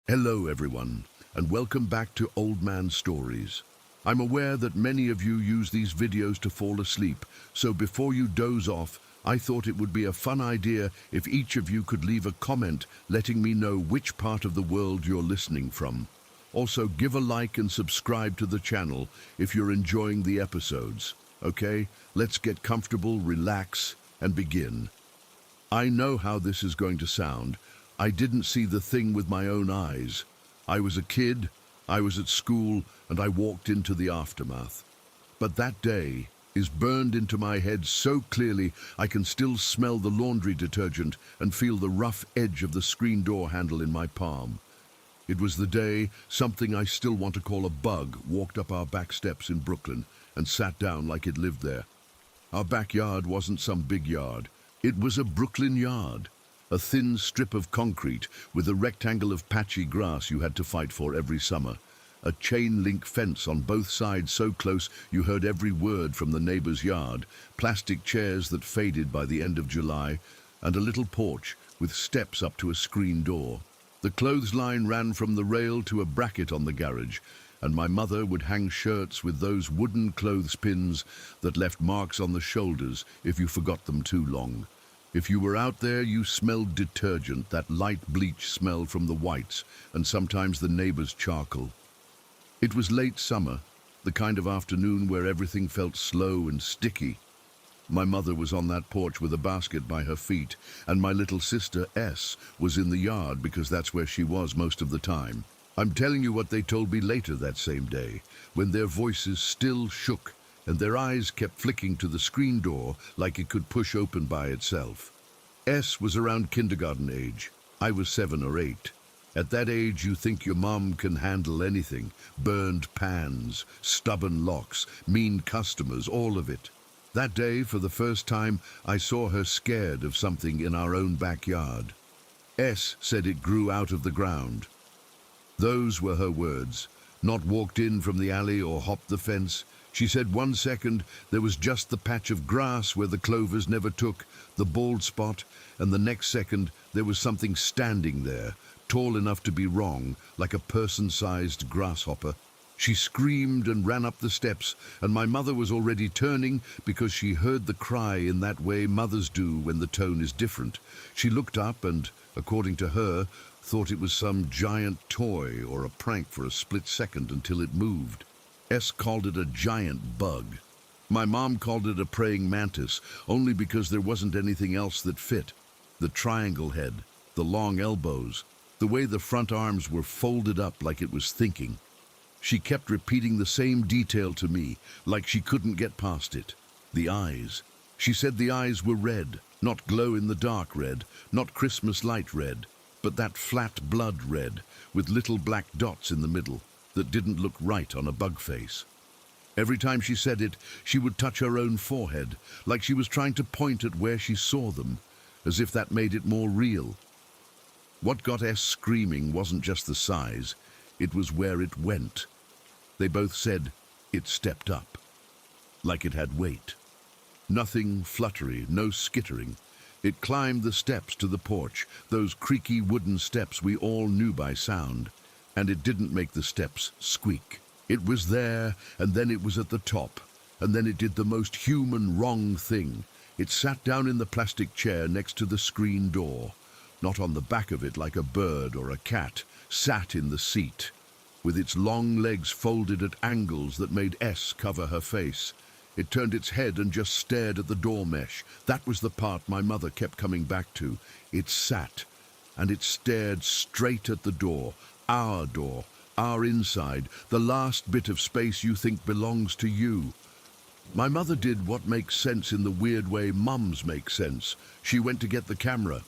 Hello everyone, and welcome back to Old Man Stories. I'm aware that many of you use these videos to fall asleep, so before you doze off, I thought it would be a fun idea if each of you could leave a comment letting me know which part of the world you're listening from. Also, give a like and subscribe to the channel if you're enjoying the episodes. Okay, let's get comfortable, relax, and begin. I know how this is going to sound. I didn't see the thing with my own eyes. I was a kid, I was at school, and I walked into the aftermath. But that day is burned into my head so clearly I can still smell the laundry detergent and feel the rough edge of the screen door handle in my palm. It was the day something I still want to call a bug walked up our back steps in Brooklyn and sat down like it lived there. Our backyard wasn't some big yard. It was a Brooklyn yard. A thin strip of concrete with a rectangle of patchy grass you had to fight for every summer. A chain-link fence on both sides so close you heard every word from the neighbor's yard. Plastic chairs that faded by the end of July. And a little porch with steps up to a screen door. The clothesline ran from the rail to a bracket on the garage. And my mother would hang shirts with those wooden clothespins that left marks on the shoulders if you forgot them too long. If you were out there, you smelled detergent, that light bleach smell from the whites, and sometimes the neighbor's charcoal. It was late summer, the kind of afternoon where everything felt slow and sticky. My mother was on that porch with a basket by her feet, and my little sister, S, was in the yard because that's where she was most of the time. I'm telling you what they told me later that same day, when their voices still shook and their eyes kept flicking to the screen door like it could push open by itself. S was around kindergarten age. I was 7 or 8. At that age, you think your mom can handle anything. Burned pans, stubborn locks, mean customers, all of it. That day, for the first time, I saw her scared of something in our own backyard. S said it grew out of the ground. Those were her words. Not walked in from the alley or hopped the fence. She said 1 second there was just the patch of grass where the clovers never took, the bald spot, and the next second there was something standing there, tall enough to be wrong, like a person-sized grasshopper. She screamed and ran up the steps, and my mother was already turning because she heard the cry in that way mothers do when the tone is different. She looked up and, according to her, thought it was some giant toy or a prank for a split second until it moved. S called it a giant bug. My mom called it a praying mantis, only because there wasn't anything else that fit. The triangle head, the long elbows, the way the front arms were folded up like it was thinking. She kept repeating the same detail to me, like she couldn't get past it. The eyes. She said the eyes were red, not glow-in-the-dark red, not Christmas light red, but that flat blood red, with little black dots in the middle, that didn't look right on a bug face. Every time she said it, she would touch her own forehead, like she was trying to point at where she saw them, as if that made it more real. What got S screaming wasn't just the size, it was where it went. They both said it stepped up, like it had weight. Nothing fluttery, no skittering. It climbed the steps to the porch, those creaky wooden steps we all knew by sound. And it didn't make the steps squeak. It was there, and then it was at the top, and then it did the most human wrong thing. It sat down in the plastic chair next to the screen door, not on the back of it like a bird or a cat, sat in the seat, with its long legs folded at angles that made S cover her face. It turned its head and just stared at the door mesh. That was the part my mother kept coming back to. It sat, and it stared straight at the door, our inside, the last bit of space you think belongs to you. My mother did what makes sense in the weird way mums make sense. She went to get the camera.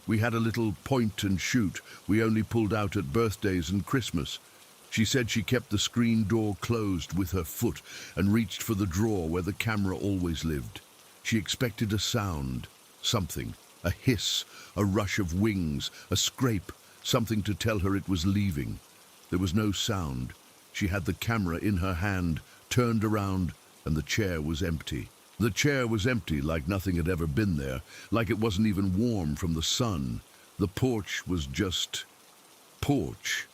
We had a little point and shoot we only pulled out at birthdays and Christmas. She said she kept the screen door closed with her foot and reached for the drawer where the camera always lived. She expected a sound, something, a hiss, a rush of wings, a scrape, something to tell her it was leaving. There was no sound. She had the camera in her hand, turned around, and the chair was empty. The chair was empty, like nothing had ever been there, like it wasn't even warm from the sun. The porch was just porch.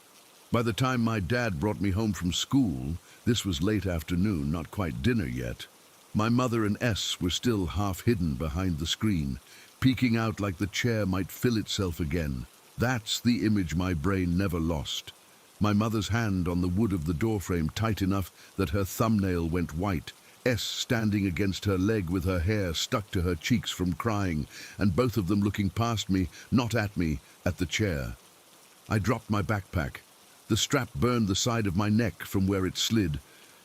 By the time my dad brought me home from school, this was late afternoon, not quite dinner yet, my mother and S were still half hidden behind the screen, peeking out like the chair might fill itself again. That's the image my brain never lost. My mother's hand on the wood of the doorframe tight enough that her thumbnail went white, S standing against her leg with her hair stuck to her cheeks from crying, and both of them looking past me, not at me, at the chair. I dropped my backpack. The strap burned the side of my neck from where it slid,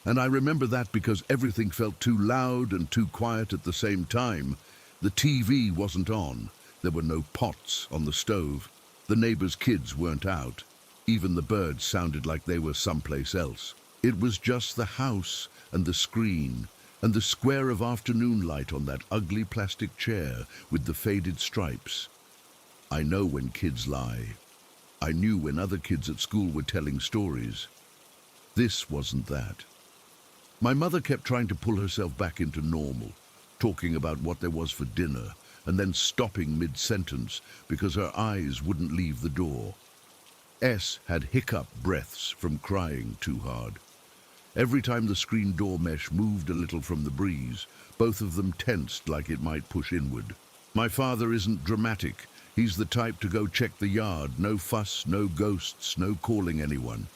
and I remember that because everything felt too loud and too quiet at the same time. The TV wasn't on. There were no pots on the stove. The neighbors' kids weren't out. Even the birds sounded like they were someplace else. It was just the house and the screen and the square of afternoon light on that ugly plastic chair with the faded stripes. I know when kids lie. I knew when other kids at school were telling stories. This wasn't that. My mother kept trying to pull herself back into normal, talking about what there was for dinner, and then stopping mid-sentence because her eyes wouldn't leave the door. S had hiccup breaths from crying too hard. Every time the screen door mesh moved a little from the breeze, both of them tensed like it might push inward. My father isn't dramatic. He's the type to go check the yard, no fuss, no ghosts, no calling anyone.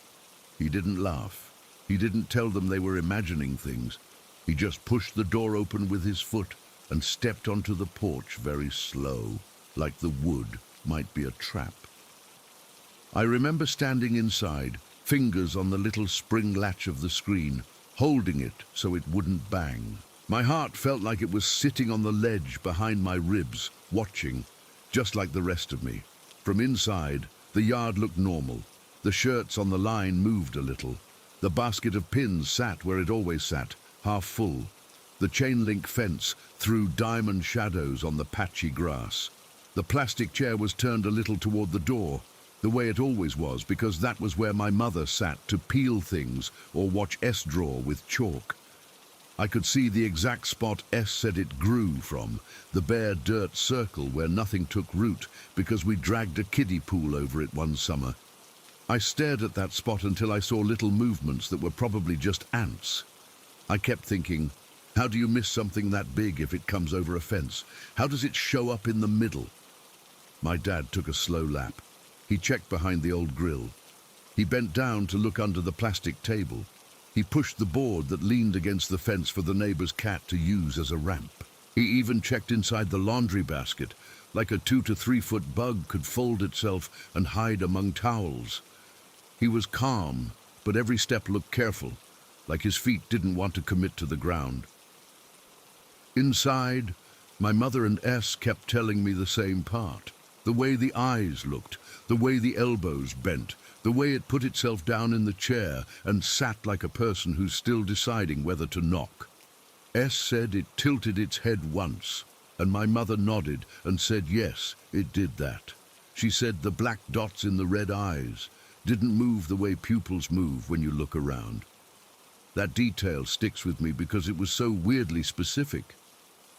He didn't laugh. He didn't tell them they were imagining things. He just pushed the door open with his foot and stepped onto the porch very slow, like the wood might be a trap. I remember standing inside, fingers on the little spring latch of the screen, holding it so it wouldn't bang. My heart felt like it was sitting on the ledge behind my ribs, watching, just like the rest of me. From inside, the yard looked normal. The shirts on the line moved a little. The basket of pins sat where it always sat, half full. The chain-link fence threw diamond shadows on the patchy grass. The plastic chair was turned a little toward the door, the way it always was, because that was where my mother sat to peel things or watch S draw with chalk. I could see the exact spot S said it grew from, the bare dirt circle where nothing took root because we dragged a kiddie pool over it one summer. I stared at that spot until I saw little movements that were probably just ants. I kept thinking, how do you miss something that big if it comes over a fence? How does it show up in the middle? My dad took a slow lap. He checked behind the old grill. He bent down to look under the plastic table. He pushed the board that leaned against the fence for the neighbor's cat to use as a ramp. He even checked inside the laundry basket, like a 2 to 3 foot bug could fold itself and hide among towels. He was calm, but every step looked careful, like his feet didn't want to commit to the ground. Inside, my mother and S kept telling me the same part. The way the eyes looked, the way the elbows bent, the way it put itself down in the chair and sat like a person who's still deciding whether to knock. S said it tilted its head once, and my mother nodded and said yes, it did that. She said the black dots in the red eyes didn't move the way pupils move when you look around. That detail sticks with me because it was so weirdly specific.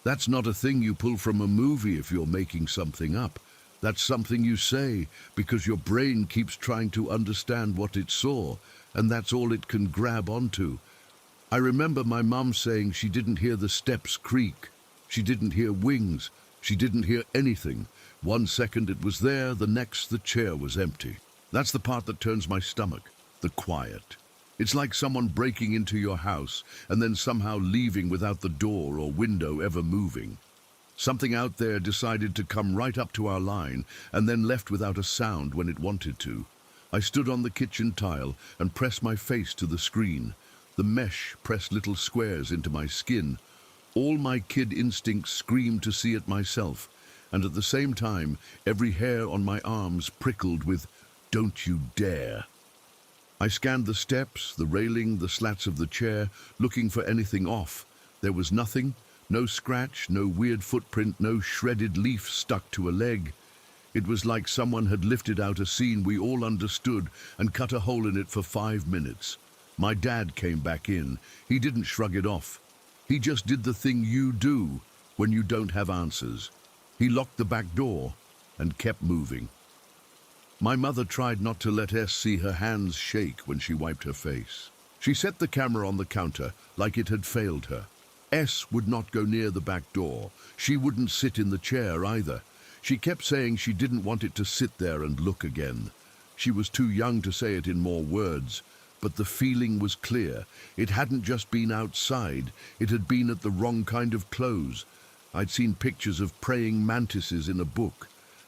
That's not a thing you pull from a movie if you're making something up. That's something you say because your brain keeps trying to understand what it saw, and that's all it can grab onto. I remember my mum saying she didn't hear the steps creak. She didn't hear wings. She didn't hear anything. 1 second it was there, the next the chair was empty. That's the part that turns my stomach, the quiet. It's like someone breaking into your house and then somehow leaving without the door or window ever moving. Something out there decided to come right up to our line and then left without a sound when it wanted to. I stood on the kitchen tile and pressed my face to the screen. The mesh pressed little squares into my skin. All my kid instincts screamed to see it myself, and at the same time, every hair on my arms prickled with, "Don't you dare." I scanned the steps, the railing, the slats of the chair, looking for anything off. There was nothing. No scratch, no weird footprint, no shredded leaf stuck to a leg. It was like someone had lifted out a scene we all understood and cut a hole in it for 5 minutes. My dad came back in. He didn't shrug it off. He just did the thing you do when you don't have answers. He locked the back door and kept moving. My mother tried not to let S see her hands shake when she wiped her face. She set the camera on the counter like it had failed her. S would not go near the back door. She wouldn't sit in the chair either. She kept saying she didn't want it to sit there and look again. She was too young to say it in more words, but the feeling was clear. It hadn't just been outside, it had been at the wrong kind of clothes. I'd seen pictures of praying mantises in a book.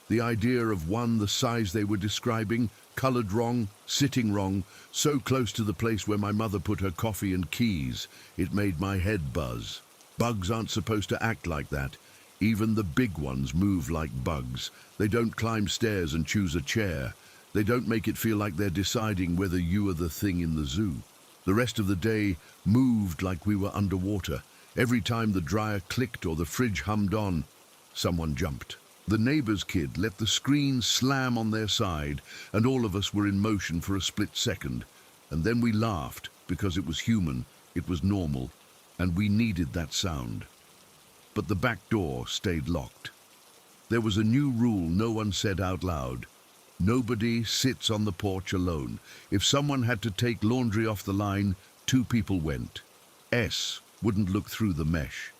The idea of one the size they were describing, colored wrong, sitting wrong, so close to the place where my mother put her coffee and keys, it made my head buzz. Bugs aren't supposed to act like that. Even the big ones move like bugs. They don't climb stairs and choose a chair. They don't make it feel like they're deciding whether you are the thing in the zoo. The rest of the day moved like we were underwater. Every time the dryer clicked or the fridge hummed on, someone jumped. The neighbor's kid let the screen slam on their side, and all of us were in motion for a split second. And then we laughed, because it was human, it was normal, and we needed that sound. But the back door stayed locked. There was a new rule no one said out loud. Nobody sits on the porch alone. If someone had to take laundry off the line, 2 people went. S wouldn't look through the mesh.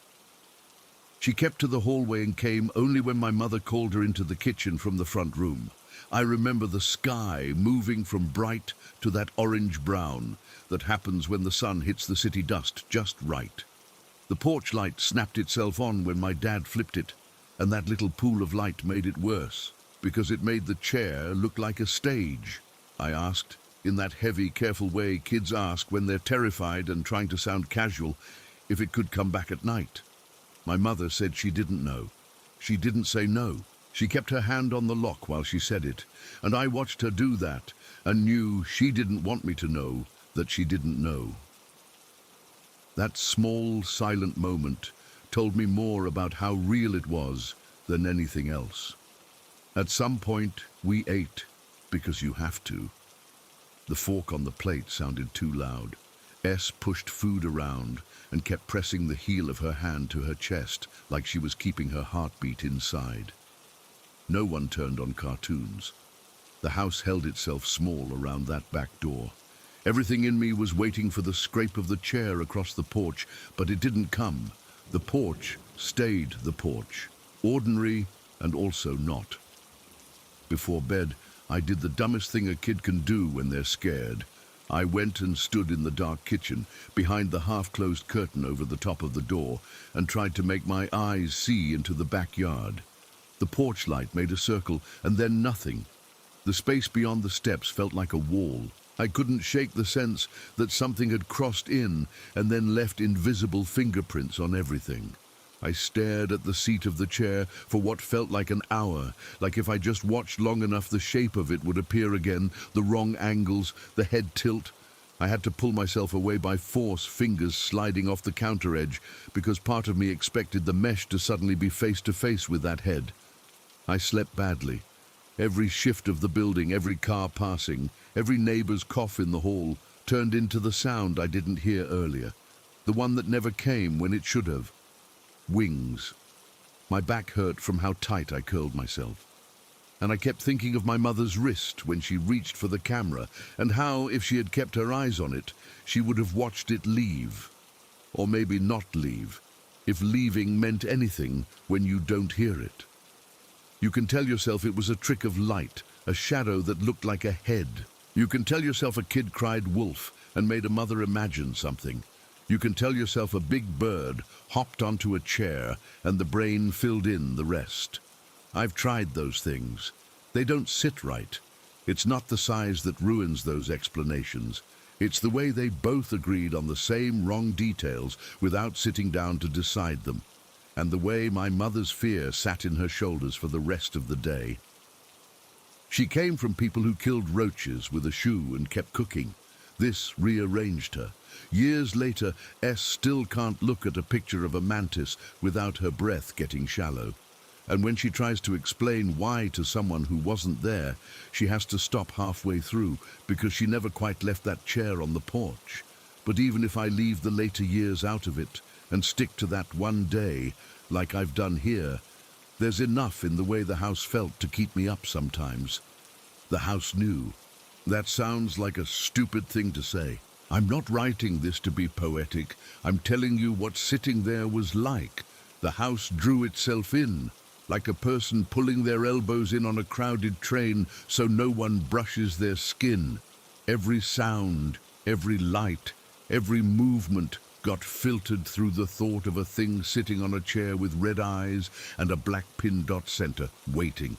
She kept to the hallway and came only when my mother called her into the kitchen from the front room. I remember the sky moving from bright to that orange-brown that happens when the sun hits the city dust just right. The porch light snapped itself on when my dad flipped it, and that little pool of light made it worse, because it made the chair look like a stage. I asked, in that heavy, careful way kids ask when they're terrified and trying to sound casual, if it could come back at night. My mother said she didn't know. She didn't say no. She kept her hand on the lock while she said it, and I watched her do that and knew she didn't want me to know that she didn't know. That small, silent moment told me more about how real it was than anything else. At some point, we ate, because you have to. The fork on the plate sounded too loud. S pushed food around and kept pressing the heel of her hand to her chest like she was keeping her heartbeat inside. No one turned on cartoons. The house held itself small around that back door. Everything in me was waiting for the scrape of the chair across the porch, but it didn't come. The porch stayed the porch, ordinary and also not. Before bed, I did the dumbest thing a kid can do when they're scared. I went and stood in the dark kitchen, behind the half-closed curtain over the top of the door, and tried to make my eyes see into the backyard. The porch light made a circle, and then nothing. The space beyond the steps felt like a wall. I couldn't shake the sense that something had crossed in and then left invisible fingerprints on everything. I stared at the seat of the chair for what felt like an hour, like if I just watched long enough the shape of it would appear again, the wrong angles, the head tilt. I had to pull myself away by force, fingers sliding off the counter edge, because part of me expected the mesh to suddenly be face to face with that head. I slept badly. Every shift of the building, every car passing, every neighbor's cough in the hall turned into the sound I didn't hear earlier, the one that never came when it should have. Wings. My back hurt from how tight I curled myself. And I kept thinking of my mother's wrist when she reached for the camera, and how, if she had kept her eyes on it, she would have watched it leave. Or maybe not leave, if leaving meant anything when you don't hear it. You can tell yourself it was a trick of light, a shadow that looked like a head. You can tell yourself a kid cried wolf and made a mother imagine something. You can tell yourself a big bird hopped onto a chair and the brain filled in the rest. I've tried those things. They don't sit right. It's not the size that ruins those explanations. It's the way they both agreed on the same wrong details without sitting down to decide them. And the way my mother's fear sat in her shoulders for the rest of the day. She came from people who killed roaches with a shoe and kept cooking. This rearranged her. Years later, S still can't look at a picture of a mantis without her breath getting shallow. And when she tries to explain why to someone who wasn't there, she has to stop halfway through because she never quite left that chair on the porch. But even if I leave the later years out of it and stick to that one day, like I've done here, there's enough in the way the house felt to keep me up sometimes. The house knew. That sounds like a stupid thing to say. I'm not writing this to be poetic. I'm telling you what sitting there was like. The house drew itself in, like a person pulling their elbows in on a crowded train so no one brushes their skin. Every sound, every light, every movement got filtered through the thought of a thing sitting on a chair with red eyes and a black pin dot center, waiting.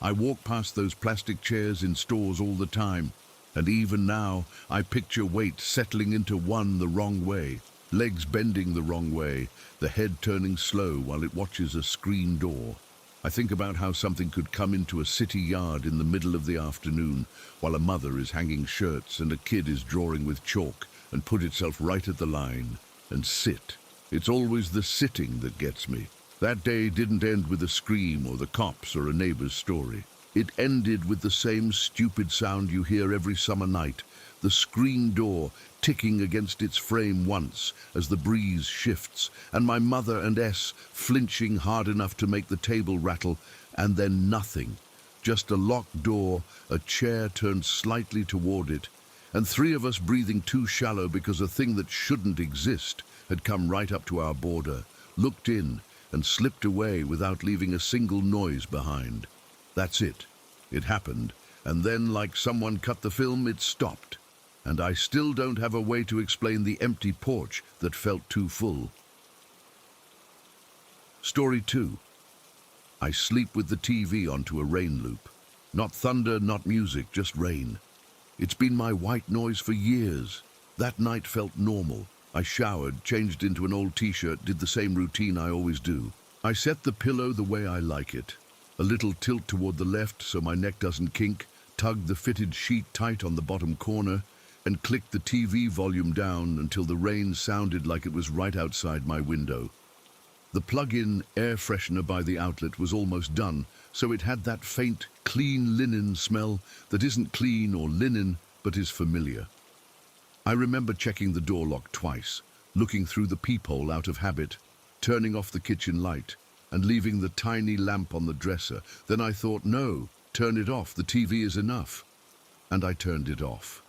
I walk past those plastic chairs in stores all the time, and even now I picture weight settling into one the wrong way, legs bending the wrong way, the head turning slow while it watches a screen door. I think about how something could come into a city yard in the middle of the afternoon while a mother is hanging shirts and a kid is drawing with chalk and put itself right at the line and sit. It's always the sitting that gets me. That day didn't end with a scream or the cops or a neighbor's story. It ended with the same stupid sound you hear every summer night, the screen door ticking against its frame once as the breeze shifts, and my mother and S flinching hard enough to make the table rattle, and then nothing. Just a locked door, a chair turned slightly toward it, and three of us breathing too shallow because a thing that shouldn't exist had come right up to our border, looked in, and slipped away without leaving a single noise behind. That's it. It happened, and then, like someone cut the film, it stopped. And I still don't have a way to explain the empty porch that felt too full. Story 2. I sleep with the TV onto a rain loop. Not thunder, not music, just rain. It's been my white noise for years. That night felt normal. I showered, changed into an old t-shirt, did the same routine I always do. I set the pillow the way I like it. A little tilt toward the left so my neck doesn't kink, tugged the fitted sheet tight on the bottom corner, and clicked the TV volume down until the rain sounded like it was right outside my window. The plug-in air freshener by the outlet was almost done, so it had that faint, clean linen smell that isn't clean or linen, but is familiar. I remember checking the door lock twice, looking through the peephole out of habit, turning off the kitchen light, and leaving the tiny lamp on the dresser. Then I thought, no, turn it off, the TV is enough. And I turned it off.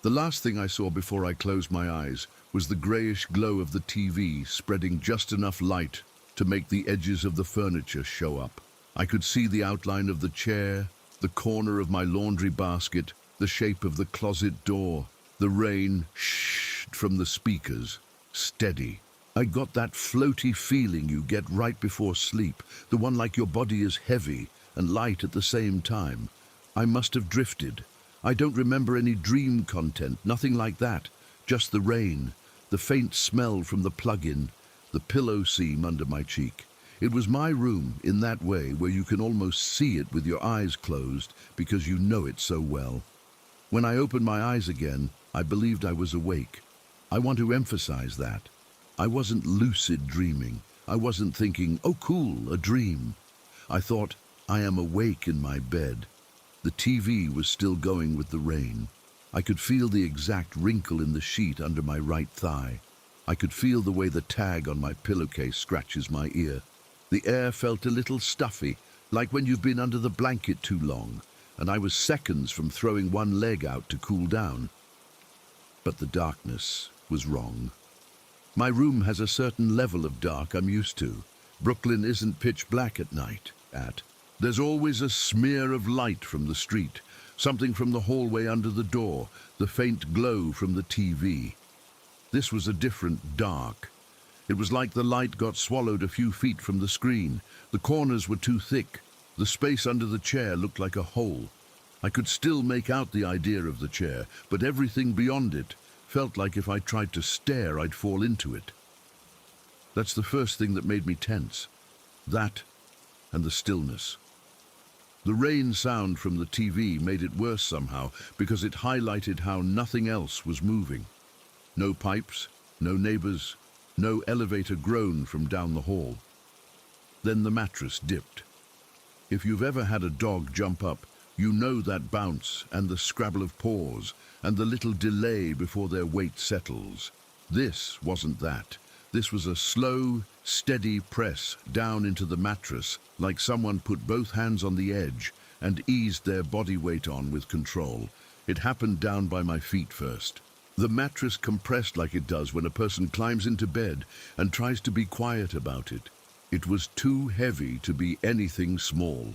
The last thing I saw before I closed my eyes was the grayish glow of the TV spreading just enough light to make the edges of the furniture show up. I could see the outline of the chair, the corner of my laundry basket, the shape of the closet door. The rain shh from the speakers, steady. I got that floaty feeling you get right before sleep, the one like your body is heavy and light at the same time. I must have drifted. I don't remember any dream content, nothing like that. Just the rain, the faint smell from the plug-in, the pillow seam under my cheek. It was my room in that way where you can almost see it with your eyes closed because you know it so well. When I opened my eyes again, I believed I was awake. I want to emphasize that. I wasn't lucid dreaming. I wasn't thinking, oh cool, a dream. I thought, I am awake in my bed. The TV was still going with the rain. I could feel the exact wrinkle in the sheet under my right thigh. I could feel the way the tag on my pillowcase scratches my ear. The air felt a little stuffy, like when you've been under the blanket too long, and I was seconds from throwing one leg out to cool down. But the darkness was wrong. My room has a certain level of dark I'm used to. Brooklyn isn't pitch black at night. There's always a smear of light from the street, something from the hallway under the door, the faint glow from the TV. This was a different dark. It was like the light got swallowed a few feet from the screen. The corners were too thick. The space under the chair looked like a hole. I could still make out the idea of the chair, but everything beyond it felt like if I tried to stare, I'd fall into it. That's the first thing that made me tense. That and the stillness. The rain sound from the TV made it worse somehow because it highlighted how nothing else was moving. No pipes, no neighbors, no elevator groan from down the hall. Then the mattress dipped. If you've ever had a dog jump up, you know that bounce and the scrabble of paws and the little delay before their weight settles. This wasn't that. This was a slow, steady press down into the mattress, like someone put both hands on the edge and eased their body weight on with control. It happened down by my feet first. The mattress compressed like it does when a person climbs into bed and tries to be quiet about it. It was too heavy to be anything small.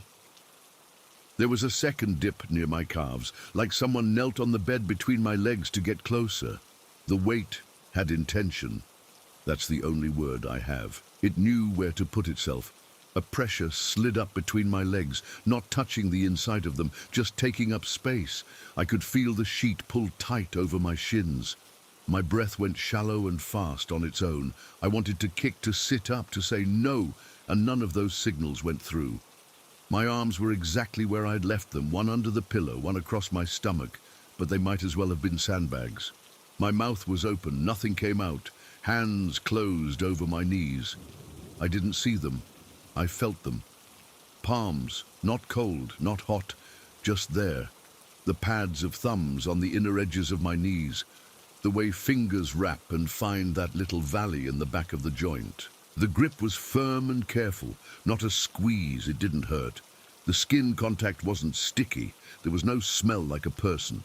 There was a second dip near my calves, like someone knelt on the bed between my legs to get closer. The weight had intention. That's the only word I have. It knew where to put itself. A pressure slid up between my legs, not touching the inside of them, just taking up space. I could feel the sheet pull tight over my shins. My breath went shallow and fast on its own. I wanted to kick, to sit up, to say no, and none of those signals went through. My arms were exactly where I'd left them, one under the pillow, one across my stomach, but they might as well have been sandbags. My mouth was open, nothing came out, hands closed over my knees. I didn't see them. I felt them. Palms, not cold, not hot, just there. The pads of thumbs on the inner edges of my knees. The way fingers wrap and find that little valley in the back of the joint. The grip was firm and careful, not a squeeze, it didn't hurt. The skin contact wasn't sticky, there was no smell like a person.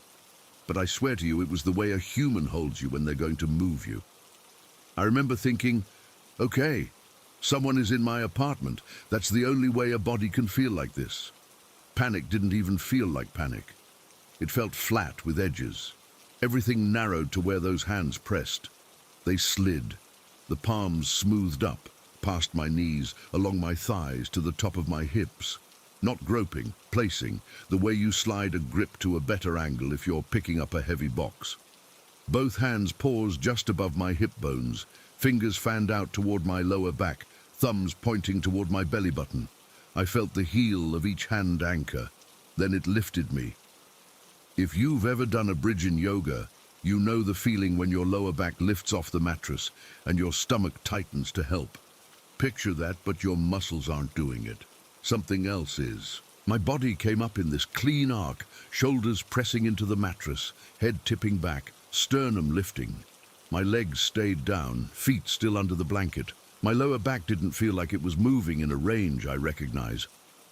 But I swear to you, it was the way a human holds you when they're going to move you. I remember thinking, okay, someone is in my apartment. That's the only way a body can feel like this. Panic didn't even feel like panic. It felt flat with edges. Everything narrowed to where those hands pressed. They slid. The palms smoothed up, past my knees, along my thighs to the top of my hips. Not groping, placing, the way you slide a grip to a better angle if you're picking up a heavy box. Both hands paused just above my hip bones, fingers fanned out toward my lower back, thumbs pointing toward my belly button. I felt the heel of each hand anchor. Then it lifted me. If you've ever done a bridge in yoga, you know the feeling when your lower back lifts off the mattress and your stomach tightens to help. Picture that, but your muscles aren't doing it. Something else is. My body came up in this clean arc, shoulders pressing into the mattress, head tipping back, sternum lifting. My legs stayed down, feet still under the blanket. My lower back didn't feel like it was moving in a range I recognize.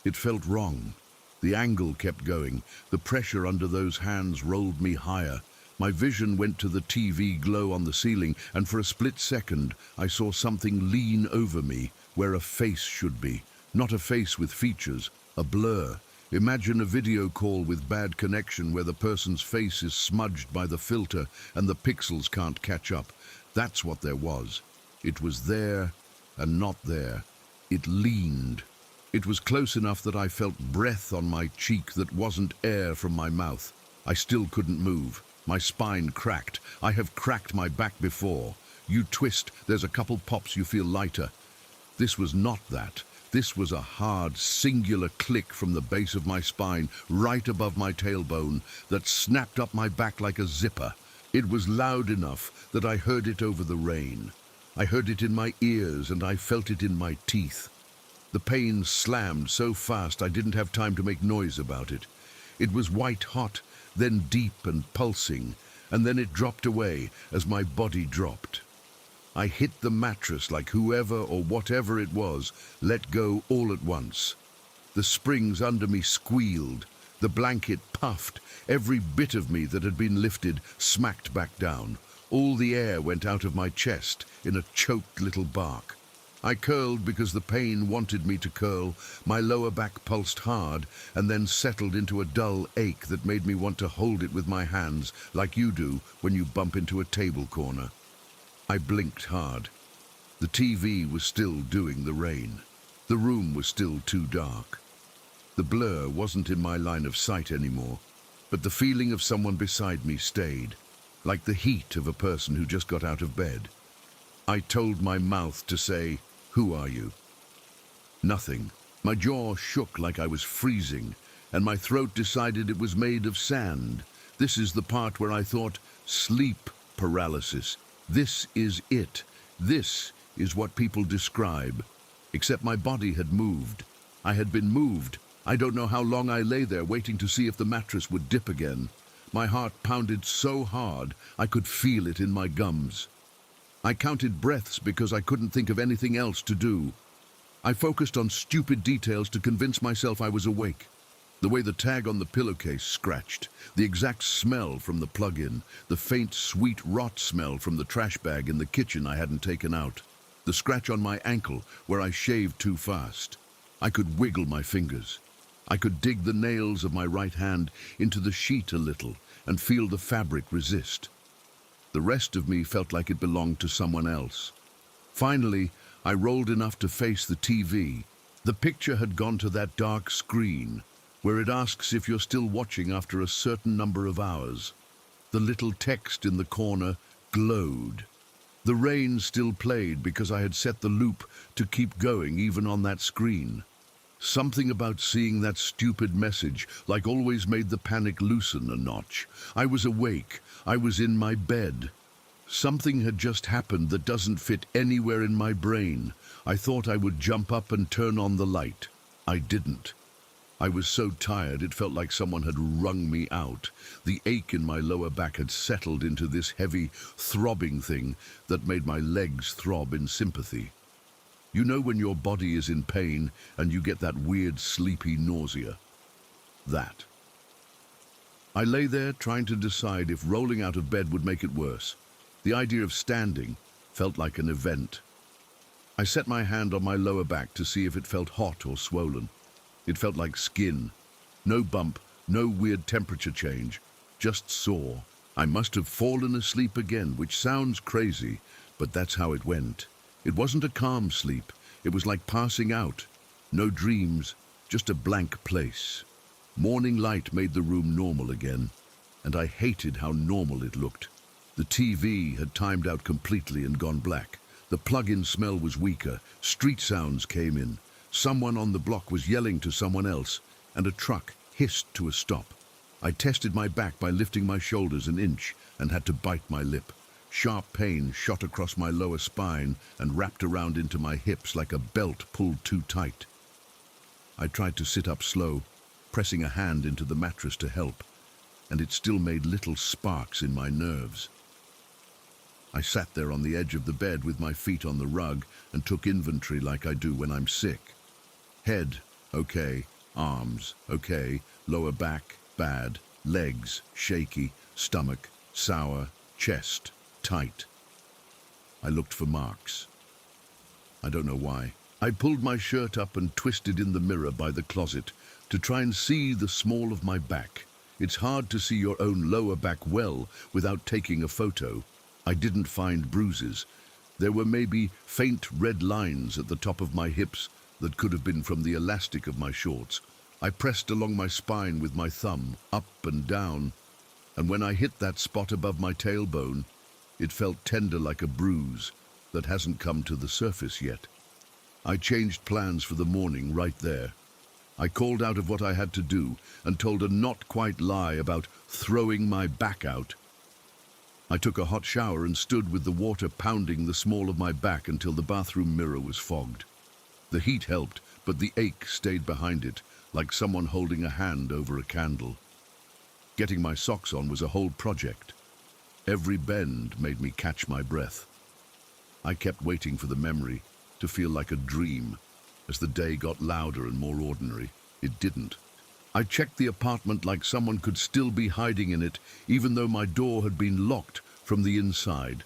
It felt wrong. The angle kept going. The pressure under those hands rolled me higher. My vision went to the TV glow on the ceiling, and for a split second, I saw something lean over me, where a face should be. Not a face with features, a blur. Imagine a video call with bad connection where the person's face is smudged by the filter and the pixels can't catch up. That's what there was. It was there and not there. It leaned. It was close enough that I felt breath on my cheek that wasn't air from my mouth. I still couldn't move. My spine cracked. I have cracked my back before. You twist, there's a couple pops, you feel lighter. This was not that. This was a hard, singular click from the base of my spine, right above my tailbone, that snapped up my back like a zipper. It was loud enough that I heard it over the rain. I heard it in my ears and I felt it in my teeth. The pain slammed so fast I didn't have time to make noise about it. It was white hot, then deep and pulsing, and then it dropped away as my body dropped. I hit the mattress like whoever or whatever it was let go all at once. The springs under me squealed. The blanket puffed. Every bit of me that had been lifted smacked back down. All the air went out of my chest in a choked little bark. I curled because the pain wanted me to curl. My lower back pulsed hard and then settled into a dull ache that made me want to hold it with my hands like you do when you bump into a table corner. I blinked hard. The TV was still doing the rain. The room was still too dark. The blur wasn't in my line of sight anymore, but the feeling of someone beside me stayed, like the heat of a person who just got out of bed. I told my mouth to say, "Who are you?" Nothing. My jaw shook like I was freezing, and my throat decided it was made of sand. This is the part where I thought, sleep paralysis. This is it. This is what people describe. Except my body had moved. I had been moved. I don't know how long I lay there waiting to see if the mattress would dip again. My heart pounded so hard I could feel it in my gums. I counted breaths because I couldn't think of anything else to do. I focused on stupid details to convince myself I was awake. The way the tag on the pillowcase scratched, the exact smell from the plug-in, the faint, sweet rot smell from the trash bag in the kitchen I hadn't taken out, the scratch on my ankle where I shaved too fast. I could wiggle my fingers. I could dig the nails of my right hand into the sheet a little and feel the fabric resist. The rest of me felt like it belonged to someone else. Finally, I rolled enough to face the TV. The picture had gone to that dark screen where it asks if you're still watching after a certain number of hours. The little text in the corner glowed. The rain still played because I had set the loop to keep going even on that screen. Something about seeing that stupid message like always made the panic loosen a notch. I was awake. I was in my bed. Something had just happened that doesn't fit anywhere in my brain. I thought I would jump up and turn on the light. I didn't. I was so tired it felt like someone had wrung me out. The ache in my lower back had settled into this heavy, throbbing thing that made my legs throb in sympathy. You know when your body is in pain and you get that weird sleepy nausea? That. I lay there trying to decide if rolling out of bed would make it worse. The idea of standing felt like an event. I set my hand on my lower back to see if it felt hot or swollen. It felt like skin. No bump, no weird temperature change, just sore. I must have fallen asleep again, which sounds crazy, but that's how it went. It wasn't a calm sleep. It was like passing out. No dreams, just a blank place. Morning light made the room normal again, and I hated how normal it looked. The TV had timed out completely and gone black. The plug-in smell was weaker. Street sounds came in. Someone on the block was yelling to someone else, and a truck hissed to a stop. I tested my back by lifting my shoulders an inch and had to bite my lip. Sharp pain shot across my lower spine and wrapped around into my hips like a belt pulled too tight. I tried to sit up slow, pressing a hand into the mattress to help, and it still made little sparks in my nerves. I sat there on the edge of the bed with my feet on the rug and took inventory like I do when I'm sick. Head, okay. Arms, okay. Lower back, bad. Legs, shaky. Stomach, sour. Chest, tight. I looked for marks. I don't know why. I pulled my shirt up and twisted in the mirror by the closet to try and see the small of my back. It's hard to see your own lower back well without taking a photo. I didn't find bruises. There were maybe faint red lines at the top of my hips that could have been from the elastic of my shorts. I pressed along my spine with my thumb, up and down, and when I hit that spot above my tailbone, it felt tender like a bruise that hasn't come to the surface yet. I changed plans for the morning right there. I called out of what I had to do and told a not-quite lie about throwing my back out. I took a hot shower and stood with the water pounding the small of my back until the bathroom mirror was fogged. The heat helped, but the ache stayed behind it, like someone holding a hand over a candle. Getting my socks on was a whole project. Every bend made me catch my breath. I kept waiting for the memory to feel like a dream. As the day got louder and more ordinary, it didn't. I checked the apartment like someone could still be hiding in it, even though my door had been locked from the inside.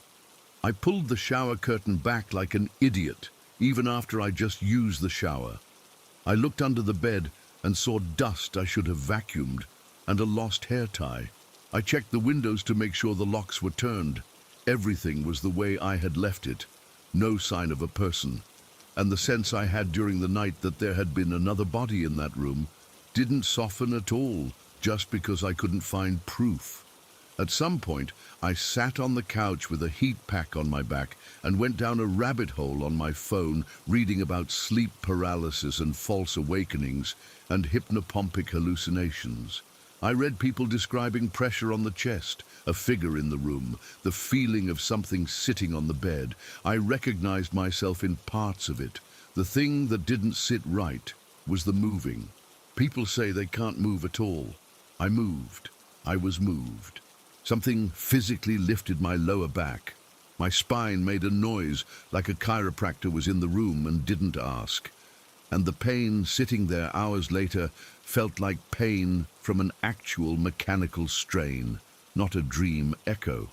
I pulled the shower curtain back like an idiot, even after I just used the shower. I looked under the bed and saw dust I should have vacuumed and a lost hair tie. I checked the windows to make sure the locks were turned. Everything was the way I had left it. No sign of a person. And the sense I had during the night that there had been another body in that room didn't soften at all just because I couldn't find proof. At some point, I sat on the couch with a heat pack on my back and went down a rabbit hole on my phone reading about sleep paralysis and false awakenings and hypnopompic hallucinations. I read people describing pressure on the chest, a figure in the room, the feeling of something sitting on the bed. I recognized myself in parts of it. The thing that didn't sit right was the moving. People say they can't move at all. I moved. I was moved. Something physically lifted my lower back. My spine made a noise like a chiropractor was in the room and didn't ask. and the pain sitting there hours later felt like pain from an actual mechanical strain, not a dream echo.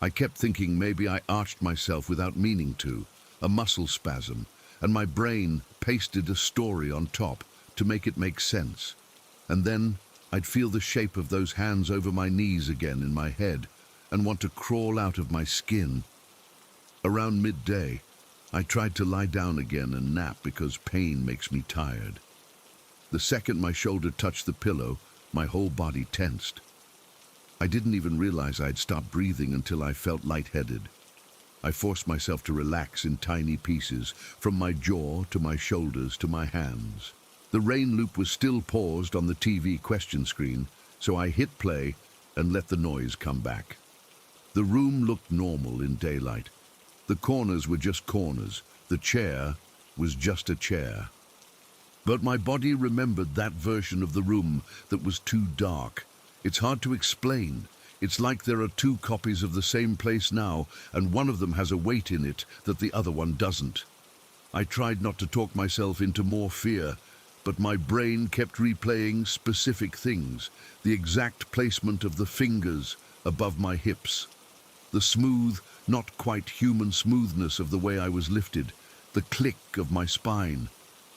I kept thinking maybe I arched myself without meaning to, a muscle spasm, and my brain pasted a story on top to make it make sense. And then I'd feel the shape of those hands over my knees again in my head and want to crawl out of my skin. Around midday, I tried to lie down again and nap because pain makes me tired. The second my shoulder touched the pillow, my whole body tensed. I didn't even realize I'd stopped breathing until I felt lightheaded. I forced myself to relax in tiny pieces, from my jaw to my shoulders to my hands. The rain loop was still paused on the TV question screen, so I hit play and let the noise come back. The room looked normal in daylight. The corners were just corners. The chair was just a chair. But my body remembered that version of the room that was too dark. It's hard to explain. It's like there are two copies of the same place now, and one of them has a weight in it that the other one doesn't. I tried not to talk myself into more fear, but my brain kept replaying specific things, the exact placement of the fingers above my hips, the smooth, not quite human smoothness of the way I was lifted, the click of my spine,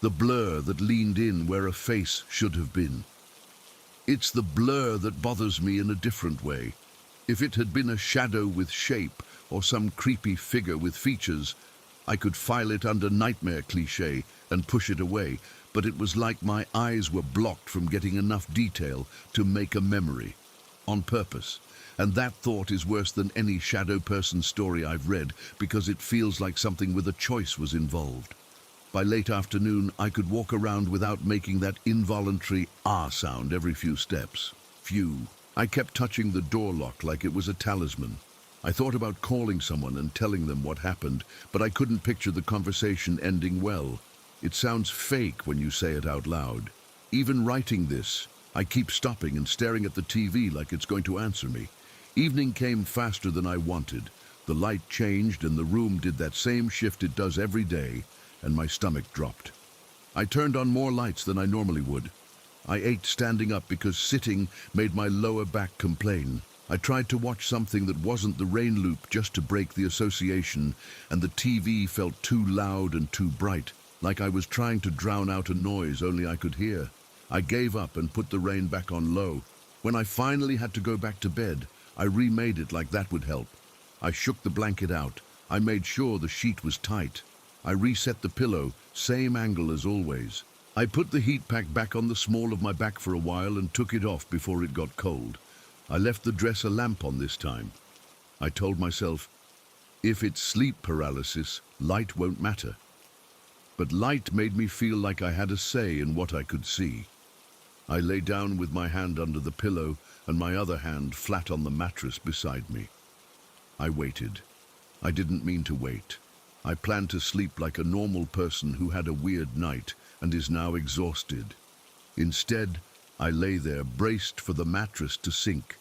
the blur that leaned in where a face should have been. It's the blur that bothers me in a different way. If it had been a shadow with shape or some creepy figure with features, I could file it under nightmare cliché and push it away, but it was like my eyes were blocked from getting enough detail to make a memory, on purpose. And that thought is worse than any shadow person story I've read because it feels like something with a choice was involved. By late afternoon, I could walk around without making that involuntary ah sound every few steps. Phew. I kept touching the door lock like it was a talisman. I thought about calling someone and telling them what happened, but I couldn't picture the conversation ending well. It sounds fake when you say it out loud. Even writing this, I keep stopping and staring at the TV like it's going to answer me. Evening came faster than I wanted. The light changed and the room did that same shift it does every day, and my stomach dropped. I turned on more lights than I normally would. I ate standing up because sitting made my lower back complain. I tried to watch something that wasn't the rain loop just to break the association, and the TV felt too loud and too bright, like I was trying to drown out a noise only I could hear. I gave up and put the rain back on low. When I finally had to go back to bed, I remade it like that would help. I shook the blanket out. I made sure the sheet was tight. I reset the pillow, same angle as always. I put the heat pack back on the small of my back for a while and took it off before it got cold. I left the dresser lamp on this time. I told myself, if it's sleep paralysis, light won't matter. But light made me feel like I had a say in what I could see. I lay down with my hand under the pillow and my other hand flat on the mattress beside me. I waited. I didn't mean to wait. I planned to sleep like a normal person who had a weird night and is now exhausted. Instead, I lay there braced for the mattress to sink.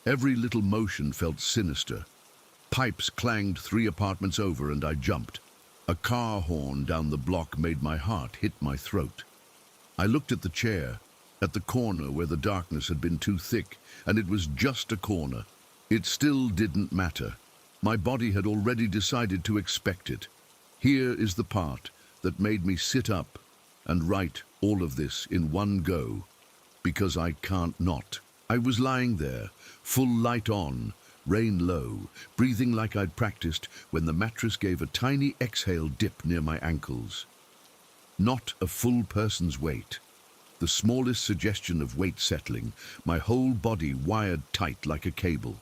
Every little motion felt sinister. Pipes clanged 3 apartments over and I jumped. A car horn down the block made my heart hit my throat. I looked at the chair, at the corner where the darkness had been too thick, and it was just a corner. It still didn't matter. My body had already decided to expect it. Here is the part that made me sit up and write all of this in one go, because I can't not. I was lying there, full light on, rain low, breathing like I'd practiced when the mattress gave a tiny exhale dip near my ankles. Not a full person's weight. The smallest suggestion of weight settling, my whole body wired tight like a cable.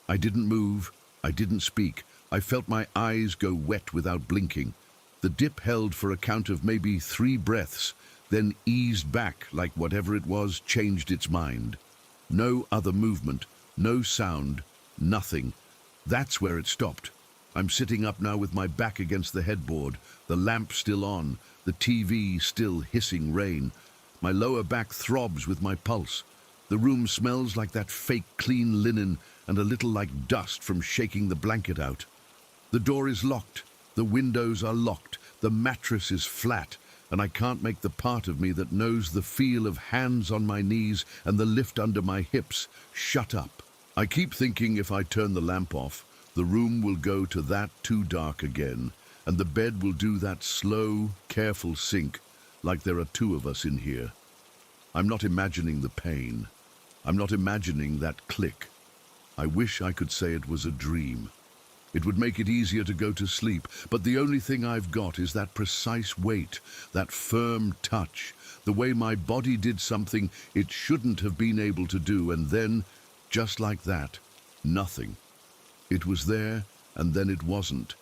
I didn't move. I didn't speak. I felt my eyes go wet without blinking. The dip held for a count of maybe 3 breaths, then eased back like whatever it was changed its mind. No other movement, no sound, nothing. That's where it stopped. I'm sitting up now with my back against the headboard, the lamp still on, the TV still hissing rain. My lower back throbs with my pulse. The room smells like that fake clean linen and a little like dust from shaking the blanket out. The door is locked. The windows are locked. The mattress is flat. and I can't make the part of me that knows the feel of hands on my knees and the lift under my hips shut up. I keep thinking if I turn the lamp off, the room will go to that too dark again, and the bed will do that slow, careful sink, like there are two of us in here. I'm not imagining the pain. I'm not imagining that click. I wish I could say it was a dream. It would make it easier to go to sleep, but the only thing I've got is that precise weight, that firm touch, the way my body did something it shouldn't have been able to do, and then, just like that, nothing. It was there, and then it wasn't,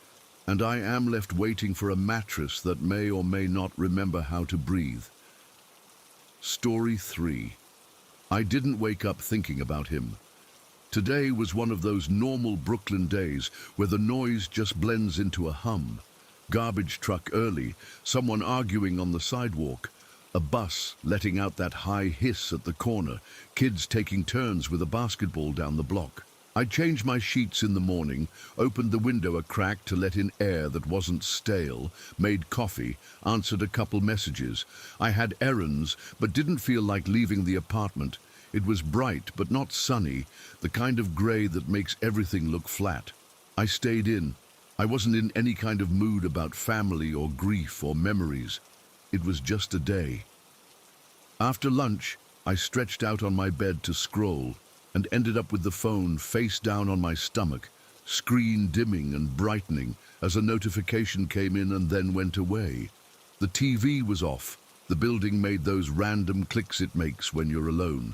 and I am left waiting for a mattress that may or may not remember how to breathe. Story 3. I didn't wake up thinking about him. Today was one of those normal Brooklyn days where the noise just blends into a hum. Garbage truck early, someone arguing on the sidewalk, a bus letting out that high hiss at the corner, kids taking turns with a basketball down the block. I changed my sheets in the morning, opened the window a crack to let in air that wasn't stale, made coffee, answered a couple messages. I had errands, but didn't feel like leaving the apartment. It was bright, but not sunny, the kind of grey that makes everything look flat. I stayed in. I wasn't in any kind of mood about family or grief or memories. It was just a day. After lunch, I stretched out on my bed to scroll and ended up with the phone face down on my stomach, screen dimming and brightening as a notification came in and then went away. The TV was off. The building made those random clicks it makes when you're alone.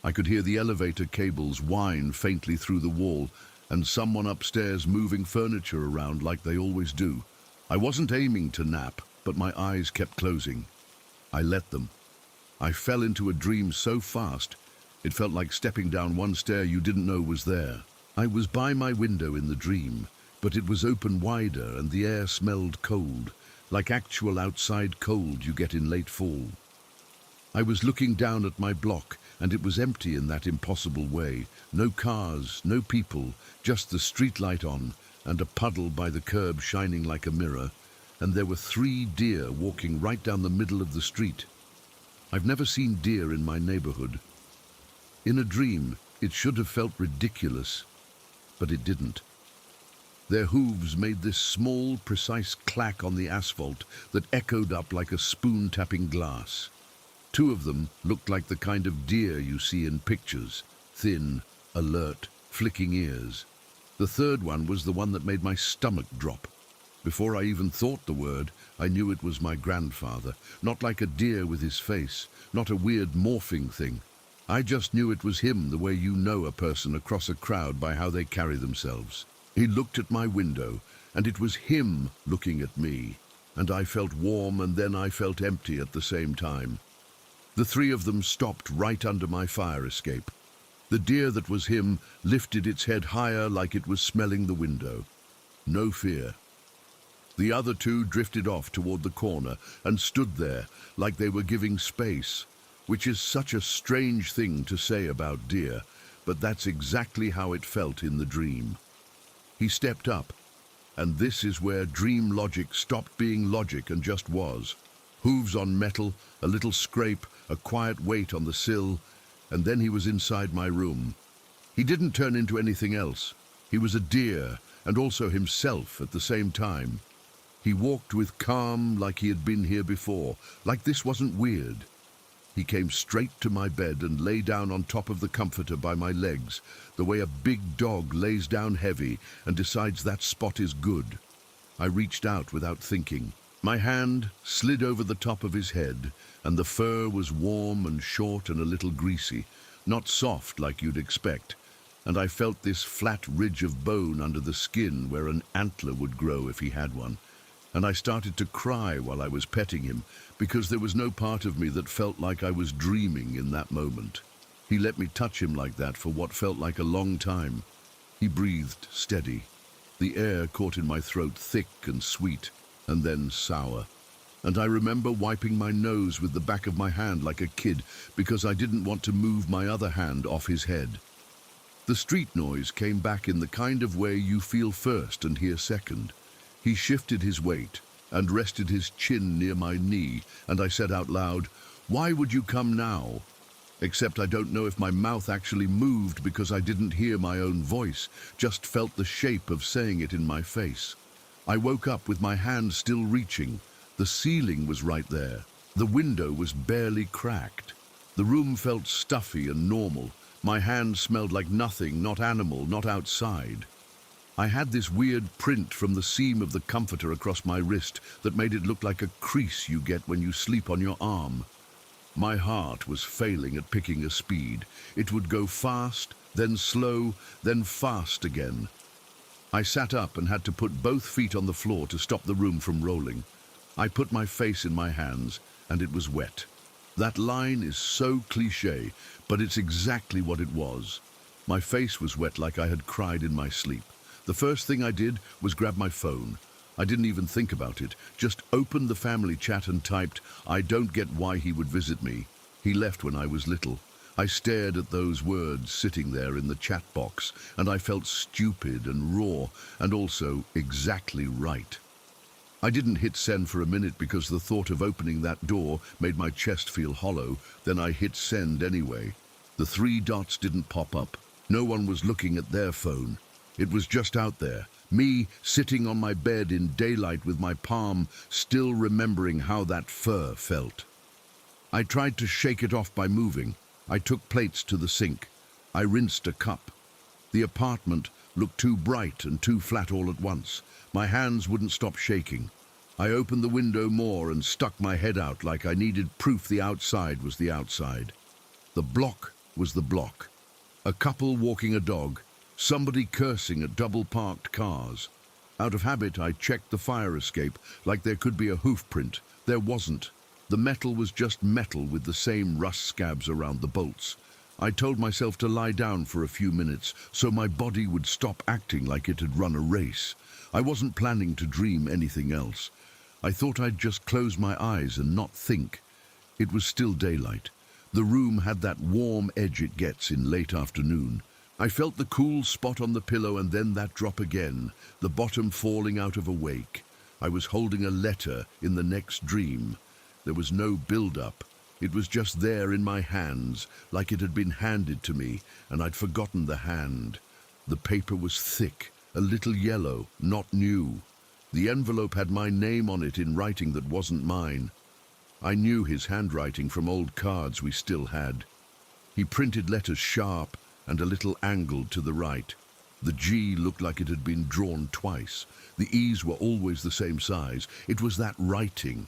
I could hear the elevator cables whine faintly through the wall and someone upstairs moving furniture around like they always do. I wasn't aiming to nap, but my eyes kept closing. I let them. I fell into a dream so fast, it felt like stepping down one stair you didn't know was there. I was by my window in the dream, but it was open wider and the air smelled cold, like actual outside cold you get in late fall. I was looking down at my block, and it was empty in that impossible way. No cars, no people, just the streetlight on, and a puddle by the curb shining like a mirror, and there were 3 deer walking right down the middle of the street. I've never seen deer in my neighborhood. In a dream, it should have felt ridiculous, but it didn't. Their hooves made this small, precise clack on the asphalt that echoed up like a spoon tapping glass. 2 of them looked like the kind of deer you see in pictures, thin, alert, flicking ears. The 3rd one was the one that made my stomach drop. Before I even thought the word, I knew it was my grandfather, not like a deer with his face, not a weird morphing thing. I just knew it was him the way you know a person across a crowd by how they carry themselves. He looked at my window, and it was him looking at me, and I felt warm and then I felt empty at the same time. The 3 of them stopped right under my fire escape. The deer that was him lifted its head higher like it was smelling the window. No fear. The other 2 drifted off toward the corner and stood there like they were giving space, which is such a strange thing to say about deer, but that's exactly how it felt in the dream. He stepped up, and this is where dream logic stopped being logic and just was. Hooves on metal, a little scrape, a quiet weight on the sill, and then he was inside my room. He didn't turn into anything else. He was a deer, and also himself at the same time. He walked with calm like he had been here before, like this wasn't weird. He came straight to my bed and lay down on top of the comforter by my legs, the way a big dog lays down heavy and decides that spot is good. I reached out without thinking. My hand slid over the top of his head, and the fur was warm and short and a little greasy, not soft like you'd expect, and I felt this flat ridge of bone under the skin where an antler would grow if he had one. And I started to cry while I was petting him, because there was no part of me that felt like I was dreaming in that moment. He let me touch him like that for what felt like a long time. He breathed steady. The air caught in my throat thick and sweet, and then sour. And I remember wiping my nose with the back of my hand like a kid, because I didn't want to move my other hand off his head. The street noise came back in the kind of way you feel first and hear second. He shifted his weight, and rested his chin near my knee, and I said out loud, "Why would you come now?" Except I don't know if my mouth actually moved because I didn't hear my own voice, just felt the shape of saying it in my face. I woke up with my hand still reaching. The ceiling was right there. The window was barely cracked. The room felt stuffy and normal. My hand smelled like nothing, not animal, not outside. I had this weird print from the seam of the comforter across my wrist that made it look like a crease you get when you sleep on your arm. My heart was failing at picking a speed. It would go fast, then slow, then fast again. I sat up and had to put both feet on the floor to stop the room from rolling. I put my face in my hands, and it was wet. That line is so cliché, but it's exactly what it was. My face was wet like I had cried in my sleep. The first thing I did was grab my phone. I didn't even think about it, just opened the family chat and typed, "I don't get why he would visit me. He left when I was little." I stared at those words sitting there in the chat box, and I felt stupid and raw, and also exactly right. I didn't hit send for a minute because the thought of opening that door made my chest feel hollow. Then I hit send anyway. The 3 dots didn't pop up. No one was looking at their phone. It was just out there. Me sitting on my bed in daylight with my palm still remembering how that fur felt. I tried to shake it off by moving. I took plates to the sink. I rinsed a cup. The apartment looked too bright and too flat all at once. My hands wouldn't stop shaking. I opened the window more and stuck my head out like I needed proof the outside was the outside. The block was the block. A couple walking a dog. Somebody cursing at double-parked cars. Out of habit, I checked the fire escape, like there could be a hoof print. There wasn't. The metal was just metal with the same rust scabs around the bolts. I told myself to lie down for a few minutes so my body would stop acting like it had run a race. I wasn't planning to dream anything else. I thought I'd just close my eyes and not think. It was still daylight. The room had that warm edge it gets in late afternoon. I felt the cool spot on the pillow and then that drop again, the bottom falling out of a wake. I was holding a letter in the next dream. There was no build-up. It was just there in my hands, like it had been handed to me, and I'd forgotten the hand. The paper was thick, a little yellow, not new. The envelope had my name on it in writing that wasn't mine. I knew his handwriting from old cards we still had. He printed letters sharp and a little angled to the right. The G looked like it had been drawn twice. The E's were always the same size. It was that writing.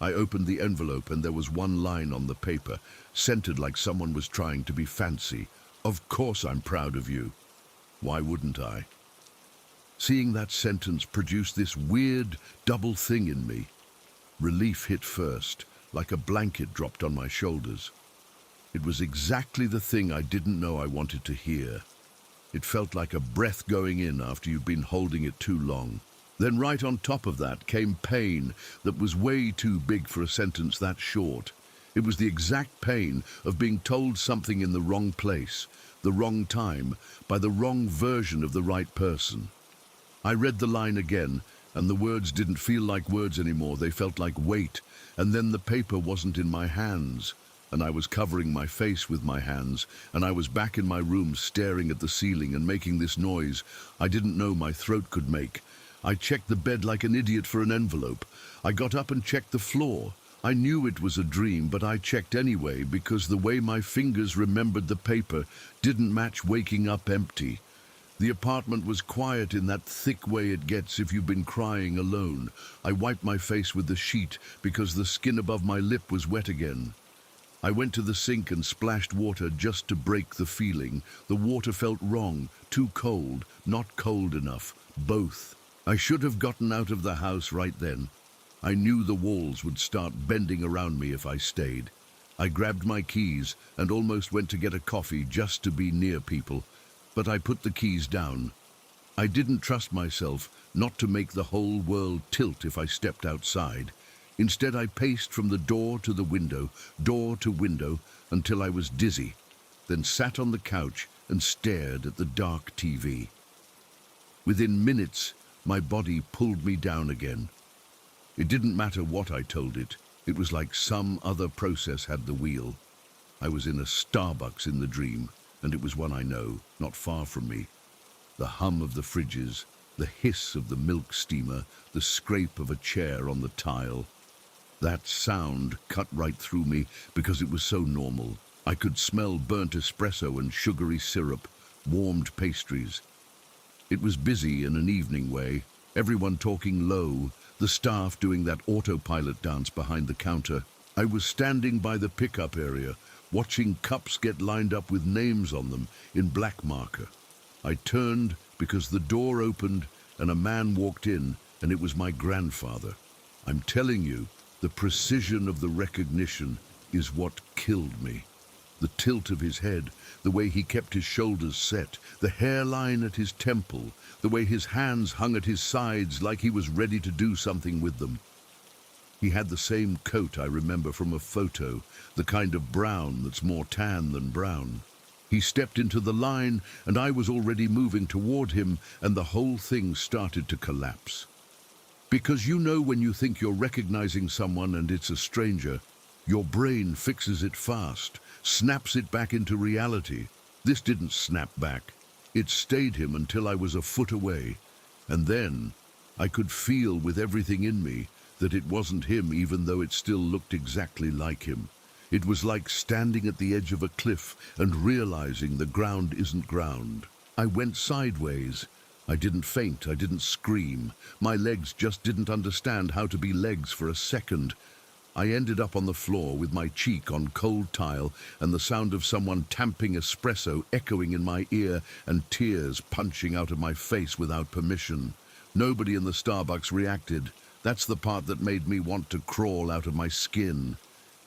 I opened the envelope and there was one line on the paper, centered like someone was trying to be fancy. "Of course I'm proud of you." Why wouldn't I? Seeing that sentence produced this weird double thing in me. Relief hit first, like a blanket dropped on my shoulders. It was exactly the thing I didn't know I wanted to hear. It felt like a breath going in after you've been holding it too long. Then right on top of that came pain that was way too big for a sentence that short. It was the exact pain of being told something in the wrong place, the wrong time, by the wrong version of the right person. I read the line again, and the words didn't feel like words anymore. They felt like weight, and then the paper wasn't in my hands. And I was covering my face with my hands, and I was back in my room staring at the ceiling and making this noise I didn't know my throat could make. I checked the bed like an idiot for an envelope. I got up and checked the floor. I knew it was a dream, but I checked anyway because the way my fingers remembered the paper didn't match waking up empty. The apartment was quiet in that thick way it gets if you've been crying alone. I wiped my face with the sheet because the skin above my lip was wet again. I went to the sink and splashed water just to break the feeling. The water felt wrong, too cold, not cold enough, both. I should have gotten out of the house right then. I knew the walls would start bending around me if I stayed. I grabbed my keys and almost went to get a coffee just to be near people, but I put the keys down. I didn't trust myself not to make the whole world tilt if I stepped outside. Instead, I paced from the door to window, until I was dizzy, then sat on the couch and stared at the dark TV. Within minutes, my body pulled me down again. It didn't matter what I told it. It was like some other process had the wheel. I was in a Starbucks in the dream, and it was one I know, not far from me. The hum of the fridges, the hiss of the milk steamer, the scrape of a chair on the tile. That sound cut right through me because it was so normal. I could smell burnt espresso and sugary syrup, warmed pastries. It was busy in an evening way, everyone talking low, the staff doing that autopilot dance behind the counter. I was standing by the pickup area, watching cups get lined up with names on them in black marker. I turned because the door opened and a man walked in, and it was my grandfather. I'm telling you, the precision of the recognition is what killed me. The tilt of his head, the way he kept his shoulders set, the hairline at his temple, the way his hands hung at his sides like he was ready to do something with them. He had the same coat I remember from a photo, the kind of brown that's more tan than brown. He stepped into the line and I was already moving toward him, and the whole thing started to collapse. Because you know when you think you're recognizing someone and it's a stranger, your brain fixes it fast, snaps it back into reality. This didn't snap back. It stayed him until I was a foot away. And then I could feel with everything in me that it wasn't him, even though it still looked exactly like him. It was like standing at the edge of a cliff and realizing the ground isn't ground. I went sideways. I didn't faint, I didn't scream. My legs just didn't understand how to be legs for a second. I ended up on the floor with my cheek on cold tile and the sound of someone tamping espresso echoing in my ear and tears punching out of my face without permission. Nobody in the Starbucks reacted. That's the part that made me want to crawl out of my skin.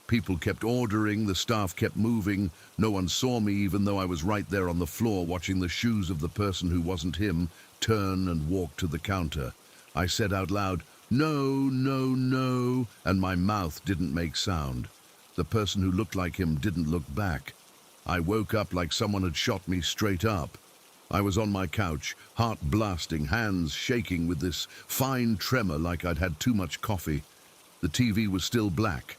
People kept ordering, the staff kept moving. No one saw me, even though I was right there on the floor watching the shoes of the person who wasn't him turn and walk to the counter. I said out loud, "No, no, no," and my mouth didn't make sound. The person who looked like him didn't look back. I woke up like someone had shot me straight up. I was on my couch, heart blasting, hands shaking with this fine tremor like I'd had too much coffee. The TV was still black.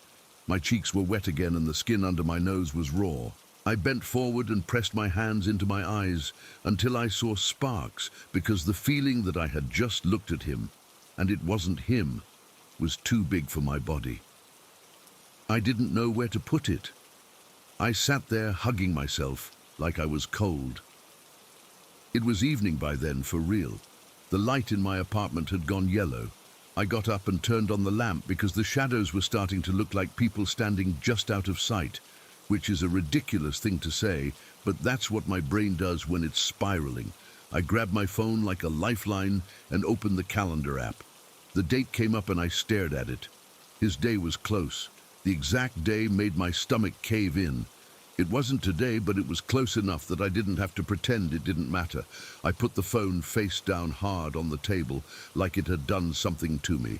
My cheeks were wet again and the skin under my nose was raw. I bent forward and pressed my hands into my eyes until I saw sparks, because the feeling that I had just looked at him, and it wasn't him, was too big for my body. I didn't know where to put it. I sat there hugging myself like I was cold. It was evening by then, for real. The light in my apartment had gone yellow. I got up and turned on the lamp because the shadows were starting to look like people standing just out of sight, which is a ridiculous thing to say, but that's what my brain does when it's spiraling. I grabbed my phone like a lifeline and opened the calendar app. The date came up and I stared at it. His day was close. The exact day made my stomach cave in. It wasn't today, but it was close enough that I didn't have to pretend it didn't matter. I put the phone face down hard on the table, like it had done something to me.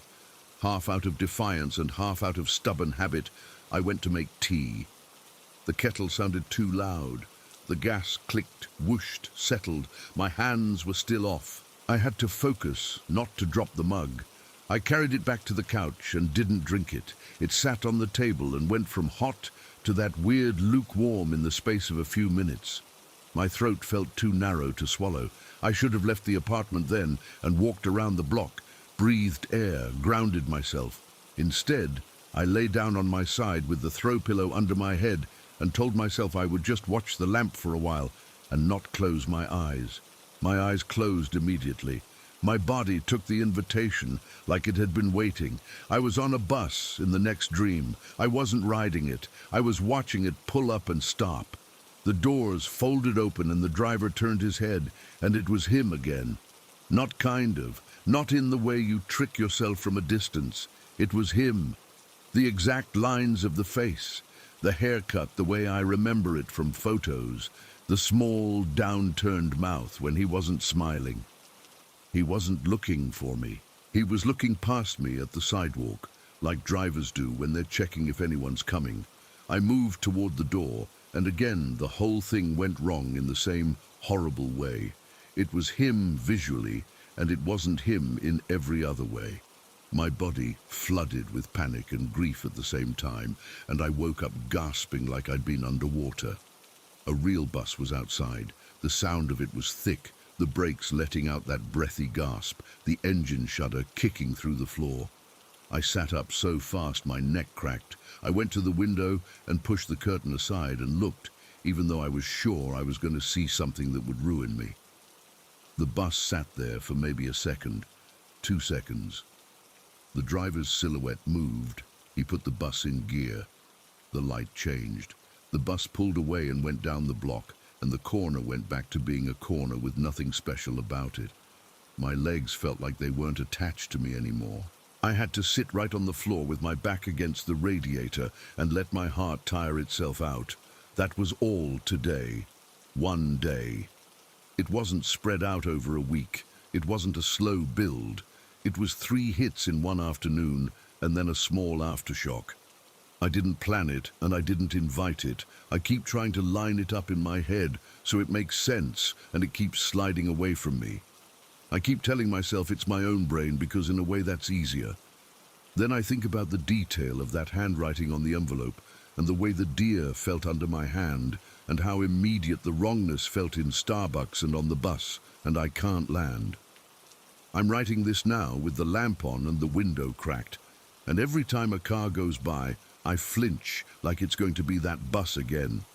Half out of defiance and half out of stubborn habit, I went to make tea. The kettle sounded too loud. The gas clicked, whooshed, settled. My hands were still off. I had to focus, not to drop the mug. I carried it back to the couch and didn't drink it. It sat on the table and went from hot to that weird lukewarm in the space of a few minutes. My throat felt too narrow to swallow. I should have left the apartment then and walked around the block, breathed air, grounded myself. Instead, I lay down on my side with the throw pillow under my head and told myself I would just watch the lamp for a while and not close my eyes. My eyes closed immediately. My body took the invitation like it had been waiting. I was on a bus in the next dream. I wasn't riding it. I was watching it pull up and stop. The doors folded open and the driver turned his head, and it was him again. Not kind of, not in the way you trick yourself from a distance. It was him. The exact lines of the face, the haircut the way I remember it from photos, the small, downturned mouth when he wasn't smiling. He wasn't looking for me. He was looking past me at the sidewalk, like drivers do when they're checking if anyone's coming. I moved toward the door, and again the whole thing went wrong in the same horrible way. It was him visually, and it wasn't him in every other way. My body flooded with panic and grief at the same time, and I woke up gasping like I'd been underwater. A real bus was outside. The sound of it was thick, the brakes letting out that breathy gasp, the engine shudder kicking through the floor. I sat up so fast my neck cracked. I went to the window and pushed the curtain aside and looked, even though I was sure I was going to see something that would ruin me. The bus sat there for maybe a second, 2 seconds. The driver's silhouette moved. He put the bus in gear. The light changed. The bus pulled away and went down the block, and the corner went back to being a corner with nothing special about it. My legs felt like they weren't attached to me anymore. I had to sit right on the floor with my back against the radiator and let my heart tire itself out. That was all today. One day. It wasn't spread out over a week. It wasn't a slow build. It was 3 hits in one afternoon and then a small aftershock. I didn't plan it and I didn't invite it. I keep trying to line it up in my head so it makes sense and it keeps sliding away from me. I keep telling myself it's my own brain because in a way that's easier. Then I think about the detail of that handwriting on the envelope and the way the deer felt under my hand and how immediate the wrongness felt in Starbucks and on the bus, and I can't land. I'm writing this now with the lamp on and the window cracked, and every time a car goes by, I flinch like it's going to be that bus again.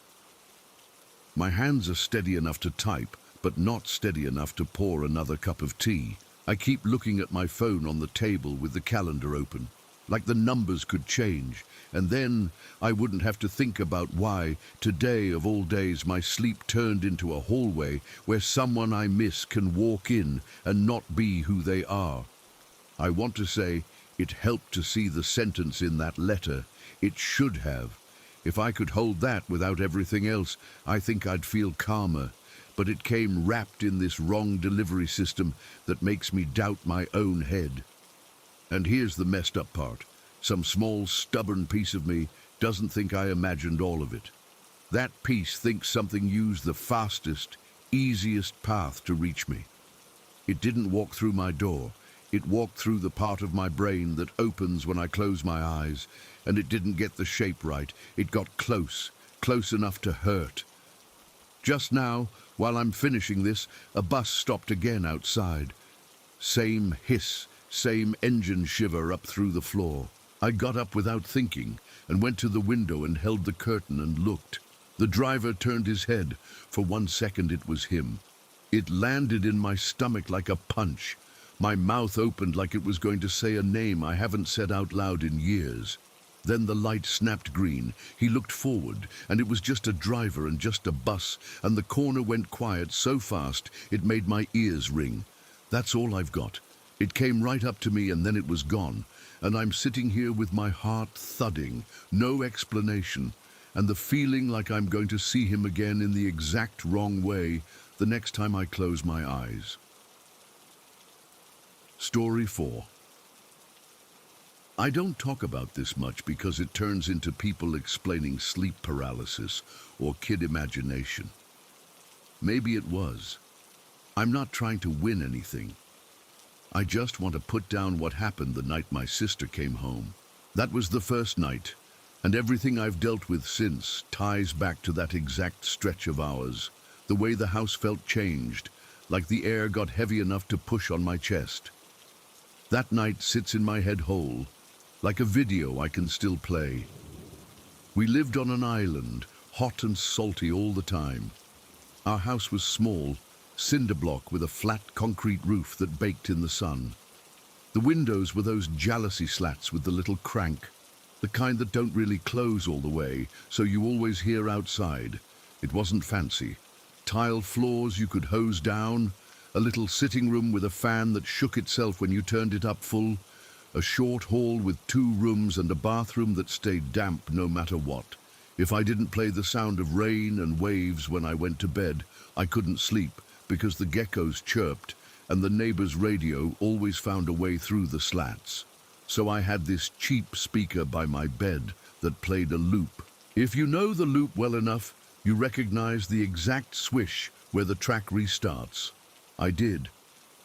My hands are steady enough to type, but not steady enough to pour another cup of tea. I keep looking at my phone on the table with the calendar open, like the numbers could change, and then I wouldn't have to think about why, today of all days, my sleep turned into a hallway where someone I miss can walk in and not be who they are. I want to say, it helped to see the sentence in that letter. It should have. If I could hold that without everything else, I think I'd feel calmer. But it came wrapped in this wrong delivery system that makes me doubt my own head. And here's the messed up part. Some small, stubborn piece of me doesn't think I imagined all of it. That piece thinks something used the fastest, easiest path to reach me. It didn't walk through my door. It walked through the part of my brain that opens when I close my eyes, and it didn't get the shape right. It got close, close enough to hurt. Just now, while I'm finishing this, a bus stopped again outside. Same hiss, same engine shiver up through the floor. I got up without thinking and went to the window and held the curtain and looked. The driver turned his head. For 1 second it was him. It landed in my stomach like a punch. My mouth opened like it was going to say a name I haven't said out loud in years. Then the light snapped green. He looked forward, and it was just a driver and just a bus, and the corner went quiet so fast it made my ears ring. That's all I've got. It came right up to me and then it was gone, and I'm sitting here with my heart thudding, no explanation, and the feeling like I'm going to see him again in the exact wrong way the next time I close my eyes. Story 4. I don't talk about this much because it turns into people explaining sleep paralysis or kid imagination. Maybe it was. I'm not trying to win anything. I just want to put down what happened the night my sister came home. That was the first night, and everything I've dealt with since ties back to that exact stretch of hours. The way the house felt changed, like the air got heavy enough to push on my chest. That night sits in my head whole, like a video I can still play. We lived on an island, hot and salty all the time. Our house was small, cinder block with a flat concrete roof that baked in the sun. The windows were those jalousie slats with the little crank, the kind that don't really close all the way, so you always hear outside. It wasn't fancy. Tile floors you could hose down, a little sitting room with a fan that shook itself when you turned it up full, a short hall with 2 rooms and a bathroom that stayed damp no matter what. If I didn't play the sound of rain and waves when I went to bed, I couldn't sleep because the geckos chirped and the neighbor's radio always found a way through the slats. So I had this cheap speaker by my bed that played a loop. If you know the loop well enough, you recognize the exact swish where the track restarts. I did.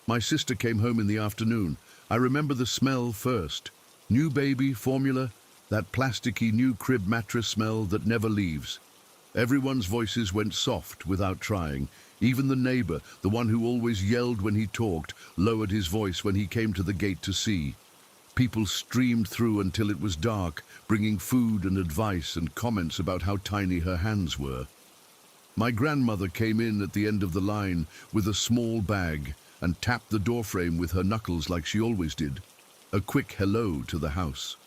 My sister came home in the afternoon. I remember the smell first. New baby, formula, that plasticky new crib mattress smell that never leaves. Everyone's voices went soft without trying. Even the neighbor, the one who always yelled when he talked, lowered his voice when he came to the gate to see. People streamed through until it was dark, bringing food and advice and comments about how tiny her hands were. My grandmother came in at the end of the line with a small bag and tapped the doorframe with her knuckles like she always did. A quick hello to the house.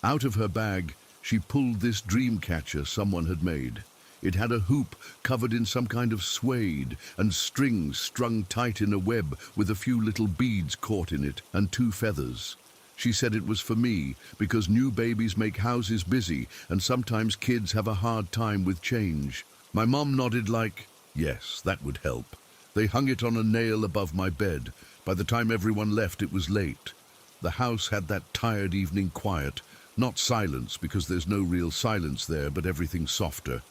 Out of her bag, she pulled this dream catcher someone had made. It had a hoop covered in some kind of suede and strings strung tight in a web with a few little beads caught in it and 2 feathers. She said it was for me because new babies make houses busy and sometimes kids have a hard time with change. My mom nodded like, yes, that would help. They hung it on a nail above my bed. By the time everyone left, it was late. The house had that tired evening quiet, not silence because there's no real silence there, but everything softer.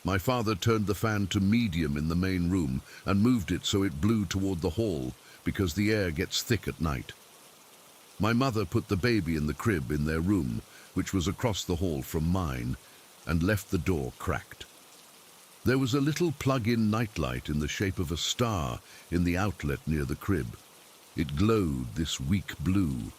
My father turned the fan to medium in the main room and moved it so it blew toward the hall because the air gets thick at night. My mother put the baby in the crib in their room, which was across the hall from mine, and left the door cracked. There was a little plug-in nightlight in the shape of a star in the outlet near the crib. It glowed this weak blue.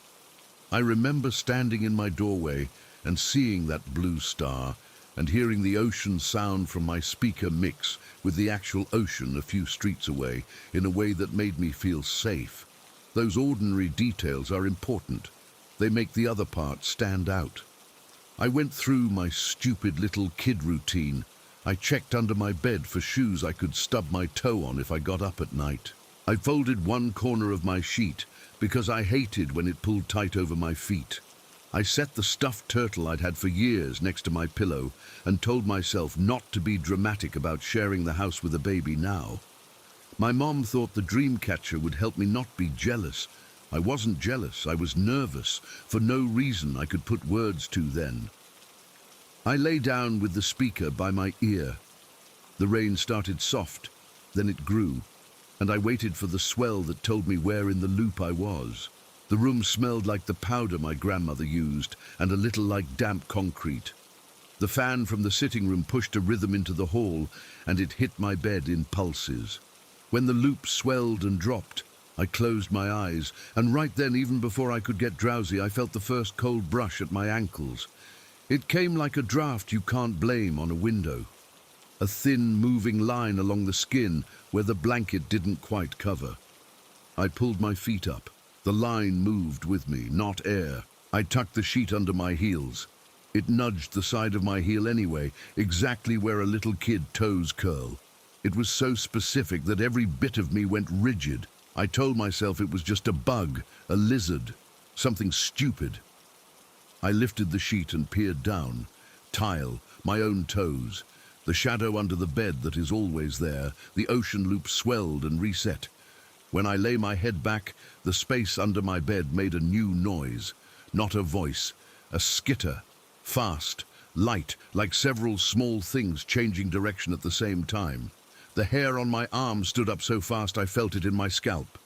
I remember standing in my doorway and seeing that blue star and hearing the ocean sound from my speaker mix with the actual ocean a few streets away in a way that made me feel safe. Those ordinary details are important. They make the other parts stand out. I went through my stupid little kid routine. I checked under my bed for shoes I could stub my toe on if I got up at night. I folded one corner of my sheet because I hated when it pulled tight over my feet. I set the stuffed turtle I'd had for years next to my pillow and told myself not to be dramatic about sharing the house with a baby now. My mom thought the dream catcher would help me not be jealous. I wasn't jealous, I was nervous, for no reason I could put words to then. I lay down with the speaker by my ear. The rain started soft, then it grew, and I waited for the swell that told me where in the loop I was. The room smelled like the powder my grandmother used, and a little like damp concrete. The fan from the sitting room pushed a rhythm into the hall, and it hit my bed in pulses. When the loop swelled and dropped, I closed my eyes, and right then, even before I could get drowsy, I felt the first cold brush at my ankles. It came like a draft you can't blame on a window. A thin, moving line along the skin where the blanket didn't quite cover. I pulled my feet up. The line moved with me, not air. I tucked the sheet under my heels. It nudged the side of my heel anyway, exactly where a little kid toes curl. It was so specific that every bit of me went rigid. I told myself it was just a bug, a lizard, something stupid. I lifted the sheet and peered down. Tile, my own toes, the shadow under the bed that is always there. The ocean loop swelled and reset. When I lay my head back, the space under my bed made a new noise. Not a voice, a skitter, fast, light, like several small things changing direction at the same time. The hair on my arm stood up so fast I felt it in my scalp.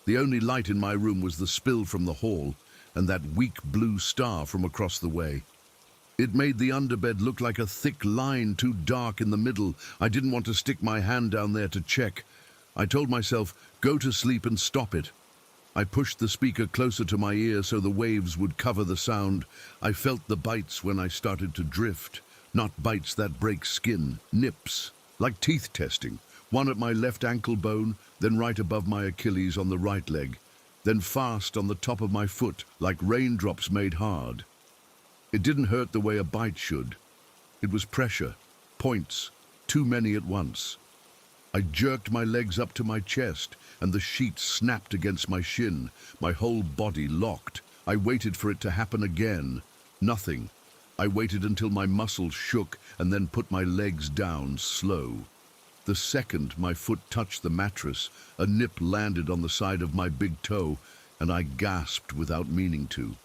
The only light in my room was the spill from the hall and that weak blue star from across the way. It made the underbed look like a thick line too dark in the middle. I didn't want to stick my hand down there to check. I told myself, go to sleep and stop it. I pushed the speaker closer to my ear so the waves would cover the sound. I felt the bites when I started to drift. Not bites that break skin, nips. Like teeth testing, one at my left ankle bone, then right above my Achilles on the right leg, then fast on the top of my foot, like raindrops made hard. It didn't hurt the way a bite should. It was pressure, points, too many at once. I jerked my legs up to my chest, and the sheet snapped against my shin, my whole body locked. I waited for it to happen again. Nothing. I waited until my muscles shook and then put my legs down slow. The second my foot touched the mattress, a nip landed on the side of my big toe, and I gasped without meaning to.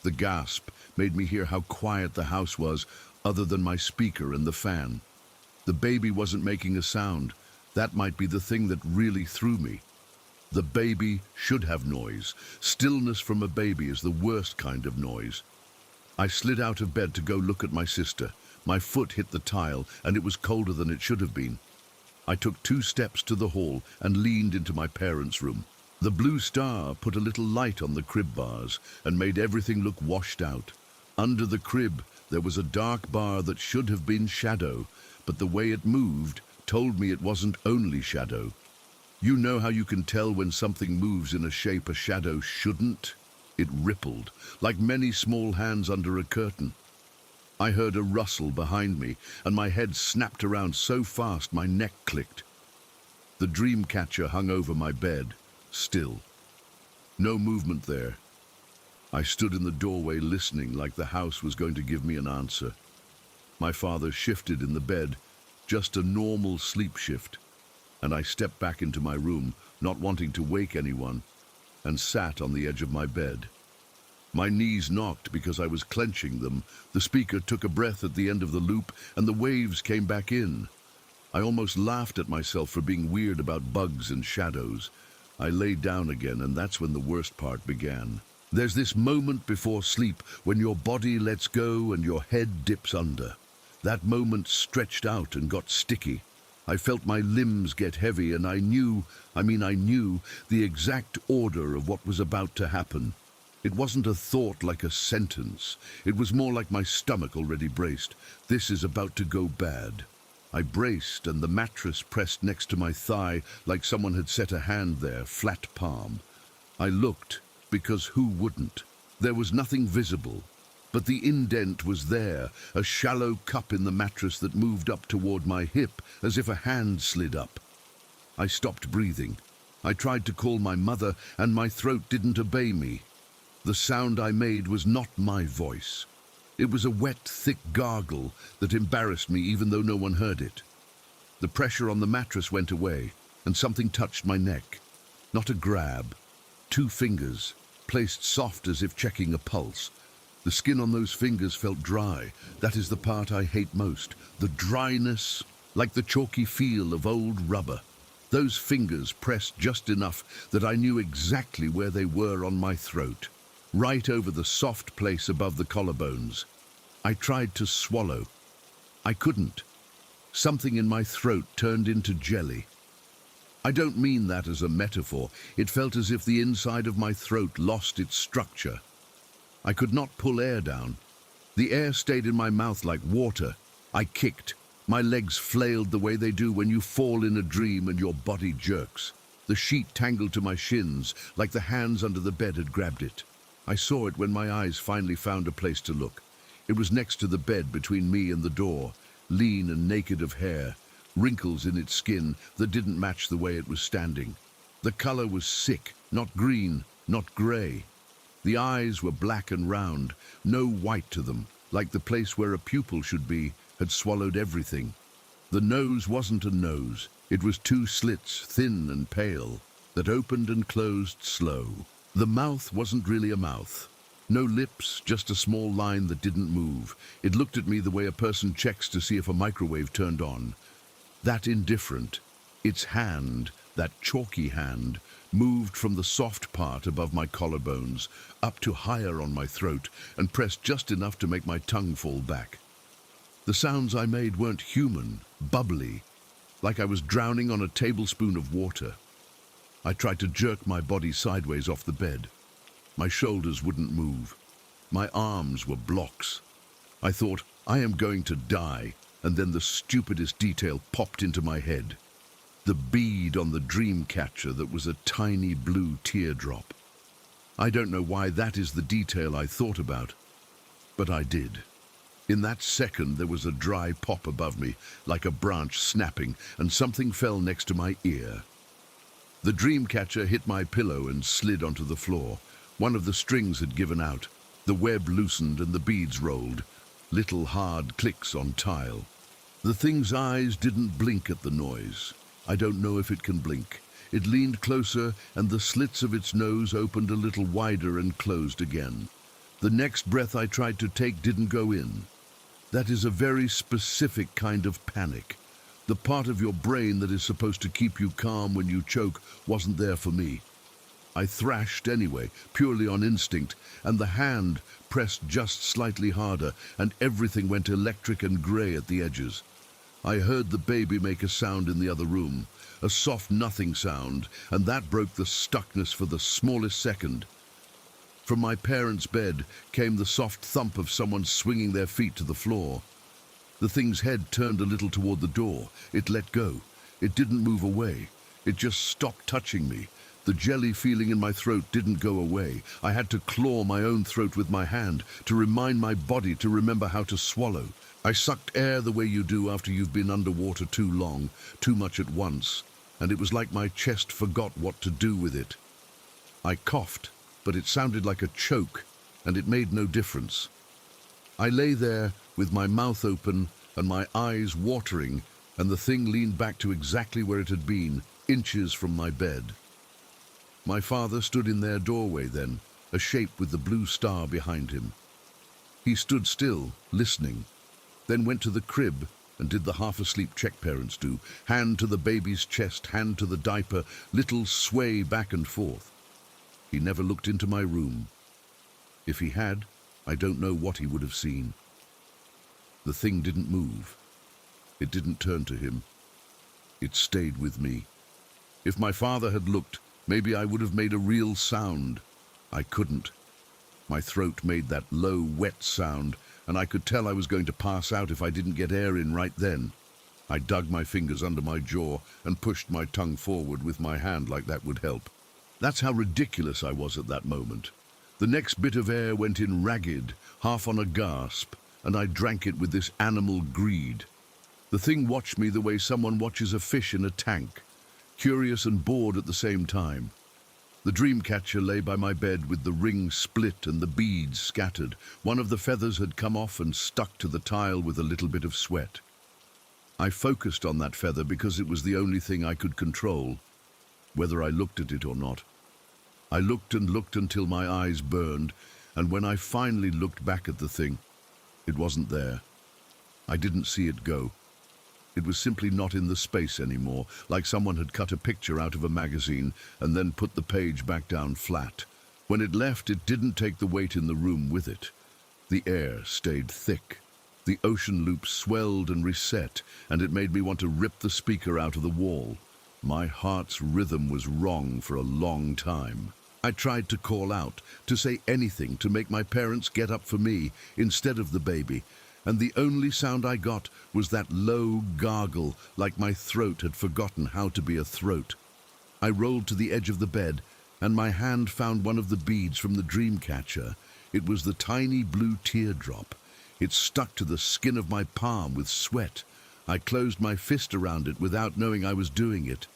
The gasp made me hear how quiet the house was, other than my speaker and the fan. The baby wasn't making a sound. That might be the thing that really threw me. The baby should have noise. Stillness from a baby is the worst kind of noise. I slid out of bed to go look at my sister. My foot hit the tile, and it was colder than it should have been. I took 2 steps to the hall and leaned into my parents' room. The blue star put a little light on the crib bars and made everything look washed out. Under the crib, there was a dark bar that should have been shadow, but the way it moved told me it wasn't only shadow. You know how you can tell when something moves in a shape a shadow shouldn't? It rippled, like many small hands under a curtain. I heard a rustle behind me, and my head snapped around so fast my neck clicked. The dream catcher hung over my bed, still. No movement there. I stood in the doorway listening like the house was going to give me an answer. My father shifted in the bed, just a normal sleep shift, and I stepped back into my room, not wanting to wake anyone, and sat on the edge of my bed. My knees knocked because I was clenching them. The speaker took a breath at the end of the loop, and the waves came back in. I almost laughed at myself for being weird about bugs and shadows. I lay down again, and that's when the worst part began. There's this moment before sleep when your body lets go and your head dips under. That moment stretched out and got sticky. I felt my limbs get heavy, and I knew the exact order of what was about to happen. It wasn't a thought like a sentence. It was more like my stomach already braced. This is about to go bad. I braced, and the mattress pressed next to my thigh like someone had set a hand there, flat palm. I looked, because who wouldn't? There was nothing visible, but the indent was there, a shallow cup in the mattress that moved up toward my hip as if a hand slid up. I stopped breathing. I tried to call my mother, and my throat didn't obey me. The sound I made was not my voice. It was a wet, thick gargle that embarrassed me even though no one heard it. The pressure on the mattress went away, and something touched my neck. Not a grab. 2 fingers, placed soft as if checking a pulse. The skin on those fingers felt dry. That is the part I hate most. The dryness, like the chalky feel of old rubber. Those fingers pressed just enough that I knew exactly where they were on my throat, right over the soft place above the collarbones. I tried to swallow. I couldn't. Something in my throat turned into jelly. I don't mean that as a metaphor. It felt as if the inside of my throat lost its structure. I could not pull air down. The air stayed in my mouth like water. I kicked. My legs flailed the way they do when you fall in a dream and your body jerks. The sheet tangled to my shins, like the hands under the bed had grabbed it. I saw it when my eyes finally found a place to look. It was next to the bed between me and the door, lean and naked of hair, wrinkles in its skin that didn't match the way it was standing. The color was sick, not green, not gray. The eyes were black and round, no white to them, like the place where a pupil should be had swallowed everything. The nose wasn't a nose. It was 2 slits, thin and pale, that opened and closed slow. The mouth wasn't really a mouth. No lips, just a small line that didn't move. It looked at me the way a person checks to see if a microwave turned on. That indifferent. Its hand, that chalky hand, moved from the soft part above my collarbones up to higher on my throat and pressed just enough to make my tongue fall back. The sounds I made weren't human, bubbly, like I was drowning on a tablespoon of water. I tried to jerk my body sideways off the bed. My shoulders wouldn't move. My arms were blocks. I thought, I am going to die, and then the stupidest detail popped into my head. The bead on the dream catcher that was a tiny blue teardrop. I don't know why that is the detail I thought about, but I did. In that second there was a dry pop above me, like a branch snapping, and something fell next to my ear. The dream catcher hit my pillow and slid onto the floor. One of the strings had given out. The web loosened and the beads rolled. Little hard clicks on tile. The thing's eyes didn't blink at the noise. I don't know if it can blink. It leaned closer, and the slits of its nose opened a little wider and closed again. The next breath I tried to take didn't go in. That is a very specific kind of panic. The part of your brain that is supposed to keep you calm when you choke wasn't there for me. I thrashed anyway, purely on instinct, and the hand pressed just slightly harder, and everything went electric and grey at the edges. I heard the baby make a sound in the other room, a soft nothing sound, and that broke the stuckness for the smallest second. From my parents' bed came the soft thump of someone swinging their feet to the floor. The thing's head turned a little toward the door. It let go. It didn't move away. It just stopped touching me. The jelly feeling in my throat didn't go away. I had to claw my own throat with my hand to remind my body to remember how to swallow. I sucked air the way you do after you've been underwater too long, too much at once, and it was like my chest forgot what to do with it. I coughed, but it sounded like a choke, and it made no difference. I lay there with my mouth open and my eyes watering, and the thing leaned back to exactly where it had been, inches from my bed. My father stood in their doorway then, a shape with the blue star behind him. He stood still, listening, then went to the crib and did the half-asleep Czech parents do, hand to the baby's chest, hand to the diaper, little sway back and forth. He never looked into my room. If he had, I don't know what he would have seen. The thing didn't move. It didn't turn to him. It stayed with me. If my father had looked, maybe I would have made a real sound. I couldn't. My throat made that low, wet sound, and I could tell I was going to pass out if I didn't get air in right then. I dug my fingers under my jaw and pushed my tongue forward with my hand like that would help. That's how ridiculous I was at that moment. The next bit of air went in ragged, half on a gasp, and I drank it with this animal greed. The thing watched me the way someone watches a fish in a tank, curious and bored at the same time. The dream catcher lay by my bed with the ring split and the beads scattered. One of the feathers had come off and stuck to the tile with a little bit of sweat. I focused on that feather because it was the only thing I could control, whether I looked at it or not. I looked and looked until my eyes burned, and when I finally looked back at the thing, it wasn't there. I didn't see it go. It was simply not in the space anymore, like someone had cut a picture out of a magazine and then put the page back down flat. When it left, it didn't take the weight in the room with it. The air stayed thick. The ocean loop swelled and reset, and it made me want to rip the speaker out of the wall. My heart's rhythm was wrong for a long time. I tried to call out, to say anything, to make my parents get up for me instead of the baby, and the only sound I got was that low gargle, like my throat had forgotten how to be a throat. I rolled to the edge of the bed, and my hand found one of the beads from the dream catcher. It was the tiny blue teardrop. It stuck to the skin of my palm with sweat. I closed my fist around it without knowing I was doing it.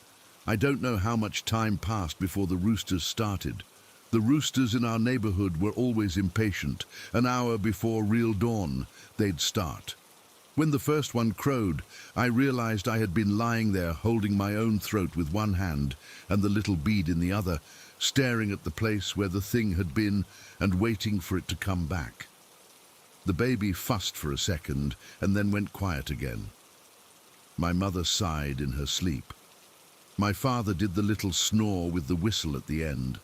I don't know how much time passed before the roosters started. The roosters in our neighborhood were always impatient. An hour before real dawn, they'd start. When the first one crowed, I realized I had been lying there holding my own throat with one hand and the little bead in the other, staring at the place where the thing had been and waiting for it to come back. The baby fussed for a second and then went quiet again. My mother sighed in her sleep. My father did the little snore with the whistle at the end.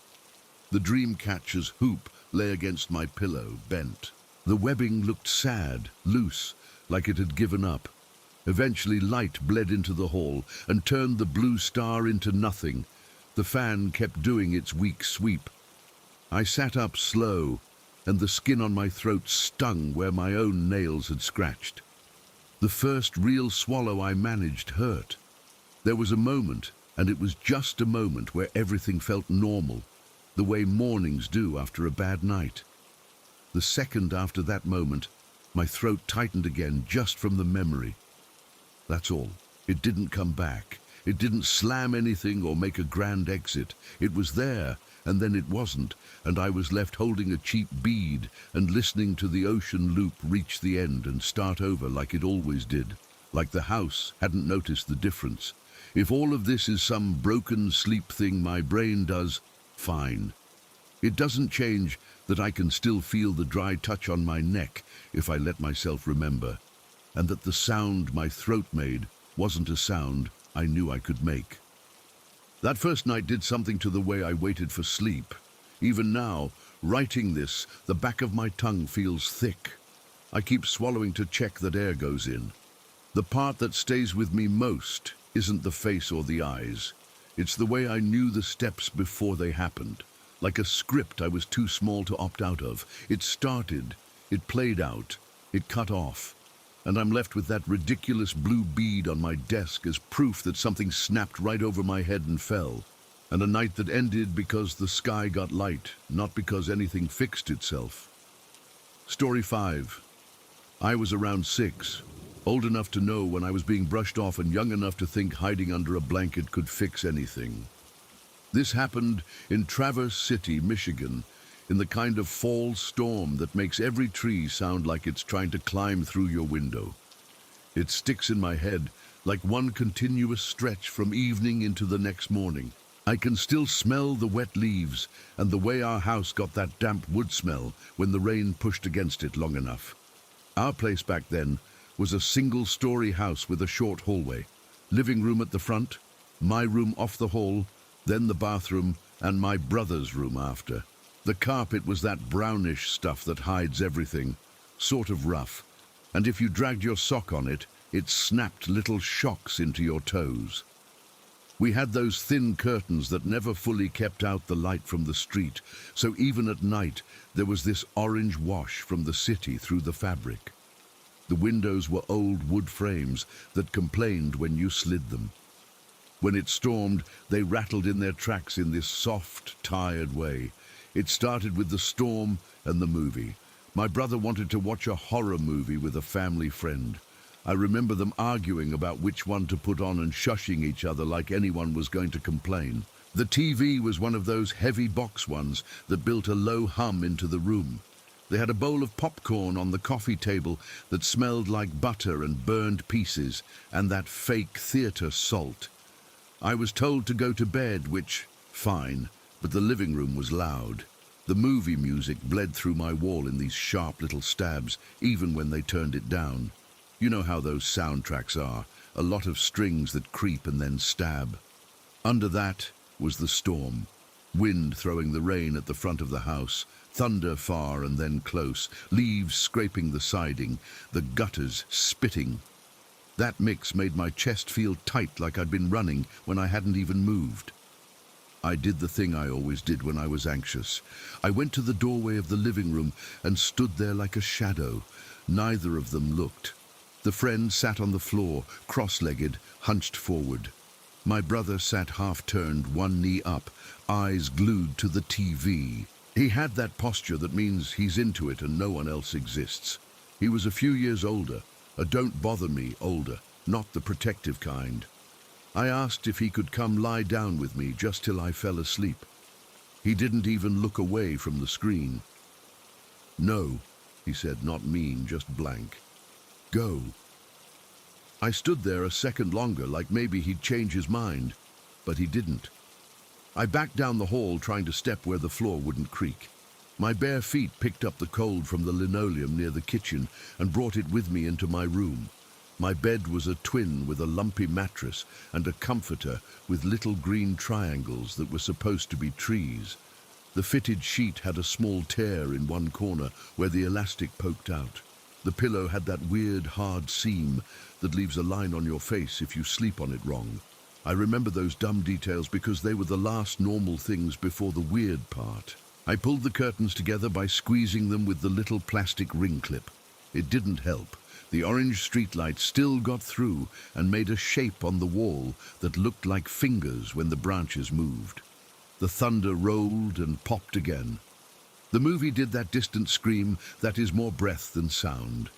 The dream catcher's hoop lay against my pillow, bent. The webbing looked sad, loose, like it had given up. Eventually light bled into the hall and turned the blue star into nothing. The fan kept doing its weak sweep. I sat up slow, and the skin on my throat stung where my own nails had scratched. The first real swallow I managed hurt. There was a moment, and it was just a moment, where everything felt normal, the way mornings do after a bad night. The second after that moment, my throat tightened again just from the memory. That's all. It didn't come back. It didn't slam anything or make a grand exit. It was there, and then it wasn't, and I was left holding a cheap bead and listening to the ocean loop reach the end and start over like it always did, like the house hadn't noticed the difference. If all of this is some broken sleep thing my brain does, fine. It doesn't change that I can still feel the dry touch on my neck if I let myself remember, and that the sound my throat made wasn't a sound I knew I could make. That first night did something to the way I waited for sleep. Even now, writing this, the back of my tongue feels thick. I keep swallowing to check that air goes in. The part that stays with me most isn't the face or the eyes. It's the way I knew the steps before they happened. Like a script I was too small to opt out of. It started, it played out, it cut off. And I'm left with that ridiculous blue bead on my desk as proof that something snapped right over my head and fell. And a night that ended because the sky got light, not because anything fixed itself. Story 5. I was around 6, old enough to know when I was being brushed off and young enough to think hiding under a blanket could fix anything. This happened in Traverse City, Michigan, in the kind of fall storm that makes every tree sound like it's trying to climb through your window. It sticks in my head like one continuous stretch from evening into the next morning. I can still smell the wet leaves and the way our house got that damp wood smell when the rain pushed against it long enough. Our place back then was a single-story house with a short hallway. Living room at the front, my room off the hall, then the bathroom, and my brother's room after. The carpet was that brownish stuff that hides everything, sort of rough, and if you dragged your sock on it, it snapped little shocks into your toes. We had those thin curtains that never fully kept out the light from the street, so even at night there was this orange wash from the city through the fabric. The windows were old wood frames that complained when you slid them. When it stormed, they rattled in their tracks in this soft, tired way. It started with the storm and the movie. My brother wanted to watch a horror movie with a family friend. I remember them arguing about which one to put on and shushing each other like anyone was going to complain. The TV was one of those heavy box ones that built a low hum into the room. They had a bowl of popcorn on the coffee table that smelled like butter and burned pieces and that fake theater salt. I was told to go to bed, which, fine, but the living room was loud. The movie music bled through my wall in these sharp little stabs, even when they turned it down. You know how those soundtracks are, a lot of strings that creep and then stab. Under that was the storm. Wind throwing the rain at the front of the house, thunder far and then close, leaves scraping the siding, the gutters spitting. That mix made my chest feel tight like I'd been running when I hadn't even moved. I did the thing I always did when I was anxious. I went to the doorway of the living room and stood there like a shadow. Neither of them looked. The friend sat on the floor, cross-legged, hunched forward. My brother sat half-turned, one knee up, eyes glued to the TV. He had that posture that means he's into it and no one else exists. He was a few years older, a don't bother me older, not the protective kind. I asked if he could come lie down with me just till I fell asleep. He didn't even look away from the screen. "No," he said, not mean, just blank. "Go." I stood there a second longer, like maybe he'd change his mind, but he didn't. I backed down the hall, trying to step where the floor wouldn't creak. My bare feet picked up the cold from the linoleum near the kitchen and brought it with me into my room. My bed was a twin with a lumpy mattress and a comforter with little green triangles that were supposed to be trees. The fitted sheet had a small tear in one corner where the elastic poked out. The pillow had that weird, hard seam that leaves a line on your face if you sleep on it wrong. I remember those dumb details because they were the last normal things before the weird part. I pulled the curtains together by squeezing them with the little plastic ring clip. It didn't help. The orange streetlight still got through and made a shape on the wall that looked like fingers when the branches moved. The thunder rolled and popped again. The movie did that distant scream that is more breath than sound.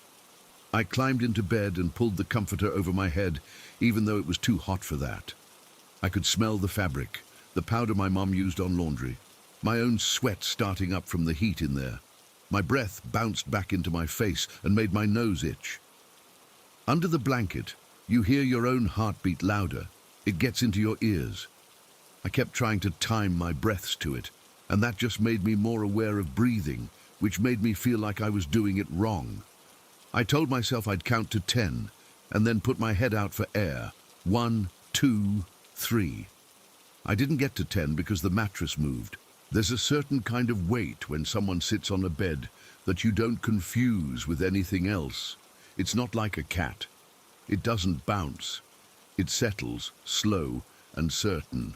I climbed into bed and pulled the comforter over my head, even though it was too hot for that. I could smell the fabric, the powder my mom used on laundry, my own sweat starting up from the heat in there. My breath bounced back into my face and made my nose itch. Under the blanket, you hear your own heartbeat louder. It gets into your ears. I kept trying to time my breaths to it, and that just made me more aware of breathing, which made me feel like I was doing it wrong. I told myself I'd count to 10, and then put my head out for air. 1, 2, 3. I didn't get to 10 because the mattress moved. There's a certain kind of weight when someone sits on a bed that you don't confuse with anything else. It's not like a cat. It doesn't bounce. It settles, slow and certain.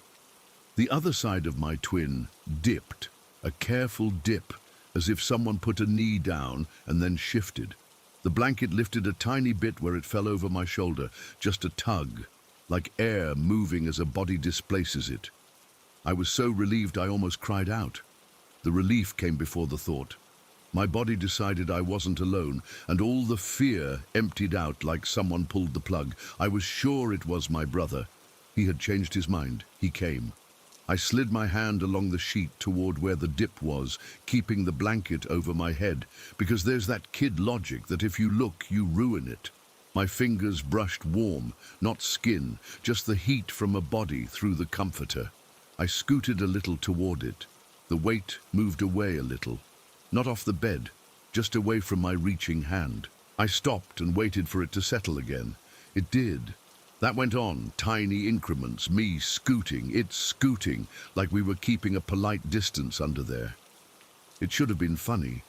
The other side of my twin dipped, a careful dip, as if someone put a knee down and then shifted. The blanket lifted a tiny bit where it fell over my shoulder, just a tug, like air moving as a body displaces it. I was so relieved I almost cried out. The relief came before the thought. My body decided I wasn't alone, and all the fear emptied out like someone pulled the plug. I was sure it was my brother. He had changed his mind. He came. I slid my hand along the sheet toward where the dip was, keeping the blanket over my head, because there's that kid logic that if you look, you ruin it. My fingers brushed warm, not skin, just the heat from a body through the comforter. I scooted a little toward it. The weight moved away a little. Not off the bed, just away from my reaching hand. I stopped and waited for it to settle again. It did. That went on, tiny increments, me scooting, it scooting, like we were keeping a polite distance under there. It should have been funny.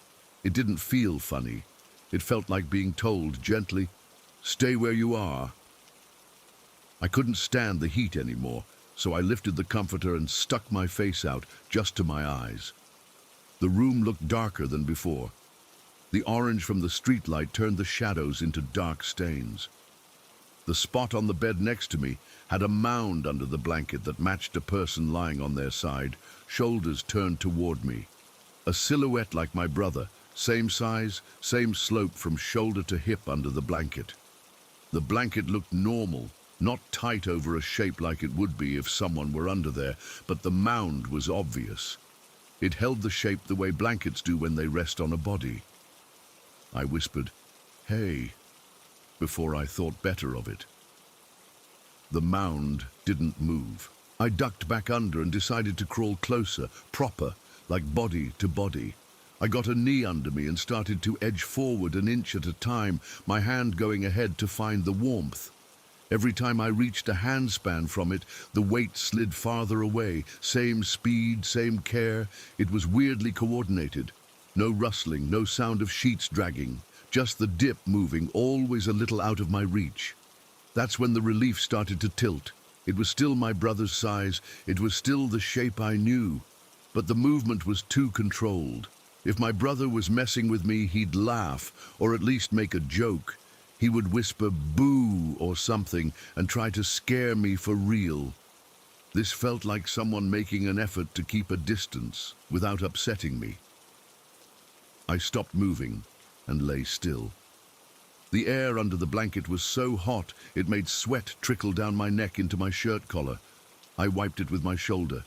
It didn't feel funny. It felt like being told gently, "Stay where you are." I couldn't stand the heat anymore, so I lifted the comforter and stuck my face out just to my eyes. The room looked darker than before. The orange from the streetlight turned the shadows into dark stains. The spot on the bed next to me had a mound under the blanket that matched a person lying on their side, shoulders turned toward me. A silhouette like my brother, same size, same slope from shoulder to hip under the blanket. The blanket looked normal, not tight over a shape like it would be if someone were under there, but the mound was obvious. It held the shape the way blankets do when they rest on a body. I whispered, "Hey," before I thought better of it. The mound didn't move. I ducked back under and decided to crawl closer, proper, like body to body. I got a knee under me and started to edge forward an inch at a time, my hand going ahead to find the warmth. Every time I reached a handspan from it, the weight slid farther away. Same speed, same care. It was weirdly coordinated. No rustling, no sound of sheets dragging. Just the dip moving, always a little out of my reach. That's when the relief started to tilt. It was still my brother's size. It was still the shape I knew. But the movement was too controlled. If my brother was messing with me, he'd laugh, or at least make a joke. He would whisper "boo" or something and try to scare me for real. This felt like someone making an effort to keep a distance without upsetting me. I stopped moving and lay still. The air under the blanket was so hot it made sweat trickle down my neck into my shirt collar. I wiped it with my shoulder.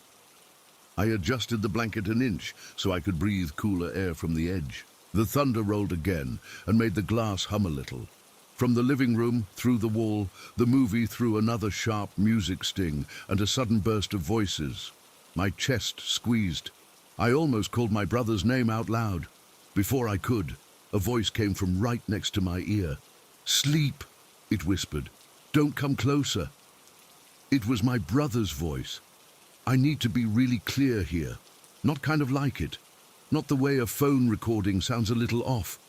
I adjusted the blanket an inch so I could breathe cooler air from the edge. The thunder rolled again and made the glass hum a little. From the living room, through the wall, the movie threw another sharp music sting and a sudden burst of voices. My chest squeezed. I almost called my brother's name out loud. Before I could, a voice came from right next to my ear. "Sleep," it whispered. "Don't come closer." It was my brother's voice. I need to be really clear here. Not kind of like it. Not the way a phone recording sounds a little off.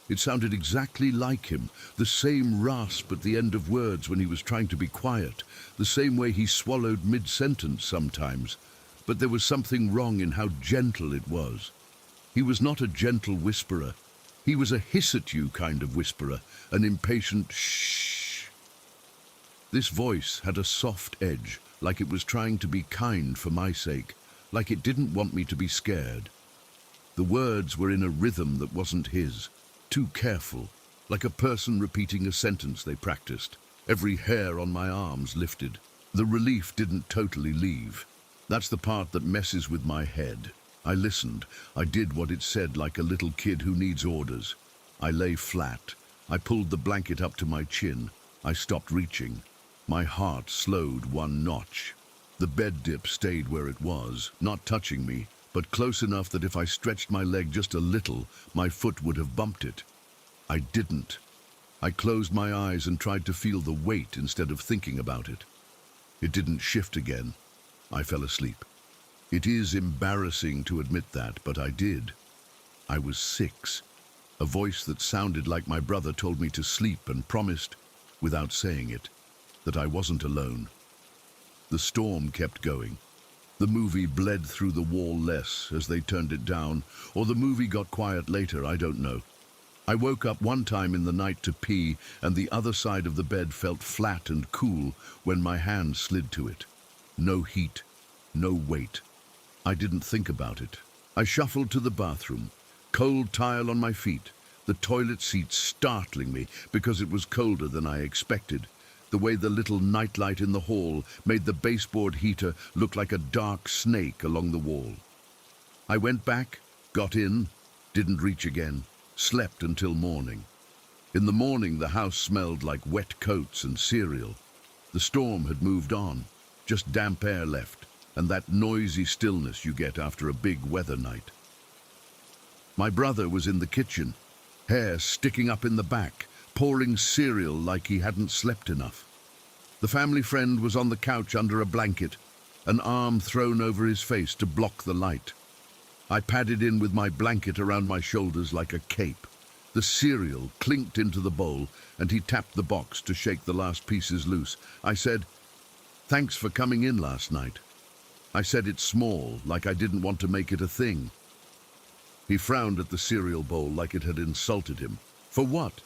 It sounded exactly like him, the same rasp at the end of words when he was trying to be quiet, the same way he swallowed mid-sentence sometimes. But there was something wrong in how gentle it was. He was not a gentle whisperer. He was a hiss-at-you kind of whisperer, an impatient shh. This voice had a soft edge, like it was trying to be kind for my sake, like it didn't want me to be scared. The words were in a rhythm that wasn't his. Too careful, like a person repeating a sentence they practiced. Every hair on my arms lifted. The relief didn't totally leave. That's the part that messes with my head. I listened. I did what it said like a little kid who needs orders. I lay flat. I pulled the blanket up to my chin. I stopped reaching. My heart slowed one notch. The bed dip stayed where it was, not touching me, but close enough that if I stretched my leg just a little, my foot would have bumped it. I didn't. I closed my eyes and tried to feel the weight instead of thinking about it. It didn't shift again. I fell asleep. It is embarrassing to admit that, but I did. I was 6. A voice that sounded like my brother told me to sleep and promised, without saying it, that I wasn't alone. The storm kept going. The movie bled through the wall less as they turned it down, or the movie got quiet later, I don't know. I woke up one time in the night to pee, and the other side of the bed felt flat and cool when my hand slid to it. No heat, no weight. I didn't think about it. I shuffled to the bathroom, cold tile on my feet, the toilet seat startling me because it was colder than I expected. The way the little nightlight in the hall made the baseboard heater look like a dark snake along the wall. I went back, got in, didn't reach again, slept until morning. In the morning, the house smelled like wet coats and cereal. The storm had moved on, just damp air left, and that noisy stillness you get after a big weather night. My brother was in the kitchen, hair sticking up in the back, pouring cereal like he hadn't slept enough. The family friend was on the couch under a blanket, an arm thrown over his face to block the light. I padded in with my blanket around my shoulders like a cape. The cereal clinked into the bowl, and he tapped the box to shake the last pieces loose. I said, "Thanks for coming in last night." I said it small, like I didn't want to make it a thing. He frowned at the cereal bowl like it had insulted him. For what?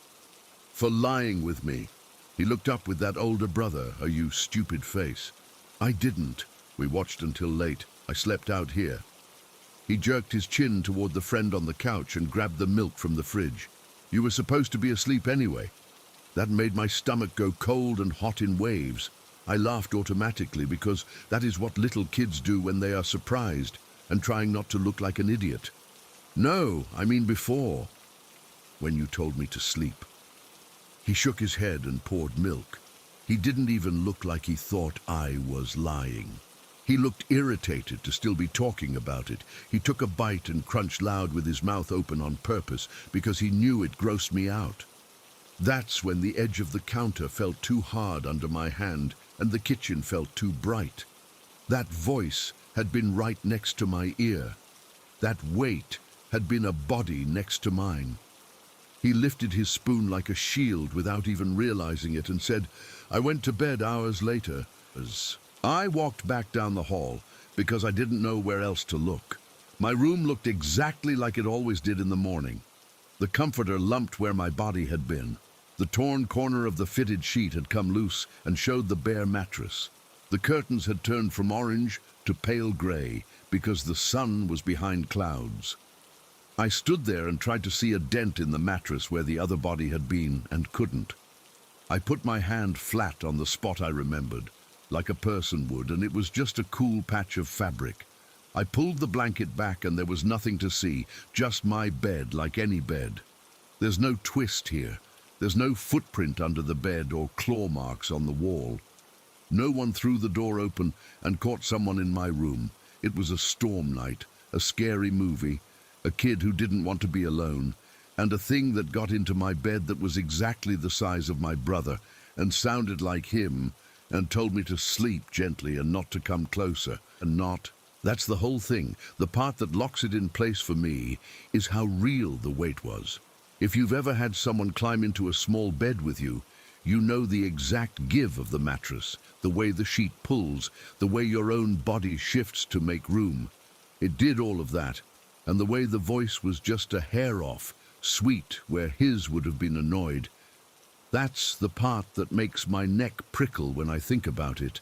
For lying with me. He looked up with that older brother, you stupid face. I didn't. We watched until late. I slept out here. He jerked his chin toward the friend on the couch and grabbed the milk from the fridge. You were supposed to be asleep anyway. That made my stomach go cold and hot in waves. I laughed automatically because that is what little kids do when they are surprised and trying not to look like an idiot. No, I mean before, when you told me to sleep. He shook his head and poured milk. He didn't even look like he thought I was lying. He looked irritated to still be talking about it. He took a bite and crunched loud with his mouth open on purpose because he knew it grossed me out. That's when the edge of the counter felt too hard under my hand and the kitchen felt too bright. That voice had been right next to my ear. That weight had been a body next to mine. He lifted his spoon like a shield without even realizing it and said, "I went to bed hours later." I walked back down the hall because I didn't know where else to look. My room looked exactly like it always did in the morning. The comforter lumped where my body had been. The torn corner of the fitted sheet had come loose and showed the bare mattress. The curtains had turned from orange to pale gray because the sun was behind clouds. I stood there and tried to see a dent in the mattress where the other body had been and couldn't. I put my hand flat on the spot I remembered, like a person would, and it was just a cool patch of fabric. I pulled the blanket back and there was nothing to see, just my bed like any bed. There's no twist here. There's no footprint under the bed or claw marks on the wall. No one threw the door open and caught someone in my room. It was a storm night, a scary movie, a kid who didn't want to be alone, and a thing that got into my bed that was exactly the size of my brother and sounded like him and told me to sleep gently and not to come closer and not. That's the whole thing. The part that locks it in place for me is how real the weight was. If you've ever had someone climb into a small bed with you, you know the exact give of the mattress, the way the sheet pulls, the way your own body shifts to make room. It did all of that. And the way the voice was just a hair off, sweet where his would have been annoyed. That's the part that makes my neck prickle when I think about it.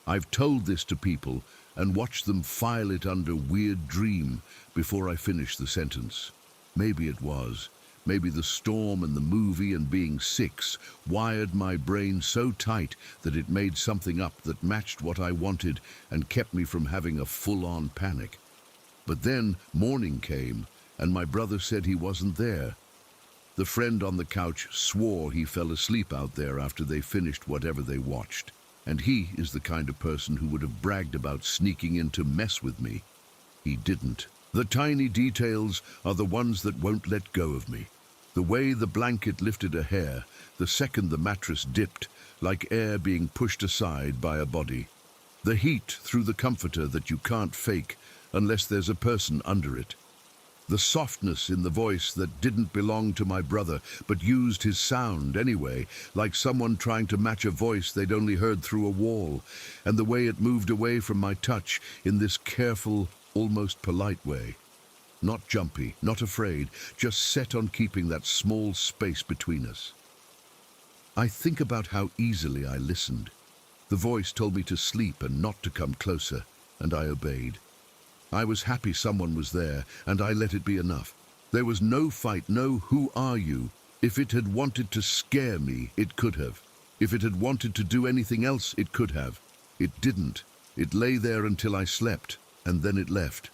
I've told this to people and watched them file it under weird dream before I finish the sentence. Maybe it was. Maybe the storm and the movie and being 6 wired my brain so tight that it made something up that matched what I wanted and kept me from having a full-on panic. But then morning came, and my brother said he wasn't there. The friend on the couch swore he fell asleep out there after they finished whatever they watched. And he is the kind of person who would have bragged about sneaking in to mess with me. He didn't. The tiny details are the ones that won't let go of me. The way the blanket lifted a hair, the second the mattress dipped, like air being pushed aside by a body. The heat through the comforter that you can't fake unless there's a person under it. The softness in the voice that didn't belong to my brother, but used his sound anyway, like someone trying to match a voice they'd only heard through a wall, and the way it moved away from my touch in this careful, almost polite way. Not jumpy, not afraid, just set on keeping that small space between us. I think about how easily I listened. The voice told me to sleep and not to come closer, and I obeyed. I was happy someone was there, and I let it be enough. There was no fight, no "who are you?" If it had wanted to scare me, it could have. If it had wanted to do anything else, it could have. It didn't. It lay there until I slept, and then it left.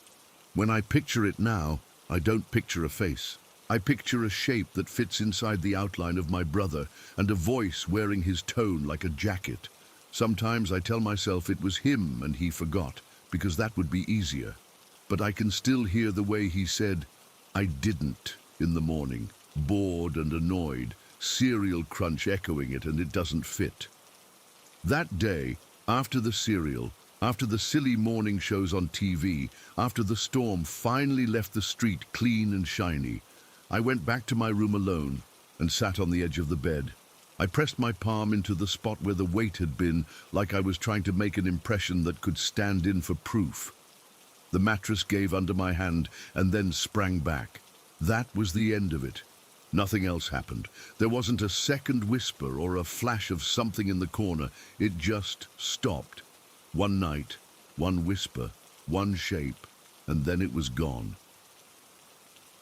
When I picture it now, I don't picture a face. I picture a shape that fits inside the outline of my brother, and a voice wearing his tone like a jacket. Sometimes I tell myself it was him and he forgot, because that would be easier. But I can still hear the way he said, "I didn't," in the morning, bored and annoyed, cereal crunch echoing it, and it doesn't fit. That day, after the cereal, after the silly morning shows on TV, after the storm finally left the street clean and shiny, I went back to my room alone and sat on the edge of the bed. I pressed my palm into the spot where the weight had been, like I was trying to make an impression that could stand in for proof. The mattress gave under my hand and then sprang back. That was the end of it. Nothing else happened. There wasn't a second whisper or a flash of something in the corner. It just stopped. One night, one whisper, one shape, and then it was gone.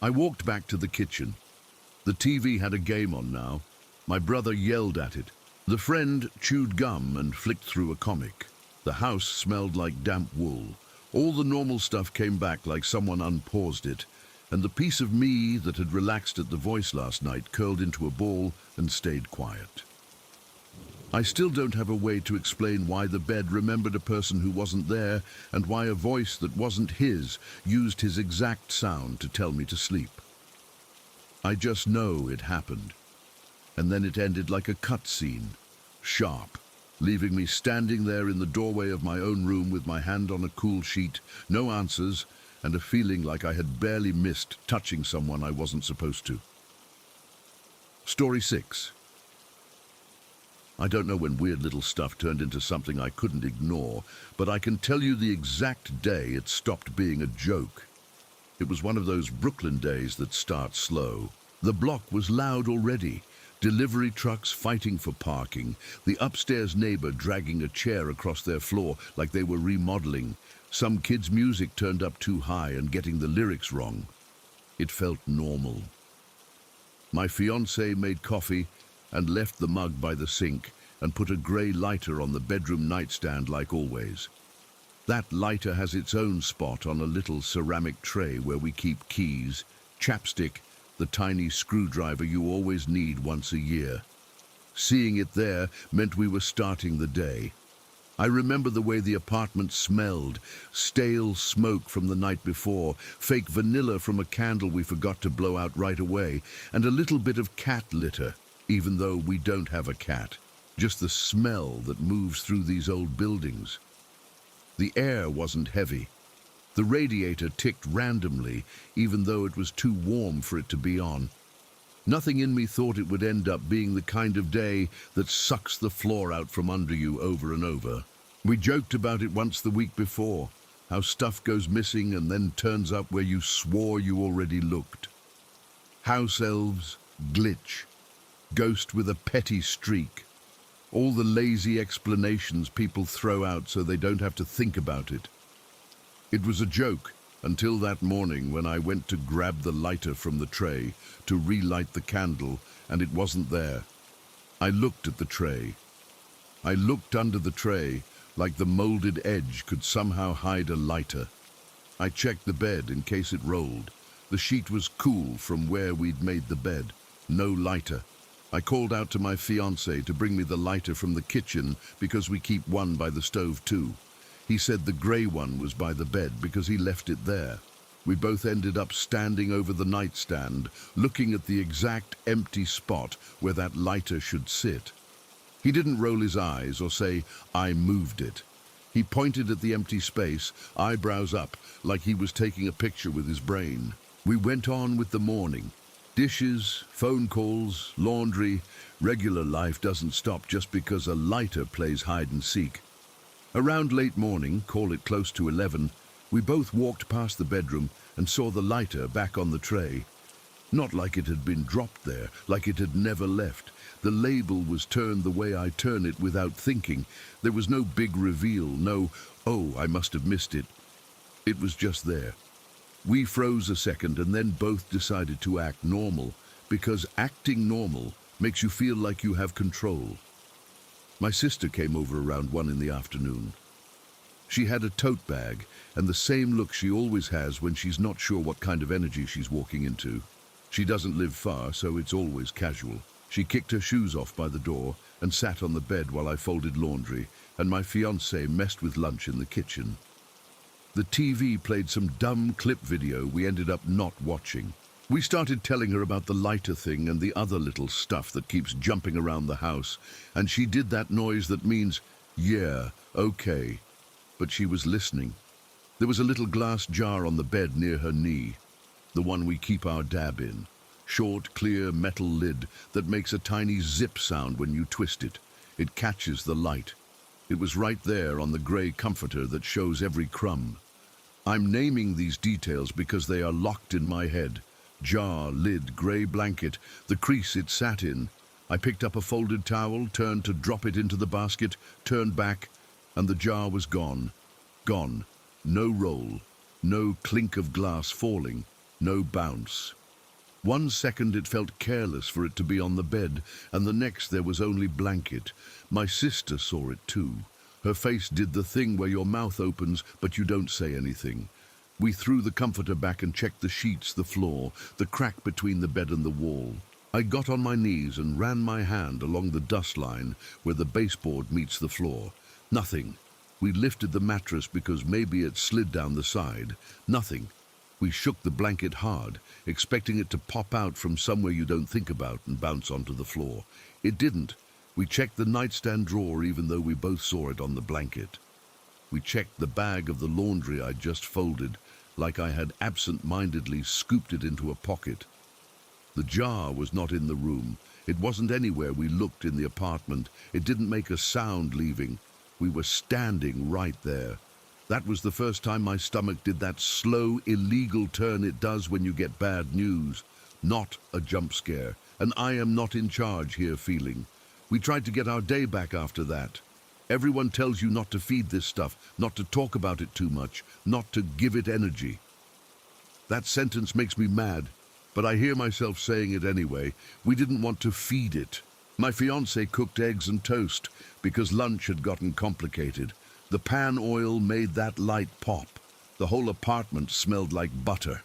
I walked back to the kitchen. The TV had a game on now. My brother yelled at it. The friend chewed gum and flicked through a comic. The house smelled like damp wool. All the normal stuff came back like someone unpaused it, and the piece of me that had relaxed at the voice last night curled into a ball and stayed quiet. I still don't have a way to explain why the bed remembered a person who wasn't there, and why a voice that wasn't his used his exact sound to tell me to sleep. I just know it happened. And then it ended like a cutscene, sharp, leaving me standing there in the doorway of my own room with my hand on a cool sheet, no answers, and a feeling like I had barely missed touching someone I wasn't supposed to. Story 6. I don't know when weird little stuff turned into something I couldn't ignore, but I can tell you the exact day it stopped being a joke. It was one of those Brooklyn days that start slow. The block was loud already. Delivery trucks fighting for parking, the upstairs neighbor dragging a chair across their floor like they were remodeling, some kid's music turned up too high and getting the lyrics wrong. It felt normal. My fiancée made coffee and left the mug by the sink and put a grey lighter on the bedroom nightstand like always. That lighter has its own spot on a little ceramic tray where we keep keys, chapstick, the tiny screwdriver you always need once a year. Seeing it there meant we were starting the day. I remember the way the apartment smelled, stale smoke from the night before, fake vanilla from a candle we forgot to blow out right away, and a little bit of cat litter, even though we don't have a cat. Just the smell that moves through these old buildings. The air wasn't heavy. The radiator ticked randomly, even though it was too warm for it to be on. Nothing in me thought it would end up being the kind of day that sucks the floor out from under you over and over. We joked about it once the week before, how stuff goes missing and then turns up where you swore you already looked. House elves, glitch, ghost with a petty streak. All the lazy explanations people throw out so they don't have to think about it. It was a joke until that morning when I went to grab the lighter from the tray to relight the candle, and it wasn't there. I looked at the tray. I looked under the tray like the molded edge could somehow hide a lighter. I checked the bed in case it rolled. The sheet was cool from where we'd made the bed. No lighter. I called out to my fiancé to bring me the lighter from the kitchen because we keep one by the stove too. He said the grey one was by the bed because he left it there. We both ended up standing over the nightstand, looking at the exact empty spot where that lighter should sit. He didn't roll his eyes or say, "I moved it." He pointed at the empty space, eyebrows up, like he was taking a picture with his brain. We went on with the morning. Dishes, phone calls, laundry. Regular life doesn't stop just because a lighter plays hide and seek. Around late morning, call it close to 11, we both walked past the bedroom and saw the lighter back on the tray. Not like it had been dropped there, like it had never left. The label was turned the way I turn it without thinking. There was no big reveal, no, "Oh, I must have missed it." It was just there. We froze a second and then both decided to act normal, because acting normal makes you feel like you have control. My sister came over around 1 in the afternoon. She had a tote bag and the same look she always has when she's not sure what kind of energy she's walking into. She doesn't live far, so it's always casual. She kicked her shoes off by the door and sat on the bed while I folded laundry, and my fiancé messed with lunch in the kitchen. The TV played some dumb clip video we ended up not watching. We started telling her about the lighter thing and the other little stuff that keeps jumping around the house, and she did that noise that means, "Yeah, okay." But she was listening. There was a little glass jar on the bed near her knee, the one we keep our dab in. Short, clear metal lid that makes a tiny zip sound when you twist it. It catches the light. It was right there on the grey comforter that shows every crumb. I'm naming these details because they are locked in my head. Jar, lid, grey blanket, the crease it sat in. I picked up a folded towel, turned to drop it into the basket, turned back, and the jar was gone. Gone. No roll, no clink of glass falling, no bounce. 1 second it felt careless for it to be on the bed, and the next there was only blanket. My sister saw it too. Her face did the thing where your mouth opens but you don't say anything. We threw the comforter back and checked the sheets, the floor, the crack between the bed and the wall. I got on my knees and ran my hand along the dust line where the baseboard meets the floor. Nothing. We lifted the mattress because maybe it slid down the side. Nothing. We shook the blanket hard, expecting it to pop out from somewhere you don't think about and bounce onto the floor. It didn't. We checked the nightstand drawer even though we both saw it on the blanket. We checked the bag of the laundry I'd just folded, like I had absent-mindedly scooped it into a pocket. The jar was not in the room. It wasn't anywhere we looked in the apartment. It didn't make a sound leaving. We were standing right there. That was the first time my stomach did that slow, illegal turn it does when you get bad news. Not a jump scare, and I am not in charge here feeling. We tried to get our day back after that. Everyone tells you not to feed this stuff, not to talk about it too much, not to give it energy. That sentence makes me mad, but I hear myself saying it anyway. We didn't want to feed it. My fiancé cooked eggs and toast because lunch had gotten complicated. The pan oil made that light pop. The whole apartment smelled like butter.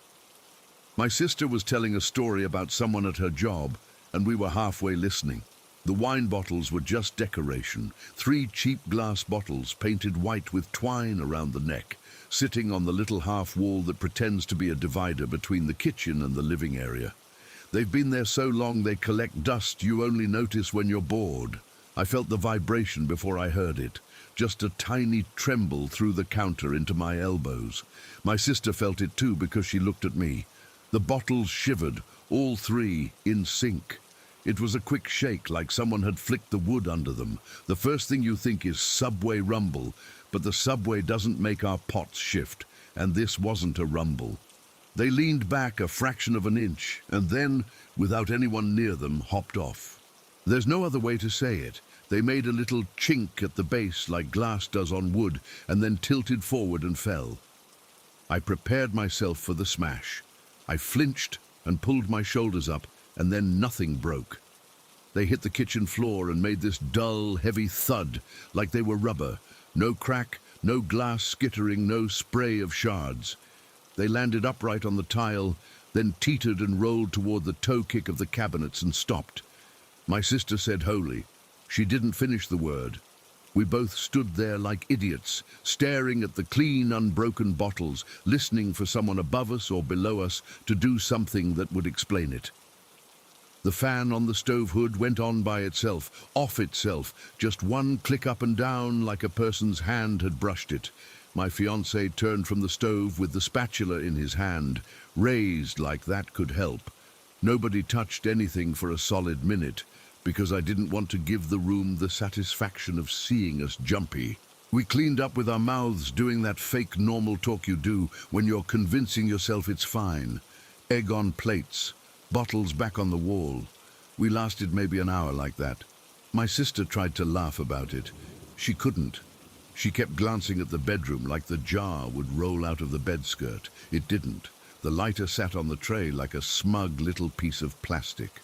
My sister was telling a story about someone at her job, and we were halfway listening. The wine bottles were just decoration, 3 cheap glass bottles painted white with twine around the neck, sitting on the little half wall that pretends to be a divider between the kitchen and the living area. They've been there so long they collect dust you only notice when you're bored. I felt the vibration before I heard it, just a tiny tremble through the counter into my elbows. My sister felt it too because she looked at me. The bottles shivered, all 3 in sync. It was a quick shake, like someone had flicked the wood under them. The first thing you think is subway rumble, but the subway doesn't make our pots shift, and this wasn't a rumble. They leaned back a fraction of an inch, and then, without anyone near them, hopped off. There's no other way to say it. They made a little chink at the base like glass does on wood, and then tilted forward and fell. I prepared myself for the smash. I flinched and pulled my shoulders up, and then nothing broke. They hit the kitchen floor and made this dull, heavy thud, like they were rubber. No crack, no glass skittering, no spray of shards. They landed upright on the tile, then teetered and rolled toward the toe kick of the cabinets and stopped. My sister said holy. She didn't finish the word. We both stood there like idiots, staring at the clean, unbroken bottles, listening for someone above us or below us to do something that would explain it. The fan on the stove hood went on by itself, off itself, just one click up and down like a person's hand had brushed it. My fiancé turned from the stove with the spatula in his hand, raised like that could help. Nobody touched anything for a solid minute, because I didn't want to give the room the satisfaction of seeing us jumpy. We cleaned up with our mouths, doing that fake normal talk you do when you're convincing yourself it's fine. Egg on plates, bottles back on the wall. We lasted maybe an hour like that. My sister tried to laugh about it. She couldn't. She kept glancing at the bedroom like the jar would roll out of the bed skirt. It didn't. The lighter sat on the tray like a smug little piece of plastic.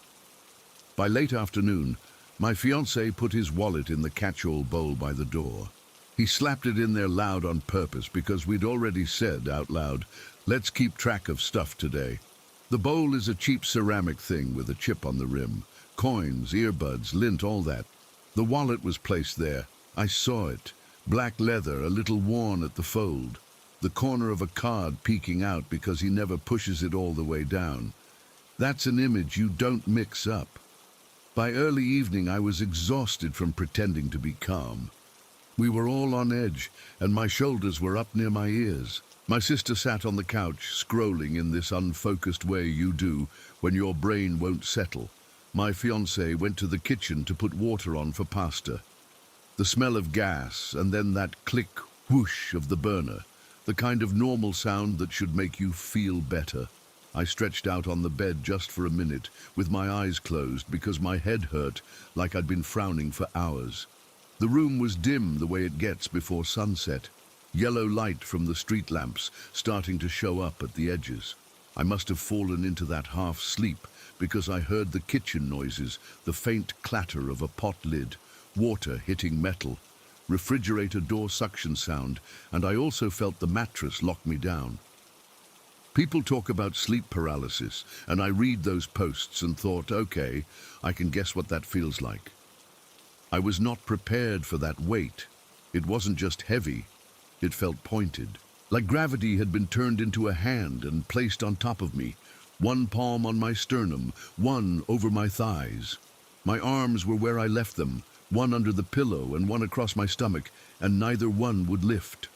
By late afternoon, my fiancé put his wallet in the catch-all bowl by the door. He slapped it in there loud on purpose because we'd already said out loud, "Let's keep track of stuff today." The bowl is a cheap ceramic thing with a chip on the rim. Coins, earbuds, lint, all that. The wallet was placed there. I saw it. Black leather, a little worn at the fold. The corner of a card peeking out because he never pushes it all the way down. That's an image you don't mix up. By early evening, I was exhausted from pretending to be calm. We were all on edge, and my shoulders were up near my ears. My sister sat on the couch, scrolling in this unfocused way you do when your brain won't settle. My fiancé went to the kitchen to put water on for pasta. The smell of gas, and then that click, whoosh of the burner, the kind of normal sound that should make you feel better. I stretched out on the bed just for a minute, with my eyes closed because my head hurt like I'd been frowning for hours. The room was dim the way it gets before sunset. Yellow light from the street lamps starting to show up at the edges. I must have fallen into that half sleep because I heard the kitchen noises, the faint clatter of a pot lid, water hitting metal, refrigerator door suction sound, and I also felt the mattress lock me down. People talk about sleep paralysis, and I read those posts and thought, okay, I can guess what that feels like. I was not prepared for that weight. It wasn't just heavy, it felt pointed. Like gravity had been turned into a hand and placed on top of me, one palm on my sternum, one over my thighs. My arms were where I left them, one under the pillow and one across my stomach, and neither one would lift.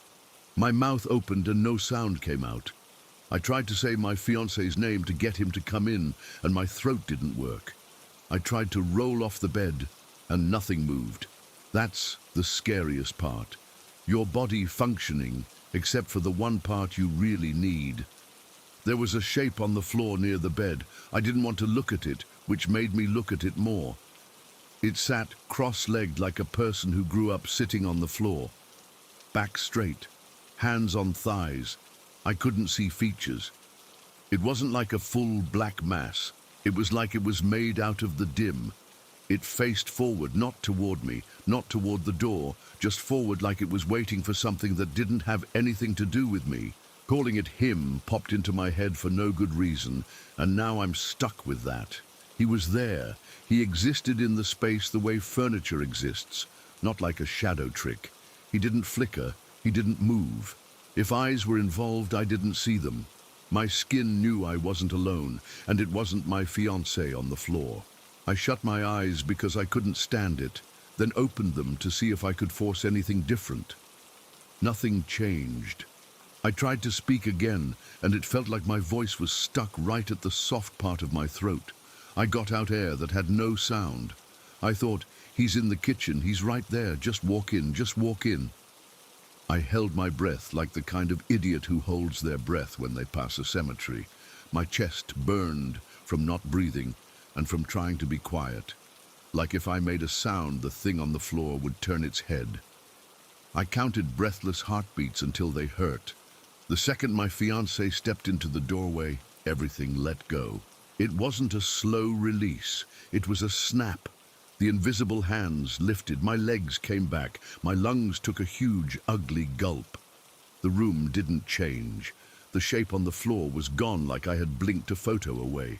My mouth opened and no sound came out. I tried to say my fiancé's name to get him to come in, and my throat didn't work. I tried to roll off the bed, and nothing moved. That's the scariest part. Your body functioning, except for the one part you really need. There was a shape on the floor near the bed. I didn't want to look at it, which made me look at it more. It sat cross-legged like a person who grew up sitting on the floor. Back straight, hands on thighs. I couldn't see features. It wasn't like a full black mass. It was like it was made out of the dim. It faced forward, not toward me, not toward the door, just forward like it was waiting for something that didn't have anything to do with me. Calling it him popped into my head for no good reason, and now I'm stuck with that. He was there. He existed in the space the way furniture exists, not like a shadow trick. He didn't flicker. He didn't move. If eyes were involved, I didn't see them. My skin knew I wasn't alone, and it wasn't my fiancé on the floor. I shut my eyes because I couldn't stand it, then opened them to see if I could force anything different. Nothing changed. I tried to speak again, and it felt like my voice was stuck right at the soft part of my throat. I got out air that had no sound. I thought, he's in the kitchen, he's right there, just walk in, just walk in. I held my breath like the kind of idiot who holds their breath when they pass a cemetery. My chest burned from not breathing and from trying to be quiet. Like if I made a sound, the thing on the floor would turn its head. I counted breathless heartbeats until they hurt. The second my fiancé stepped into the doorway, everything let go. It wasn't a slow release, it was a snap. The invisible hands lifted, my legs came back, my lungs took a huge, ugly gulp. The room didn't change. The shape on the floor was gone like I had blinked a photo away.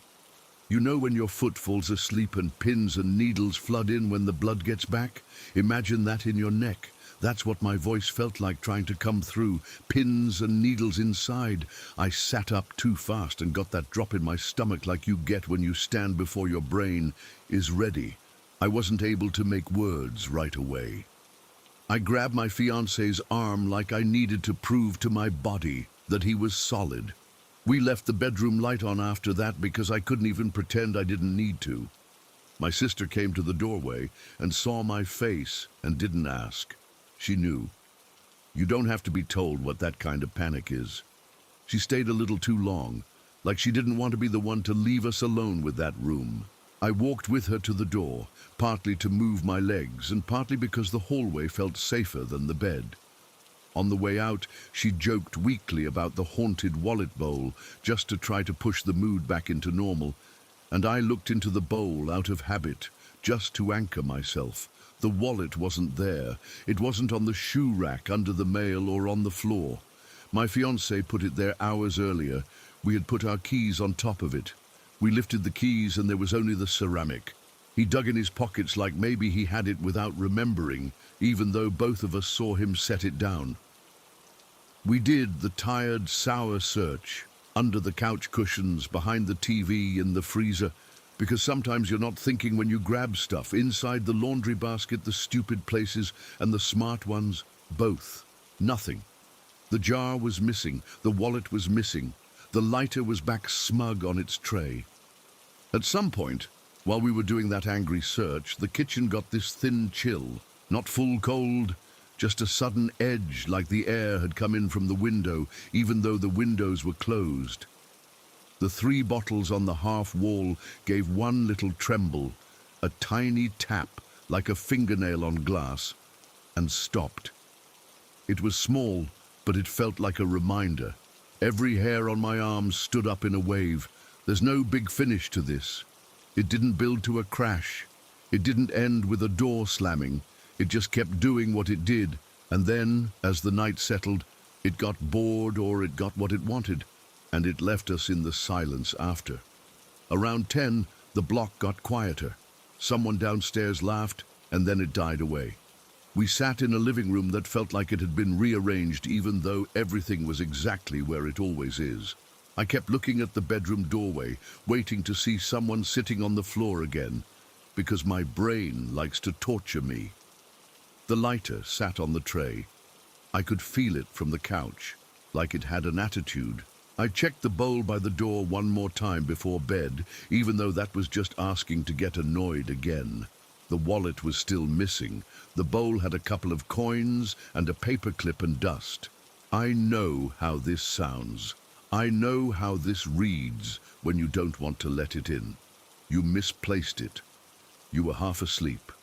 You know when your foot falls asleep and pins and needles flood in when the blood gets back? Imagine that in your neck. That's what my voice felt like trying to come through. Pins and needles inside. I sat up too fast and got that drop in my stomach like you get when you stand before your brain is ready. I wasn't able to make words right away. I grabbed my fiancé's arm like I needed to prove to my body that he was solid. We left the bedroom light on after that because I couldn't even pretend I didn't need to. My sister came to the doorway and saw my face and didn't ask. She knew. You don't have to be told what that kind of panic is. She stayed a little too long, like she didn't want to be the one to leave us alone with that room. I walked with her to the door, partly to move my legs and partly because the hallway felt safer than the bed. On the way out, she joked weakly about the haunted wallet bowl, just to try to push the mood back into normal, and I looked into the bowl out of habit, just to anchor myself. The wallet wasn't there. It wasn't on the shoe rack under the mail or on the floor. My fiancé put it there hours earlier. We had put our keys on top of it. We lifted the keys and there was only the ceramic. He dug in his pockets like maybe he had it without remembering, even though both of us saw him set it down. We did the tired, sour search, under the couch cushions, behind the TV, in the freezer, because sometimes you're not thinking when you grab stuff, inside the laundry basket, the stupid places, and the smart ones, both. Nothing. The jar was missing, the wallet was missing, the lighter was back smug on its tray. At some point, while we were doing that angry search, the kitchen got this thin chill, not full cold, just a sudden edge like the air had come in from the window, even though the windows were closed. The 3 bottles on the half wall gave one little tremble, a tiny tap like a fingernail on glass, and stopped. It was small, but it felt like a reminder. Every hair on my arm stood up in a wave. There's no big finish to this. It didn't build to a crash. It didn't end with a door slamming. It just kept doing what it did, and then, as the night settled, it got bored or it got what it wanted, and it left us in the silence after. Around 10, the block got quieter. Someone downstairs laughed, and then it died away. We sat in a living room that felt like it had been rearranged, even though everything was exactly where it always is. I kept looking at the bedroom doorway, waiting to see someone sitting on the floor again, because my brain likes to torture me. The lighter sat on the tray. I could feel it from the couch, like it had an attitude. I checked the bowl by the door one more time before bed, even though that was just asking to get annoyed again. The wallet was still missing. The bowl had a couple of coins and a paperclip and dust. I know how this sounds. I know how this reads when you don't want to let it in. You misplaced it. You were half asleep.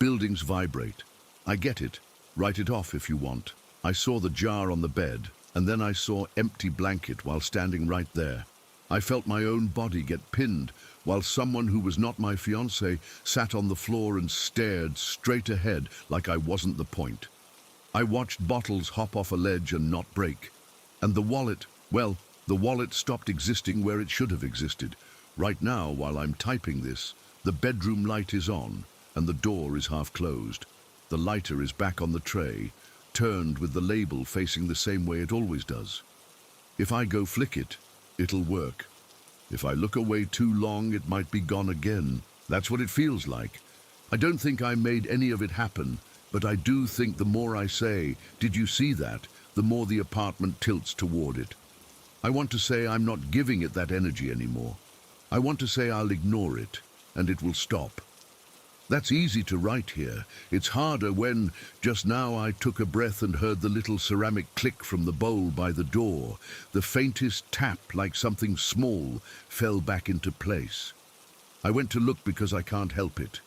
Buildings vibrate. I get it. Write it off if you want. I saw the jar on the bed, and then I saw empty blanket while standing right there. I felt my own body get pinned, while someone who was not my fiancé sat on the floor and stared straight ahead like I wasn't the point. I watched bottles hop off a ledge and not break. And the wallet, well, the wallet stopped existing where it should have existed. Right now, while I'm typing this, the bedroom light is on, and the door is half closed. The lighter is back on the tray, turned with the label facing the same way it always does. If I go flick it, it'll work. If I look away too long, it might be gone again. That's what it feels like. I don't think I made any of it happen, but I do think the more I say, "Did you see that?" the more the apartment tilts toward it. I want to say I'm not giving it that energy anymore. I want to say I'll ignore it, and it will stop. That's easy to write here. It's harder when, just now, I took a breath and heard the little ceramic click from the bowl by the door. The faintest tap, like something small, fell back into place. I went to look because I can't help it.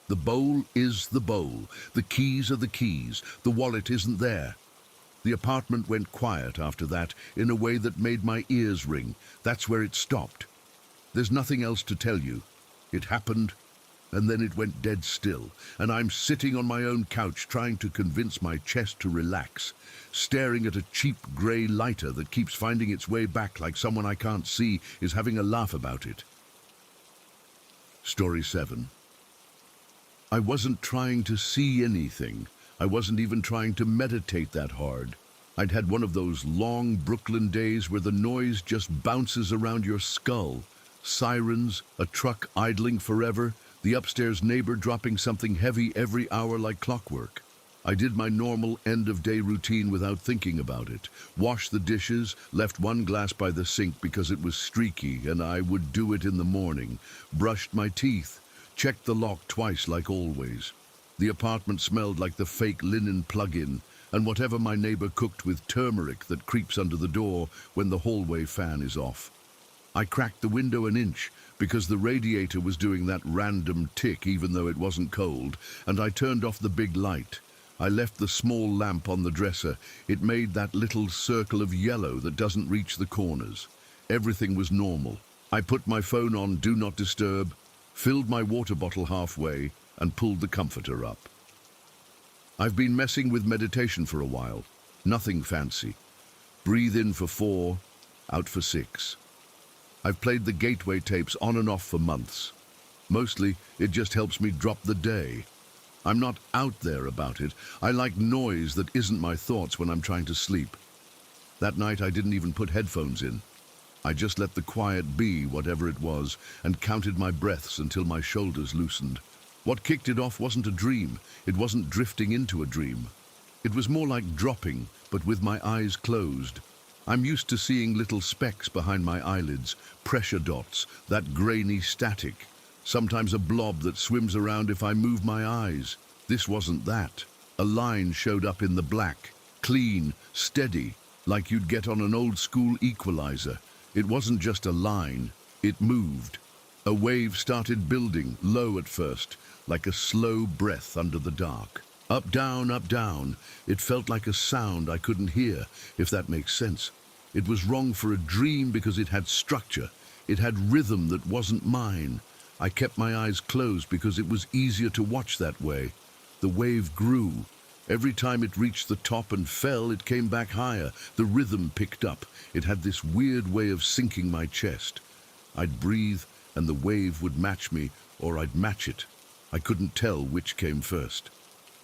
The bowl is the bowl. The keys are the keys. The wallet isn't there. The apartment went quiet after that in a way that made my ears ring. That's where it stopped. There's nothing else to tell you. It happened, and then it went dead still, and I'm sitting on my own couch trying to convince my chest to relax, staring at a cheap grey lighter that keeps finding its way back like someone I can't see is having a laugh about it. Story 7. I wasn't trying to see anything. I wasn't even trying to meditate that hard. I'd had one of those long Brooklyn days where the noise just bounces around your skull. Sirens, a truck idling forever, the upstairs neighbor dropping something heavy every hour like clockwork. I did my normal end-of-day routine without thinking about it. Washed the dishes, left one glass by the sink because it was streaky and I would do it in the morning. Brushed my teeth, checked the lock twice like always. The apartment smelled like the fake linen plug-in, and whatever my neighbor cooked with turmeric that creeps under the door when the hallway fan is off. I cracked the window an inch because the radiator was doing that random tick even though it wasn't cold, and I turned off the big light. I left the small lamp on the dresser. It made that little circle of yellow that doesn't reach the corners. Everything was normal. I put my phone on Do Not Disturb, filled my water bottle halfway, and pulled the comforter up. I've been messing with meditation for a while. Nothing fancy. Breathe in for 4, out for 6. I've played the Gateway tapes on and off for months. Mostly, it just helps me drop the day. I'm not out there about it. I like noise that isn't my thoughts when I'm trying to sleep. That night I didn't even put headphones in. I just let the quiet be whatever it was and counted my breaths until my shoulders loosened. What kicked it off wasn't a dream. It wasn't drifting into a dream. It was more like dropping, but with my eyes closed. I'm used to seeing little specks behind my eyelids, pressure dots, that grainy static. Sometimes a blob that swims around if I move my eyes. This wasn't that. A line showed up in the black, clean, steady, like you'd get on an old-school equalizer. It wasn't just a line, it moved. A wave started building, low at first, like a slow breath under the dark. Up, down, up, down. It felt like a sound I couldn't hear, if that makes sense. It was wrong for a dream because it had structure. It had rhythm that wasn't mine. I kept my eyes closed because it was easier to watch that way. The wave grew. Every time it reached the top and fell, it came back higher. The rhythm picked up. It had this weird way of sinking my chest. I'd breathe, and the wave would match me, or I'd match it. I couldn't tell which came first.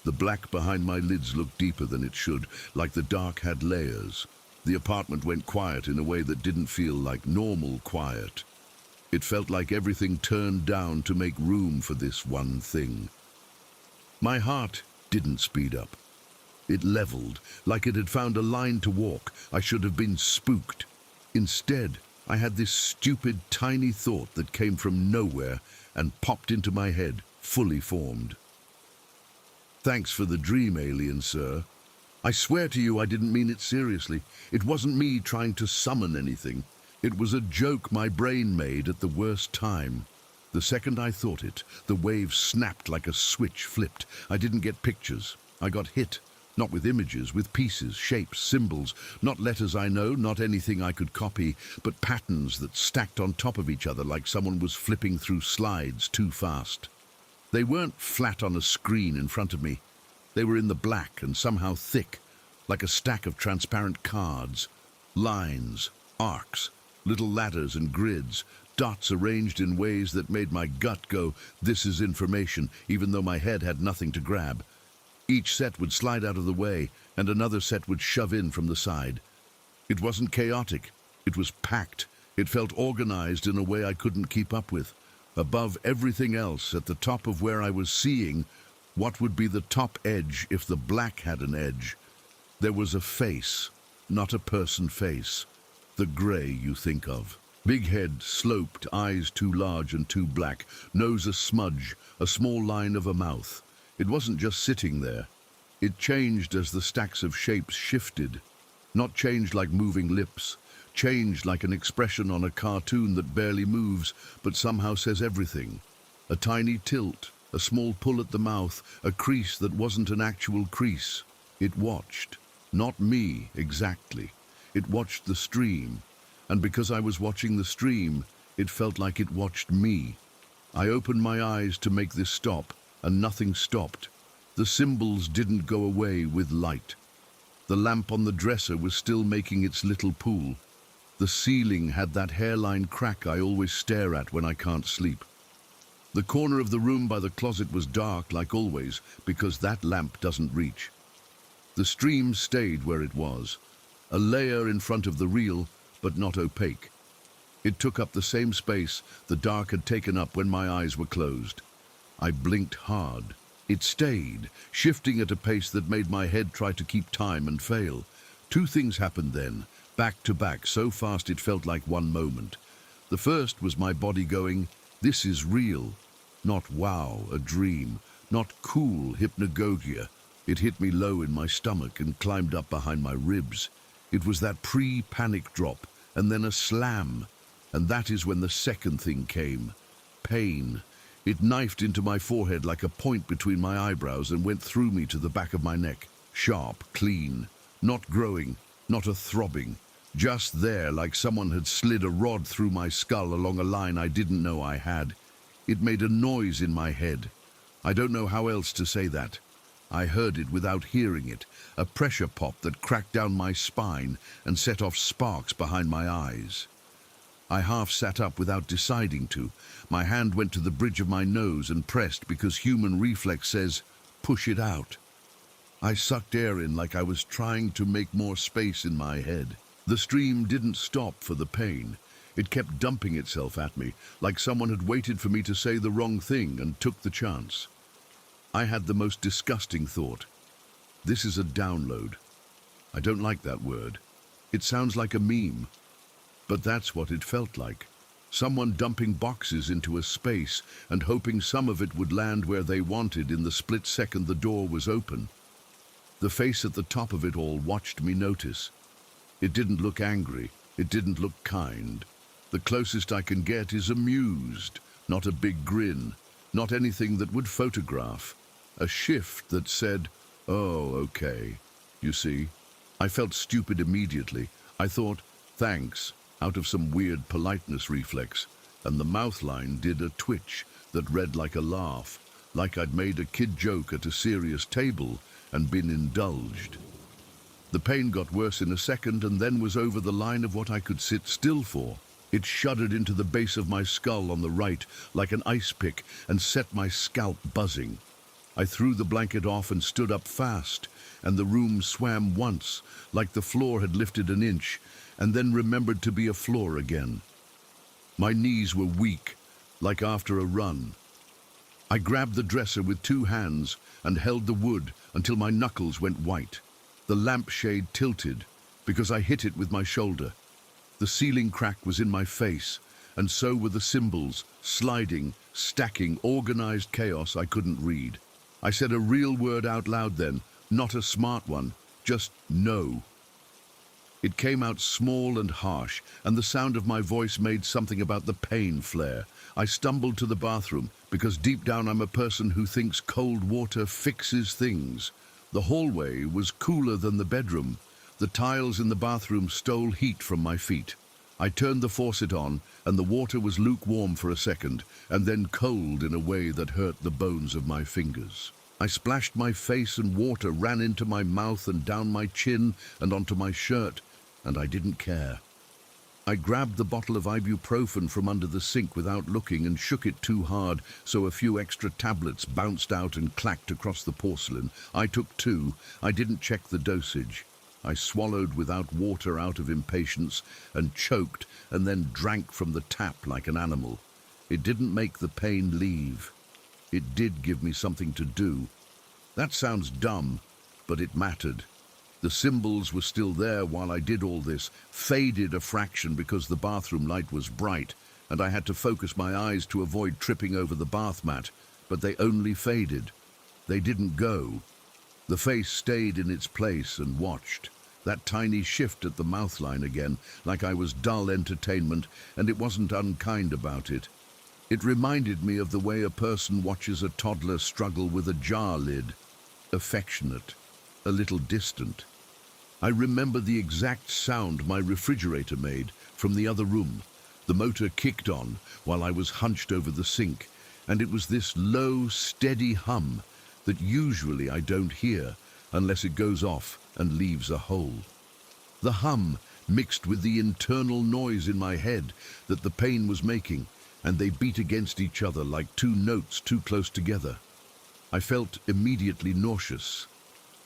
The black behind my lids looked deeper than it should, like the dark had layers. The apartment went quiet in a way that didn't feel like normal quiet. It felt like everything turned down to make room for this one thing. My heart didn't speed up. It leveled, like it had found a line to walk. I should have been spooked. Instead, I had this stupid, tiny thought that came from nowhere and popped into my head, fully formed. Thanks for the dream, alien sir. I swear to you I didn't mean it seriously. It wasn't me trying to summon anything. It was a joke my brain made at the worst time. The second I thought it, the wave snapped like a switch flipped. I didn't get pictures. I got hit. Not with images, with pieces, shapes, symbols. Not letters I know, not anything I could copy, but patterns that stacked on top of each other like someone was flipping through slides too fast. They weren't flat on a screen in front of me. They were in the black and somehow thick, like a stack of transparent cards. Lines, arcs, little ladders and grids, dots arranged in ways that made my gut go, this is information, even though my head had nothing to grab. Each set would slide out of the way, and another set would shove in from the side. It wasn't chaotic. It was packed. It felt organized in a way I couldn't keep up with. Above everything else, at the top of where I was seeing, what would be the top edge if the black had an edge? There was a face, not a person face. The gray you think of. Big head, sloped, eyes too large and too black, nose a smudge, a small line of a mouth. It wasn't just sitting there. It changed as the stacks of shapes shifted. Not changed like moving lips. Changed like an expression on a cartoon that barely moves, but somehow says everything. A tiny tilt, a small pull at the mouth, a crease that wasn't an actual crease. It watched. Not me, exactly. It watched the stream. And because I was watching the stream, it felt like it watched me. I opened my eyes to make this stop, and nothing stopped. The symbols didn't go away with light. The lamp on the dresser was still making its little pool. The ceiling had that hairline crack I always stare at when I can't sleep. The corner of the room by the closet was dark, like always, because that lamp doesn't reach. The stream stayed where it was, a layer in front of the reel, but not opaque. It took up the same space the dark had taken up when my eyes were closed. I blinked hard. It stayed, shifting at a pace that made my head try to keep time and fail. Two things happened then, back to back, so fast it felt like one moment. The first was my body going, "This is real." Not wow, a dream. Not cool, hypnagogia. It hit me low in my stomach and climbed up behind my ribs. It was that pre-panic drop, and then a slam. And that is when the second thing came. Pain. It knifed into my forehead like a point between my eyebrows and went through me to the back of my neck. Sharp, clean. Not growing, not a throbbing. Just there, like someone had slid a rod through my skull along a line I didn't know I had. It made a noise in my head. I don't know how else to say that. I heard it without hearing it, a pressure pop that cracked down my spine and set off sparks behind my eyes. I half sat up without deciding to. My hand went to the bridge of my nose and pressed because human reflex says, push it out. I sucked air in like I was trying to make more space in my head. The stream didn't stop for the pain. It kept dumping itself at me, like someone had waited for me to say the wrong thing and took the chance. I had the most disgusting thought. This is a download. I don't like that word. It sounds like a meme. But that's what it felt like. Someone dumping boxes into a space and hoping some of it would land where they wanted in the split second the door was open. The face at the top of it all watched me notice. It didn't look angry. It didn't look kind. The closest I can get is amused, not a big grin, not anything that would photograph. A shift that said, oh, okay. You see, I felt stupid immediately. I thought, thanks, out of some weird politeness reflex, and the mouth line did a twitch that read like a laugh, like I'd made a kid joke at a serious table and been indulged. The pain got worse in a second and then was over the line of what I could sit still for. It shuddered into the base of my skull on the right like an ice pick and set my scalp buzzing. I threw the blanket off and stood up fast, and the room swam once, like the floor had lifted an inch, and then remembered to be a floor again. My knees were weak, like after a run. I grabbed the dresser with two hands and held the wood until my knuckles went white. The lampshade tilted because I hit it with my shoulder. The ceiling crack was in my face, and so were the symbols, sliding, stacking, organized chaos I couldn't read. I said a real word out loud then, not a smart one, just no. It came out small and harsh, and the sound of my voice made something about the pain flare. I stumbled to the bathroom, because deep down I'm a person who thinks cold water fixes things. The hallway was cooler than the bedroom. The tiles in the bathroom stole heat from my feet. I turned the faucet on, and the water was lukewarm for a second, and then cold in a way that hurt the bones of my fingers. I splashed my face and water ran into my mouth and down my chin and onto my shirt, and I didn't care. I grabbed the bottle of ibuprofen from under the sink without looking and shook it too hard so a few extra tablets bounced out and clacked across the porcelain. I took two. I didn't check the dosage. I swallowed without water out of impatience and choked and then drank from the tap like an animal. It didn't make the pain leave. It did give me something to do. That sounds dumb, but it mattered. The symbols were still there while I did all this, faded a fraction because the bathroom light was bright, and I had to focus my eyes to avoid tripping over the bath mat, but they only faded. They didn't go. The face stayed in its place and watched. That tiny shift at the mouth line again, like I was dull entertainment, and it wasn't unkind about it. It reminded me of the way a person watches a toddler struggle with a jar lid. Affectionate, a little distant. I remember the exact sound my refrigerator made from the other room. The motor kicked on while I was hunched over the sink, and it was this low, steady hum that usually I don't hear unless it goes off and leaves a hole. The hum mixed with the internal noise in my head that the pain was making, and they beat against each other like two notes too close together. I felt immediately nauseous.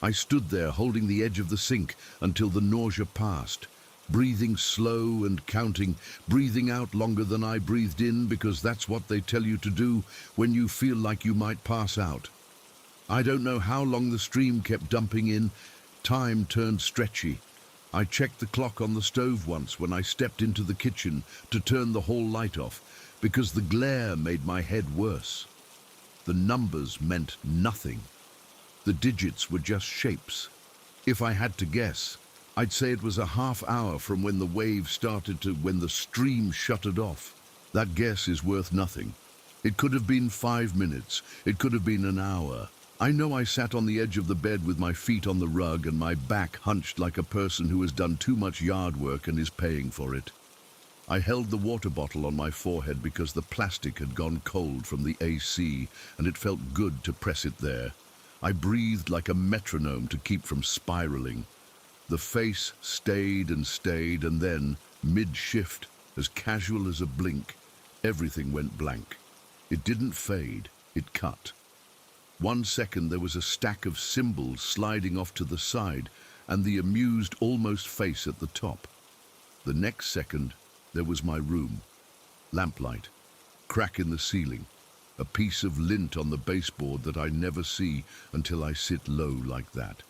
I stood there holding the edge of the sink until the nausea passed, breathing slow and counting, breathing out longer than I breathed in, because that's what they tell you to do when you feel like you might pass out. I don't know how long the stream kept dumping in. Time turned stretchy. I checked the clock on the stove once when I stepped into the kitchen to turn the hall light off, because the glare made my head worse. The numbers meant nothing. The digits were just shapes. If I had to guess, I'd say it was a half hour from when the wave started to when the stream shuttered off. That guess is worth nothing. It could have been 5 minutes. It could have been an hour. I know I sat on the edge of the bed with my feet on the rug and my back hunched like a person who has done too much yard work and is paying for it. I held the water bottle on my forehead because the plastic had gone cold from the AC, and it felt good to press it there. I breathed like a metronome to keep from spiraling. The face stayed, and then, mid-shift, as casual as a blink, everything went blank. It didn't fade, it cut. 1 second there was a stack of symbols sliding off to the side, and the amused, almost face at the top. The next second, there was my room. Lamplight, crack in the ceiling, a piece of lint on the baseboard that I never see until I sit low like that.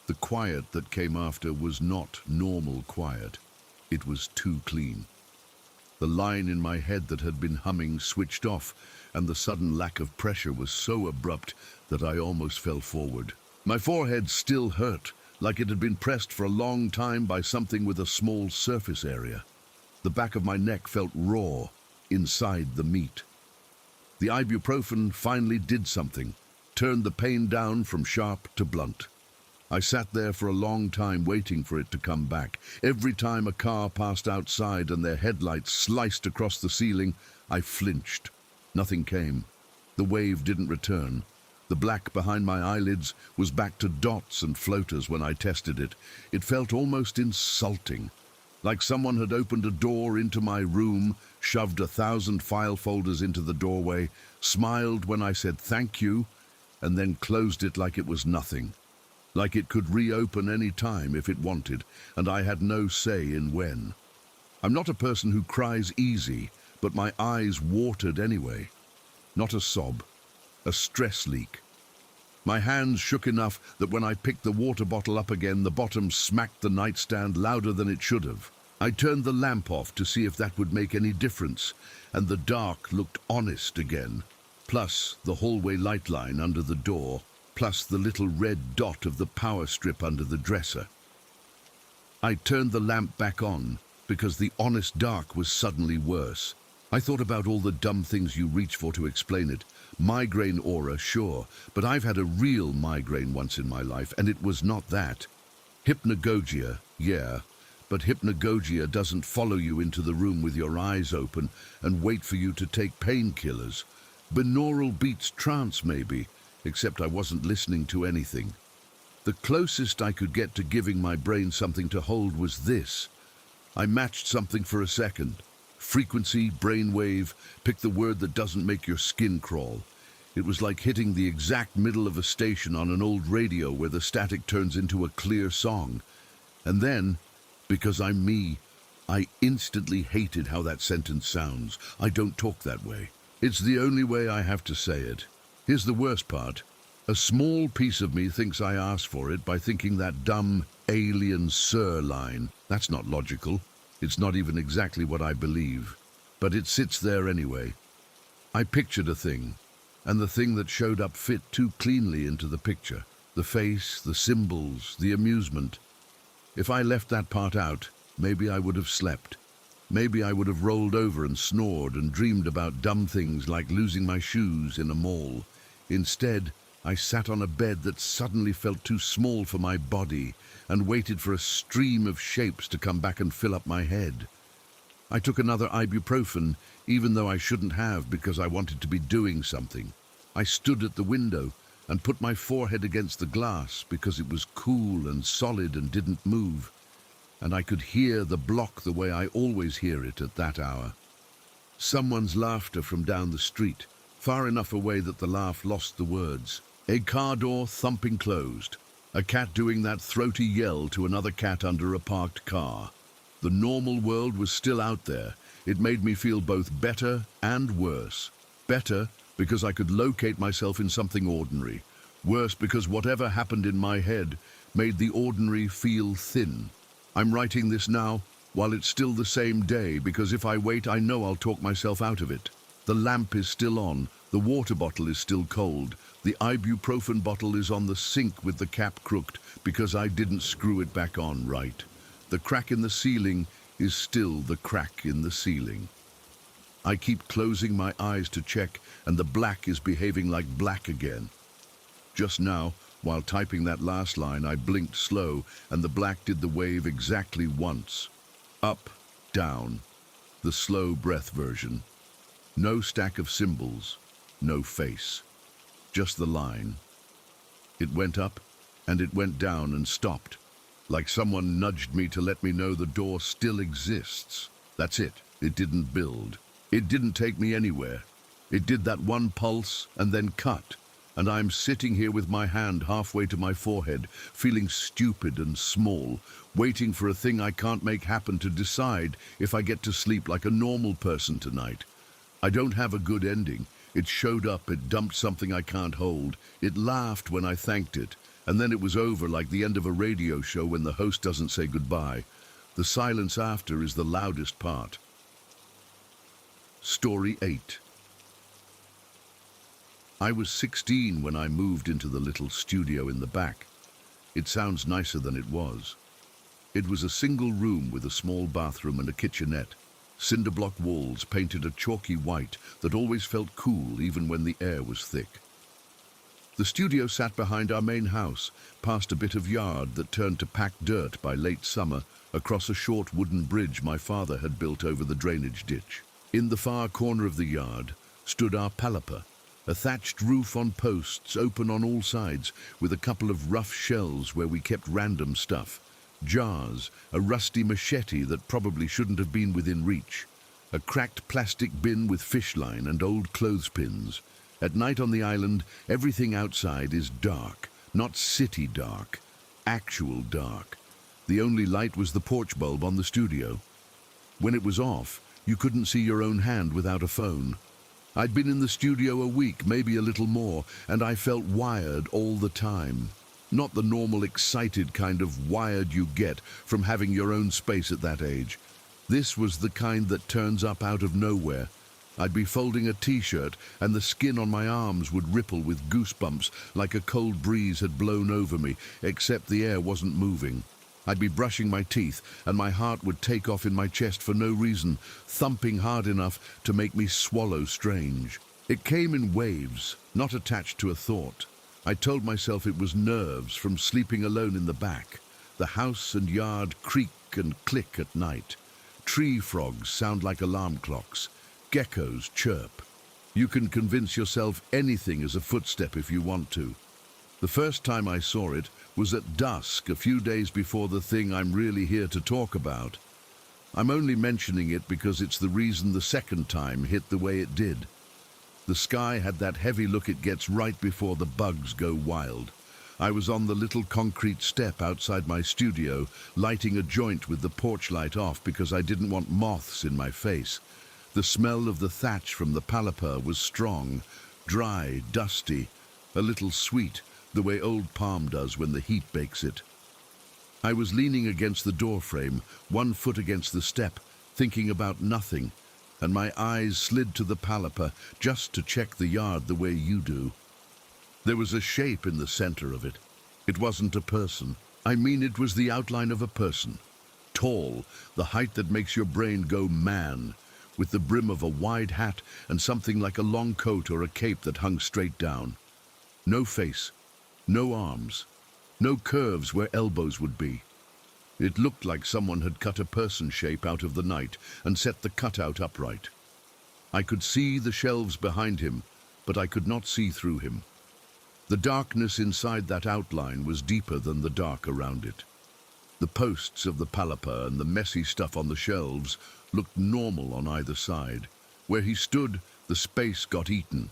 The quiet that came after was not normal quiet. It was too clean. The line in my head that had been humming switched off, and the sudden lack of pressure was so abrupt that I almost fell forward. My forehead still hurt, like it had been pressed for a long time by something with a small surface area. The back of my neck felt raw, inside the meat. The ibuprofen finally did something, turned the pain down from sharp to blunt. I sat there for a long time waiting for it to come back. Every time a car passed outside and their headlights sliced across the ceiling, I flinched. Nothing came. The wave didn't return. The black behind my eyelids was back to dots and floaters when I tested it. It felt almost insulting, like someone had opened a door into my room, shoved 1,000 file folders into the doorway, smiled when I said thank you, and then closed it like it was nothing. Like it could reopen any time if it wanted, and I had no say in when. I'm not a person who cries easy, but my eyes watered anyway. Not a sob, a stress leak. My hands shook enough that when I picked the water bottle up again, the bottom smacked the nightstand louder than it should have. I turned the lamp off to see if that would make any difference, and the dark looked honest again. Plus the hallway light line under the door, plus the little red dot of the power strip under the dresser. I turned the lamp back on because the honest dark was suddenly worse. I thought about all the dumb things you reach for to explain it. Migraine aura, sure, but I've had a real migraine once in my life, and it was not that. Hypnagogia, yeah, but hypnagogia doesn't follow you into the room with your eyes open and wait for you to take painkillers. Binaural beats trance, maybe, except I wasn't listening to anything. The closest I could get to giving my brain something to hold was this. I matched something for a second. Frequency, brainwave, pick the word that doesn't make your skin crawl. It was like hitting the exact middle of a station on an old radio where the static turns into a clear song. And then, because I'm me, I instantly hated how that sentence sounds. I don't talk that way. It's the only way I have to say it. Here's the worst part. A small piece of me thinks I asked for it by thinking that dumb alien sir line. That's not logical. It's not even exactly what I believe. But it sits there anyway. I pictured a thing, and the thing that showed up fit too cleanly into the picture. The face, the symbols, the amusement. If I left that part out, maybe I would have slept. Maybe I would have rolled over and snored and dreamed about dumb things like losing my shoes in a mall. Instead, I sat on a bed that suddenly felt too small for my body and waited for a stream of shapes to come back and fill up my head. I took another ibuprofen, even though I shouldn't have, because I wanted to be doing something. I stood at the window and put my forehead against the glass because it was cool and solid and didn't move, and I could hear the block the way I always hear it at that hour. Someone's laughter from down the street, far enough away that the laugh lost the words. A car door thumping closed. A cat doing that throaty yell to another cat under a parked car. The normal world was still out there. It made me feel both better and worse. Better because I could locate myself in something ordinary. Worse because whatever happened in my head made the ordinary feel thin. I'm writing this now while it's still the same day, because if I wait, I know I'll talk myself out of it. The lamp is still on, the water bottle is still cold, the ibuprofen bottle is on the sink with the cap crooked because I didn't screw it back on right. The crack in the ceiling is still the crack in the ceiling. I keep closing my eyes to check, and the black is behaving like black again. Just now, while typing that last line, I blinked slow, and the black did the wave exactly once. Up, down, the slow breath version. No stack of symbols, no face, just the line. It went up, and it went down and stopped, like someone nudged me to let me know the door still exists. That's it. It didn't build. It didn't take me anywhere. It did that one pulse and then cut, and I'm sitting here with my hand halfway to my forehead, feeling stupid and small, waiting for a thing I can't make happen to decide if I get to sleep like a normal person tonight. I don't have a good ending. It showed up, it dumped something I can't hold. It laughed when I thanked it, and then it was over like the end of a radio show when the host doesn't say goodbye. The silence after is the loudest part. Story 8. I was 16 when I moved into the little studio in the back. It sounds nicer than it was. It was a single room with a small bathroom and a kitchenette. Cinder block walls painted a chalky white that always felt cool even when the air was thick. The studio sat behind our main house, past a bit of yard that turned to packed dirt by late summer, across a short wooden bridge my father had built over the drainage ditch. In the far corner of the yard stood our palapa, a thatched roof on posts open on all sides, with a couple of rough shelves where we kept random stuff. Jars, a rusty machete that probably shouldn't have been within reach, a cracked plastic bin with fish line and old clothespins. At night on the island, everything outside is dark, not city dark, actual dark. The only light was the porch bulb on the studio. When it was off, you couldn't see your own hand without a phone. I'd been in the studio a week, maybe a little more, and I felt wired all the time. Not the normal excited kind of wired you get from having your own space at that age. This was the kind that turns up out of nowhere. I'd be folding a t-shirt and the skin on my arms would ripple with goosebumps like a cold breeze had blown over me, except the air wasn't moving. I'd be brushing my teeth and my heart would take off in my chest for no reason, thumping hard enough to make me swallow strange. It came in waves, not attached to a thought. I told myself it was nerves from sleeping alone in the back. The house and yard creak and click at night. Tree frogs sound like alarm clocks. Geckos chirp. You can convince yourself anything is a footstep if you want to. The first time I saw it was at dusk, a few days before the thing I'm really here to talk about. I'm only mentioning it because it's the reason the second time hit the way it did. The sky had that heavy look it gets right before the bugs go wild. I was on the little concrete step outside my studio, lighting a joint with the porch light off because I didn't want moths in my face. The smell of the thatch from the palapa was strong, dry, dusty, a little sweet, the way old palm does when the heat bakes it. I was leaning against the doorframe, one foot against the step, thinking about nothing, and my eyes slid to the palapa just to check the yard the way you do. There was a shape in the center of it. It wasn't a person. I mean, it was the outline of a person. Tall, the height that makes your brain go man, with the brim of a wide hat and something like a long coat or a cape that hung straight down. No face, no arms, no curves where elbows would be. It looked like someone had cut a person shape out of the night and set the cutout upright. I could see the shelves behind him, but I could not see through him. The darkness inside that outline was deeper than the dark around it. The posts of the palapa and the messy stuff on the shelves looked normal on either side. Where he stood, the space got eaten.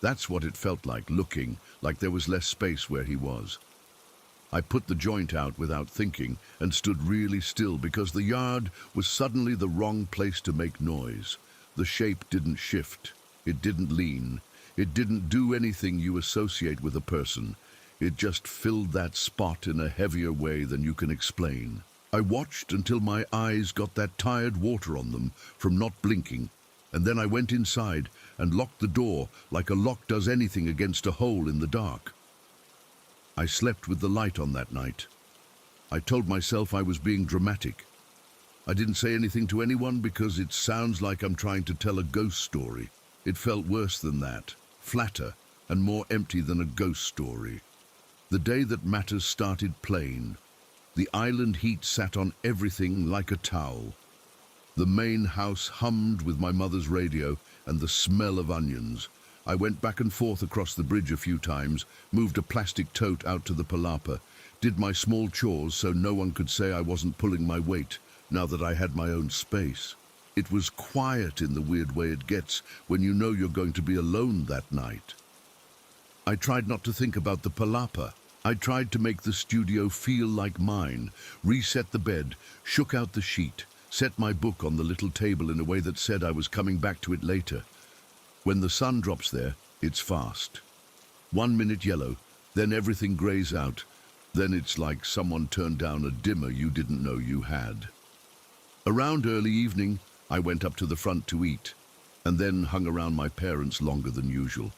That's what it felt like, looking like there was less space where he was. I put the joint out without thinking and stood really still because the yard was suddenly the wrong place to make noise. The shape didn't shift. It didn't lean. It didn't do anything you associate with a person. It just filled that spot in a heavier way than you can explain. I watched until my eyes got that tired water on them from not blinking, and then I went inside and locked the door like a lock does anything against a hole in the dark. I slept with the light on that night. I told myself I was being dramatic. I didn't say anything to anyone because it sounds like I'm trying to tell a ghost story. It felt worse than that, flatter and more empty than a ghost story. The day that matters started plain. The island heat sat on everything like a towel. The main house hummed with my mother's radio and the smell of onions. I went back and forth across the bridge a few times, moved a plastic tote out to the palapa, did my small chores so no one could say I wasn't pulling my weight, now that I had my own space. It was quiet in the weird way it gets when you know you're going to be alone that night. I tried not to think about the palapa. I tried to make the studio feel like mine, reset the bed, shook out the sheet, set my book on the little table in a way that said I was coming back to it later. When the sun drops there, it's fast. 1 minute yellow, then everything grays out. Then it's like someone turned down a dimmer you didn't know you had. Around early evening, I went up to the front to eat, and then hung around my parents longer than usual.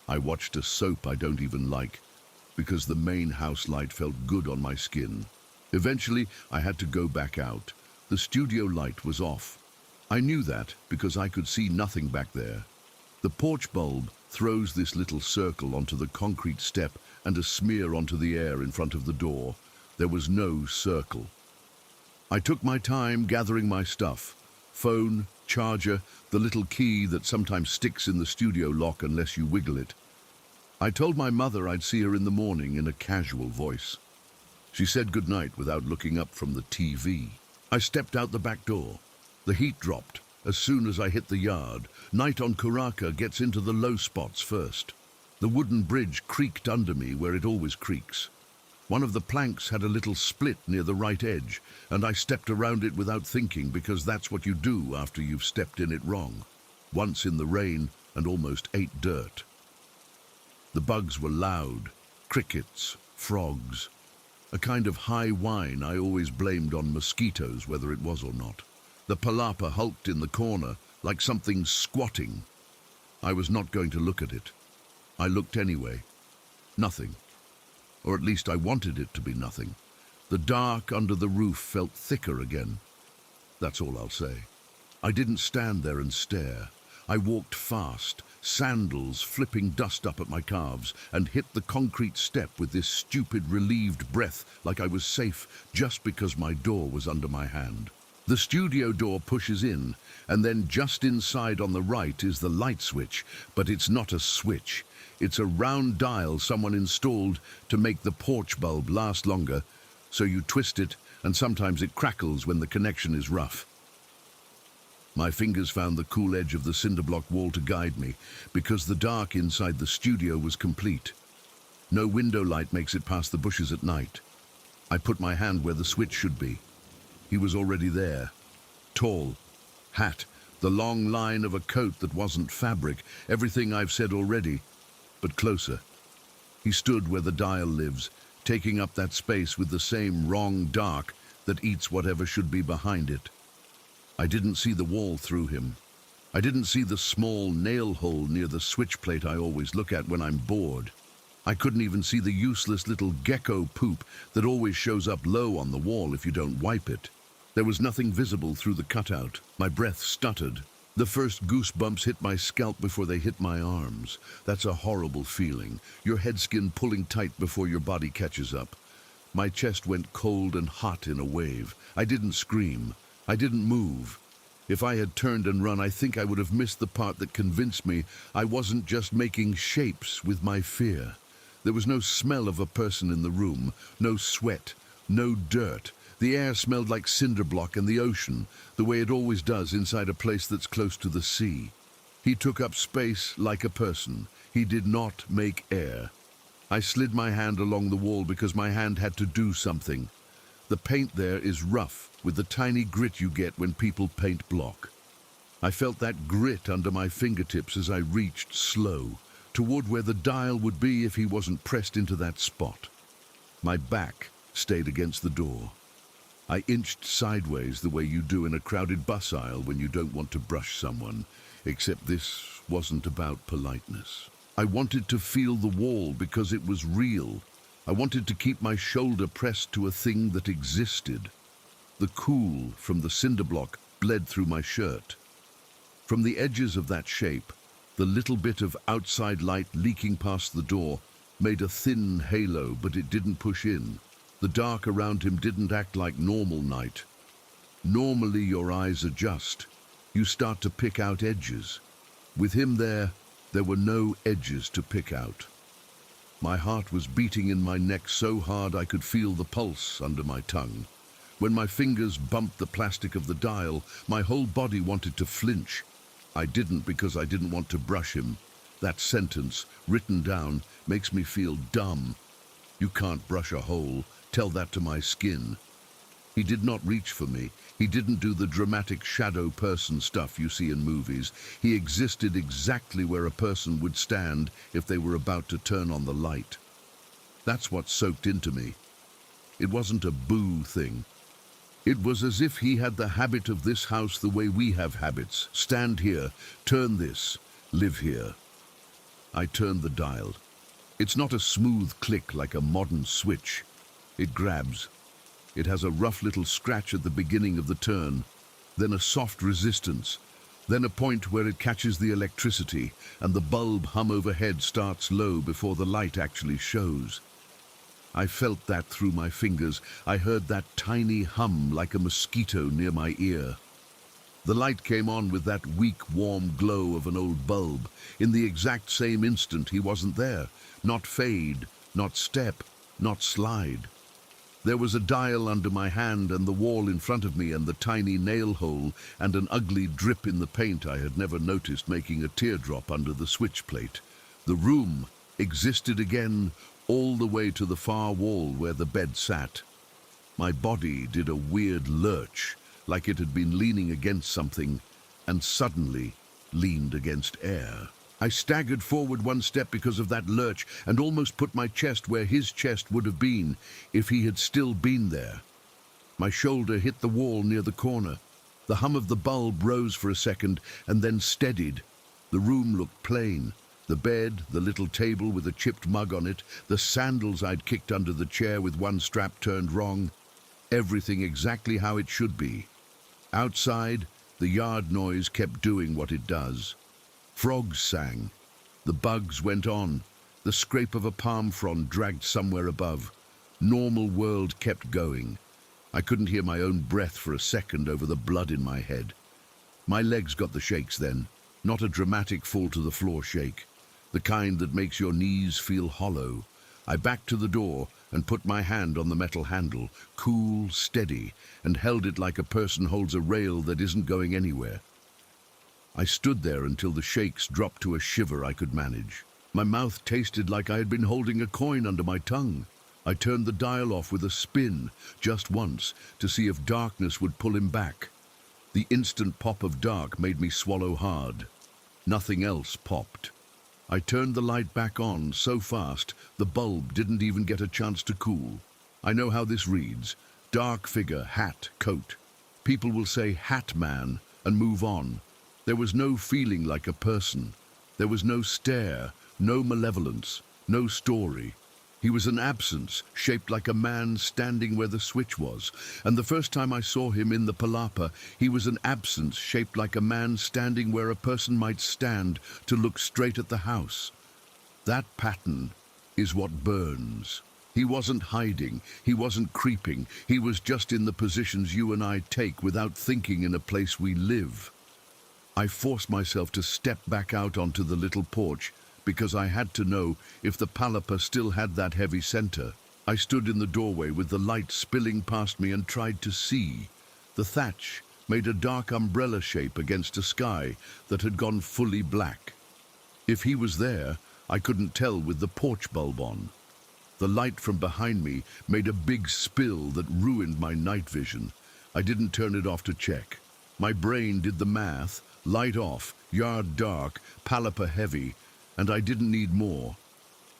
I watched a soap I don't even like, because the main house light felt good on my skin. Eventually, I had to go back out. The studio light was off. I knew that because I could see nothing back there. The porch bulb throws this little circle onto the concrete step and a smear onto the air in front of the door. There was no circle. I took my time gathering my stuff. Phone, charger, the little key that sometimes sticks in the studio lock unless you wiggle it. I told my mother I'd see her in the morning in a casual voice. She said goodnight without looking up from the TV. I stepped out the back door. The heat dropped. As soon as I hit the yard, night on Karaka gets into the low spots first. The wooden bridge creaked under me where it always creaks. One of the planks had a little split near the right edge, and I stepped around it without thinking because that's what you do after you've stepped in it wrong. Once in the rain and almost ate dirt. The bugs were loud, crickets, frogs, a kind of high whine I always blamed on mosquitoes, whether it was or not. The palapa hulked in the corner, like something squatting. I was not going to look at it. I looked anyway. Nothing. Or at least I wanted it to be nothing. The dark under the roof felt thicker again. That's all I'll say. I didn't stand there and stare. I walked fast, sandals flipping dust up at my calves, and hit the concrete step with this stupid relieved breath like I was safe just because my door was under my hand. The studio door pushes in, and then just inside on the right is the light switch, but it's not a switch. It's a round dial someone installed to make the porch bulb last longer, so you twist it, and sometimes it crackles when the connection is rough. My fingers found the cool edge of the cinder block wall to guide me, because the dark inside the studio was complete. No window light makes it past the bushes at night. I put my hand where the switch should be. He was already there. Tall, hat, the long line of a coat that wasn't fabric, everything I've said already, but closer. He stood where the dial lives, taking up that space with the same wrong dark that eats whatever should be behind it. I didn't see the wall through him. I didn't see the small nail hole near the switch plate I always look at when I'm bored. I couldn't even see the useless little gecko poop that always shows up low on the wall if you don't wipe it. There was nothing visible through the cutout. My breath stuttered. The first goosebumps hit my scalp before they hit my arms. That's a horrible feeling, your head skin pulling tight before your body catches up. My chest went cold and hot in a wave. I didn't scream. I didn't move. If I had turned and run, I think I would have missed the part that convinced me I wasn't just making shapes with my fear. There was no smell of a person in the room, no sweat, no dirt. The air smelled like cinder block and the ocean, the way it always does inside a place that's close to the sea. He took up space like a person. He did not make air. I slid my hand along the wall because my hand had to do something. The paint there is rough, with the tiny grit you get when people paint block. I felt that grit under my fingertips as I reached slow, toward where the dial would be if he wasn't pressed into that spot. My back stayed against the door. I inched sideways the way you do in a crowded bus aisle when you don't want to brush someone, except this wasn't about politeness. I wanted to feel the wall because it was real. I wanted to keep my shoulder pressed to a thing that existed. The cool from the cinder block bled through my shirt. From the edges of that shape, the little bit of outside light leaking past the door made a thin halo, but it didn't push in. The dark around him didn't act like normal night. Normally your eyes adjust. You start to pick out edges. With him there were no edges to pick out. My heart was beating in my neck so hard I could feel the pulse under my tongue. When my fingers bumped the plastic of the dial, my whole body wanted to flinch. I didn't because I didn't want to brush him. That sentence, written down, makes me feel dumb. You can't brush a hole. Tell that to my skin. He did not reach for me. He didn't do the dramatic shadow person stuff you see in movies. He existed exactly where a person would stand if they were about to turn on the light. That's what soaked into me. It wasn't a boo thing. It was as if he had the habit of this house the way we have habits. Stand here, turn this, live here. I turned the dial. It's not a smooth click like a modern switch. It grabs. It has a rough little scratch at the beginning of the turn, then a soft resistance, then a point where it catches the electricity and the bulb hum overhead starts low before the light actually shows. I felt that through my fingers. I heard that tiny hum like a mosquito near my ear. The light came on with that weak, warm glow of an old bulb. In the exact same instant, he wasn't there. Not fade, not step, not slide. There was a dial under my hand and the wall in front of me and the tiny nail hole and an ugly drip in the paint I had never noticed making a teardrop under the switch plate. The room existed again all the way to the far wall where the bed sat. My body did a weird lurch, like it had been leaning against something, and suddenly leaned against air. I staggered forward one step because of that lurch and almost put my chest where his chest would have been if he had still been there. My shoulder hit the wall near the corner. The hum of the bulb rose for a second and then steadied. The room looked plain. The bed, the little table with a chipped mug on it, the sandals I'd kicked under the chair with one strap turned wrong. Everything exactly how it should be. Outside, the yard noise kept doing what it does. Frogs sang. The bugs went on. The scrape of a palm frond dragged somewhere above. Normal world kept going. I couldn't hear my own breath for a second over the blood in my head. My legs got the shakes then. Not a dramatic fall to the floor shake. The kind that makes your knees feel hollow. I backed to the door and put my hand on the metal handle, cool, steady, and held it like a person holds a rail that isn't going anywhere. I stood there until the shakes dropped to a shiver I could manage. My mouth tasted like I had been holding a coin under my tongue. I turned the dial off with a spin, just once, to see if darkness would pull him back. The instant pop of dark made me swallow hard. Nothing else popped. I turned the light back on so fast the bulb didn't even get a chance to cool. I know how this reads. Dark figure, hat, coat. People will say hat man and move on. There was no feeling like a person. There was no stare, no malevolence, no story. He was an absence, shaped like a man standing where the switch was. And the first time I saw him in the palapa, he was an absence shaped like a man standing where a person might stand to look straight at the house. That pattern is what burns. He wasn't hiding, he wasn't creeping, he was just in the positions you and I take without thinking in a place we live. I forced myself to step back out onto the little porch because I had to know if the palapa still had that heavy center. I stood in the doorway with the light spilling past me and tried to see. The thatch made a dark umbrella shape against a sky that had gone fully black. If he was there, I couldn't tell with the porch bulb on. The light from behind me made a big spill that ruined my night vision. I didn't turn it off to check. My brain did the math: light off, yard dark, palapa heavy, and I didn't need more.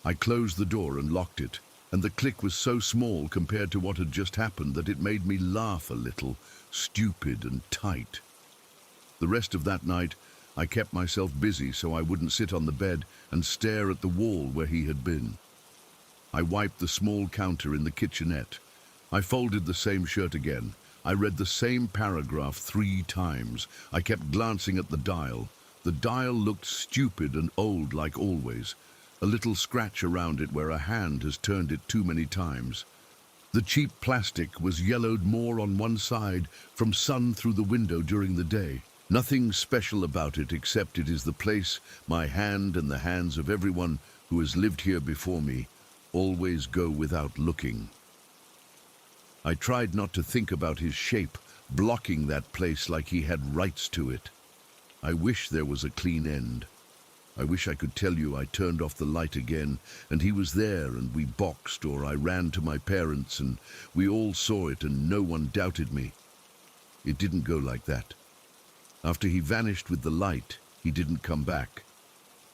I closed the door and locked it, and the click was so small compared to what had just happened that it made me laugh a little, stupid and tight. The rest of that night, I kept myself busy so I wouldn't sit on the bed and stare at the wall where he had been. I wiped the small counter in the kitchenette. I folded the same shirt again. I read the same paragraph 3 times. I kept glancing at the dial. The dial looked stupid and old like always. A little scratch around it where a hand has turned it too many times. The cheap plastic was yellowed more on one side from sun through the window during the day. Nothing special about it except it is the place my hand and the hands of everyone who has lived here before me always go without looking. I tried not to think about his shape blocking that place like he had rights to it. I wish there was a clean end. I wish I could tell you I turned off the light again and he was there and we boxed, or I ran to my parents and we all saw it and no one doubted me. It didn't go like that. After he vanished with the light, he didn't come back.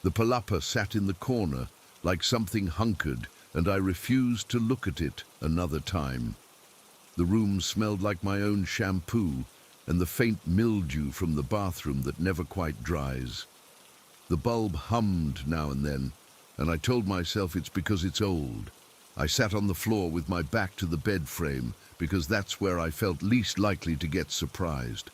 The palapa sat in the corner like something hunkered, and I refused to look at it another time. The room smelled like my own shampoo and the faint mildew from the bathroom that never quite dries. The bulb hummed now and then, and I told myself it's because it's old. I sat on the floor with my back to the bed frame because that's where I felt least likely to get surprised.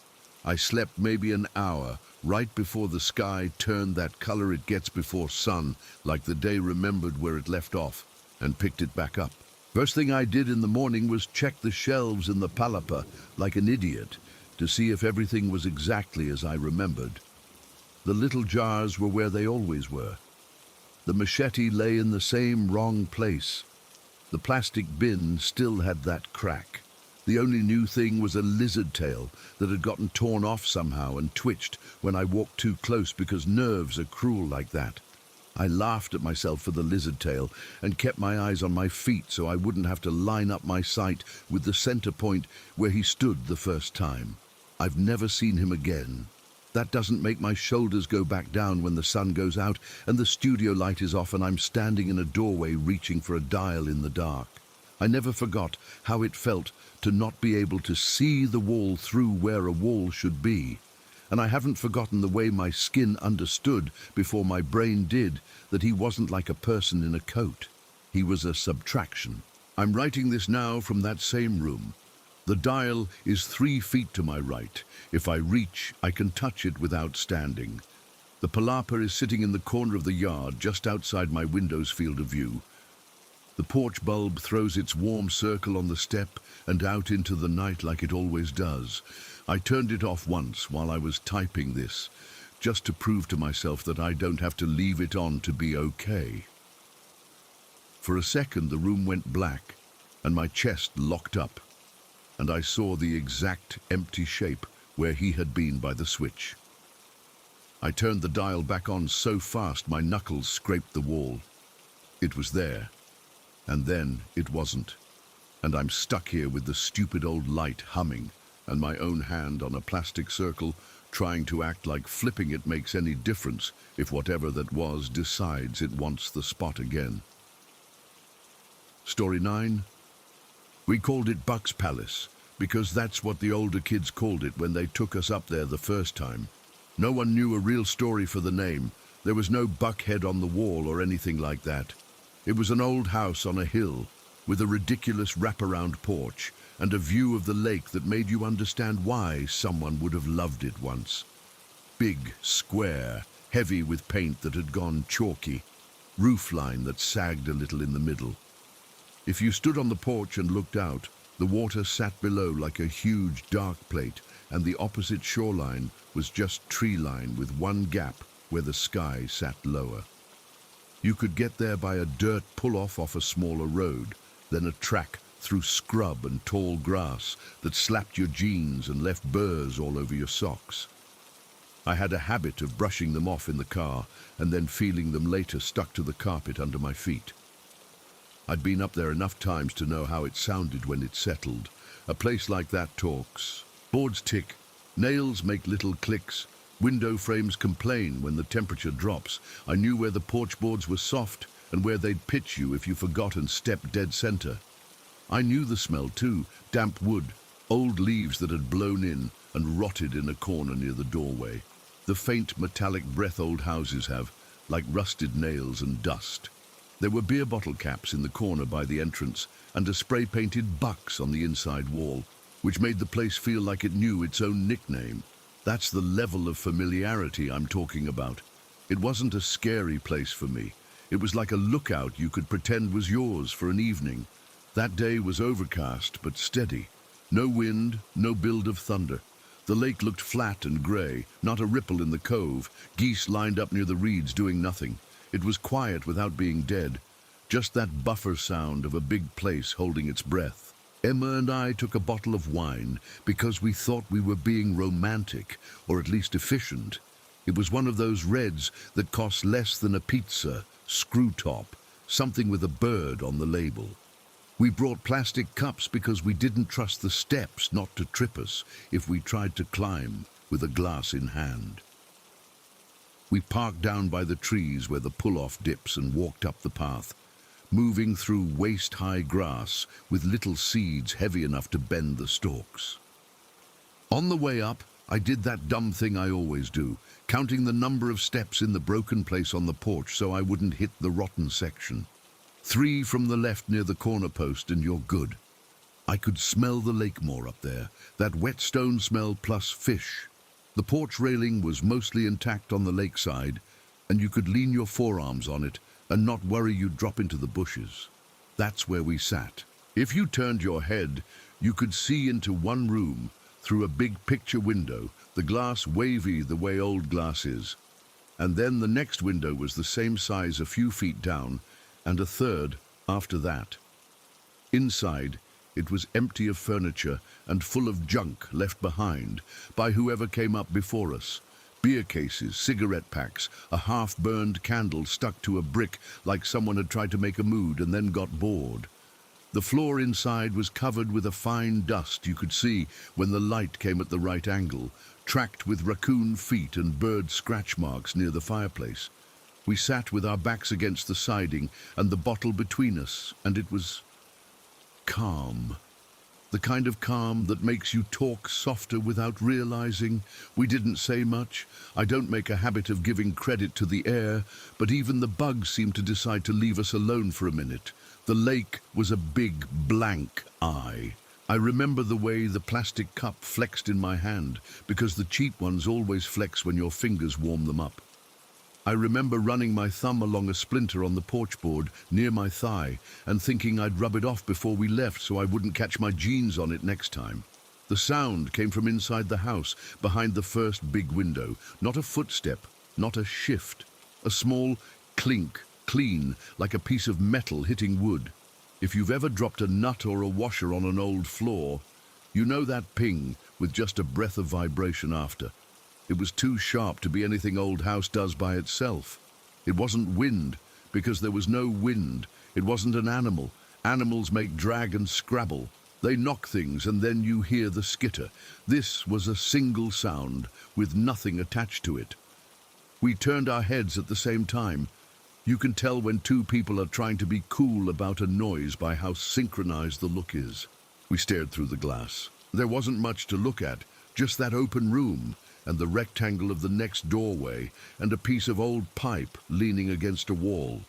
I slept maybe an hour right before the sky turned that color it gets before sun, like the day remembered where it left off and picked it back up. First thing I did in the morning was check the shelves in the palapa like an idiot to see if everything was exactly as I remembered. The little jars were where they always were. The machete lay in the same wrong place. The plastic bin still had that crack. The only new thing was a lizard tail that had gotten torn off somehow and twitched when I walked too close because nerves are cruel like that. I laughed at myself for the lizard tail and kept my eyes on my feet so I wouldn't have to line up my sight with the center point where he stood the first time. I've never seen him again. That doesn't make my shoulders go back down when the sun goes out and the studio light is off and I'm standing in a doorway reaching for a dial in the dark. I never forgot how it felt to not be able to see the wall through where a wall should be. And I haven't forgotten the way my skin understood before my brain did that he wasn't like a person in a coat. He was a subtraction. I'm writing this now from that same room. The dial is 3 feet to my right. If I reach, I can touch it without standing. The palapa is sitting in the corner of the yard just outside my window's field of view. The porch bulb throws its warm circle on the step and out into the night like it always does. I turned it off once while I was typing this, just to prove to myself that I don't have to leave it on to be okay. For a second the room went black and my chest locked up, and I saw the exact empty shape where he had been by the switch. I turned the dial back on so fast my knuckles scraped the wall. It was there. And then it wasn't, and I'm stuck here with the stupid old light humming and my own hand on a plastic circle trying to act like flipping it makes any difference if whatever that was decides it wants the spot again. Story 9. We called it Buck's Palace because that's what the older kids called it when they took us up there the first time. No one knew a real story for the name. There was no buck head on the wall or anything like that. It was an old house on a hill with a ridiculous wraparound porch and a view of the lake that made you understand why someone would have loved it once. Big, square, heavy with paint that had gone chalky, roofline that sagged a little in the middle. If you stood on the porch and looked out, the water sat below like a huge dark plate, and the opposite shoreline was just tree line with one gap where the sky sat lower. You could get there by a dirt pull-off a smaller road, then a track through scrub and tall grass that slapped your jeans and left burrs all over your socks. I had a habit of brushing them off in the car and then feeling them later stuck to the carpet under my feet. I'd been up there enough times to know how it sounded when it settled. A place like that talks. Boards tick, nails make little clicks, window frames complain when the temperature drops. I knew where the porch boards were soft and where they'd pitch you if you forgot and stepped dead center. I knew the smell too, damp wood, old leaves that had blown in and rotted in a corner near the doorway. The faint metallic breath old houses have, like rusted nails and dust. There were beer bottle caps in the corner by the entrance and a spray-painted bucks on the inside wall, which made the place feel like it knew its own nickname. That's the level of familiarity I'm talking about. It wasn't a scary place for me. It was like a lookout you could pretend was yours for an evening. That day was overcast but steady. No wind, no build of thunder. The lake looked flat and grey, not a ripple in the cove, geese lined up near the reeds doing nothing. It was quiet without being dead, just that buffer sound of a big place holding its breath. Emma and I took a bottle of wine because we thought we were being romantic, or at least efficient. It was one of those reds that cost less than a pizza, screw top, something with a bird on the label. We brought plastic cups because we didn't trust the steps not to trip us if we tried to climb with a glass in hand. We parked down by the trees where the pull-off dips and walked up the path, moving through waist-high grass with little seeds heavy enough to bend the stalks. On the way up, I did that dumb thing I always do, counting the number of steps in the broken place on the porch so I wouldn't hit the rotten section. 3 from the left near the corner post and you're good. I could smell the lake more up there, that wet stone smell plus fish. The porch railing was mostly intact on the lakeside, and you could lean your forearms on it and not worry you'd drop into the bushes. That's where we sat. If you turned your head, you could see into one room through a big picture window, the glass wavy the way old glass is. And then the next window was the same size a few feet down, and a third after that. Inside, it was empty of furniture and full of junk left behind by whoever came up before us. Beer cases, cigarette packs, a half-burned candle stuck to a brick like someone had tried to make a mood and then got bored. The floor inside was covered with a fine dust you could see when the light came at the right angle, tracked with raccoon feet and bird scratch marks near the fireplace. We sat with our backs against the siding and the bottle between us, and it was calm. The kind of calm that makes you talk softer without realizing. We didn't say much. I don't make a habit of giving credit to the air, but even the bugs seemed to decide to leave us alone for a minute. The lake was a big blank eye. I remember the way the plastic cup flexed in my hand, because the cheap ones always flex when your fingers warm them up. I remember running my thumb along a splinter on the porch board near my thigh and thinking I'd rub it off before we left so I wouldn't catch my jeans on it next time. The sound came from inside the house, behind the first big window. Not a footstep, not a shift. A small clink, clean, like a piece of metal hitting wood. If you've ever dropped a nut or a washer on an old floor, you know that ping with just a breath of vibration after. It was too sharp to be anything old house does by itself. It wasn't wind, because there was no wind. It wasn't an animal. Animals make drag and scrabble. They knock things and then you hear the skitter. This was a single sound with nothing attached to it. We turned our heads at the same time. You can tell when two people are trying to be cool about a noise by how synchronized the look is. We stared through the glass. There wasn't much to look at, just that open room and the rectangle of the next doorway and a piece of old pipe leaning against a wall.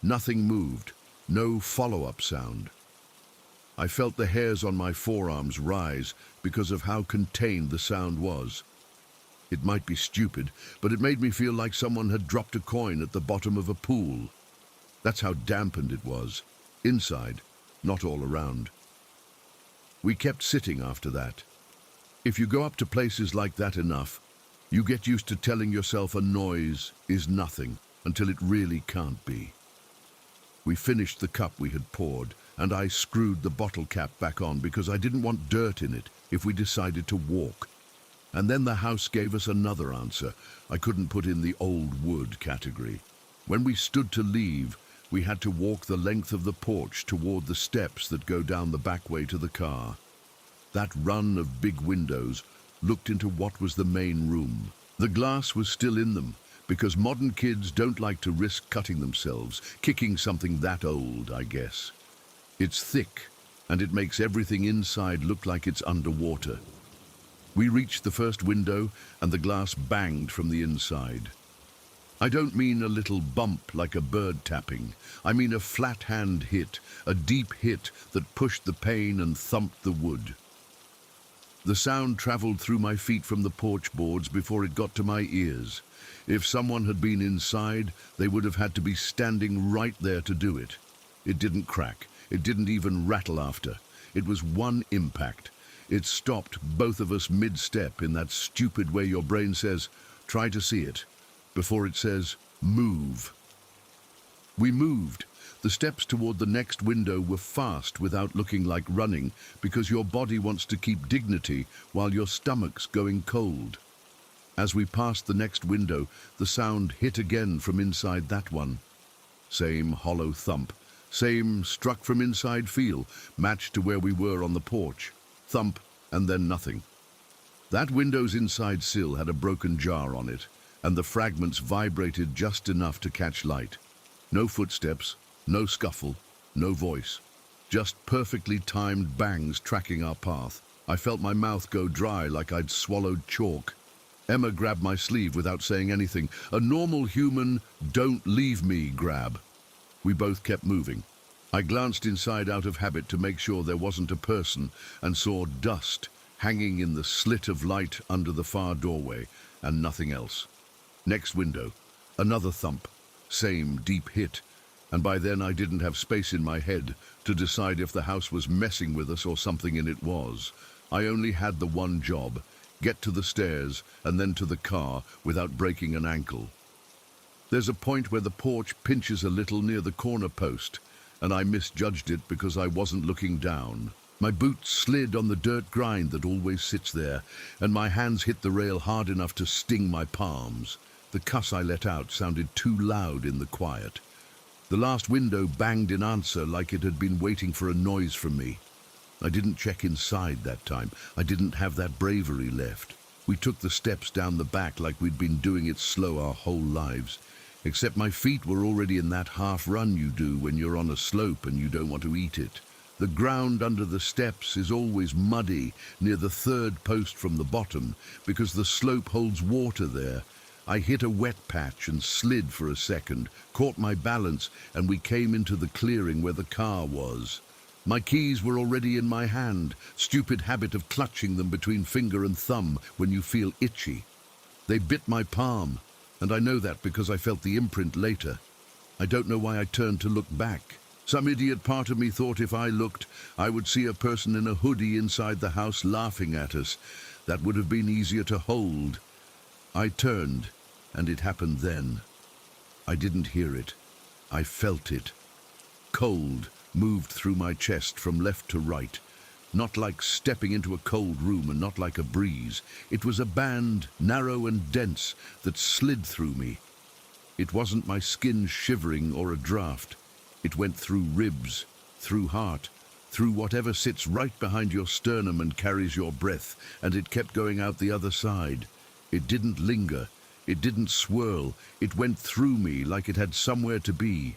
Nothing moved, no follow-up sound. I felt the hairs on my forearms rise because of how contained the sound was. It might be stupid, but it made me feel like someone had dropped a coin at the bottom of a pool. That's how dampened it was. Inside, not all around. We kept sitting after that. If you go up to places like that enough, you get used to telling yourself a noise is nothing until it really can't be. We finished the cup we had poured, and I screwed the bottle cap back on because I didn't want dirt in it if we decided to walk. And then the house gave us another answer. I couldn't put in the old wood category. When we stood to leave, we had to walk the length of the porch toward the steps that go down the back way to the car. That run of big windows looked into what was the main room. The glass was still in them, because modern kids don't like to risk cutting themselves, kicking something that old, I guess. It's thick, and it makes everything inside look like it's underwater. We reached the first window, and the glass banged from the inside. I don't mean a little bump like a bird tapping. I mean a flat hand hit, a deep hit that pushed the pane and thumped the wood. The sound traveled through my feet from the porch boards before it got to my ears. If someone had been inside, they would have had to be standing right there to do it. It didn't crack. It didn't even rattle after. It was one impact. It stopped both of us mid-step in that stupid way your brain says, try to see it, before it says, move. We moved. The steps toward the next window were fast without looking like running, because your body wants to keep dignity while your stomach's going cold. As we passed the next window, the sound hit again from inside that one. Same hollow thump, same struck from inside feel, matched to where we were on the porch. Thump, and then nothing. That window's inside sill had a broken jar on it, and the fragments vibrated just enough to catch light. No footsteps, no scuffle, no voice. Just perfectly timed bangs tracking our path. I felt my mouth go dry like I'd swallowed chalk. Emma grabbed my sleeve without saying anything. A normal human, don't leave me grab. We both kept moving. I glanced inside out of habit to make sure there wasn't a person and saw dust hanging in the slit of light under the far doorway and nothing else. Next window, another thump, same deep hit, and by then I didn't have space in my head to decide if the house was messing with us or something in it was. I only had the one job, get to the stairs and then to the car without breaking an ankle. There's a point where the porch pinches a little near the corner post, and I misjudged it because I wasn't looking down. My boot slid on the dirt grind that always sits there, and my hands hit the rail hard enough to sting my palms. The cuss I let out sounded too loud in the quiet. The last window banged in answer like it had been waiting for a noise from me. I didn't check inside that time. I didn't have that bravery left. We took the steps down the back like we'd been doing it slow our whole lives. Except my feet were already in that half run you do when you're on a slope and you don't want to eat it. The ground under the steps is always muddy near the third post from the bottom because the slope holds water there. I hit a wet patch and slid for a second, caught my balance, and we came into the clearing where the car was. My keys were already in my hand, stupid habit of clutching them between finger and thumb when you feel itchy. They bit my palm, and I know that because I felt the imprint later. I don't know why I turned to look back. Some idiot part of me thought if I looked, I would see a person in a hoodie inside the house laughing at us. That would have been easier to hold. I turned, and it happened then. I didn't hear it. I felt it. Cold moved through my chest from left to right. Not like stepping into a cold room and not like a breeze. It was a band, narrow and dense, that slid through me. It wasn't my skin shivering or a draft. It went through ribs, through heart, through whatever sits right behind your sternum and carries your breath, and it kept going out the other side. It didn't linger. It didn't swirl. It went through me like it had somewhere to be.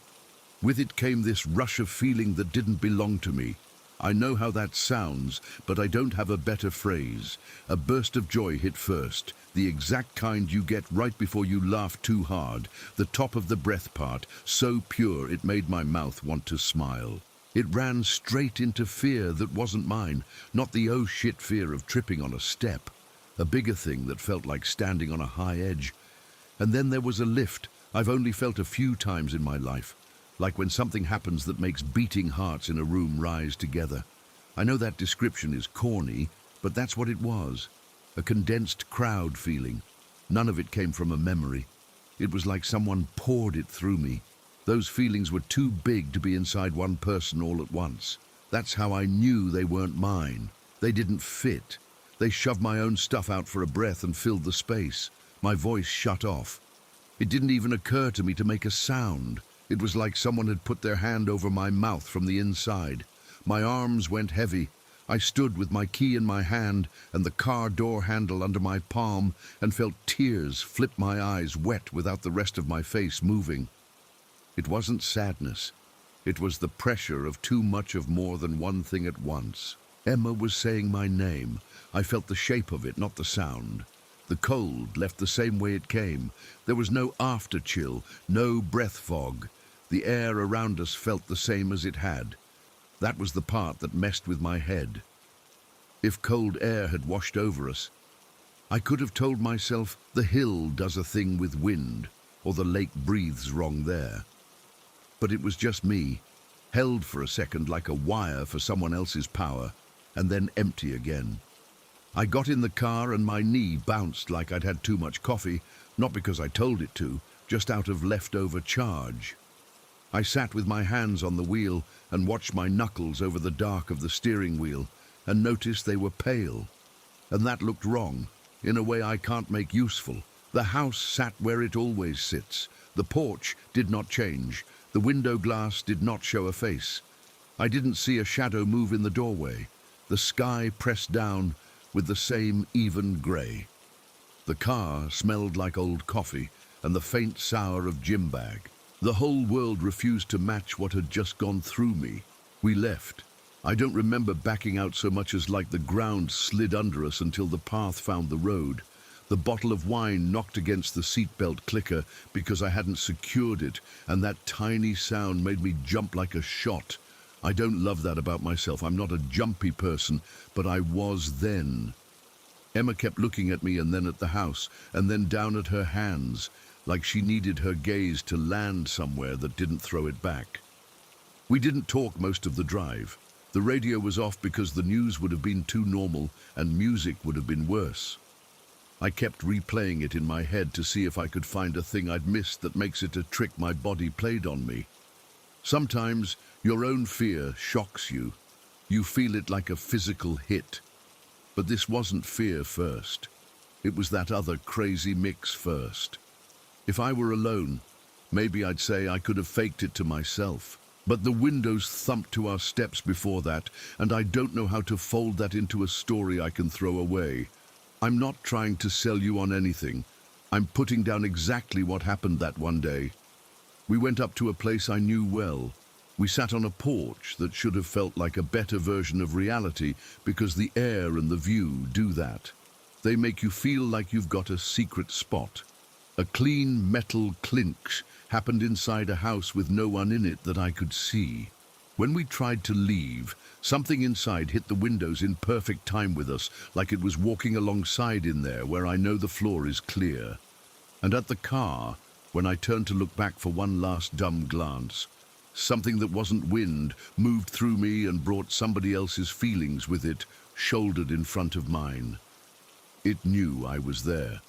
With it came this rush of feeling that didn't belong to me. I know how that sounds, but I don't have a better phrase. A burst of joy hit first, the exact kind you get right before you laugh too hard, the top of the breath part, so pure it made my mouth want to smile. It ran straight into fear that wasn't mine, not the oh shit fear of tripping on a step. A bigger thing that felt like standing on a high edge. And then there was a lift I've only felt a few times in my life. Like when something happens that makes beating hearts in a room rise together. I know that description is corny, but that's what it was. A condensed crowd feeling. None of it came from a memory. It was like someone poured it through me. Those feelings were too big to be inside one person all at once. That's how I knew they weren't mine. They didn't fit. They shoved my own stuff out for a breath and filled the space. My voice shut off. It didn't even occur to me to make a sound. It was like someone had put their hand over my mouth from the inside. My arms went heavy. I stood with my key in my hand and the car door handle under my palm and felt tears flip my eyes wet without the rest of my face moving. It wasn't sadness. It was the pressure of too much of more than one thing at once. Emma was saying my name. I felt the shape of it, not the sound. The cold left the same way it came. There was no after chill, no breath fog. The air around us felt the same as it had. That was the part that messed with my head. If cold air had washed over us, I could have told myself the hill does a thing with wind, or the lake breathes wrong there. But it was just me, held for a second like a wire for someone else's power, and then empty again. I got in the car and my knee bounced like I'd had too much coffee, not because I told it to, just out of leftover charge. I sat with my hands on the wheel and watched my knuckles over the dark of the steering wheel and noticed they were pale. And that looked wrong, in a way I can't make useful. The house sat where it always sits. The porch did not change. The window glass did not show a face. I didn't see a shadow move in the doorway. The sky pressed down with the same even grey. The car smelled like old coffee and the faint sour of gym bag. The whole world refused to match what had just gone through me. We left. I don't remember backing out so much as like the ground slid under us until the path found the road. The bottle of wine knocked against the seatbelt clicker because I hadn't secured it, and that tiny sound made me jump like a shot. I don't love that about myself. I'm not a jumpy person, but I was then. Emma kept looking at me and then at the house, and then down at her hands, like she needed her gaze to land somewhere that didn't throw it back. We didn't talk most of the drive. The radio was off because the news would have been too normal and music would have been worse. I kept replaying it in my head to see if I could find a thing I'd missed that makes it a trick my body played on me. Sometimes your own fear shocks you. You feel it like a physical hit. But this wasn't fear first. It was that other crazy mix first. If I were alone, maybe I'd say I could have faked it to myself. But the windows thumped to our steps before that, and I don't know how to fold that into a story I can throw away. I'm not trying to sell you on anything. I'm putting down exactly what happened that one day. We went up to a place I knew well. We sat on a porch that should have felt like a better version of reality because the air and the view do that. They make you feel like you've got a secret spot. A clean metal clinch happened inside a house with no one in it that I could see. When we tried to leave, something inside hit the windows in perfect time with us, like it was walking alongside in there where I know the floor is clear. And at the car, when I turned to look back for one last dumb glance, something that wasn't wind moved through me and brought somebody else's feelings with it, shouldered in front of mine. It knew I was there.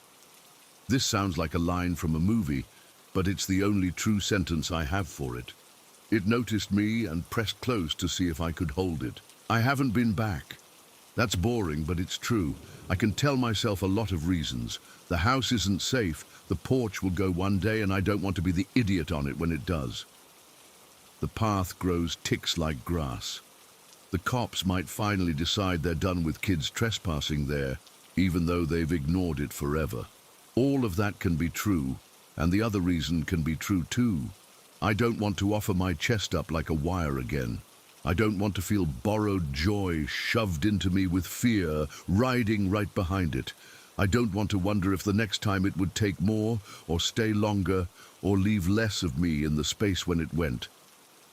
This sounds like a line from a movie, but it's the only true sentence I have for it. It noticed me and pressed close to see if I could hold it. I haven't been back. That's boring, but it's true. I can tell myself a lot of reasons. The house isn't safe, the porch will go one day, and I don't want to be the idiot on it when it does. The path grows ticks like grass. The cops might finally decide they're done with kids trespassing there, even though they've ignored it forever. All of that can be true, and the other reason can be true too. I don't want to offer my chest up like a wire again. I don't want to feel borrowed joy shoved into me with fear riding right behind it. I don't want to wonder if the next time it would take more, or stay longer, or leave less of me in the space when it went.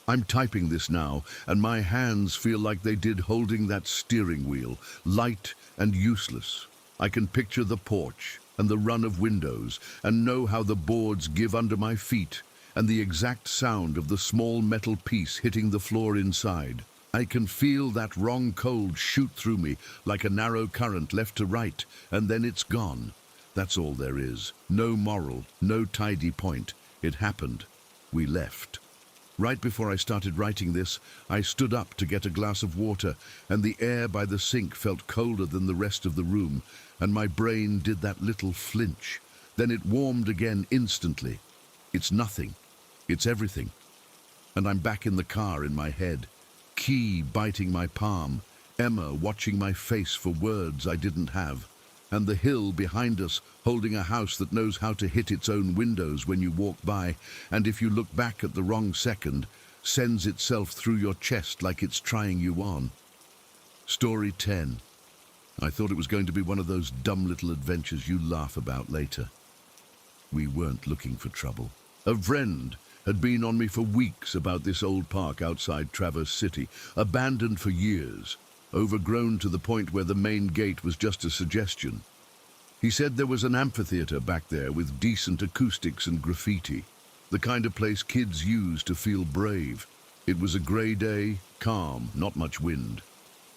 I'm typing this now, and my hands feel like they did holding that steering wheel, light and useless. I can picture the porch and the run of windows, and know how the boards give under my feet, and the exact sound of the small metal piece hitting the floor inside. I can feel that wrong cold shoot through me like a narrow current left to right, and then it's gone. That's all there is. No moral, no tidy point. It happened. We left. Right before I started writing this, I stood up to get a glass of water, and the air by the sink felt colder than the rest of the room, and my brain did that little flinch. Then it warmed again instantly. It's nothing. It's everything. And I'm back in the car in my head, Key biting my palm, Emma watching my face for words I didn't have, and the hill behind us holding a house that knows how to hit its own windows when you walk by, and if you look back at the wrong second, sends itself through your chest like it's trying you on. Story 10. I thought it was going to be one of those dumb little adventures you laugh about later. We weren't looking for trouble. A friend had been on me for weeks about this old park outside Traverse City, abandoned for years, overgrown to the point where the main gate was just a suggestion. He said there was an amphitheater back there with decent acoustics and graffiti, the kind of place kids use to feel brave. It was a grey day, calm, not much wind.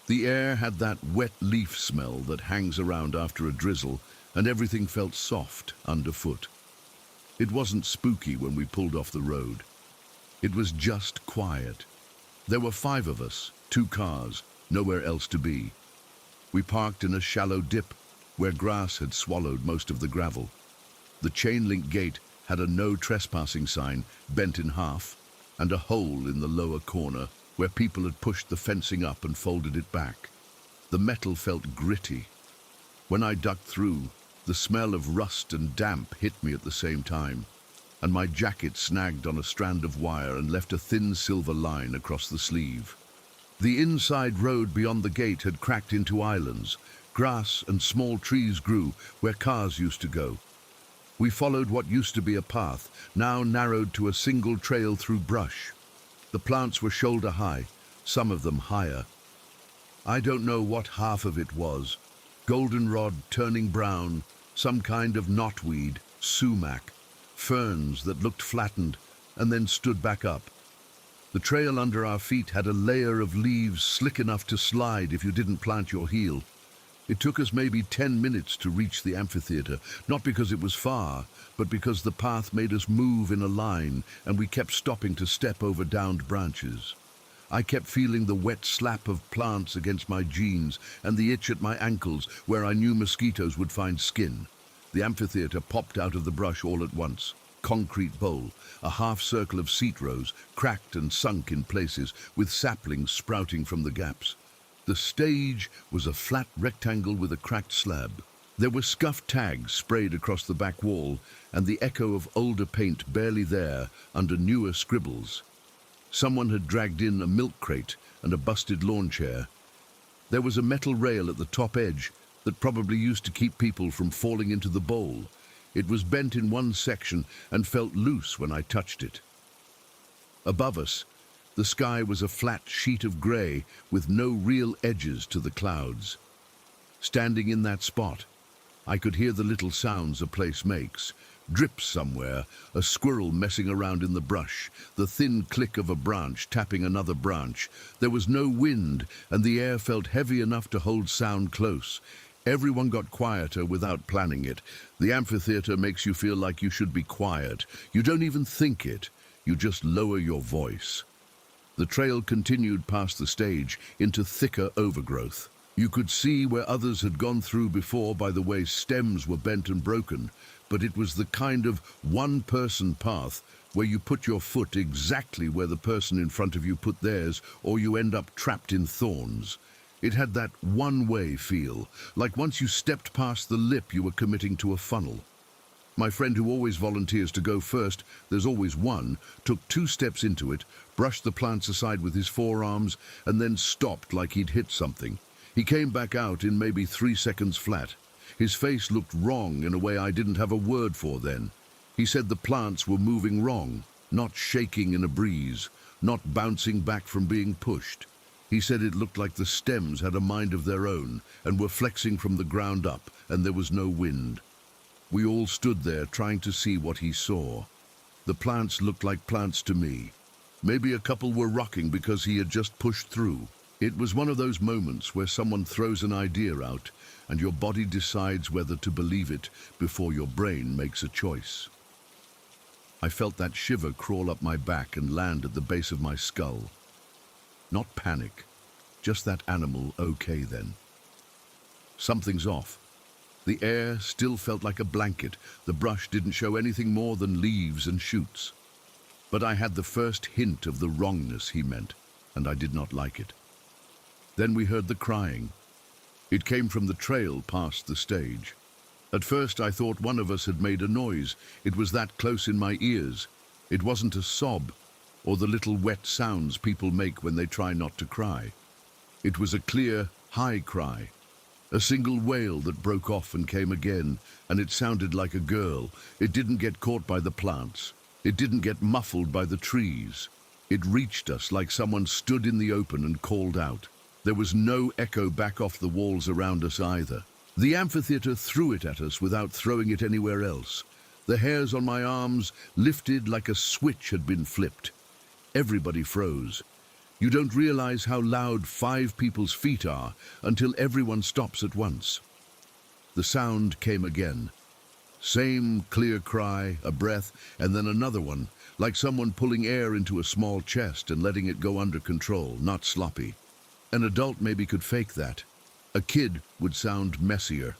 The air had that wet leaf smell that hangs around after a drizzle, and everything felt soft underfoot. It wasn't spooky when we pulled off the road. It was just quiet. There were 5 of us, 2 cars, nowhere else to be. We parked in a shallow dip where grass had swallowed most of the gravel. The chain-link gate had a no trespassing sign bent in half and a hole in the lower corner where people had pushed the fencing up and folded it back. The metal felt gritty. When I ducked through, the smell of rust and damp hit me at the same time, and my jacket snagged on a strand of wire and left a thin silver line across the sleeve. The inside road beyond the gate had cracked into islands. Grass and small trees grew where cars used to go. We followed what used to be a path, now narrowed to a single trail through brush. The plants were shoulder high, some of them higher. I don't know what half of it was. Goldenrod turning brown, some kind of knotweed, sumac, ferns that looked flattened and then stood back up. The trail under our feet had a layer of leaves slick enough to slide if you didn't plant your heel. It took us maybe 10 minutes to reach the amphitheater, not because it was far, but because the path made us move in a line and we kept stopping to step over downed branches. I kept feeling the wet slap of plants against my jeans and the itch at my ankles where I knew mosquitoes would find skin. The amphitheater popped out of the brush all at once. Concrete bowl, a half circle of seat rows, cracked and sunk in places, with saplings sprouting from the gaps. The stage was a flat rectangle with a cracked slab. There were scuffed tags sprayed across the back wall, and the echo of older paint barely there under newer scribbles. Someone had dragged in a milk crate and a busted lawn chair. There was a metal rail at the top edge that probably used to keep people from falling into the bowl. It was bent in one section and felt loose when I touched it. Above us, the sky was a flat sheet of grey with no real edges to the clouds. Standing in that spot, I could hear the little sounds a place makes. Drips somewhere, a squirrel messing around in the brush, the thin click of a branch tapping another branch. There was no wind, and the air felt heavy enough to hold sound close. Everyone got quieter without planning it. The amphitheater makes you feel like you should be quiet. You don't even think it. You just lower your voice. The trail continued past the stage into thicker overgrowth. You could see where others had gone through before by the way stems were bent and broken, but it was the kind of one-person path where you put your foot exactly where the person in front of you put theirs, or you end up trapped in thorns. It had that one-way feel, like once you stepped past the lip you were committing to a funnel. My friend who always volunteers to go first, there's always one, took 2 steps into it, brushed the plants aside with his forearms, and then stopped like he'd hit something. He came back out in maybe 3 seconds flat. His face looked wrong in a way I didn't have a word for then. He said the plants were moving wrong, not shaking in a breeze, not bouncing back from being pushed. He said it looked like the stems had a mind of their own and were flexing from the ground up, and there was no wind. We all stood there trying to see what he saw. The plants looked like plants to me. Maybe a couple were rocking because he had just pushed through. It was one of those moments where someone throws an idea out and your body decides whether to believe it before your brain makes a choice. I felt that shiver crawl up my back and land at the base of my skull. Not panic, just that animal okay then. Something's off. The air still felt like a blanket. The brush didn't show anything more than leaves and shoots. But I had the first hint of the wrongness he meant, and I did not like it. Then we heard the crying. It came from the trail past the stage. At first I thought one of us had made a noise. It was that close in my ears. It wasn't a sob, or the little wet sounds people make when they try not to cry. It was a clear, high cry. A single wail that broke off and came again, and it sounded like a girl. It didn't get caught by the plants. It didn't get muffled by the trees. It reached us like someone stood in the open and called out. There was no echo back off the walls around us either. The amphitheater threw it at us without throwing it anywhere else. The hairs on my arms lifted like a switch had been flipped. Everybody froze. You don't realize how loud 5 people's feet are until everyone stops at once. The sound came again. Same clear cry, a breath, and then another one, like someone pulling air into a small chest and letting it go under control, not sloppy. An adult maybe could fake that. A kid would sound messier.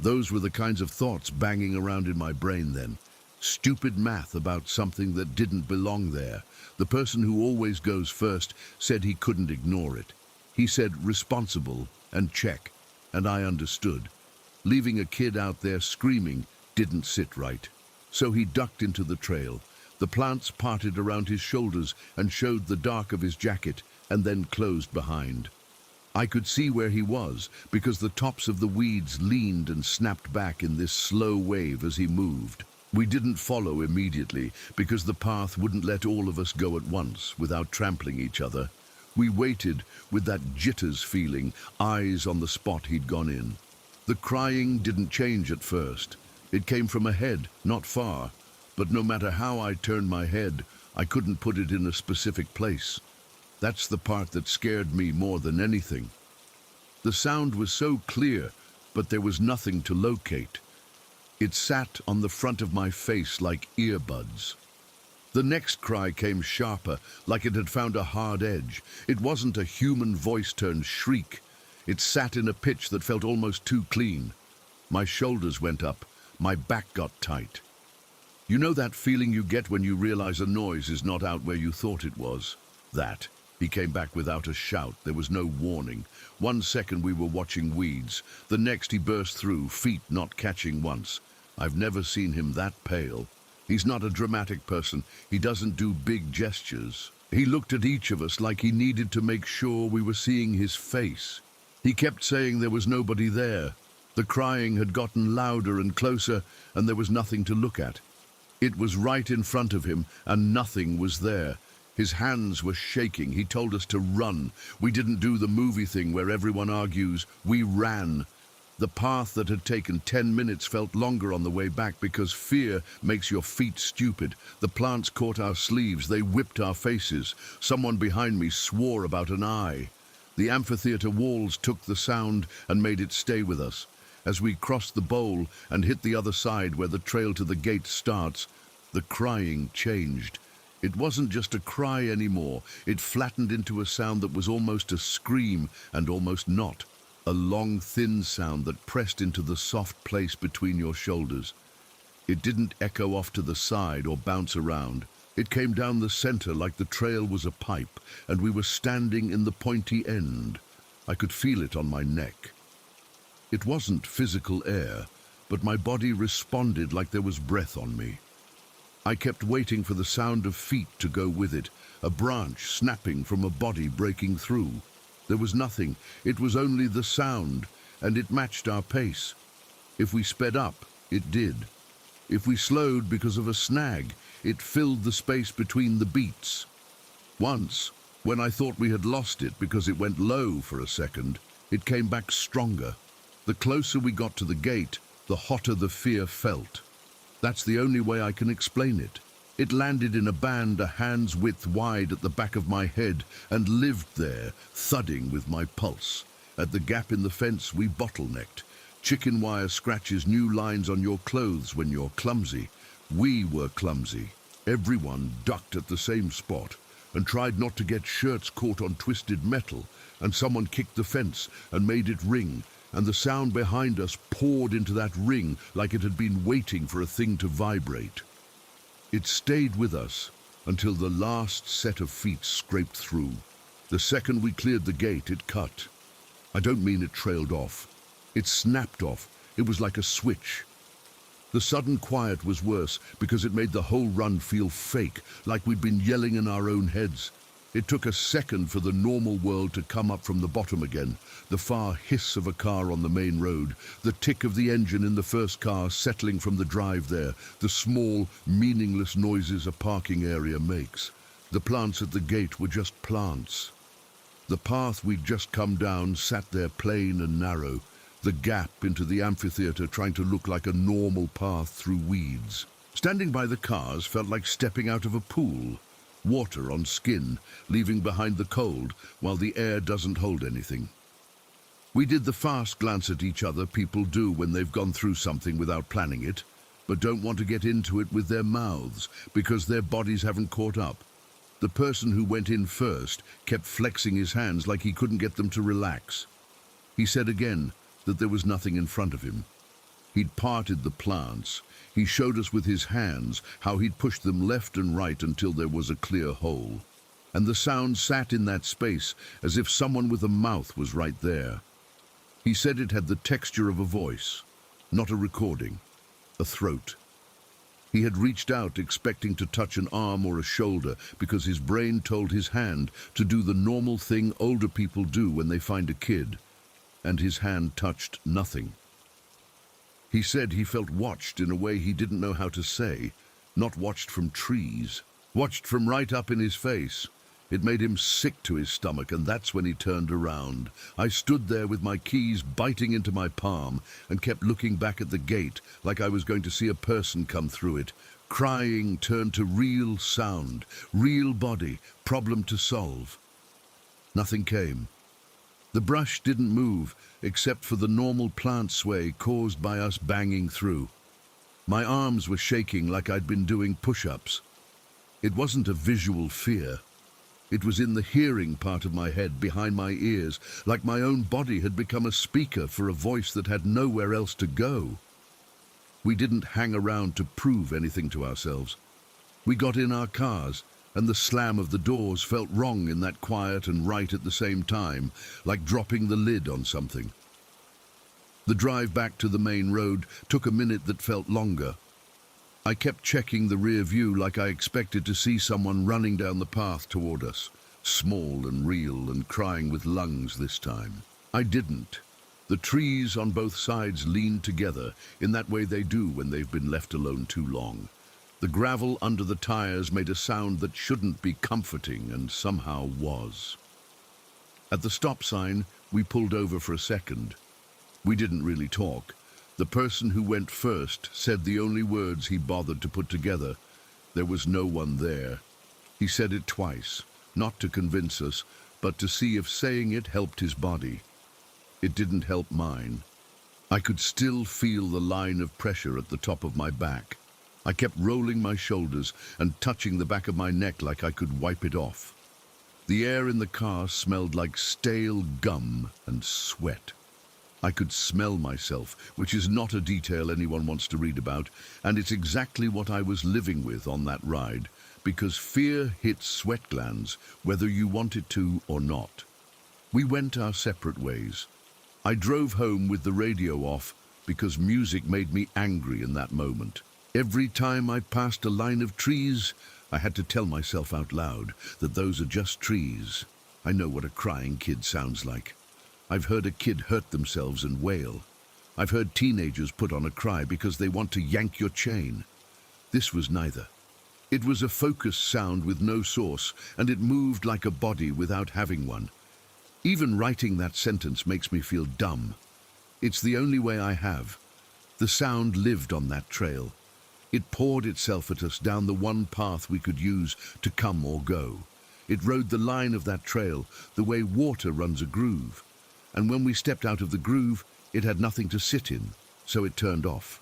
Those were the kinds of thoughts banging around in my brain then. Stupid math about something that didn't belong there. The person who always goes first said he couldn't ignore it. He said responsible and check, and I understood. Leaving a kid out there screaming didn't sit right. So he ducked into the trail. The plants parted around his shoulders and showed the dark of his jacket and then closed behind. I could see where he was because the tops of the weeds leaned and snapped back in this slow wave as he moved. We didn't follow immediately because the path wouldn't let all of us go at once without trampling each other. We waited with that jitters feeling, eyes on the spot he'd gone in. The crying didn't change at first. It came from ahead, not far, but no matter how I turned my head, I couldn't put it in a specific place. That's the part that scared me more than anything. The sound was so clear, but there was nothing to locate. It sat on the front of my face like earbuds. The next cry came sharper, like it had found a hard edge. It wasn't a human voice turned shriek. It sat in a pitch that felt almost too clean. My shoulders went up. My back got tight. You know that feeling you get when you realize a noise is not out where you thought it was? That. He came back without a shout. There was no warning. 1 second we were watching weeds. The next he burst through, feet not catching once. I've never seen him that pale. He's not a dramatic person. He doesn't do big gestures. He looked at each of us like he needed to make sure we were seeing his face. He kept saying there was nobody there. The crying had gotten louder and closer, and there was nothing to look at. It was right in front of him, and nothing was there. His hands were shaking. He told us to run. We didn't do the movie thing where everyone argues. We ran. The path that had taken 10 minutes felt longer on the way back because fear makes your feet stupid. The plants caught our sleeves. They whipped our faces. Someone behind me swore about an eye. The amphitheater walls took the sound and made it stay with us. As we crossed the bowl and hit the other side where the trail to the gate starts, the crying changed. It wasn't just a cry anymore. It flattened into a sound that was almost a scream and almost not. A long, thin sound that pressed into the soft place between your shoulders. It didn't echo off to the side or bounce around. It came down the center like the trail was a pipe, and we were standing in the pointy end. I could feel it on my neck. It wasn't physical air, but my body responded like there was breath on me. I kept waiting for the sound of feet to go with it, a branch snapping from a body breaking through. There was nothing. It was only the sound, and it matched our pace. If we sped up, it did. If we slowed because of a snag, it filled the space between the beats. Once, when I thought we had lost it because it went low for a second, it came back stronger. The closer we got to the gate, the hotter the fear felt. That's the only way I can explain it. It landed in a band a hand's width wide at the back of my head and lived there, thudding with my pulse. At the gap in the fence, we bottlenecked. Chicken wire scratches new lines on your clothes when you're clumsy. We were clumsy. Everyone ducked at the same spot and tried not to get shirts caught on twisted metal, and someone kicked the fence and made it ring, and the sound behind us poured into that ring like it had been waiting for a thing to vibrate. It stayed with us until the last set of feet scraped through. The second we cleared the gate, it cut. I don't mean it trailed off. It snapped off. It was like a switch. The sudden quiet was worse because it made the whole run feel fake, like we'd been yelling in our own heads. It took a second for the normal world to come up from the bottom again. The far hiss of a car on the main road, the tick of the engine in the first car settling from the drive there, the small, meaningless noises a parking area makes. The plants at the gate were just plants. The path we'd just come down sat there plain and narrow, the gap into the amphitheater trying to look like a normal path through weeds. Standing by the cars felt like stepping out of a pool. Water on skin, leaving behind the cold, while the air doesn't hold anything. We did the fast glance at each other people do when they've gone through something without planning it, but don't want to get into it with their mouths because their bodies haven't caught up. The person who went in first kept flexing his hands like he couldn't get them to relax. He said again that there was nothing in front of him. He'd parted the plants. He showed us with his hands how he'd pushed them left and right until there was a clear hole. And the sound sat in that space as if someone with a mouth was right there. He said it had the texture of a voice, not a recording, a throat. He had reached out expecting to touch an arm or a shoulder because his brain told his hand to do the normal thing older people do when they find a kid, and his hand touched nothing. He said he felt watched in a way he didn't know how to say, not watched from trees, watched from right up in his face. It made him sick to his stomach, and that's when he turned around. I stood there with my keys biting into my palm and kept looking back at the gate like I was going to see a person come through it. Crying turned to real sound, real body, problem to solve. Nothing came. The brush didn't move except for the normal plant sway caused by us banging through. My arms were shaking like I'd been doing push-ups. It wasn't a visual fear. It was in the hearing part of my head, behind my ears, like my own body had become a speaker for a voice that had nowhere else to go. We didn't hang around to prove anything to ourselves. We got in our cars, and the slam of the doors felt wrong in that quiet and right at the same time, like dropping the lid on something. The drive back to the main road took a minute that felt longer. I kept checking the rear view like I expected to see someone running down the path toward us, small and real and crying with lungs this time. I didn't. The trees on both sides leaned together in that way they do when they've been left alone too long. The gravel under the tires made a sound that shouldn't be comforting and somehow was. At the stop sign, we pulled over for a second. We didn't really talk. The person who went first said the only words he bothered to put together. There was no one there. He said it twice, not to convince us, but to see if saying it helped his body. It didn't help mine. I could still feel the line of pressure at the top of my back. I kept rolling my shoulders and touching the back of my neck like I could wipe it off. The air in the car smelled like stale gum and sweat. I could smell myself, which is not a detail anyone wants to read about, and it's exactly what I was living with on that ride, because fear hits sweat glands, whether you want it to or not. We went our separate ways. I drove home with the radio off because music made me angry in that moment. Every time I passed a line of trees, I had to tell myself out loud that those are just trees. I know what a crying kid sounds like. I've heard a kid hurt themselves and wail. I've heard teenagers put on a cry because they want to yank your chain. This was neither. It was a focused sound with no source, and it moved like a body without having one. Even writing that sentence makes me feel dumb. It's the only way I have. The sound lived on that trail. It poured itself at us down the one path we could use to come or go. It rode the line of that trail the way water runs a groove. And when we stepped out of the groove, It had nothing to sit in, so it turned off.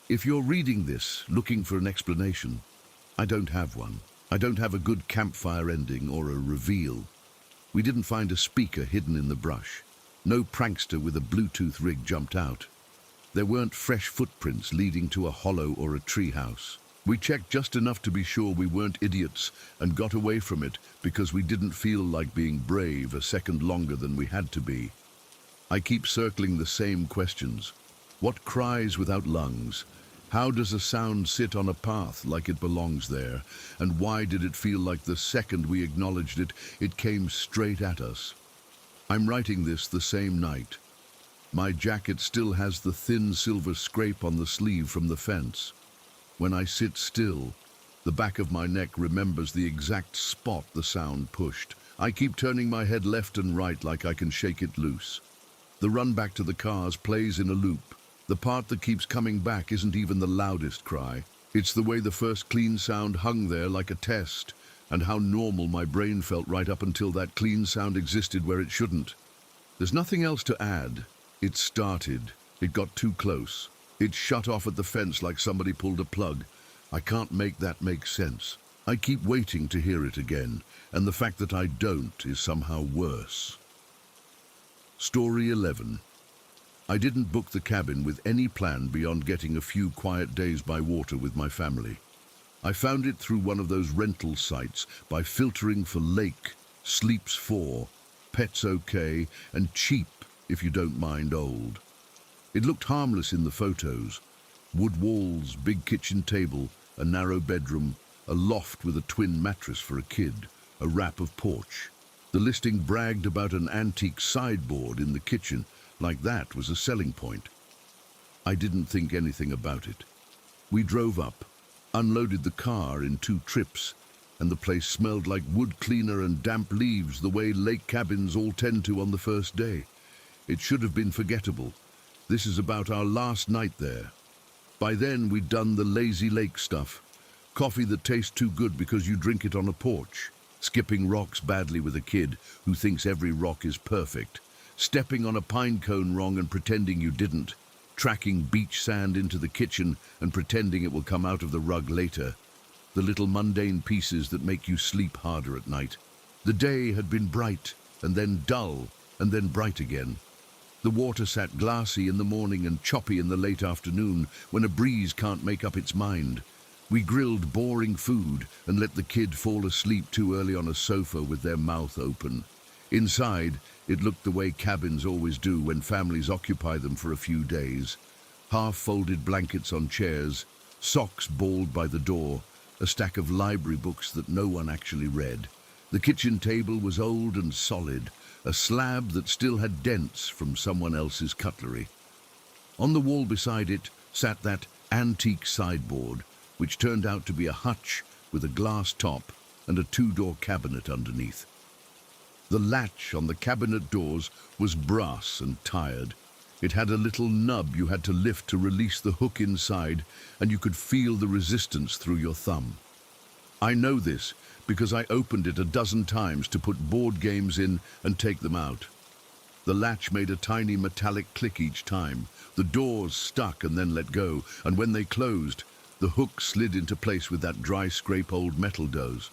If you're reading this, looking for an explanation, I don't have one. I don't have a good campfire ending or a reveal. We didn't find a speaker hidden in the brush. No prankster with a Bluetooth rig jumped out. There weren't fresh footprints leading to a hollow or a treehouse. We checked just enough to be sure we weren't idiots and got away from it because we didn't feel like being brave a second longer than we had to be. I keep circling the same questions. What cries without lungs? How does a sound sit on a path like it belongs there? And why did it feel like the second we acknowledged it, it came straight at us? I'm writing this the same night. My jacket still has the thin silver scrape on the sleeve from the fence. When I sit still, the back of my neck remembers the exact spot the sound pushed. I keep turning my head left and right like I can shake it loose. The run back to the cars plays in a loop. The part that keeps coming back isn't even the loudest cry. It's the way the first clean sound hung there like a test, and how normal my brain felt right up until that clean sound existed where it shouldn't. There's nothing else to add. It started. It got too close. It shut off at the fence like somebody pulled a plug. I can't make that make sense. I keep waiting to hear it again, and the fact that I don't is somehow worse. Story 11. I didn't book the cabin with any plan beyond getting a few quiet days by water with my family. I found it through one of those rental sites by filtering for lake, sleeps for, pets okay, and cheap if you don't mind old. It looked harmless in the photos. Wood walls, big kitchen table, a narrow bedroom, a loft with a twin mattress for a kid, a wrap of porch. The listing bragged about an antique sideboard in the kitchen, like that was a selling point. I didn't think anything about it. We drove up, unloaded the car in 2 trips, and the place smelled like wood cleaner and damp leaves the way lake cabins all tend to on the first day. It should have been forgettable. This is about our last night there. By then, we'd done the lazy lake stuff. Coffee that tastes too good because you drink it on a porch. Skipping rocks badly with a kid who thinks every rock is perfect. Stepping on a pine cone wrong and pretending you didn't. Tracking beach sand into the kitchen and pretending it will come out of the rug later. The little mundane pieces that make you sleep harder at night. The day had been bright, and then dull, and then bright again. The water sat glassy in the morning and choppy in the late afternoon when a breeze can't make up its mind. We grilled boring food and let the kid fall asleep too early on a sofa with their mouth open. Inside, it looked the way cabins always do when families occupy them for a few days. Half-folded blankets on chairs, socks balled by the door, a stack of library books that no one actually read. The kitchen table was old and solid, a slab that still had dents from someone else's cutlery. On the wall beside it sat that antique sideboard, which turned out to be a hutch with a glass top and a 2-door cabinet underneath. The latch on the cabinet doors was brass and tired. It had a little nub you had to lift to release the hook inside, and you could feel the resistance through your thumb. I know this because I opened it a dozen times to put board games in and take them out. The latch made a tiny metallic click each time. The doors stuck and then let go, and when they closed, the hook slid into place with that dry scrape old metal doze.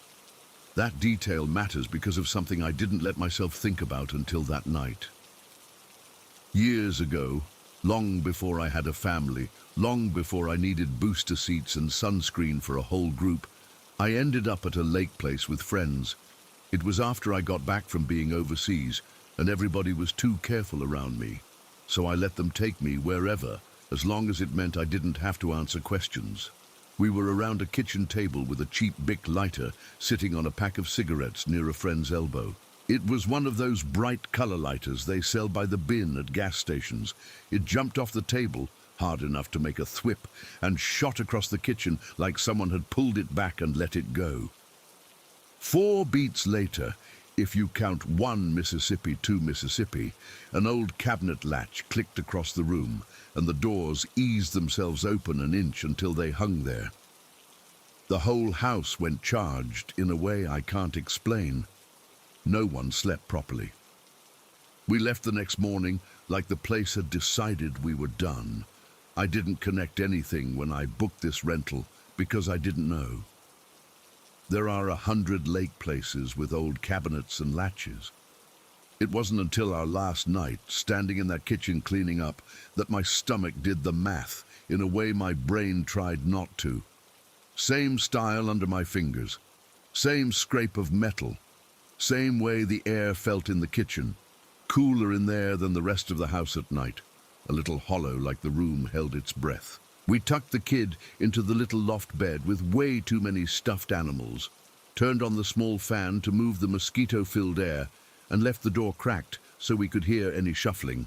That detail matters because of something I didn't let myself think about until that night. Years ago, long before I had a family, long before I needed booster seats and sunscreen for a whole group, I ended up at a lake place with friends. It was after I got back from being overseas, and everybody was too careful around me. So I let them take me wherever, as long as it meant I didn't have to answer questions. We were around a kitchen table with a cheap Bic lighter, sitting on a pack of cigarettes near a friend's elbow. It was one of those bright color lighters they sell by the bin at gas stations. It jumped off the table, hard enough to make a thwip, and shot across the kitchen like someone had pulled it back and let it go. 4 beats later, if you count 1 Mississippi to Mississippi, an old cabinet latch clicked across the room, and the doors eased themselves open an inch until they hung there. The whole house went charged in a way I can't explain. No one slept properly. We left the next morning like the place had decided we were done. I didn't connect anything when I booked this rental because I didn't know. There are 100 lake places with old cabinets and latches. It wasn't until our last night, standing in that kitchen cleaning up, that my stomach did the math in a way my brain tried not to. Same style under my fingers, same scrape of metal, same way the air felt in the kitchen, cooler in there than the rest of the house at night, a little hollow like the room held its breath. We tucked the kid into the little loft bed with way too many stuffed animals, turned on the small fan to move the mosquito-filled air, and left the door cracked so we could hear any shuffling.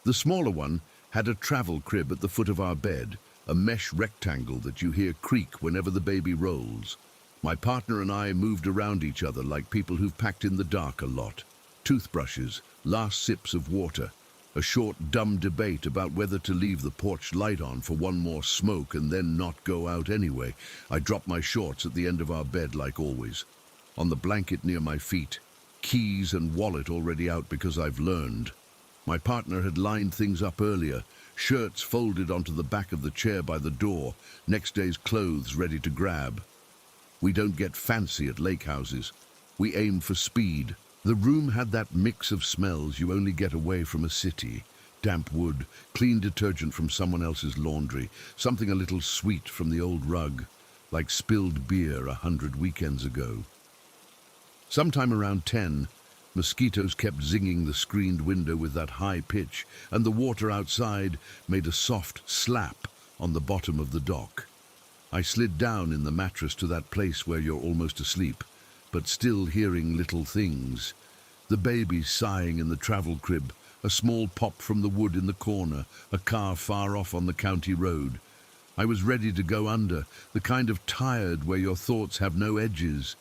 The smaller one had a travel crib at the foot of our bed, a mesh rectangle that you hear creak whenever the baby rolls. My partner and I moved around each other like people who've packed in the dark a lot. Toothbrushes, last sips of water, a short dumb debate about whether to leave the porch light on for one more smoke and then not go out anyway. I dropped my shorts at the end of our bed like always. On the blanket near my feet, keys and wallet already out because I've learned. My partner had lined things up earlier, shirts folded onto the back of the chair by the door, next day's clothes ready to grab. We don't get fancy at lake houses. We aim for speed. The room had that mix of smells you only get away from a city. Damp wood, clean detergent from someone else's laundry, something a little sweet from the old rug, like spilled beer 100 weekends ago. Sometime around 10, mosquitoes kept zinging the screened window with that high pitch, and the water outside made a soft slap on the bottom of the dock. I slid down in the mattress to that place where you're almost asleep, but still hearing little things. The baby sighing in the travel crib, a small pop from the wood in the corner, a car far off on the county road. I was ready to go under, the kind of tired where your thoughts have no edges.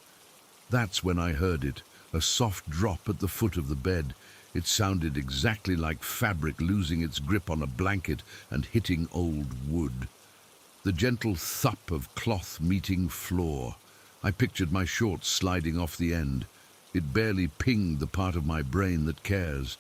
That's when I heard it, a soft drop at the foot of the bed. It sounded exactly like fabric losing its grip on a blanket and hitting old wood. The gentle thump of cloth meeting floor. I pictured my shorts sliding off the end. It barely pinged the part of my brain that cares.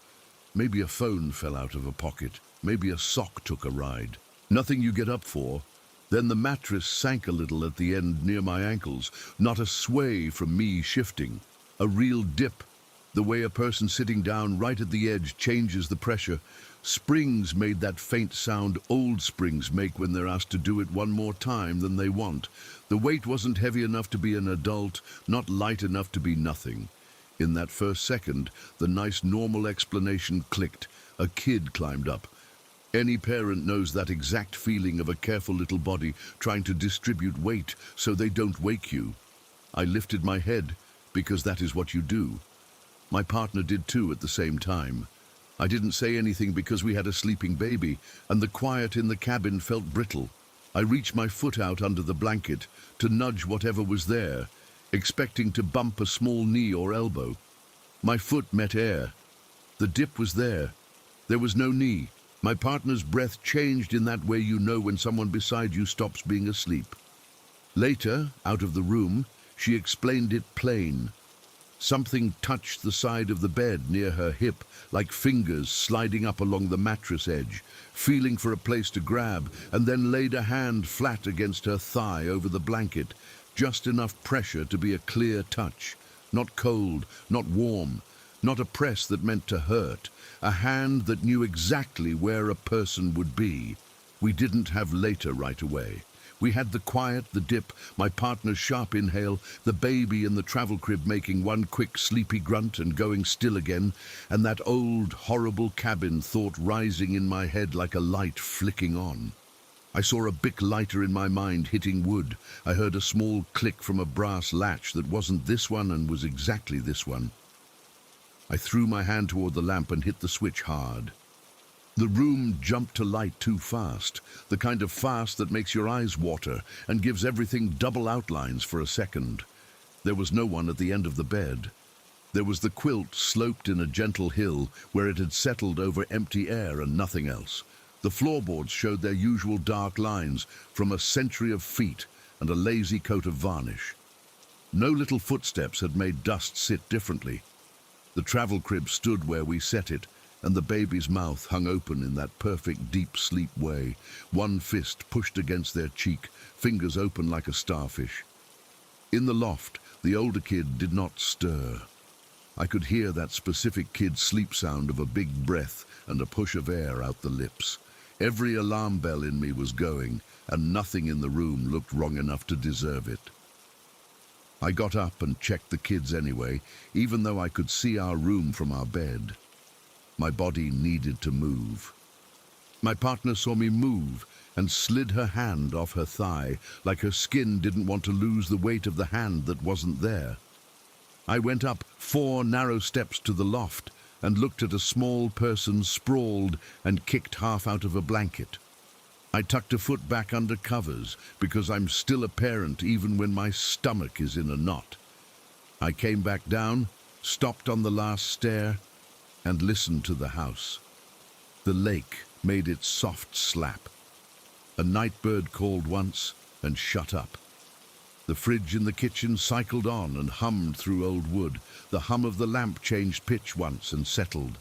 Maybe a phone fell out of a pocket. Maybe a sock took a ride. Nothing you get up for. Then the mattress sank a little at the end near my ankles, not a sway from me shifting. A real dip, the way a person sitting down right at the edge changes the pressure. Springs made that faint sound old springs make when they're asked to do it one more time than they want. The weight wasn't heavy enough to be an adult, not light enough to be nothing. In that first second, the nice normal explanation clicked. A kid climbed up. Any parent knows that exact feeling of a careful little body trying to distribute weight so they don't wake you. I lifted my head, because that is what you do. My partner did too at the same time. I didn't say anything because we had a sleeping baby, and the quiet in the cabin felt brittle. I reached my foot out under the blanket to nudge whatever was there, expecting to bump a small knee or elbow. My foot met air. The dip was there. There was no knee. My partner's breath changed in that way you know when someone beside you stops being asleep. Later, out of the room, she explained it plain. Something touched the side of the bed near her hip, like fingers sliding up along the mattress edge, feeling for a place to grab, and then laid a hand flat against her thigh over the blanket, just enough pressure to be a clear touch. Not cold, not warm, not a press that meant to hurt, a hand that knew exactly where a person would be. We didn't have later right away. We had the quiet, the dip, my partner's sharp inhale, the baby in the travel crib making one quick sleepy grunt and going still again, and that old, horrible cabin thought rising in my head like a light flicking on. I saw a Bic lighter in my mind hitting wood. I heard a small click from a brass latch that wasn't this one and was exactly this one. I threw my hand toward the lamp and hit the switch hard. The room jumped to light too fast, the kind of fast that makes your eyes water and gives everything double outlines for a second. There was no one at the end of the bed. There was the quilt sloped in a gentle hill where it had settled over empty air and nothing else. The floorboards showed their usual dark lines from a century of feet and a lazy coat of varnish. No little footsteps had made dust sit differently. The travel crib stood where we set it, and the baby's mouth hung open in that perfect deep sleep way, one fist pushed against their cheek, fingers open like a starfish. In the loft, the older kid did not stir. I could hear that specific kid's sleep sound of a big breath and a push of air out the lips. Every alarm bell in me was going, and nothing in the room looked wrong enough to deserve it. I got up and checked the kids anyway, even though I could see our room from our bed. My body needed to move. My partner saw me move and slid her hand off her thigh, like her skin didn't want to lose the weight of the hand that wasn't there. I went up 4 narrow steps to the loft and looked at a small person sprawled and kicked half out of a blanket. I tucked a foot back under covers because I'm still a parent even when my stomach is in a knot. I came back down, stopped on the last stair, and listened to the house. The lake made its soft slap. A night bird called once and shut up. The fridge in the kitchen cycled on and hummed through old wood. The hum of the lamp changed pitch once and settled.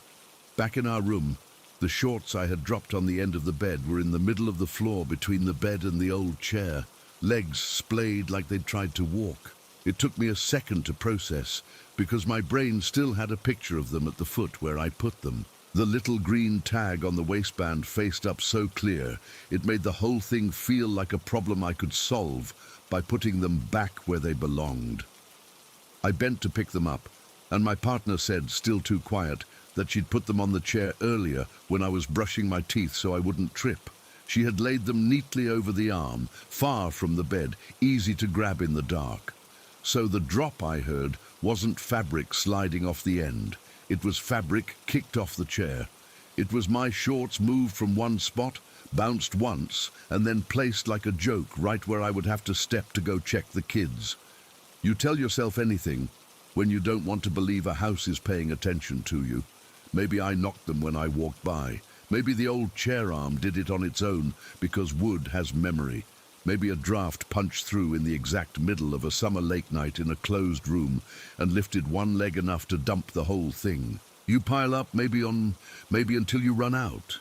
Back in our room, the shorts I had dropped on the end of the bed were in the middle of the floor between the bed and the old chair, legs splayed like they'd tried to walk. It took me a second to process, because my brain still had a picture of them at the foot where I put them. The little green tag on the waistband faced up so clear, it made the whole thing feel like a problem I could solve by putting them back where they belonged. I bent to pick them up, and my partner said, still too quiet, that she'd put them on the chair earlier when I was brushing my teeth so I wouldn't trip. She had laid them neatly over the arm, far from the bed, easy to grab in the dark. So the drop I heard wasn't fabric sliding off the end. It was fabric kicked off the chair. It was my shorts moved from one spot, bounced once, and then placed like a joke right where I would have to step to go check the kids. You tell yourself anything when you don't want to believe a house is paying attention to you. Maybe I knocked them when I walked by. Maybe the old chair arm did it on its own because wood has memory. Maybe a draft punched through in the exact middle of a summer lake night in a closed room and lifted one leg enough to dump the whole thing. You pile up maybe until you run out.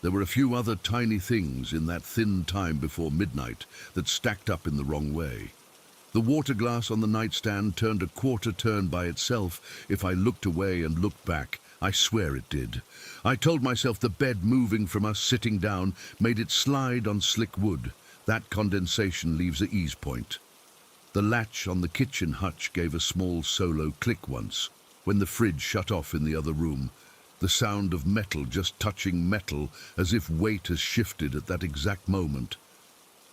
There were a few other tiny things in that thin time before midnight that stacked up in the wrong way. The water glass on the nightstand turned a quarter turn by itself if I looked away and looked back. I swear it did. I told myself the bed moving from us sitting down made it slide on slick wood. That condensation leaves a ease point. The latch on the kitchen hutch gave a small solo click once, when the fridge shut off in the other room. The sound of metal just touching metal as if weight has shifted at that exact moment.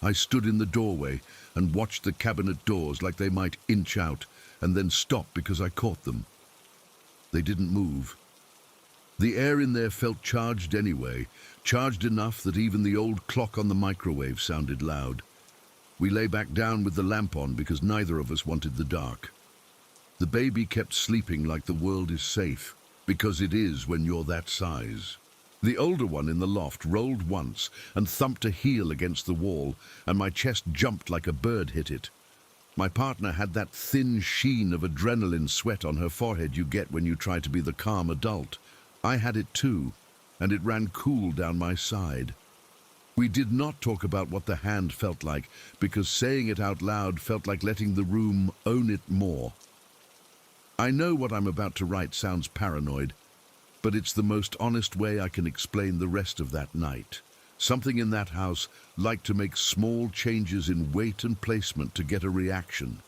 I stood in the doorway and watched the cabinet doors like they might inch out and then stop because I caught them. They didn't move. The air in there felt charged anyway, charged enough that even the old clock on the microwave sounded loud. We lay back down with the lamp on because neither of us wanted the dark. The baby kept sleeping like the world is safe, because it is when you're that size. The older one in the loft rolled once and thumped a heel against the wall, and my chest jumped like a bird hit it. My partner had that thin sheen of adrenaline sweat on her forehead you get when you try to be the calm adult. I had it too, and it ran cool down my side. We did not talk about what the hand felt like, because saying it out loud felt like letting the room own it more. I know what I'm about to write sounds paranoid, but it's the most honest way I can explain the rest of that night. Something in that house liked to make small changes in weight and placement to get a reaction.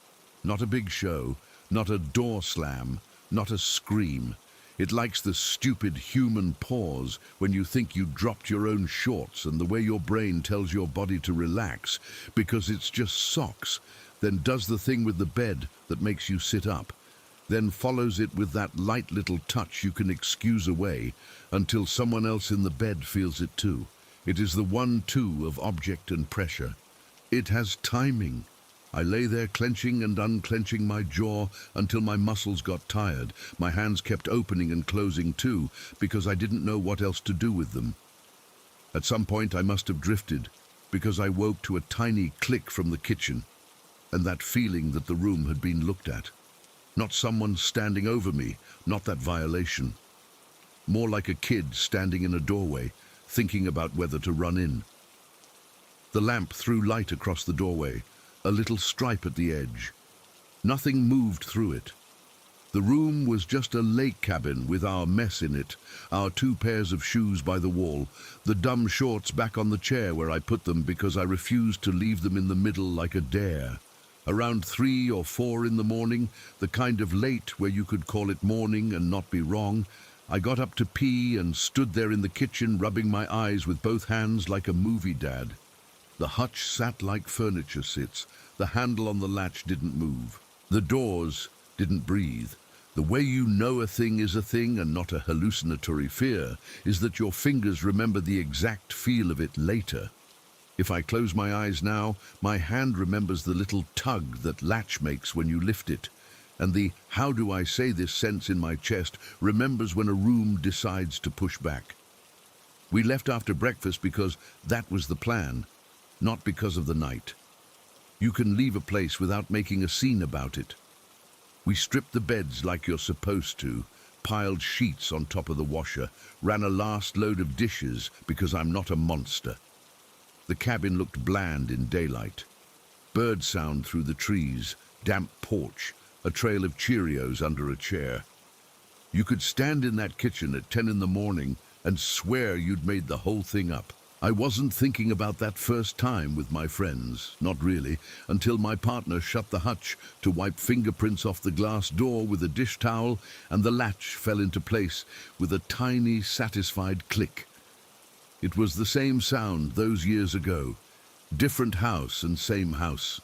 Not a big show, not a door slam, not a scream. It likes the stupid human pause when you think you dropped your own shorts and the way your brain tells your body to relax because it's just socks, then does the thing with the bed that makes you sit up, then follows it with that light little touch you can excuse away until someone else in the bed feels it too. It is the 1-2 of object and pressure. It has timing. I lay there clenching and unclenching my jaw until my muscles got tired. My hands kept opening and closing too, because I didn't know what else to do with them. At some point I must have drifted, because I woke to a tiny click from the kitchen, and that feeling that the room had been looked at. Not someone standing over me, not that violation. More like a kid standing in a doorway, thinking about whether to run in. The lamp threw light across the doorway, a little stripe at the edge. Nothing moved through it. The room was just a lake cabin with our mess in it, our 2 pairs of shoes by the wall, the dumb shorts back on the chair where I put them because I refused to leave them in the middle like a dare. Around 3 or 4 in the morning, the kind of late where you could call it morning and not be wrong, I got up to pee and stood there in the kitchen rubbing my eyes with both hands like a movie dad. The hutch sat like furniture sits. The handle on the latch didn't move. The doors didn't breathe. The way you know a thing is a thing and not a hallucinatory fear is that your fingers remember the exact feel of it later. If I close my eyes now, my hand remembers the little tug that latch makes when you lift it, and the how do I say this sense in my chest remembers when a room decides to push back. We left after breakfast because that was the plan, not because of the night. You can leave a place without making a scene about it. We stripped the beds like you're supposed to, piled sheets on top of the washer, ran a last load of dishes because I'm not a monster. The cabin looked bland in daylight. Bird sound through the trees, damp porch, a trail of Cheerios under a chair. You could stand in that kitchen at 10 in the morning and swear you'd made the whole thing up. I wasn't thinking about that first time with my friends, not really, until my partner shut the hutch to wipe fingerprints off the glass door with a dish towel and the latch fell into place with a tiny, satisfied click. It was the same sound those years ago. Different house and same house.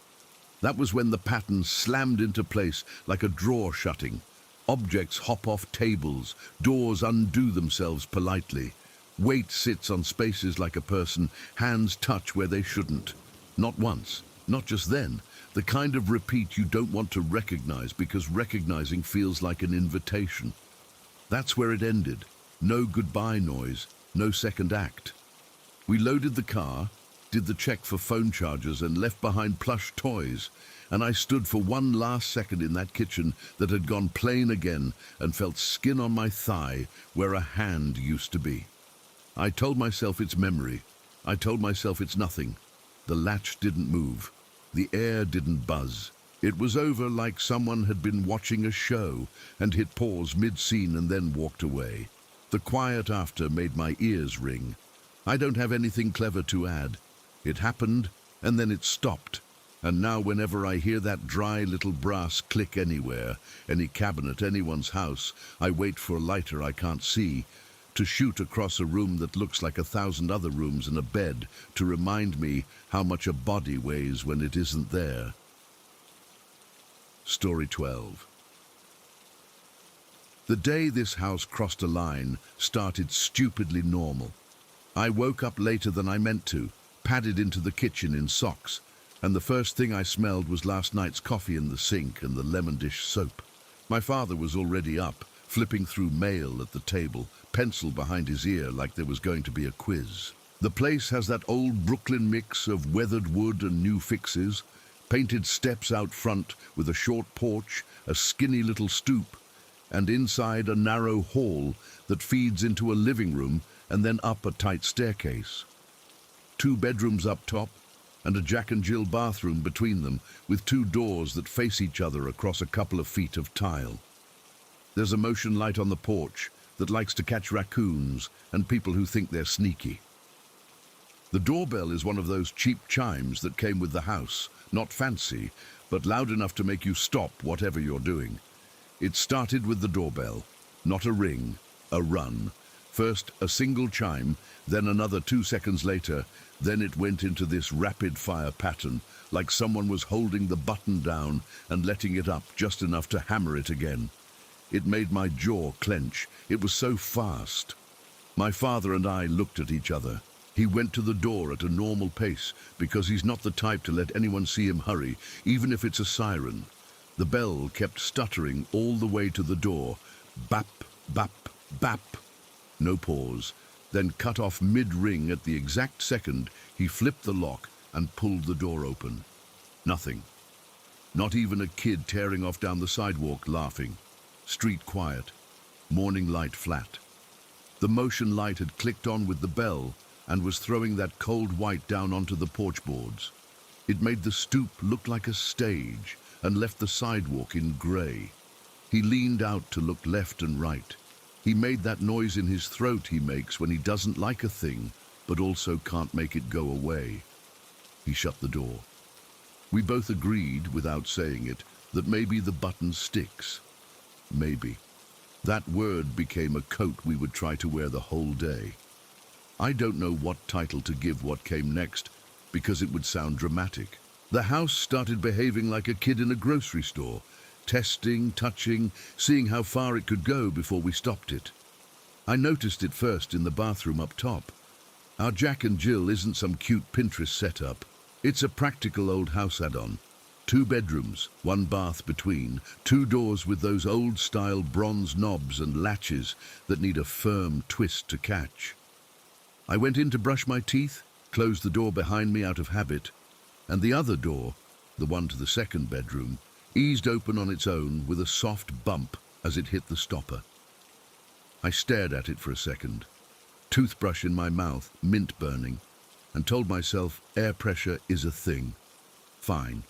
That was when the pattern slammed into place like a drawer shutting. Objects hop off tables, doors undo themselves politely. Weight sits on spaces like a person, hands touch where they shouldn't. Not once, not just then. The kind of repeat you don't want to recognize because recognizing feels like an invitation. That's where it ended. No goodbye noise, no second act. We loaded the car, did the check for phone chargers and left behind plush toys, and I stood for one last second in that kitchen that had gone plain again and felt skin on my thigh where a hand used to be. I told myself it's memory. I told myself it's nothing. The latch didn't move. The air didn't buzz. It was over like someone had been watching a show and hit pause mid-scene and then walked away. The quiet after made my ears ring. I don't have anything clever to add. It happened and then it stopped. And now whenever I hear that dry little brass click anywhere, any cabinet, anyone's house, I wait for a lighter I can't see, to shoot across a room that looks like 1,000 other rooms and a bed to remind me how much a body weighs when it isn't there. Story 12. The day this house crossed a line started stupidly normal. I woke up later than I meant to, padded into the kitchen in socks, and the first thing I smelled was last night's coffee in the sink and the lemon dish soap. My father was already up, flipping through mail at the table, pencil behind his ear like there was going to be a quiz. The place has that old Brooklyn mix of weathered wood and new fixes, painted steps out front with a short porch, a skinny little stoop, and inside a narrow hall that feeds into a living room and then up a tight staircase. 2 bedrooms up top and a Jack and Jill bathroom between them with 2 doors that face each other across a couple of feet of tile. There's a motion light on the porch that likes to catch raccoons and people who think they're sneaky. The doorbell is one of those cheap chimes that came with the house, not fancy, but loud enough to make you stop whatever you're doing. It started with the doorbell, not a ring, a run. First a single chime, then another 2 seconds later, then it went into this rapid-fire pattern, like someone was holding the button down and letting it up just enough to hammer it again. It made my jaw clench. It was so fast. My father and I looked at each other. He went to the door at a normal pace because he's not the type to let anyone see him hurry, even if it's a siren. The bell kept stuttering all the way to the door. Bap, bap, bap. No pause. Then cut off mid-ring at the exact second he flipped the lock and pulled the door open. Nothing. Not even a kid tearing off down the sidewalk laughing. Street quiet. Morning light flat. The motion light had clicked on with the bell and was throwing that cold white down onto the porch boards. It made the stoop look like a stage and left the sidewalk in grey. He leaned out to look left and right. He made that noise in his throat he makes when he doesn't like a thing, but also can't make it go away. He shut the door. We both agreed, without saying it, that maybe the button sticks. Maybe. That word became a coat we would try to wear the whole day. I don't know what title to give what came next, because it would sound dramatic. The house started behaving like a kid in a grocery store, testing, touching, seeing how far it could go before we stopped it. I noticed it first in the bathroom up top. Our Jack and Jill isn't some cute Pinterest setup. It's a practical old house add-on. 2 bedrooms, 1 bath between, 2 doors with those old-style bronze knobs and latches that need a firm twist to catch. I went in to brush my teeth, closed the door behind me out of habit, and the other door, the one to the second bedroom, eased open on its own with a soft bump as it hit the stopper. I stared at it for a second, toothbrush in my mouth, mint burning, and told myself air pressure is a thing. Fine.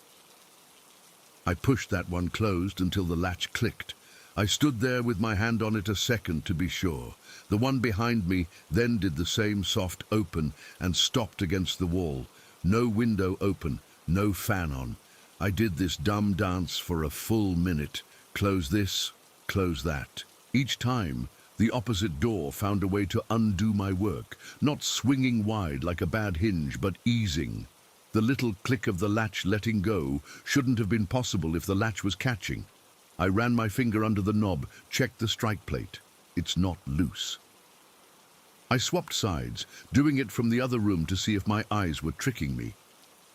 I pushed that one closed until the latch clicked. I stood there with my hand on it a second to be sure. The one behind me then did the same soft open and stopped against the wall. No window open, no fan on. I did this dumb dance for a full minute. Close this, close that. Each time, the opposite door found a way to undo my work, not swinging wide like a bad hinge, but easing. The little click of the latch letting go shouldn't have been possible if the latch was catching. I ran my finger under the knob, checked the strike plate. It's not loose. I swapped sides, doing it from the other room to see if my eyes were tricking me.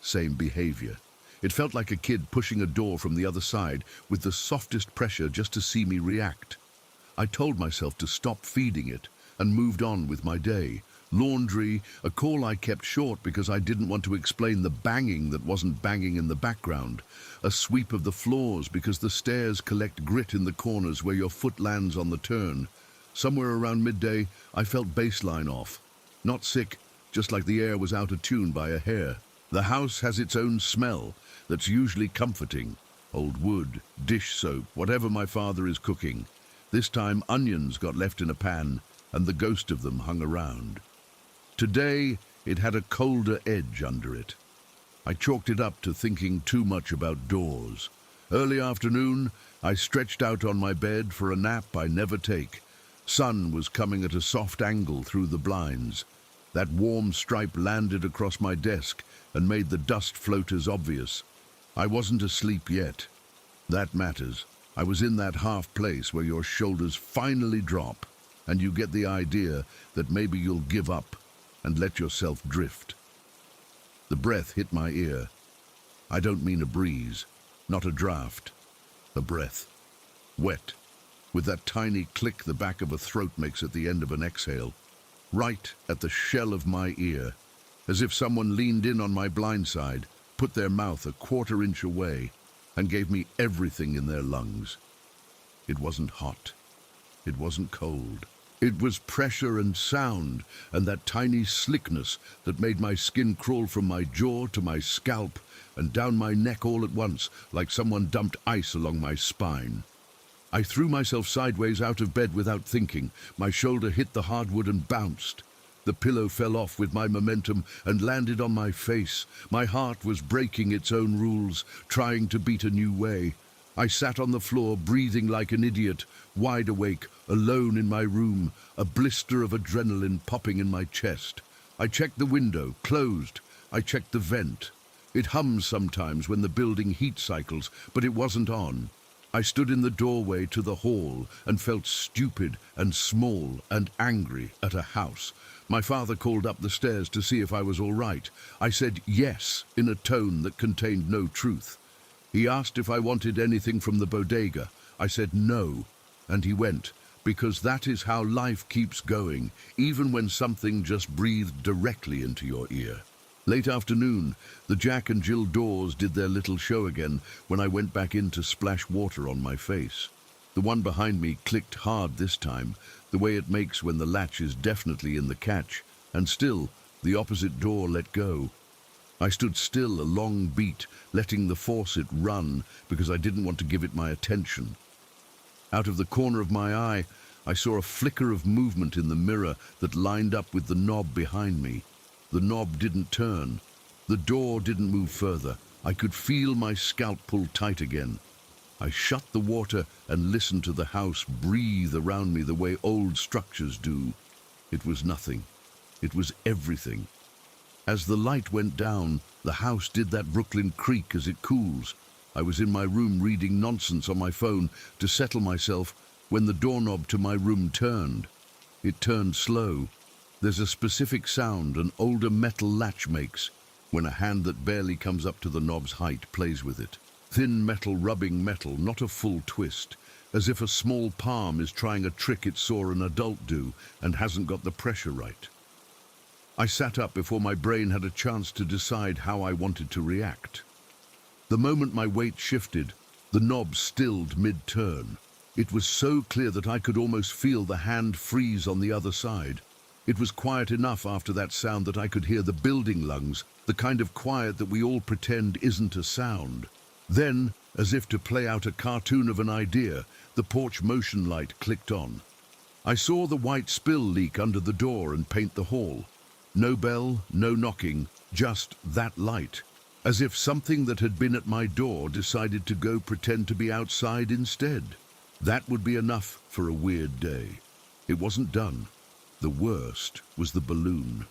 Same behavior. It felt like a kid pushing a door from the other side with the softest pressure just to see me react. I told myself to stop feeding it and moved on with my day. Laundry, a call I kept short because I didn't want to explain the banging that wasn't banging in the background. A sweep of the floors because the stairs collect grit in the corners where your foot lands on the turn. Somewhere around midday, I felt baseline off. Not sick, just like the air was out of tune by a hair. The house has its own smell that's usually comforting. Old wood, dish soap, whatever my father is cooking. This time onions got left in a pan and the ghost of them hung around. Today, it had a colder edge under it. I chalked it up to thinking too much about doors. Early afternoon, I stretched out on my bed for a nap I never take. Sun was coming at a soft angle through the blinds. That warm stripe landed across my desk and made the dust floaters obvious. I wasn't asleep yet. That matters. I was in that half place where your shoulders finally drop and you get the idea that maybe you'll give up and let yourself drift. The breath hit my ear. I don't mean a breeze, not a draft. A breath. Wet, with that tiny click the back of a throat makes at the end of an exhale. Right at the shell of my ear, as if someone leaned in on my blind side, put their mouth a 1/4 inch away, and gave me everything in their lungs. It wasn't hot. It wasn't cold. It was pressure and sound, and that tiny slickness that made my skin crawl from my jaw to my scalp and down my neck all at once, like someone dumped ice along my spine. I threw myself sideways out of bed without thinking. My shoulder hit the hardwood and bounced. The pillow fell off with my momentum and landed on my face. My heart was breaking its own rules, trying to beat a new way. I sat on the floor, breathing like an idiot, wide awake, alone in my room, a blister of adrenaline popping in my chest. I checked the window, closed. I checked the vent. It hums sometimes when the building heat cycles, but it wasn't on. I stood in the doorway to the hall and felt stupid and small and angry at a house. My father called up the stairs to see if I was all right. I said yes in a tone that contained no truth. He asked if I wanted anything from the bodega. I said no, and he went, because that is how life keeps going, even when something just breathed directly into your ear. Late afternoon, the Jack and Jill doors did their little show again when I went back in to splash water on my face. The one behind me clicked hard this time, the way it makes when the latch is definitely in the catch, and still, the opposite door let go. I stood still a long beat, letting the faucet run because I didn't want to give it my attention. Out of the corner of my eye, I saw a flicker of movement in the mirror that lined up with the knob behind me. The knob didn't turn. The door didn't move further. I could feel my scalp pull tight again. I shut the water and listened to the house breathe around me the way old structures do. It was nothing. It was everything. As the light went down, the house did that Brooklyn creak as it cools. I was in my room reading nonsense on my phone to settle myself when the doorknob to my room turned. It turned slow. There's a specific sound an older metal latch makes when a hand that barely comes up to the knob's height plays with it. Thin metal rubbing metal, not a full twist, as if a small palm is trying a trick it saw an adult do and hasn't got the pressure right. I sat up before my brain had a chance to decide how I wanted to react. The moment my weight shifted, the knob stilled mid-turn. It was so clear that I could almost feel the hand freeze on the other side. It was quiet enough after that sound that I could hear the building lungs, the kind of quiet that we all pretend isn't a sound. Then, as if to play out a cartoon of an idea, the porch motion light clicked on. I saw the white spill leak under the door and paint the hall. No bell, no knocking, just that light. As if something that had been at my door decided to go pretend to be outside instead. That would be enough for a weird day. It wasn't done. The worst was the balloon.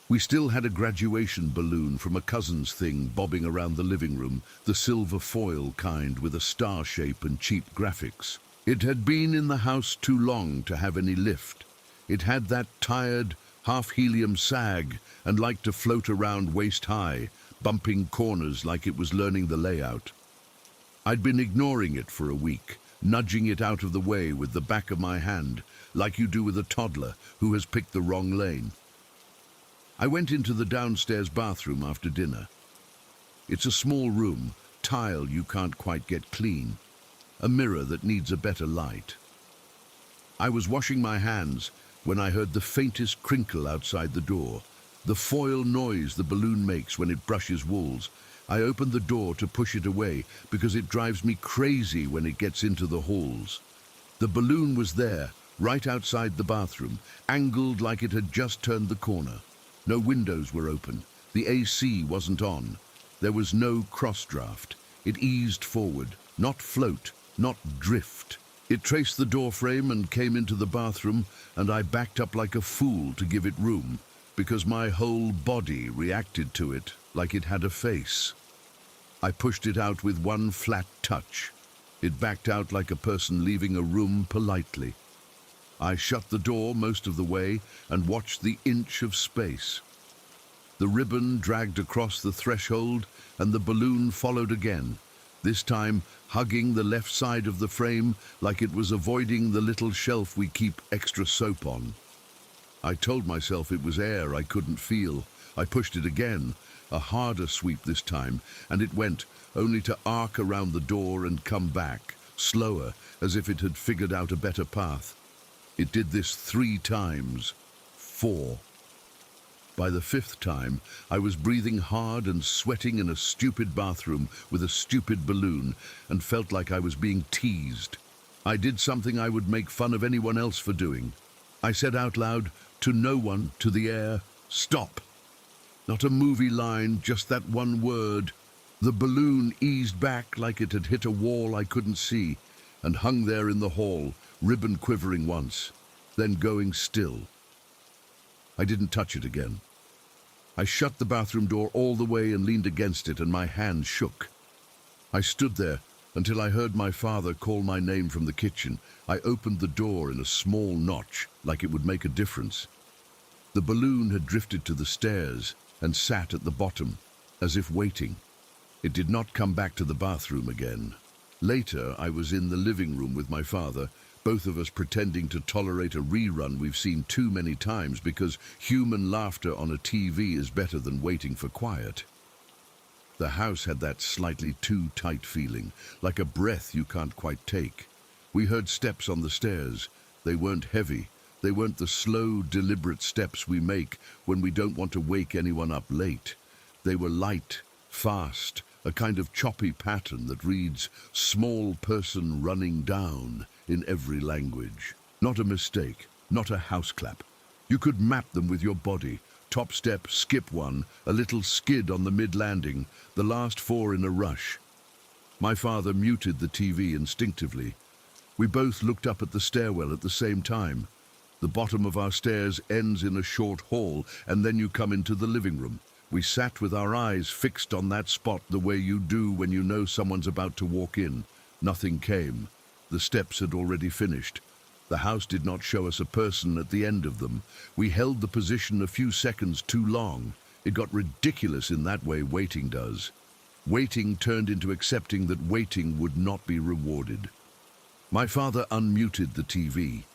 We still had a graduation balloon from a cousin's thing bobbing around the living room, the silver foil kind with a star shape and cheap graphics. It had been in the house too long to have any lift. It had that tired, half-helium sag and liked to float around waist-high, bumping corners like it was learning the layout. I'd been ignoring it for a week, nudging it out of the way with the back of my hand, like you do with a toddler who has picked the wrong lane. I went into the downstairs bathroom after dinner. It's a small room, tile you can't quite get clean, a mirror that needs a better light. I was washing my hands when I heard the faintest crinkle outside the door, the foil noise the balloon makes when it brushes walls. I opened the door to push it away because it drives me crazy when it gets into the halls. The balloon was there, right outside the bathroom, angled like it had just turned the corner. No windows were open. The AC wasn't on. There was no cross-draft. It eased forward, not float, not drift. It traced the door frame and came into the bathroom, and I backed up like a fool to give it room, because my whole body reacted to it like it had a face. I pushed it out with one flat touch. It backed out like a person leaving a room politely. I shut the door most of the way and watched the inch of space. The ribbon dragged across the threshold and the balloon followed again, this time hugging the left side of the frame like it was avoiding the little shelf we keep extra soap on. I told myself it was air I couldn't feel. I pushed it again, a harder sweep this time, and it went, only to arc around the door and come back, slower, as if it had figured out a better path. It did this 3 times. 4. By the 5th time, I was breathing hard and sweating in a stupid bathroom with a stupid balloon and felt like I was being teased. I did something I would make fun of anyone else for doing. I said out loud, to no one, to the air, stop. Not a movie line, just that one word. The balloon eased back like it had hit a wall I couldn't see and hung there in the hall, ribbon quivering once, then going still. I didn't touch it again. I shut the bathroom door all the way and leaned against it, and my hand shook. I stood there until I heard my father call my name from the kitchen. I opened the door in a small notch, like it would make a difference. The balloon had drifted to the stairs and sat at the bottom, as if waiting. It did not come back to the bathroom again. Later, I was in the living room with my father, both of us pretending to tolerate a rerun we've seen too many times because human laughter on a TV is better than waiting for quiet. The house had that slightly too tight feeling, like a breath you can't quite take. We heard steps on the stairs. They weren't heavy. They weren't the slow, deliberate steps we make when we don't want to wake anyone up late. They were light, fast, a kind of choppy pattern that reads, "small person running down," in every language. Not a mistake, not a house clap. You could map them with your body. Top step, skip one, a little skid on the mid-landing, the last four in a rush. My father muted the TV instinctively. We both looked up at the stairwell at the same time. The bottom of our stairs ends in a short hall, and then you come into the living room. We sat with our eyes fixed on that spot the way you do when you know someone's about to walk in. Nothing came. The steps had already finished. The house did not show us a person at the end of them. We held the position a few seconds too long. It got ridiculous in that way waiting does. Waiting turned into accepting that waiting would not be rewarded. My father unmuted the TV.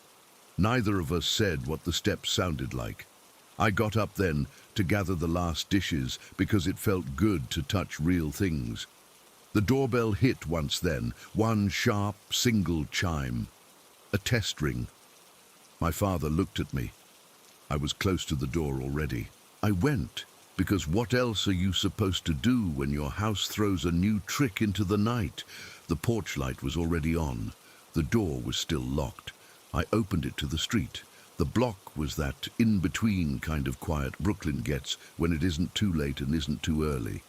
Neither of us said what the steps sounded like. I got up then to gather the last dishes because it felt good to touch real things. The doorbell hit once then, one sharp, single chime. A test ring. My father looked at me. I was close to the door already. I went, because what else are you supposed to do when your house throws a new trick into the night? The porch light was already on. The door was still locked. I opened it to the street. The block was that in-between kind of quiet Brooklyn gets when it isn't too late and isn't too early.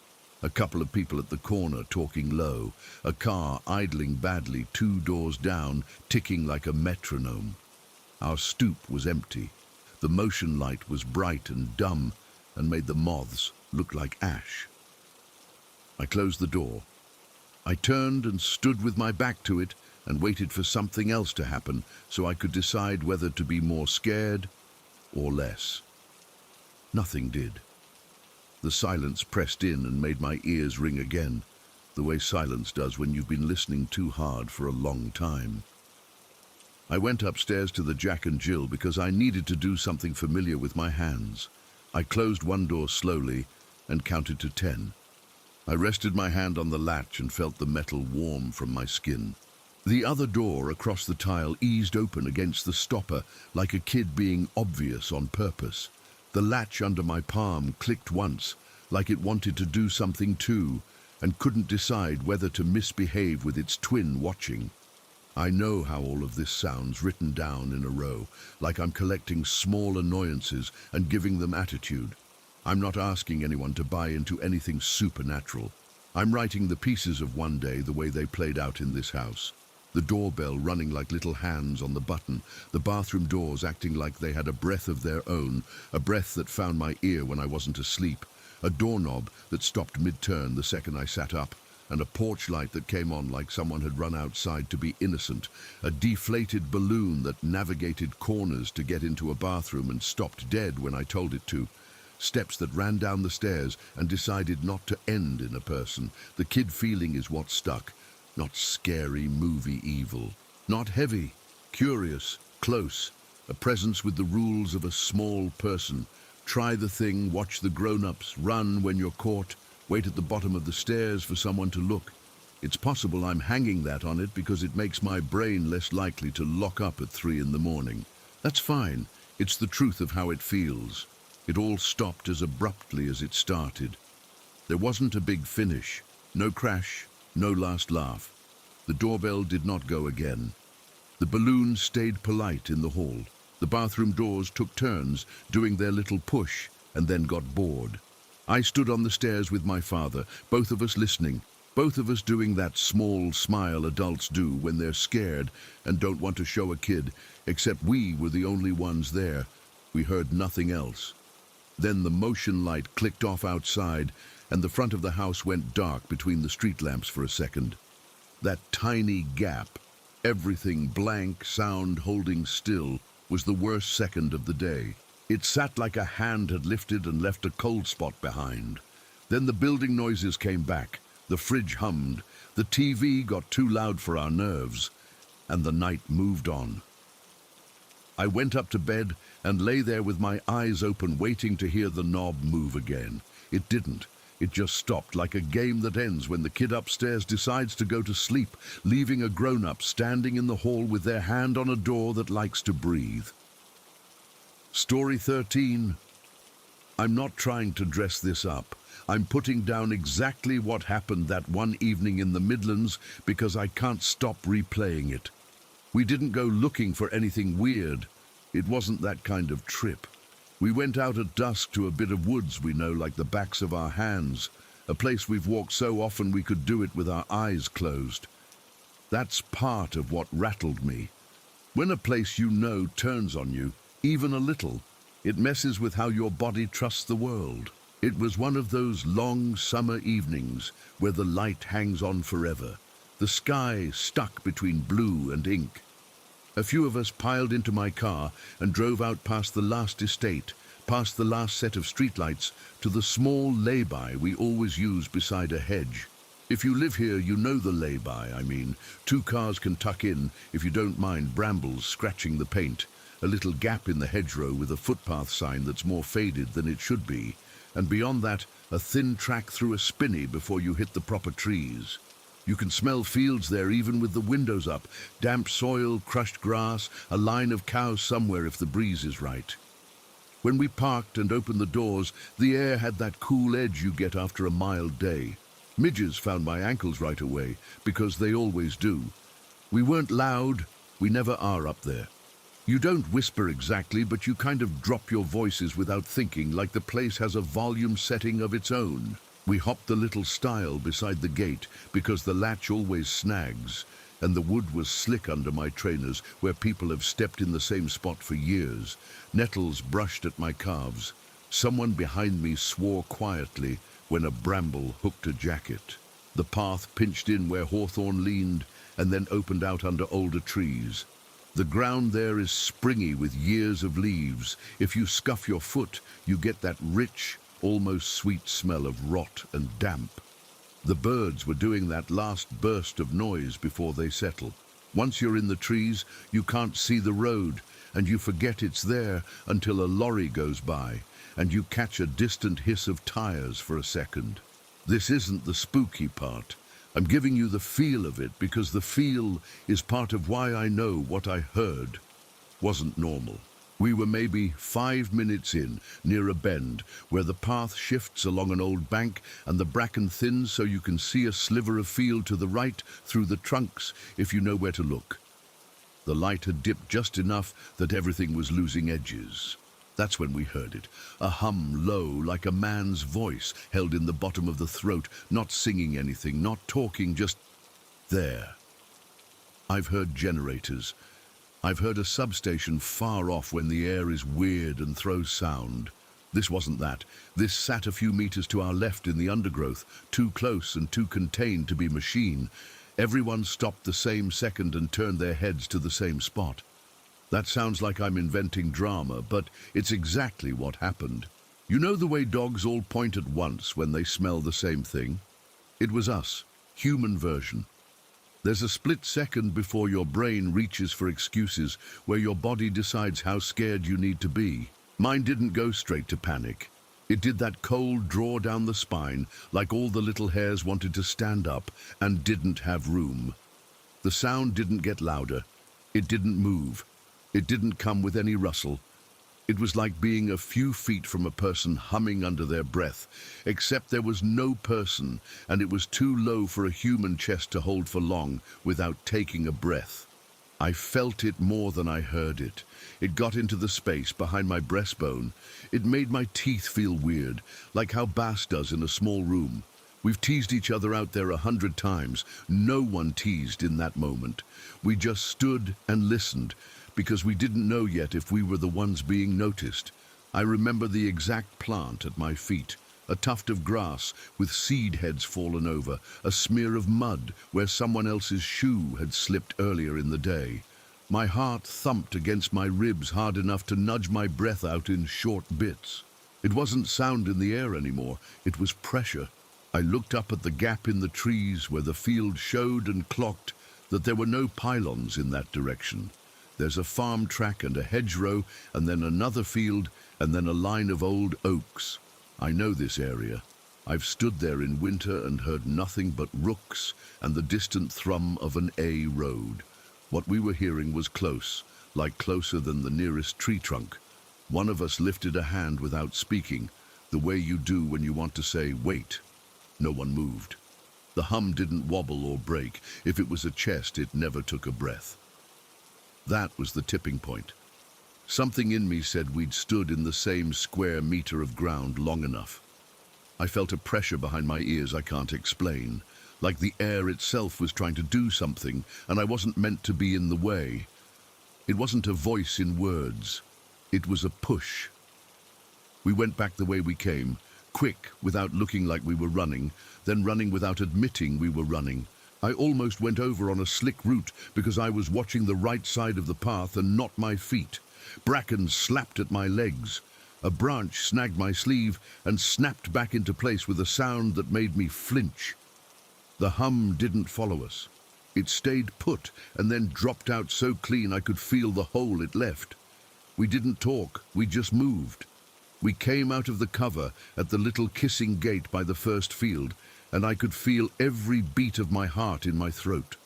A couple of people at the corner talking low, a car idling badly 2 doors down, ticking like a metronome. Our stoop was empty. The motion light was bright and dumb and made the moths look like ash. I closed the door. I turned and stood with my back to it and waited for something else to happen so I could decide whether to be more scared or less. Nothing did. The silence pressed in and made my ears ring again, the way silence does when you've been listening too hard for a long time. I went upstairs to the Jack and Jill because I needed to do something familiar with my hands. I closed one door slowly and counted to 10. I rested my hand on the latch and felt the metal warm from my skin. The other door across the tile eased open against the stopper like a kid being obvious on purpose. The latch under my palm clicked once, like it wanted to do something too, and couldn't decide whether to misbehave with its twin watching. I know how all of this sounds written down in a row, like I'm collecting small annoyances and giving them attitude. I'm not asking anyone to buy into anything supernatural. I'm writing the pieces of one day the way they played out in this house. The doorbell running like little hands on the button, the bathroom doors acting like they had a breath of their own, a breath that found my ear when I wasn't asleep, a doorknob that stopped mid-turn the second I sat up, and a porch light that came on like someone had run outside to be innocent, a deflated balloon that navigated corners to get into a bathroom and stopped dead when I told it to, steps that ran down the stairs and decided not to end in a person. The kid feeling is what stuck. Not scary movie evil. Not heavy, curious, close. A presence with the rules of a small person. Try the thing, watch the grown-ups, run when you're caught, wait at the bottom of the stairs for someone to look. It's possible I'm hanging that on it because it makes my brain less likely to lock up at 3 in the morning. That's fine. It's the truth of how it feels. It all stopped as abruptly as it started. There wasn't a big finish. No crash. No last laugh. The doorbell did not go again. The balloon stayed polite in the hall. The bathroom doors took turns, doing their little push, and then got bored. I stood on the stairs with my father, both of us listening, both of us doing that small smile adults do when they're scared and don't want to show a kid, except we were the only ones there. We heard nothing else. Then the motion light clicked off outside, and the front of the house went dark between the street lamps for a second. That tiny gap, everything blank, sound holding still, was the worst second of the day. It sat like a hand had lifted and left a cold spot behind. Then the building noises came back. The fridge hummed. The TV got too loud for our nerves. and the night moved on. I went up to bed and lay there with my eyes open, waiting to hear the knob move again. It didn't. It just stopped, like a game that ends when the kid upstairs decides to go to sleep, leaving a grown-up standing in the hall with their hand on a door that likes to breathe. Story 13. I'm not trying to dress this up. I'm putting down exactly what happened that one evening in the Midlands because I can't stop replaying it. We didn't go looking for anything weird. It wasn't that kind of trip. We went out at dusk to a bit of woods we know like the backs of our hands, a place we've walked so often we could do it with our eyes closed. That's part of what rattled me. When a place you know turns on you, even a little, it messes with how your body trusts the world. It was one of those long summer evenings where the light hangs on forever, the sky stuck between blue and ink. A few of us piled into my car and drove out past the last estate, past the last set of streetlights, to the small lay-by we always use beside a hedge. If you live here, you know the lay-by, I mean. 2 cars can tuck in if you don't mind brambles scratching the paint, a little gap in the hedgerow with a footpath sign that's more faded than it should be, and beyond that, a thin track through a spinney before you hit the proper trees. You can smell fields there even with the windows up, damp soil, crushed grass, a line of cows somewhere if the breeze is right. When we parked and opened the doors, the air had that cool edge you get after a mild day. Midges found my ankles right away, because they always do. We weren't loud, we never are up there. You don't whisper exactly, but you kind of drop your voices without thinking, like the place has a volume setting of its own. We hopped the little stile beside the gate because the latch always snags, and the wood was slick under my trainers where people have stepped in the same spot for years. Nettles brushed at my calves. Someone behind me swore quietly when a bramble hooked a jacket. The path pinched in where hawthorn leaned and then opened out under older trees. The ground there is springy with years of leaves. If you scuff your foot, you get that rich, almost sweet smell of rot and damp. The birds were doing that last burst of noise before they settle. Once you're in the trees, you can't see the road, and you forget it's there until a lorry goes by, and you catch a distant hiss of tires for a second. This isn't the spooky part. I'm giving you the feel of it because the feel is part of why I know what I heard wasn't normal. We were maybe 5 minutes in, near a bend, where the path shifts along an old bank and the bracken thins so you can see a sliver of field to the right through the trunks if you know where to look. The light had dipped just enough that everything was losing edges. That's when we heard it, a hum low like a man's voice held in the bottom of the throat, not singing anything, not talking, just there. I've heard generators. I've heard a substation far off when the air is weird and throws sound. This wasn't that. This sat a few meters to our left in the undergrowth, too close and too contained to be machine. Everyone stopped the same second and turned their heads to the same spot. That sounds like I'm inventing drama, but it's exactly what happened. You know the way dogs all point at once when they smell the same thing? It was us, human version. There's a split second before your brain reaches for excuses, where your body decides how scared you need to be. Mine didn't go straight to panic. It did that cold draw down the spine, like all the little hairs wanted to stand up and didn't have room. The sound didn't get louder. It didn't move. It didn't come with any rustle. It was like being a few feet from a person humming under their breath, except there was no person, and it was too low for a human chest to hold for long without taking a breath. I felt it more than I heard it. It got into the space behind my breastbone. It made my teeth feel weird, like how bass does in a small room. We've teased each other out there 100 times. No one teased in that moment. We just stood and listened, because we didn't know yet if we were the ones being noticed. I remember the exact plant at my feet, a tuft of grass with seed heads fallen over, a smear of mud where someone else's shoe had slipped earlier in the day. My heart thumped against my ribs hard enough to nudge my breath out in short bits. It wasn't sound in the air anymore, it was pressure. I looked up at the gap in the trees where the field showed and clocked that there were no pylons in that direction. There's a farm track and a hedgerow, and then another field, and then a line of old oaks. I know this area. I've stood there in winter and heard nothing but rooks and the distant thrum of an A road. What we were hearing was close, like closer than the nearest tree trunk. One of us lifted a hand without speaking, the way you do when you want to say, wait. No one moved. The hum didn't wobble or break. If it was a chest, it never took a breath. That was the tipping point. Something in me said we'd stood in the same square meter of ground long enough. I felt a pressure behind my ears I can't explain, like the air itself was trying to do something, and I wasn't meant to be in the way. It wasn't a voice in words. It was a push. We went back the way we came, quick, without looking like we were running, then running without admitting we were running. I almost went over on a slick route because I was watching the right side of the path and not my feet. Bracken slapped at my legs. A branch snagged my sleeve and snapped back into place with a sound that made me flinch. The hum didn't follow us. It stayed put and then dropped out so clean I could feel the hole it left. We didn't talk, we just moved. We came out of the cover at the little kissing gate by the first field, and I could feel every beat of my heart in my throat.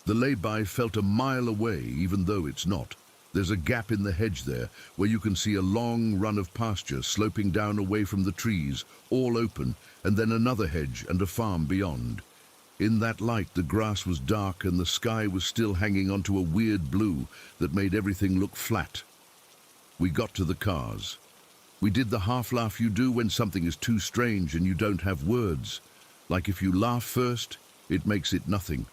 The lay-by felt a mile away, even though it's not. There's a gap in the hedge there, where you can see a long run of pasture sloping down away from the trees, all open, and then another hedge and a farm beyond. In that light, the grass was dark and the sky was still hanging onto a weird blue that made everything look flat. We got to the cars. We did the half-laugh you do when something is too strange and you don't have words. Like if you laugh first, it makes it nothing.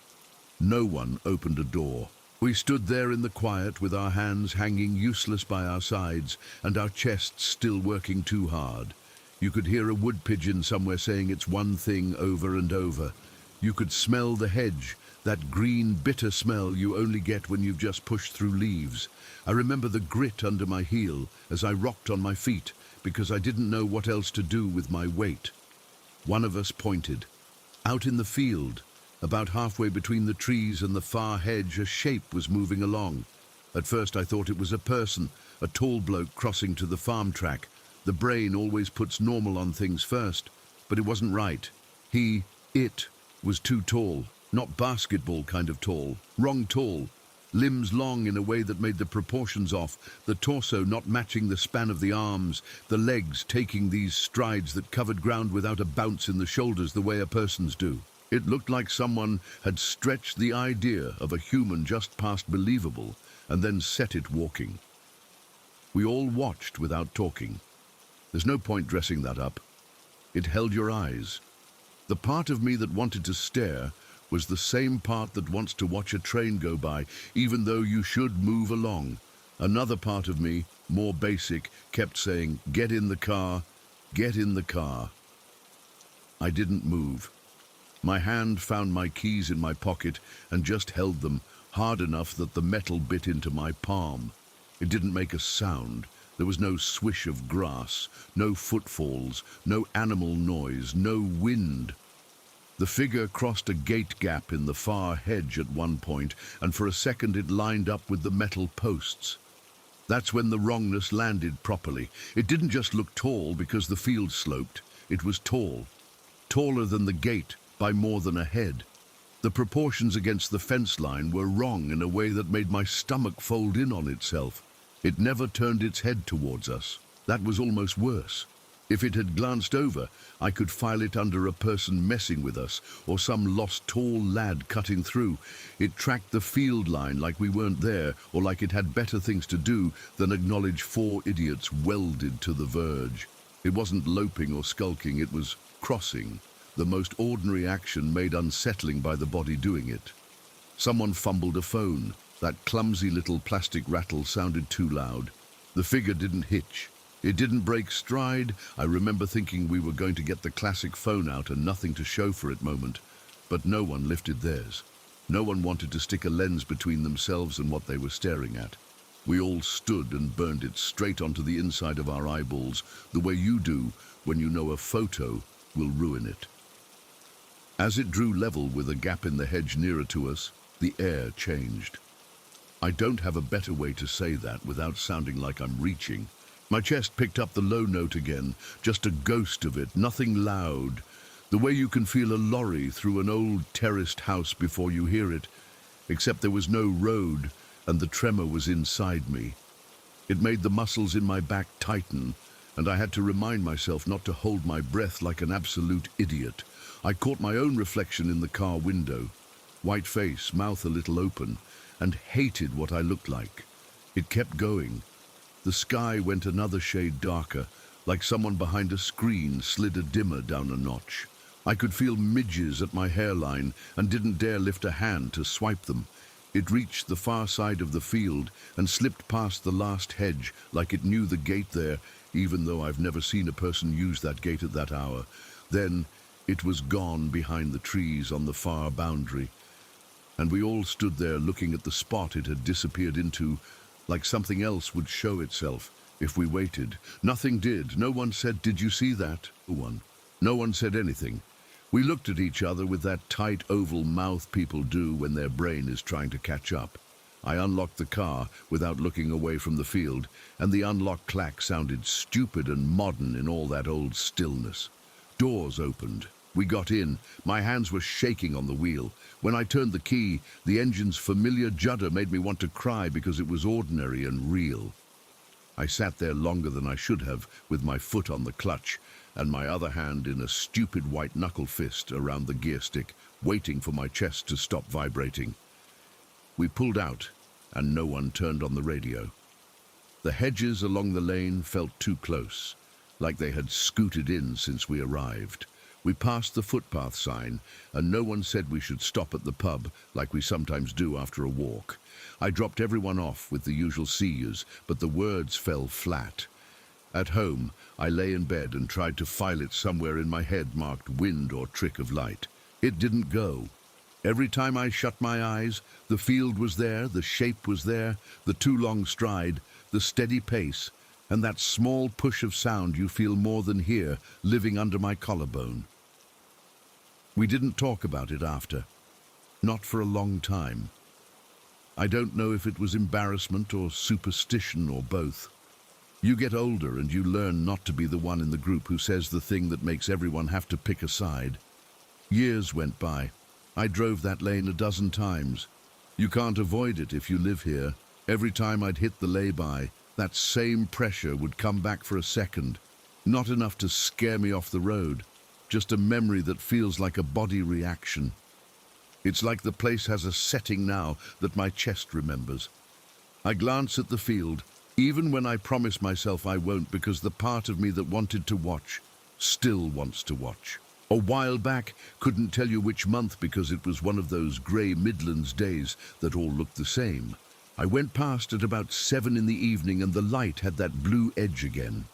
No one opened a door. We stood there in the quiet with our hands hanging useless by our sides and our chests still working too hard. You could hear a wood pigeon somewhere saying it's one thing over and over. You could smell the hedge, that green, bitter smell you only get when you've just pushed through leaves. I remember the grit under my heel as I rocked on my feet because I didn't know what else to do with my weight. One of us pointed. Out in the field, about halfway between the trees and the far hedge, a shape was moving along. At first I thought it was a person, a tall bloke crossing to the farm track. The brain always puts normal on things first, but it wasn't right. It was too tall, not basketball kind of tall, wrong tall. Limbs long in a way that made the proportions off, the torso not matching the span of the arms, the legs taking these strides that covered ground without a bounce in the shoulders the way a person's do. It looked like someone had stretched the idea of a human just past believable and then set it walking. We all watched without talking. There's no point dressing that up. It held your eyes. The part of me that wanted to stare was the same part that wants to watch a train go by, even though you should move along. Another part of me, more basic, kept saying, get in the car, get in the car. I didn't move. My hand found my keys in my pocket and just held them, hard enough that the metal bit into my palm. It didn't make a sound. There was no swish of grass, no footfalls, no animal noise, no wind. The figure crossed a gate gap in the far hedge at one point, and for a second it lined up with the metal posts. That's when the wrongness landed properly. It didn't just look tall because the field sloped. It was tall. Taller than the gate by more than a head. The proportions against the fence line were wrong in a way that made my stomach fold in on itself. It never turned its head towards us. That was almost worse. If it had glanced over, I could file it under a person messing with us or some lost tall lad cutting through. It tracked the field line like we weren't there or like it had better things to do than acknowledge four idiots welded to the verge. It wasn't loping or skulking, it was crossing, the most ordinary action made unsettling by the body doing it. Someone fumbled a phone. That clumsy little plastic rattle sounded too loud. The figure didn't hitch. It didn't break stride. I remember thinking we were going to get the classic phone out and nothing to show for it moment, but no one lifted theirs. No one wanted to stick a lens between themselves and what they were staring at. We all stood and burned it straight onto the inside of our eyeballs, the way you do when you know a photo will ruin it. As it drew level with a gap in the hedge nearer to us, The air changed. I don't have a better way to say that without sounding like I'm reaching. My chest picked up the low note again, just a ghost of it, nothing loud. The way you can feel a lorry through an old terraced house before you hear it, except there was no road and the tremor was inside me. It made the muscles in my back tighten, and I had to remind myself not to hold my breath like an absolute idiot. I caught my own reflection in the car window, white face, mouth a little open, and hated what I looked like. It kept going. The sky went another shade darker, like someone behind a screen slid a dimmer down a notch. I could feel midges at my hairline and didn't dare lift a hand to swipe them. It reached the far side of the field and slipped past the last hedge like it knew the gate there, even though I've never seen a person use that gate at that hour. Then it was gone behind the trees on the far boundary, and we all stood there looking at the spot it had disappeared into, like something else would show itself if we waited. Nothing did. No one said, "Did you see that?" No one said anything. We looked at each other with that tight oval mouth people do when their brain is trying to catch up. I unlocked the car without looking away from the field, and the unlock clack sounded stupid and modern in all that old stillness. Doors opened. We got in. My hands were shaking on the wheel. When I turned the key, the engine's familiar judder made me want to cry because it was ordinary and real. I sat there longer than I should have, with my foot on the clutch and my other hand in a stupid white knuckle fist around the gear stick, waiting for my chest to stop vibrating. We pulled out, and no one turned on the radio. The hedges along the lane felt too close, like they had scooted in since we arrived. We passed the footpath sign, and no one said we should stop at the pub like we sometimes do after a walk. I dropped everyone off with the usual see yous, but the words fell flat. At home, I lay in bed and tried to file it somewhere in my head marked wind or trick of light. It didn't go. Every time I shut my eyes, the field was there, the shape was there, the too long stride, the steady pace, and that small push of sound you feel more than hear living under my collarbone. We didn't talk about it after. Not for a long time. I don't know if it was embarrassment or superstition or both. You get older and you learn not to be the one in the group who says the thing that makes everyone have to pick a side. Years went by. I drove that lane a dozen times. You can't avoid it if you live here. Every time I'd hit the lay-by, that same pressure would come back for a second. Not enough to scare me off the road, just a memory that feels like a body reaction. It's like the place has a setting now that my chest remembers. I glance at the field, even when I promise myself I won't, because the part of me that wanted to watch still wants to watch. A while back, couldn't tell you which month because it was one of those grey Midlands days that all looked the same. I went past at about 7 in the evening and the light had that blue edge again.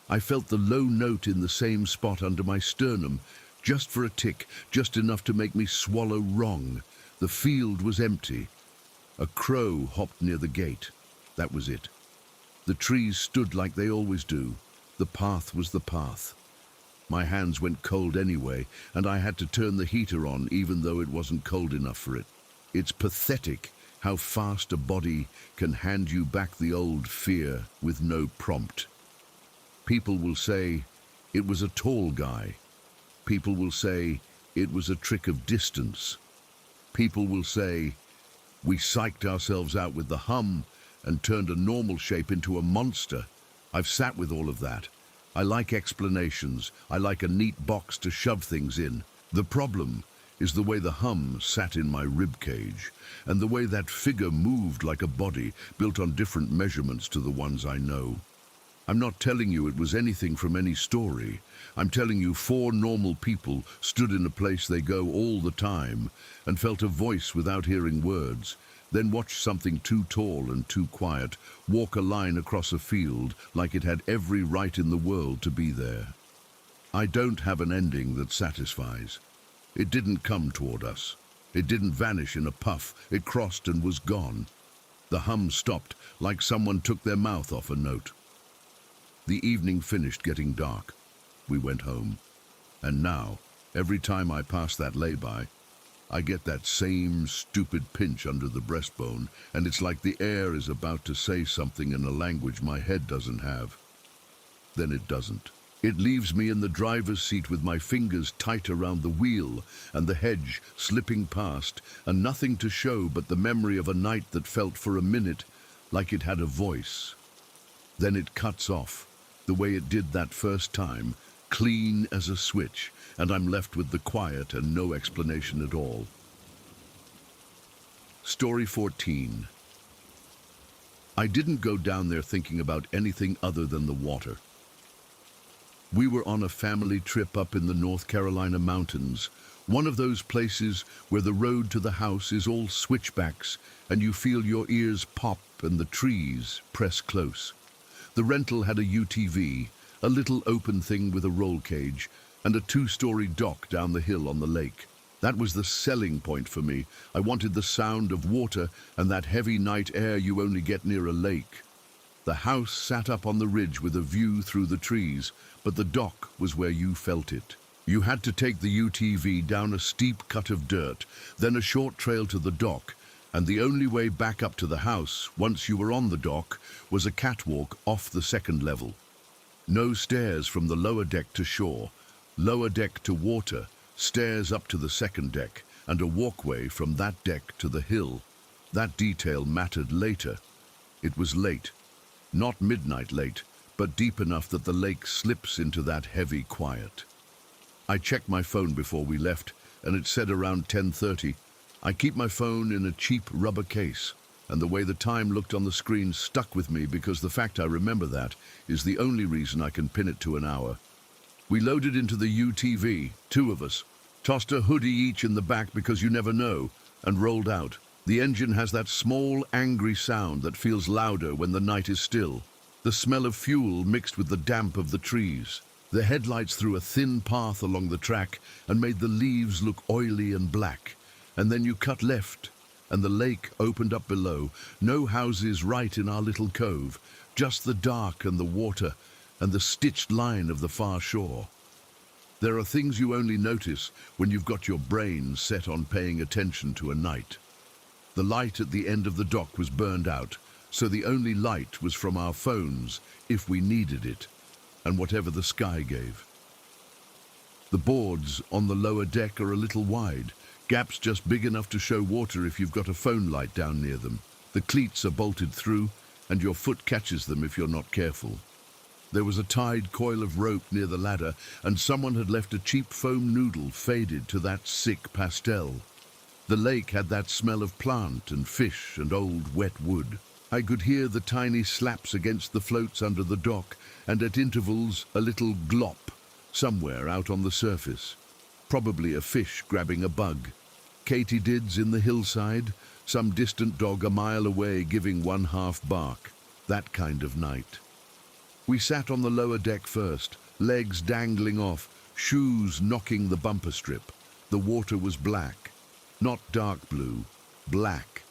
I felt the low note in the same spot under my sternum, just for a tick, just enough to make me swallow wrong. The field was empty. A crow hopped near the gate. That was it. The trees stood like they always do. The path was the path. My hands went cold anyway, and I had to turn the heater on even though it wasn't cold enough for it. It's pathetic how fast a body can hand you back the old fear with no prompt. People will say, it was a tall guy. People will say, it was a trick of distance. People will say, we psyched ourselves out with the hum and turned a normal shape into a monster. I've sat with all of that. I like explanations. I like a neat box to shove things in. The problem is the way the hum sat in my rib cage, and the way that figure moved like a body built on different measurements to the ones I know. I'm not telling you it was anything from any story. I'm telling you 4 normal people stood in a place they go all the time and felt a voice without hearing words, then watched something too tall and too quiet walk a line across a field like it had every right in the world to be there. I don't have an ending that satisfies. It didn't come toward us. It didn't vanish in a puff. It crossed and was gone. The hum stopped like someone took their mouth off a note. The evening finished getting dark. We went home. And now, every time I pass that lay-by, I get that same stupid pinch under the breastbone, and it's like the air is about to say something in a language my head doesn't have. Then it doesn't. It leaves me in the driver's seat with my fingers tight around the wheel and the hedge slipping past, and nothing to show but the memory of a night that felt for a minute like it had a voice. Then it cuts off, the way it did that first time, clean as a switch, and I'm left with the quiet and no explanation at all. Story 14. I didn't go down there thinking about anything other than the water. We were on a family trip up in the North Carolina mountains, one of those places where the road to the house is all switchbacks and you feel your ears pop and the trees press close. The rental had a UTV, a little open thing with a roll cage, and a 2-story dock down the hill on the lake. That was the selling point for me. I wanted the sound of water and that heavy night air you only get near a lake. The house sat up on the ridge with a view through the trees, but the dock was where you felt it. You had to take the UTV down a steep cut of dirt, then a short trail to the dock, and the only way back up to the house, once you were on the dock, was a catwalk off the second level. No stairs from the lower deck to shore, lower deck to water, stairs up to the second deck, and a walkway from that deck to the hill. That detail mattered later. It was late. Not midnight late, but deep enough that the lake slips into that heavy quiet. I checked my phone before we left, and it said around 10:30. I keep my phone in a cheap rubber case, and the way the time looked on the screen stuck with me because the fact I remember that is the only reason I can pin it to an hour. We loaded into the UTV, 2 of us, tossed a hoodie each in the back because you never know, and rolled out. The engine has that small, angry sound that feels louder when the night is still. The smell of fuel mixed with the damp of the trees. The headlights threw a thin path along the track and made the leaves look oily and black. And then you cut left, and the lake opened up below. No houses right in our little cove, just the dark and the water and the stitched line of the far shore. There are things you only notice when you've got your brain set on paying attention to a night. The light at the end of the dock was burned out, so the only light was from our phones, if we needed it, and whatever the sky gave. The boards on the lower deck are a little wide, gaps just big enough to show water if you've got a phone light down near them. The cleats are bolted through, and your foot catches them if you're not careful. There was a tied coil of rope near the ladder, and someone had left a cheap foam noodle faded to that sick pastel. The lake had that smell of plant and fish and old wet wood. I could hear the tiny slaps against the floats under the dock, and at intervals a little glop somewhere out on the surface. Probably a fish grabbing a bug. Katydids in the hillside, some distant dog a mile away giving one half bark. That kind of night. We sat on the lower deck first, legs dangling off, shoes knocking the bumper strip. The water was black, not dark blue, black.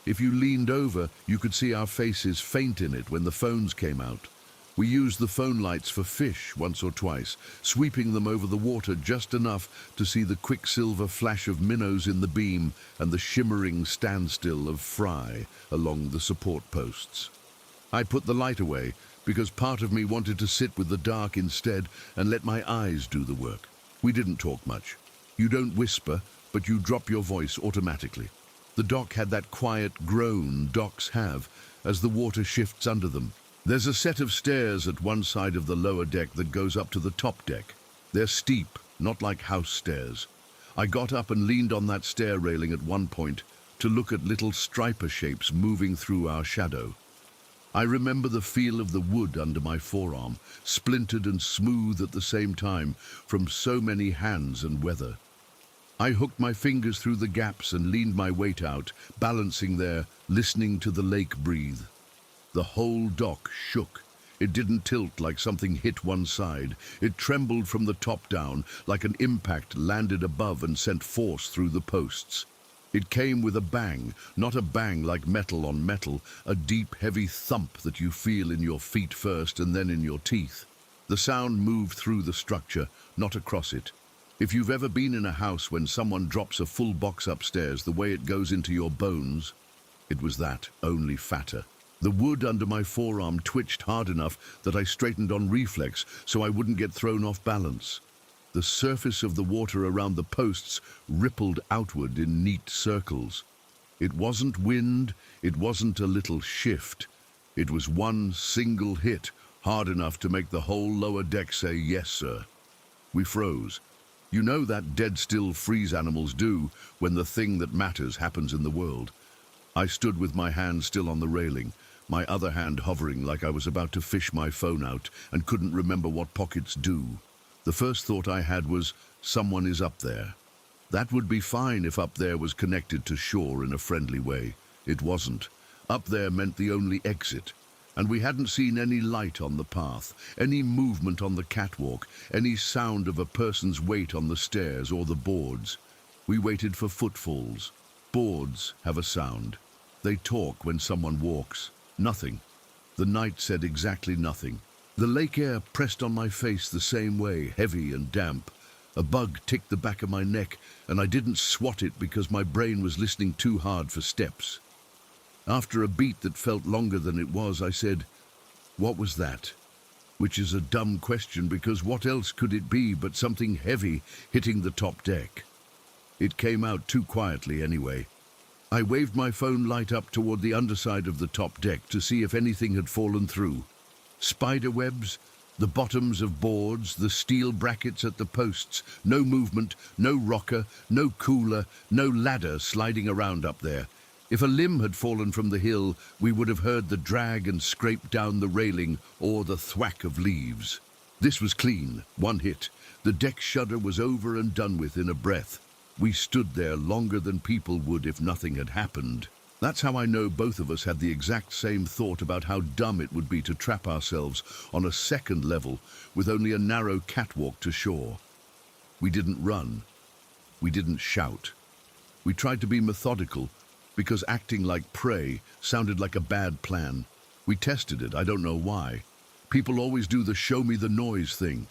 If you leaned over, you could see our faces faint in it when the phones came out. We used the phone lights for fish once or twice, sweeping them over the water just enough to see the quicksilver flash of minnows in the beam and the shimmering standstill of fry along the support posts. I put the light away because part of me wanted to sit with the dark instead and let my eyes do the work. We didn't talk much. You don't whisper, but you drop your voice automatically. The dock had that quiet groan docks have as the water shifts under them. There's a set of stairs at one side of the lower deck that goes up to the top deck. They're steep, not like house stairs. I got up and leaned on that stair railing at one point to look at little striper shapes moving through our shadow. I remember the feel of the wood under my forearm, splintered and smooth at the same time from so many hands and weather. I hooked my fingers through the gaps and leaned my weight out, balancing there, listening to the lake breathe. The whole dock shook. It didn't tilt like something hit one side. It trembled from the top down, like an impact landed above and sent force through the posts. It came with a bang, not a bang like metal on metal, a deep, heavy thump that you feel in your feet first and then in your teeth. The sound moved through the structure, not across it. If you've ever been in a house when someone drops a full box upstairs, the way it goes into your bones, it was that, only fatter. The wood under my forearm twitched hard enough that I straightened on reflex so I wouldn't get thrown off balance. The surface of the water around the posts rippled outward in neat circles. It wasn't wind, it wasn't a little shift. It was one single hit, hard enough to make the whole lower deck say, "Yes, sir." We froze. You know that dead still freeze animals do when the thing that matters happens in the world. I stood with my hand still on the railing, my other hand hovering like I was about to fish my phone out and couldn't remember what pockets do. The first thought I had was, someone is up there. That would be fine if up there was connected to shore in a friendly way. It wasn't. Up there meant the only exit. And we hadn't seen any light on the path, any movement on the catwalk, any sound of a person's weight on the stairs or the boards. We waited for footfalls. Boards have a sound. They talk when someone walks. Nothing. The night said exactly nothing. The lake air pressed on my face the same way, heavy and damp. A bug ticked the back of my neck, and I didn't swat it because my brain was listening too hard for steps. After a beat that felt longer than it was, I said, "What was that?" Which is a dumb question because what else could it be but something heavy hitting the top deck? It came out too quietly anyway. I waved my phone light up toward the underside of the top deck to see if anything had fallen through. Spider webs, the bottoms of boards, the steel brackets at the posts, no movement, no rocker, no cooler, no ladder sliding around up there. If a limb had fallen from the hill, we would have heard the drag and scrape down the railing or the thwack of leaves. This was clean, one hit. The deck shudder was over and done with in a breath. We stood there longer than people would if nothing had happened. That's how I know both of us had the exact same thought about how dumb it would be to trap ourselves on a second level with only a narrow catwalk to shore. We didn't run. We didn't shout. We tried to be methodical because acting like prey sounded like a bad plan. We tested it, I don't know why. People always do the show me the noise thing.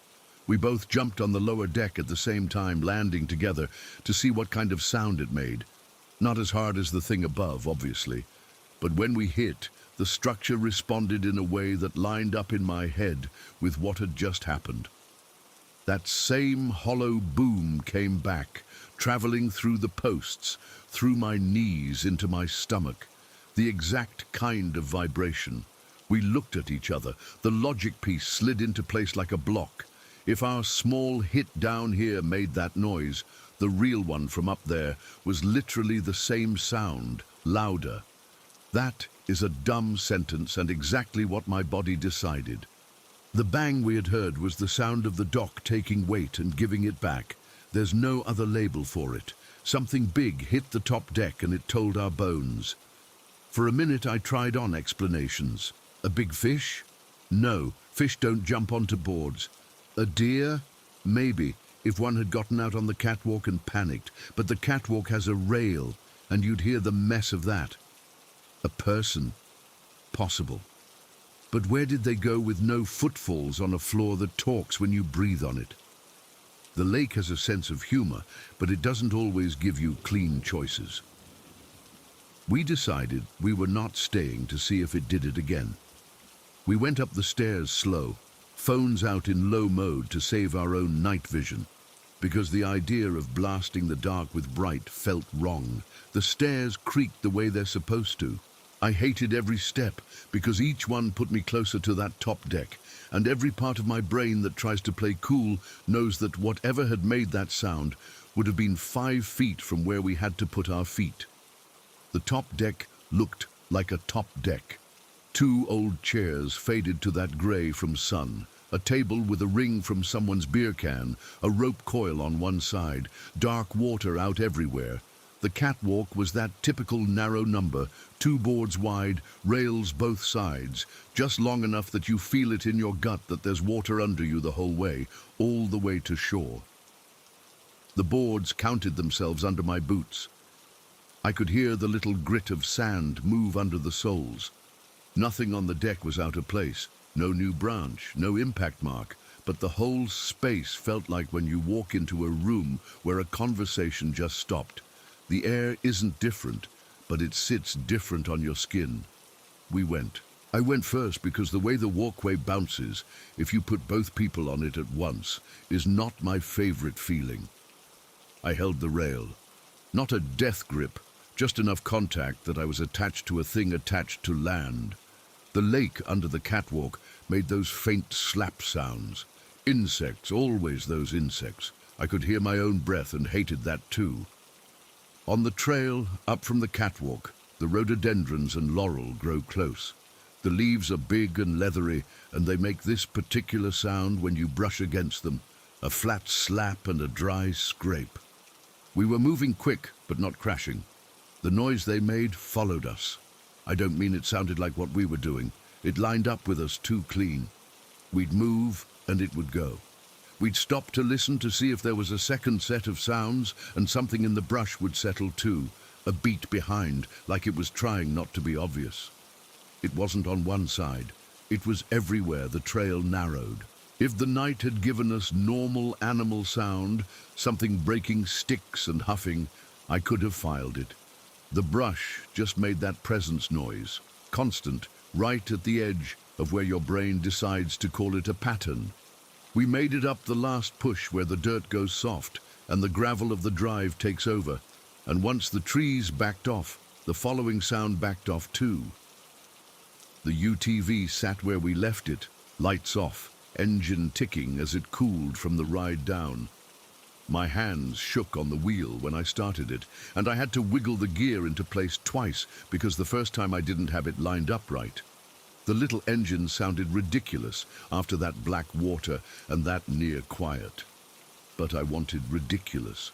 We both jumped on the lower deck at the same time, landing together to see what kind of sound it made. Not as hard as the thing above, obviously. But when we hit, the structure responded in a way that lined up in my head with what had just happened. That same hollow boom came back, traveling through the posts, through my knees into my stomach. The exact kind of vibration. We looked at each other. The logic piece slid into place like a block. If our small hit down here made that noise, the real one from up there was literally the same sound, louder. That is a dumb sentence and exactly what my body decided. The bang we had heard was the sound of the dock taking weight and giving it back. There's no other label for it. Something big hit the top deck and it told our bones. For a minute I tried on explanations. A big fish? No, fish don't jump onto boards. A deer? Maybe, if one had gotten out on the catwalk and panicked. But the catwalk has a rail, and you'd hear the mess of that. A person? Possible. But where did they go with no footfalls on a floor that talks when you breathe on it? The lake has a sense of humor, but it doesn't always give you clean choices. We decided we were not staying to see if it did it again. We went up the stairs slow, phones out in low mode to save our own night vision, because the idea of blasting the dark with bright felt wrong. The stairs creaked the way they're supposed to. I hated every step because each one put me closer to that top deck, and every part of my brain that tries to play cool knows that whatever had made that sound would have been 5 feet from where we had to put our feet. The top deck looked like a top deck. 2 old chairs faded to that grey from sun, a table with a ring from someone's beer can, a rope coil on one side, dark water out everywhere. The catwalk was that typical narrow number, 2 boards wide, rails both sides, just long enough that you feel it in your gut that there's water under you the whole way, all the way to shore. The boards counted themselves under my boots. I could hear the little grit of sand move under the soles. Nothing on the deck was out of place. No new branch, no impact mark, but the whole space felt like when you walk into a room where a conversation just stopped. The air isn't different, but it sits different on your skin. We went. I went first because the way the walkway bounces, if you put both people on it at once, is not my favorite feeling. I held the rail. Not a death grip, just enough contact that I was attached to a thing attached to land. The lake under the catwalk made those faint slap sounds. Insects, always those insects. I could hear my own breath and hated that too. On the trail, up from the catwalk, the rhododendrons and laurel grow close. The leaves are big and leathery, and they make this particular sound when you brush against them, a flat slap and a dry scrape. We were moving quick, but not crashing. The noise they made followed us. I don't mean it sounded like what we were doing. It lined up with us too clean. We'd move, and it would go. We'd stop to listen to see if there was a second set of sounds, and something in the brush would settle too, a beat behind, like it was trying not to be obvious. It wasn't on one side. It was everywhere the trail narrowed. If the night had given us normal animal sound, something breaking sticks and huffing, I could have filed it. The brush just made that presence noise, constant, right at the edge of where your brain decides to call it a pattern. We made it up the last push where the dirt goes soft and the gravel of the drive takes over, and once the trees backed off, the following sound backed off too. The UTV sat where we left it, lights off, engine ticking as it cooled from the ride down. My hands shook on the wheel when I started it, and I had to wiggle the gear into place twice because the first time I didn't have it lined up right. The little engine sounded ridiculous after that black water and that near quiet. But I wanted ridiculous.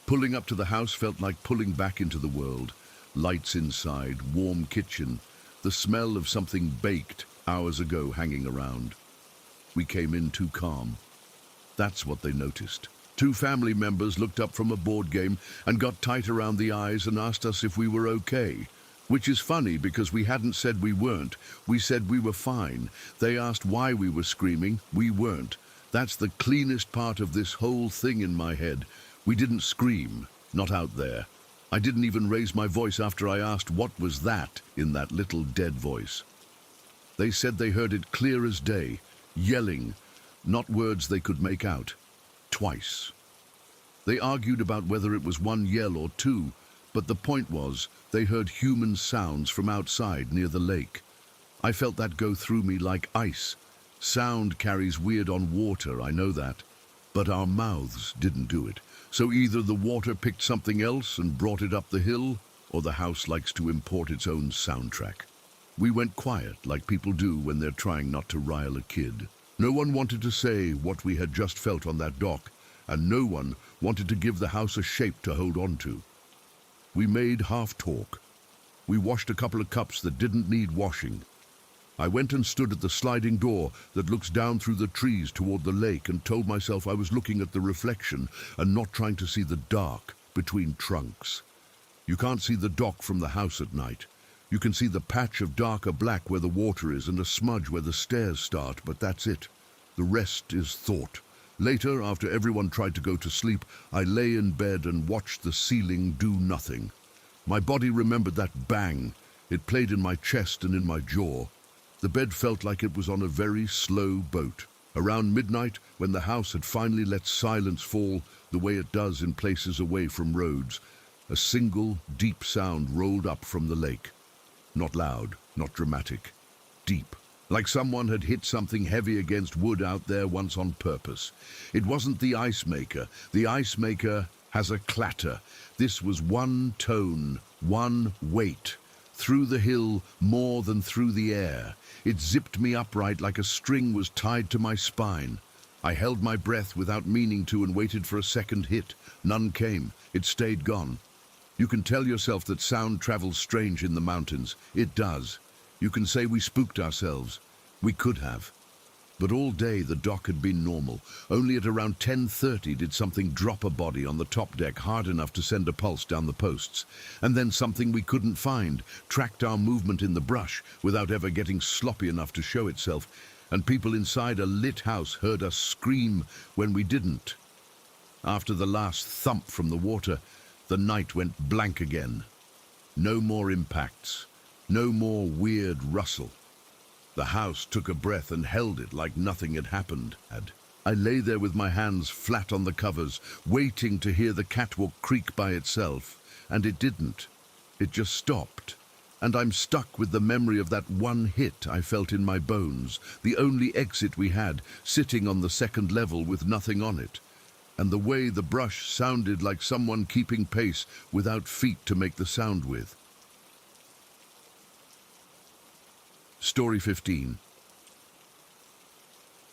Pulling up to the house felt like pulling back into the world. Lights inside, warm kitchen, the smell of something baked hours ago hanging around. We came in too calm. That's what they noticed. Two family members looked up from a board game and got tight around the eyes and asked us if we were okay. Which is funny because we hadn't said we weren't. We said we were fine. They asked why we were screaming. We weren't. That's the cleanest part of this whole thing in my head. We didn't scream. Not out there. I didn't even raise my voice after I asked what was that in that little dead voice. They said they heard it clear as day, yelling, not words they could make out. Twice. They argued about whether it was one yell or two, but the point was they heard human sounds from outside near the lake. I felt that go through me like ice. Sound carries weird on water, I know that, but our mouths didn't do it. So either the water picked something else and brought it up the hill, or the house likes to import its own soundtrack. We went quiet like people do when they're trying not to rile a kid. No one wanted to say what we had just felt on that dock, and no one wanted to give the house a shape to hold on to. We made half talk. We washed a couple of cups that didn't need washing. I went and stood at the sliding door that looks down through the trees toward the lake and told myself I was looking at the reflection and not trying to see the dark between trunks. You can't see the dock from the house at night. You can see the patch of darker black where the water is and a smudge where the stairs start, but that's it. The rest is thought. Later, after everyone tried to go to sleep, I lay in bed and watched the ceiling do nothing. My body remembered that bang. It played in my chest and in my jaw. The bed felt like it was on a very slow boat. Around midnight, when the house had finally let silence fall, the way it does in places away from roads, a single, deep sound rolled up from the lake. Not loud, not dramatic. Deep. Like someone had hit something heavy against wood out there once on purpose. It wasn't the ice maker. The ice maker has a clatter. This was one tone, one weight. Through the hill more than through the air. It zipped me upright like a string was tied to my spine. I held my breath without meaning to and waited for a second hit. None came. It stayed gone. You can tell yourself that sound travels strange in the mountains. It does. You can say we spooked ourselves. We could have. But all day the dock had been normal. Only at around 10:30 did something drop a body on the top deck hard enough to send a pulse down the posts. And then something we couldn't find tracked our movement in the brush without ever getting sloppy enough to show itself. and people inside a lit house heard us scream when we didn't. After the last thump from the water, the night went blank again. No more impacts, no more weird rustle. The house took a breath and held it like nothing had happened. I lay there with my hands flat on the covers, waiting to hear the catwalk creak by itself, and it didn't. It just stopped. And I'm stuck with the memory of that one hit I felt in my bones, the only exit we had, sitting on the second level with nothing on it. And the way the brush sounded like someone keeping pace without feet to make the sound with. Story 15.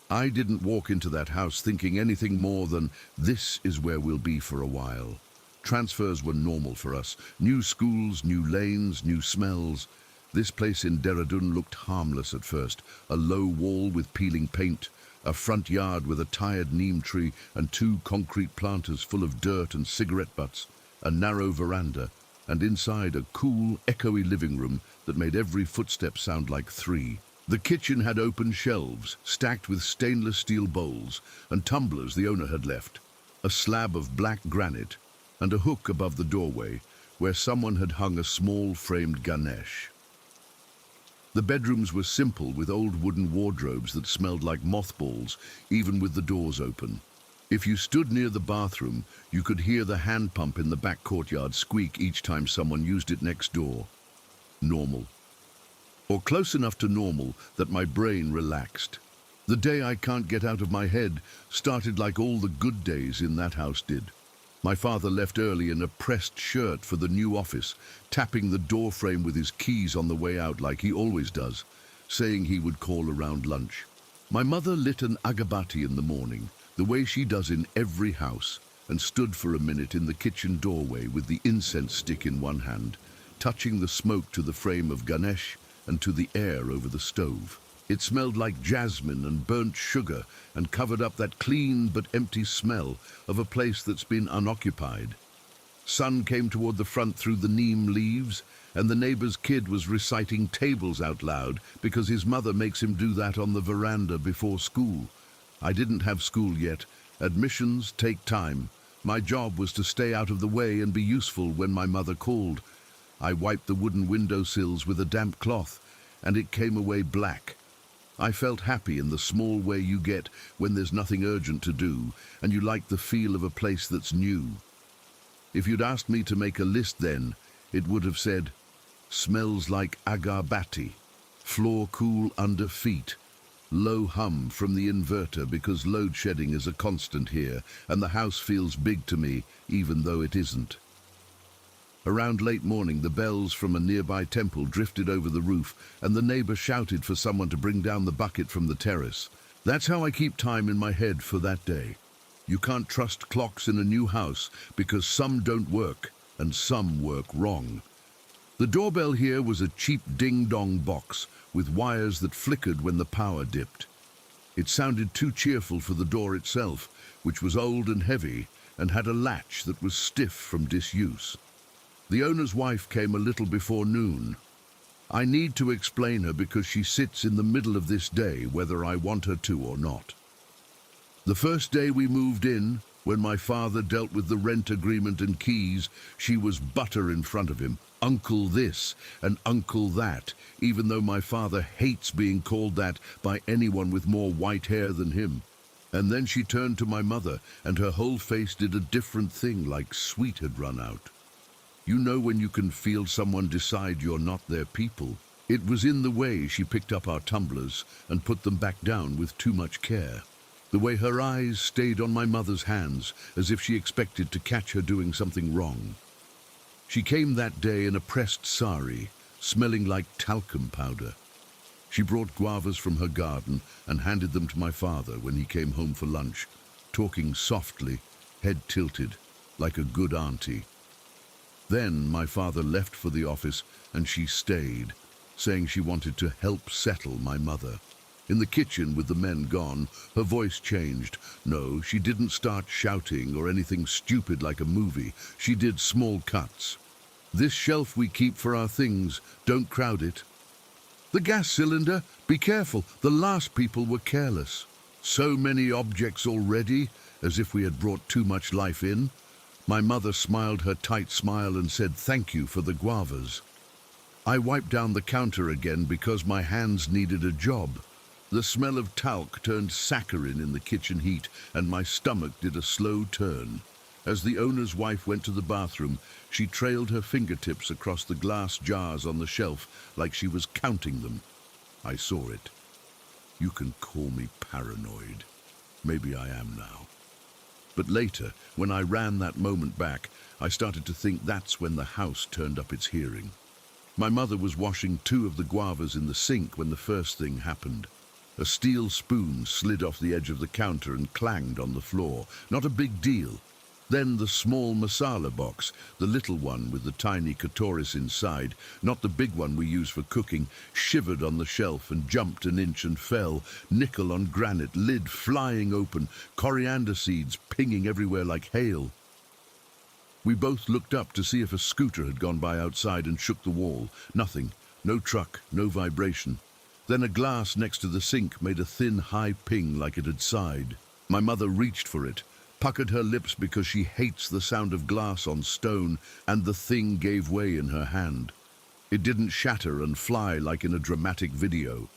I didn't walk into that house thinking anything more than, this is where we'll be for a while. Transfers were normal for us. New schools, new lanes, new smells. This place in Dehradun looked harmless at first. A low wall with peeling paint, a front yard with a tired neem tree and 2 concrete planters full of dirt and cigarette butts, a narrow veranda, and inside a cool, echoey living room that made every footstep sound like 3. The kitchen had open shelves, stacked with stainless steel bowls and tumblers the owner had left, a slab of black granite, and a hook above the doorway where someone had hung a small framed Ganesh. The bedrooms were simple with old wooden wardrobes that smelled like mothballs, even with the doors open. If you stood near the bathroom, you could hear the hand pump in the back courtyard squeak each time someone used it next door. Normal. Or close enough to normal that my brain relaxed. The day I can't get out of my head started like all the good days in that house did. My father left early in a pressed shirt for the new office, tapping the doorframe with his keys on the way out like he always does, saying he would call around lunch. My mother lit an agabati in the morning, the way she does in every house, and stood for a minute in the kitchen doorway with the incense stick in one hand, touching the smoke to the frame of Ganesh and to the air over the stove. It smelled like jasmine and burnt sugar and covered up that clean but empty smell of a place that's been unoccupied. Sun came toward the front through the neem leaves, and the neighbor's kid was reciting tables out loud because his mother makes him do that on the veranda before school. I didn't have school yet. Admissions take time. My job was to stay out of the way and be useful when my mother called. I wiped the wooden windowsills with a damp cloth, and it came away black. I felt happy in the small way you get when there's nothing urgent to do, and you like the feel of a place that's new. If you'd asked me to make a list then, it would have said, smells like agarbatti, floor cool under feet, low hum from the inverter because load shedding is a constant here, and the house feels big to me, even though it isn't. Around late morning, the bells from a nearby temple drifted over the roof, and the neighbor shouted for someone to bring down the bucket from the terrace. That's how I keep time in my head for that day. You can't trust clocks in a new house because some don't work and some work wrong. The doorbell here was a cheap ding-dong box with wires that flickered when the power dipped. It sounded too cheerful for the door itself, which was old and heavy and had a latch that was stiff from disuse. The owner's wife came a little before noon. I need to explain her because she sits in the middle of this day, whether I want her to or not. The first day we moved in, when my father dealt with the rent agreement and keys, she was butter in front of him, uncle this and uncle that, even though my father hates being called that by anyone with more white hair than him. And then she turned to my mother, and her whole face did a different thing, like sweet had run out. You know when you can feel someone decide you're not their people. It was in the way she picked up our tumblers and put them back down with too much care. The way her eyes stayed on my mother's hands, as if she expected to catch her doing something wrong. She came that day in a pressed sari, smelling like talcum powder. She brought guavas from her garden and handed them to my father when he came home for lunch, talking softly, head tilted, like a good auntie. Then my father left for the office and she stayed, saying she wanted to help settle my mother. In the kitchen, with the men gone, her voice changed. No, she didn't start shouting or anything stupid like a movie. She did small cuts. This shelf we keep for our things, don't crowd it. The gas cylinder! Be careful! The last people were careless. So many objects already, as if we had brought too much life in. My mother smiled her tight smile and said thank you for the guavas. I wiped down the counter again because my hands needed a job. The smell of talc turned saccharine in the kitchen heat, and my stomach did a slow turn. As the owner's wife went to the bathroom, she trailed her fingertips across the glass jars on the shelf like she was counting them. I saw it. You can call me paranoid. Maybe I am now. But later, when I ran that moment back, I started to think that's when the house turned up its hearing. My mother was washing 2 of the guavas in the sink when the first thing happened. A steel spoon slid off the edge of the counter and clanged on the floor. Not a big deal. Then the small masala box, the little one with the tiny katoris inside, not the big one we use for cooking, shivered on the shelf and jumped an inch and fell, nickel on granite, lid flying open, coriander seeds pinging everywhere like hail. We both looked up to see if a scooter had gone by outside and shook the wall. Nothing. No truck, no vibration. Then a glass next to the sink made a thin, high ping like it had sighed. My mother reached for it, puckered her lips because she hates the sound of glass on stone, and the thing gave way in her hand. It didn't shatter and fly like in a dramatic video.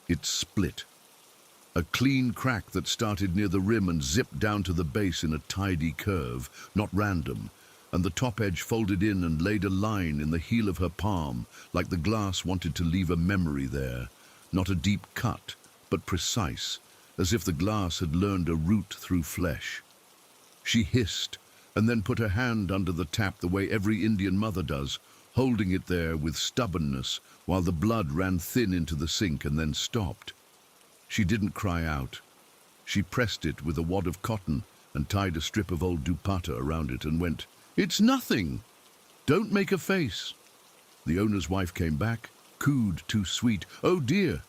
It split. A clean crack that started near the rim and zipped down to the base in a tidy curve, not random, and the top edge folded in and laid a line in the heel of her palm, like the glass wanted to leave a memory there. Not a deep cut, but precise, as if the glass had learned a route through flesh. She hissed, and then put her hand under the tap the way every Indian mother does, holding it there with stubbornness while the blood ran thin into the sink and then stopped. She didn't cry out. She pressed it with a wad of cotton and tied a strip of old dupatta around it and went, "It's nothing! Don't make a face!" The owner's wife came back, cooed too sweet, "Oh dear!"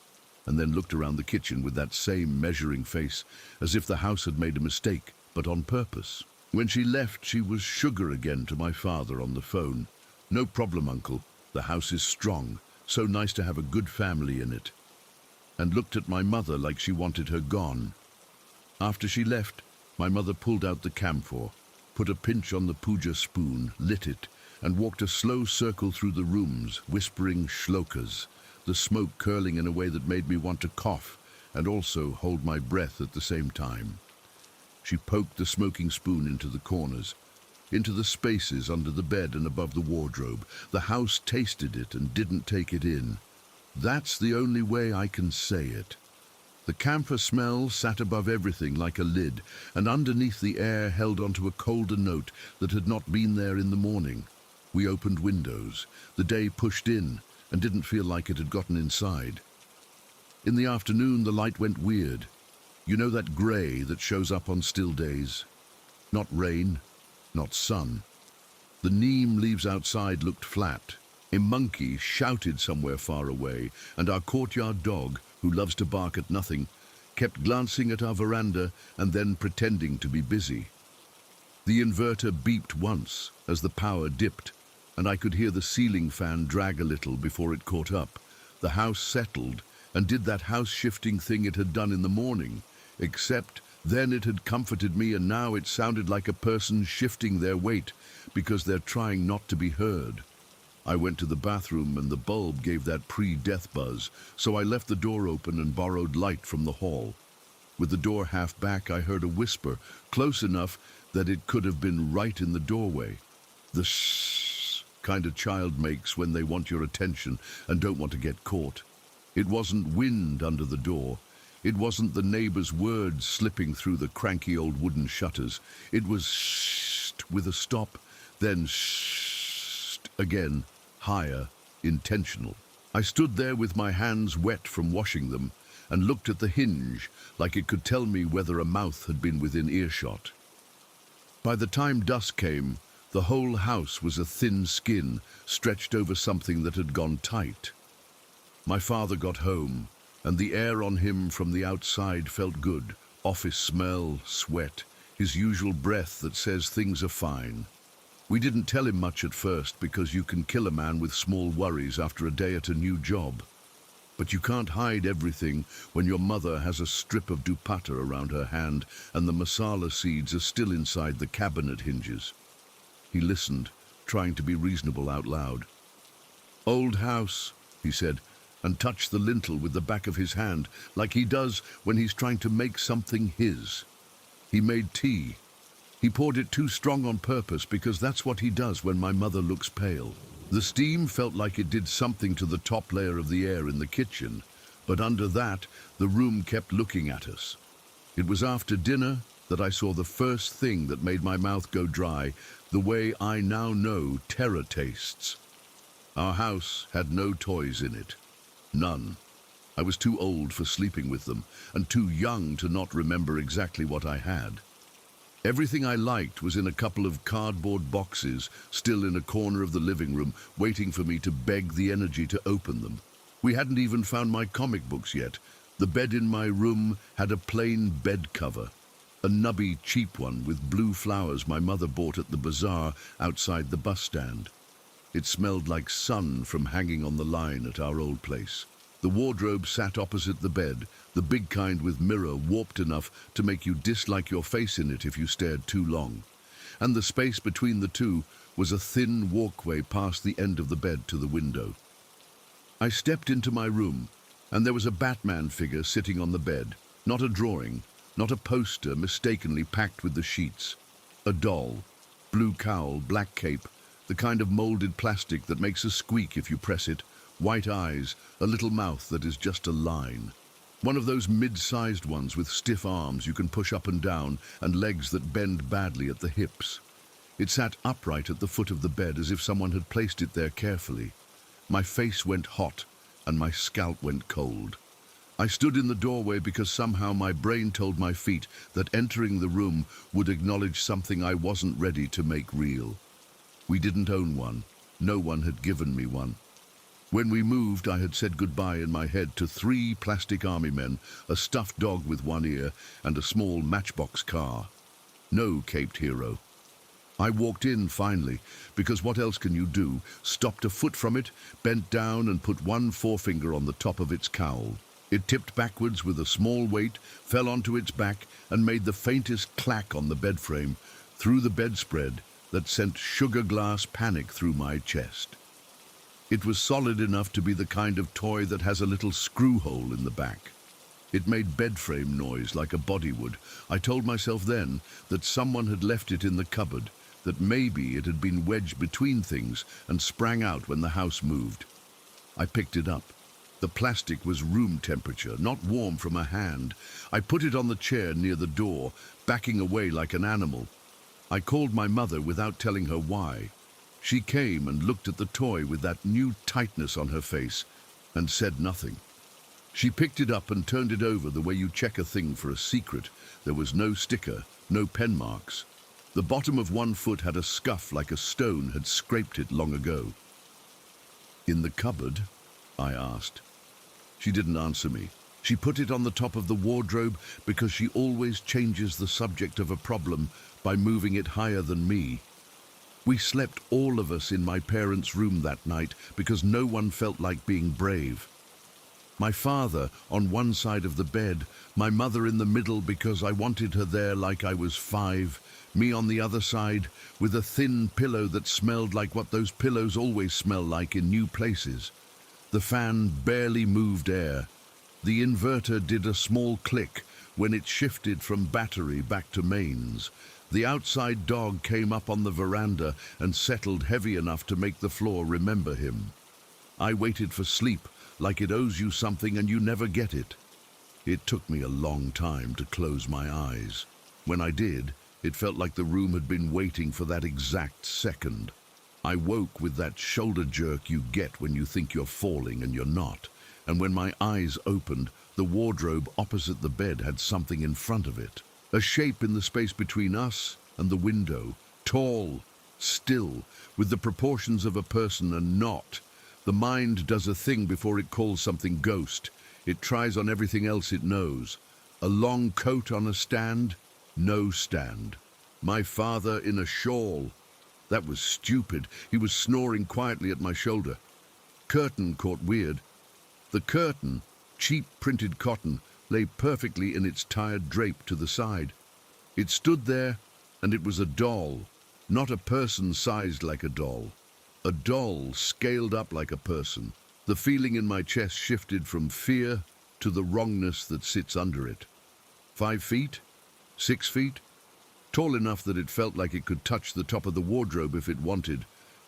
and then looked around the kitchen with that same measuring face, as if the house had made a mistake, but on purpose. When she left, she was sugar again to my father on the phone. "No problem, Uncle. The house is strong. So nice to have a good family in it." And looked at my mother like she wanted her gone. After she left, my mother pulled out the camphor, put a pinch on the puja spoon, lit it, and walked a slow circle through the rooms, whispering shlokas, the smoke curling in a way that made me want to cough and also hold my breath at the same time. She poked the smoking spoon into the corners, into the spaces under the bed and above the wardrobe. The house tasted it and didn't take it in. That's the only way I can say it. The camphor smell sat above everything like a lid, and underneath the air held onto a colder note that had not been there in the morning. We opened windows. The day pushed in and didn't feel like it had gotten inside. In the afternoon, the light went weird. You know that grey that shows up on still days? Not rain, not sun. The neem leaves outside looked flat. A monkey shouted somewhere far away, and our courtyard dog, who loves to bark at nothing, kept glancing at our veranda and then pretending to be busy. The inverter beeped once as the power dipped, and I could hear the ceiling fan drag a little before it caught up. The house settled and did that house-shifting thing it had done in the morning, except then it had comforted me, and now it sounded like a person shifting their weight because they're trying not to be heard. I went to the bathroom and the bulb gave that pre-death buzz, so I left the door open and borrowed light from the hall. With the door half back, I heard a whisper, close enough that it could have been right in the doorway. The shh kind a child makes when they want your attention and don't want to get caught. It wasn't wind under the door. It wasn't the neighbor's words slipping through the cranky old wooden shutters. It was shh with a stop, then shh again, higher, intentional. I stood there with my hands wet from washing them and looked at the hinge like it could tell me whether a mouth had been within earshot. By the time dusk came, the whole house was a thin skin stretched over something that had gone tight. My father got home, and the air on him from the outside felt good. Office smell, sweat, his usual breath that says things are fine. We didn't tell him much at first because you can kill a man with small worries after a day at a new job. But you can't hide everything when your mother has a strip of dupatta around her hand and the masala seeds are still inside the cabinet hinges. He listened, trying to be reasonable out loud. "Old house," he said, and touched the lintel with the back of his hand, like he does when he's trying to make something his. He made tea. He poured it too strong on purpose because that's what he does when my mother looks pale. The steam felt like it did something to the top layer of the air in the kitchen, but under that, the room kept looking at us. It was after dinner that I saw the first thing that made my mouth go dry, the way I now know terror tastes. Our house had no toys in it. None. I was too old for sleeping with them, and too young to not remember exactly what I had. Everything I liked was in a couple of cardboard boxes, still in a corner of the living room, waiting for me to beg the energy to open them. We hadn't even found my comic books yet. The bed in my room had a plain bed cover, a nubby, cheap one with blue flowers my mother bought at the bazaar outside the bus stand. It smelled like sun from hanging on the line at our old place. The wardrobe sat opposite the bed, the big kind with mirror warped enough to make you dislike your face in it if you stared too long. And the space between the two was a thin walkway past the end of the bed to the window. I stepped into my room, and there was a Batman figure sitting on the bed. Not a drawing, not a poster mistakenly packed with the sheets. A doll, blue cowl, black cape, the kind of molded plastic that makes a squeak if you press it, white eyes, a little mouth that is just a line. One of those mid-sized ones with stiff arms you can push up and down and legs that bend badly at the hips. It sat upright at the foot of the bed as if someone had placed it there carefully. My face went hot and my scalp went cold. I stood in the doorway because somehow my brain told my feet that entering the room would acknowledge something I wasn't ready to make real. We didn't own one. No one had given me one. When we moved, I had said goodbye in my head to 3 plastic army men, a stuffed dog with one ear, and a small matchbox car. No caped hero. I walked in finally, because what else can you do? Stopped a foot from it, bent down and put one forefinger on the top of its cowl. It tipped backwards with a small weight, fell onto its back, and made the faintest clack on the bed frame, through the bedspread, that sent sugar glass panic through my chest. It was solid enough to be the kind of toy that has a little screw hole in the back. It made bed frame noise like a body would. I told myself then that someone had left it in the cupboard, that maybe it had been wedged between things and sprang out when the house moved. I picked it up. The plastic was room temperature, not warm from a hand. I put it on the chair near the door, backing away like an animal. I called my mother without telling her why. She came and looked at the toy with that new tightness on her face and said nothing. She picked it up and turned it over the way you check a thing for a secret. There was no sticker, no pen marks. The bottom of one foot had a scuff like a stone had scraped it long ago. "In the cupboard?" I asked. She didn't answer me. She put it on the top of the wardrobe because she always changes the subject of a problem by moving it higher than me. We slept, all of us, in my parents' room that night because no one felt like being brave. My father on one side of the bed, my mother in the middle because I wanted her there like I was 5, me on the other side with a thin pillow that smelled like what those pillows always smell like in new places. The fan barely moved air. The inverter did a small click when it shifted from battery back to mains. The outside dog came up on the veranda and settled heavy enough to make the floor remember him. I waited for sleep, like it owes you something and you never get it. It took me a long time to close my eyes. When I did, it felt like the room had been waiting for that exact second. I woke with that shoulder jerk you get when you think you're falling and you're not. And when my eyes opened, the wardrobe opposite the bed had something in front of it. A shape in the space between us and the window, tall, still, with the proportions of a person and not. The mind does a thing before it calls something ghost. It tries on everything else it knows. A long coat on a stand? No stand. My father in a shawl. That was stupid. He was snoring quietly at my shoulder. Curtain caught weird. The curtain, cheap printed cotton, lay perfectly in its tired drape to the side. It stood there, and it was a doll, not a person sized like a doll. A doll scaled up like a person. The feeling in my chest shifted from fear to the wrongness that sits under it. 5 feet? 6 feet? Tall enough that it felt like it could touch the top of the wardrobe if it wanted,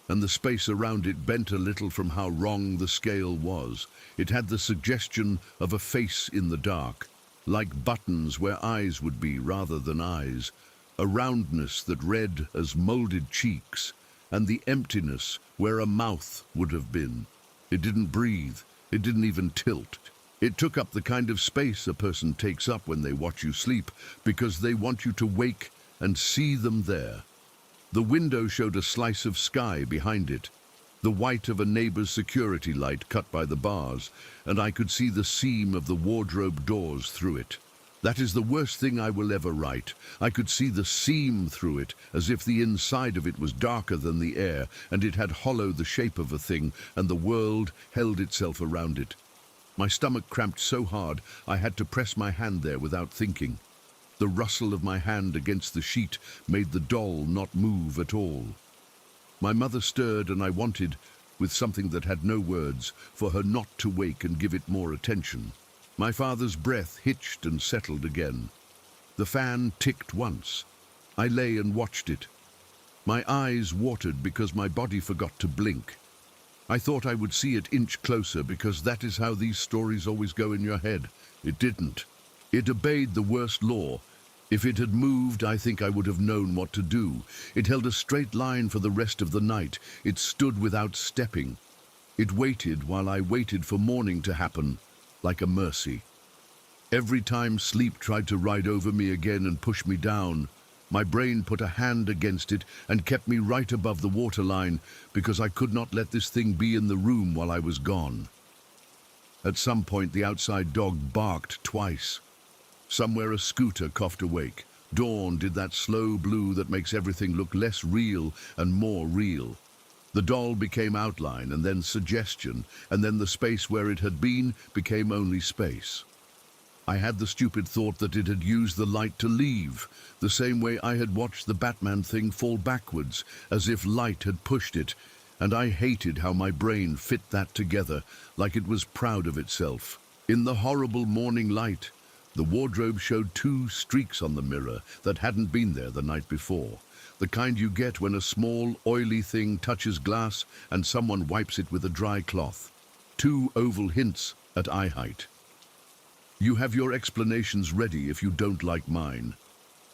and the space around it bent a little from how wrong the scale was. It had the suggestion of a face in the dark, like buttons where eyes would be rather than eyes, a roundness that read as molded cheeks, and the emptiness where a mouth would have been. It didn't breathe. It didn't even tilt. It took up the kind of space a person takes up when they watch you sleep, because they want you to wake and see them there. The window showed a slice of sky behind it, the white of a neighbor's security light cut by the bars, and I could see the seam of the wardrobe doors through it. That is the worst thing I will ever write. I could see the seam through it, as if the inside of it was darker than the air, and it had hollowed the shape of a thing, and the world held itself around it. My stomach cramped so hard I had to press my hand there without thinking. The rustle of my hand against the sheet made the doll not move at all. My mother stirred, and I wanted, with something that had no words, for her not to wake and give it more attention. My father's breath hitched and settled again. The fan ticked once. I lay and watched it. My eyes watered because my body forgot to blink. I thought I would see it inch closer because that is how these stories always go in your head. It didn't. It obeyed the worst law. If it had moved, I think I would have known what to do. It held a straight line for the rest of the night. It stood without stepping. It waited while I waited for morning to happen, like a mercy. Every time sleep tried to ride over me again and push me down, my brain put a hand against it and kept me right above the waterline because I could not let this thing be in the room while I was gone. At some point, the outside dog barked twice. Somewhere a scooter coughed awake. Dawn did that slow blue that makes everything look less real and more real. The doll became outline and then suggestion, and then the space where it had been became only space. I had the stupid thought that it had used the light to leave, the same way I had watched the Batman thing fall backwards, as if light had pushed it, and I hated how my brain fit that together, like it was proud of itself. In the horrible morning light, the wardrobe showed 2 streaks on the mirror that hadn't been there the night before. The kind you get when a small, oily thing touches glass and someone wipes it with a dry cloth. 2 oval hints at eye height. You have your explanations ready if you don't like mine.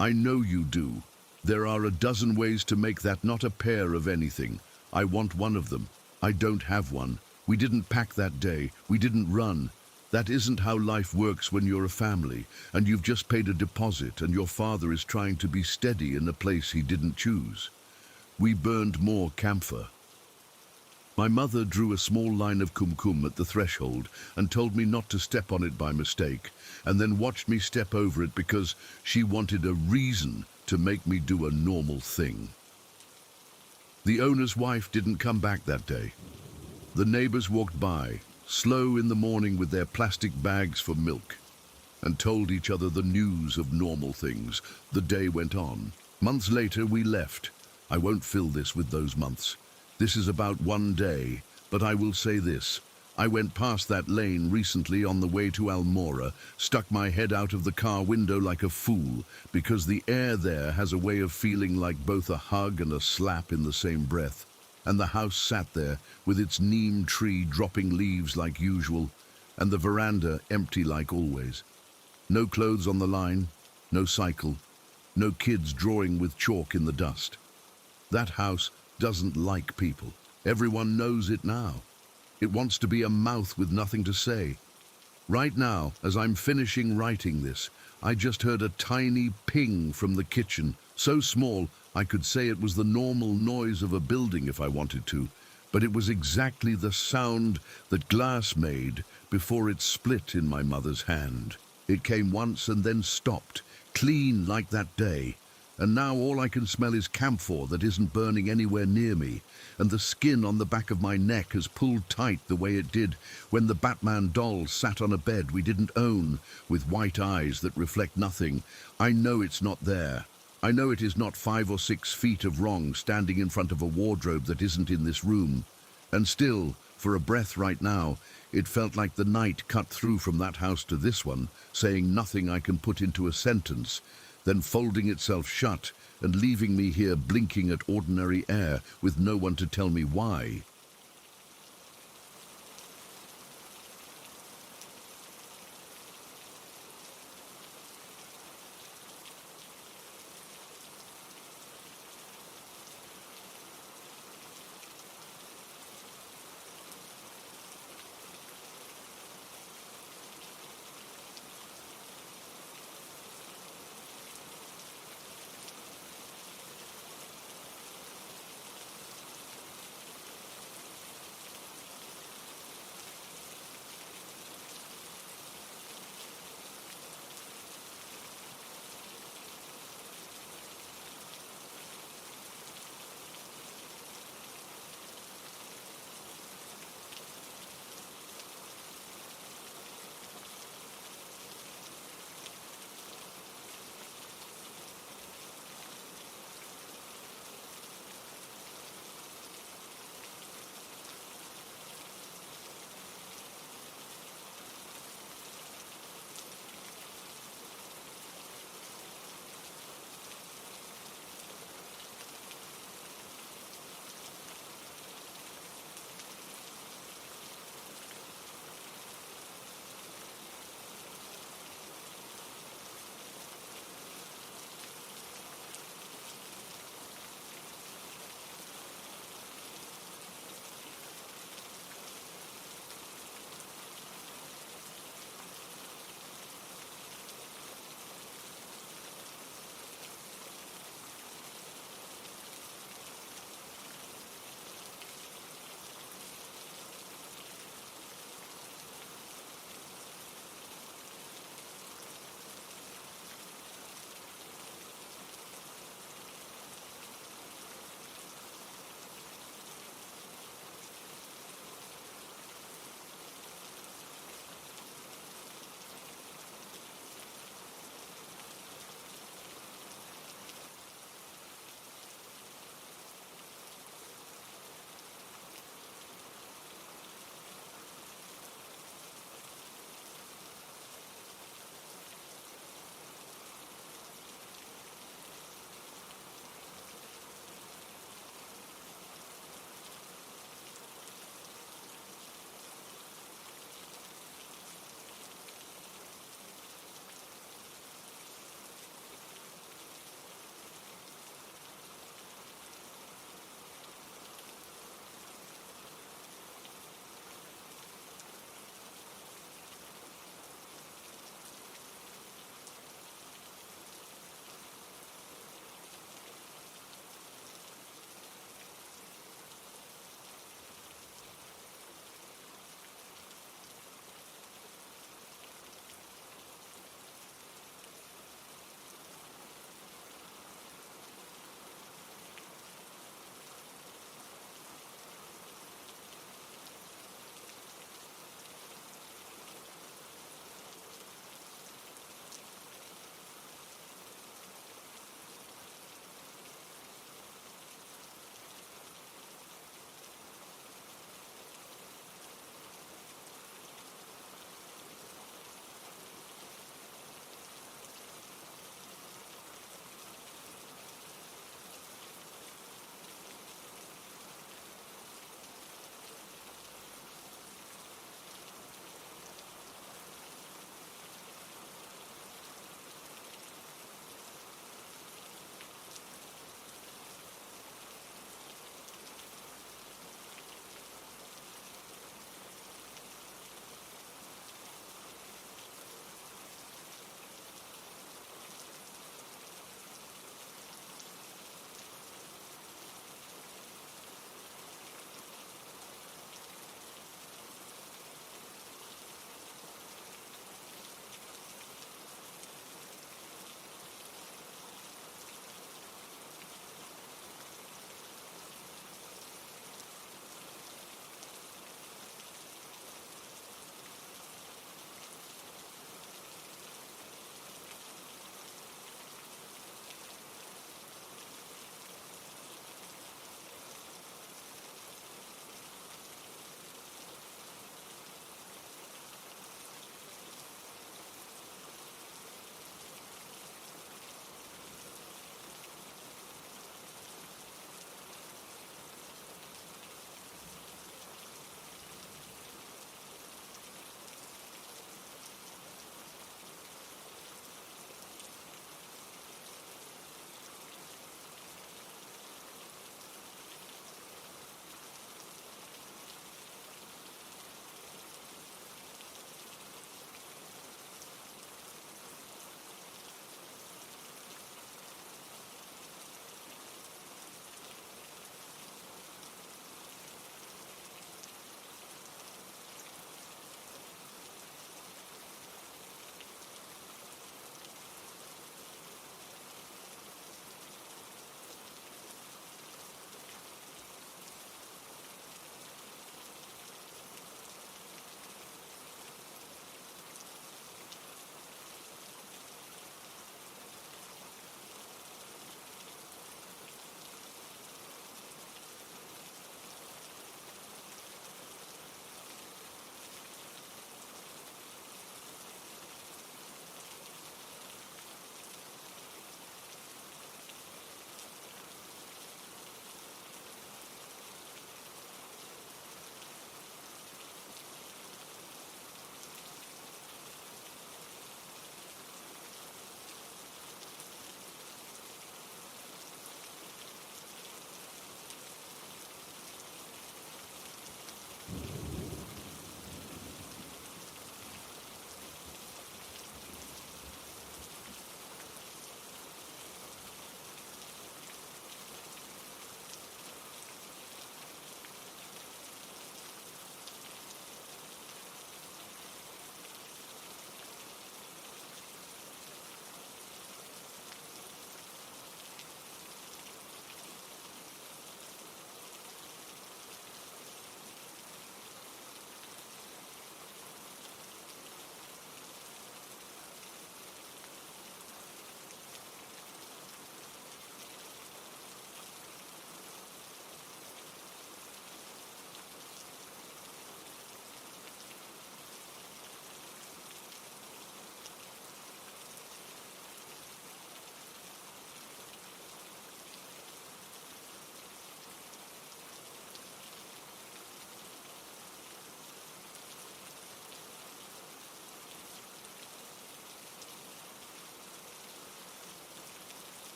I know you do. There are a dozen ways to make that not a pair of anything. I want one of them. I don't have one. We didn't pack that day. We didn't run. That isn't how life works when you're a family, and you've just paid a deposit, and your father is trying to be steady in a place he didn't choose. We burned more camphor. My mother drew a small line of kumkum at the threshold and told me not to step on it by mistake, and then watched me step over it because she wanted a reason to make me do a normal thing. The owner's wife didn't come back that day. The neighbors walked by, slow in the morning with their plastic bags for milk, and told each other the news of normal things. The day went on. Months later, we left. I won't fill this with those months. This is about one day, but I will say this. I went past that lane recently on the way to Almora, stuck my head out of the car window like a fool, because the air there has a way of feeling like both a hug and a slap in the same breath. And the house sat there, with its neem tree dropping leaves like usual, and the veranda empty like always. No clothes on the line, no cycle, no kids drawing with chalk in the dust. That house doesn't like people. Everyone knows it now. It wants to be a mouth with nothing to say. Right now, as I'm finishing writing this, I just heard a tiny ping from the kitchen, so small I could say it was the normal noise of a building if I wanted to, but it was exactly the sound that glass made before it split in my mother's hand. It came once and then stopped, clean like that day, And now all I can smell is camphor that isn't burning anywhere near me, and the skin on the back of my neck has pulled tight the way it did when the Batman doll sat on a bed we didn't own, with white eyes that reflect nothing. I know it's not there. I know it is not 5 or 6 feet of wrong standing in front of a wardrobe that isn't in this room. And still, for a breath right now, it felt like the night cut through from that house to this one, saying nothing I can put into a sentence, then folding itself shut and leaving me here blinking at ordinary air with no one to tell me why.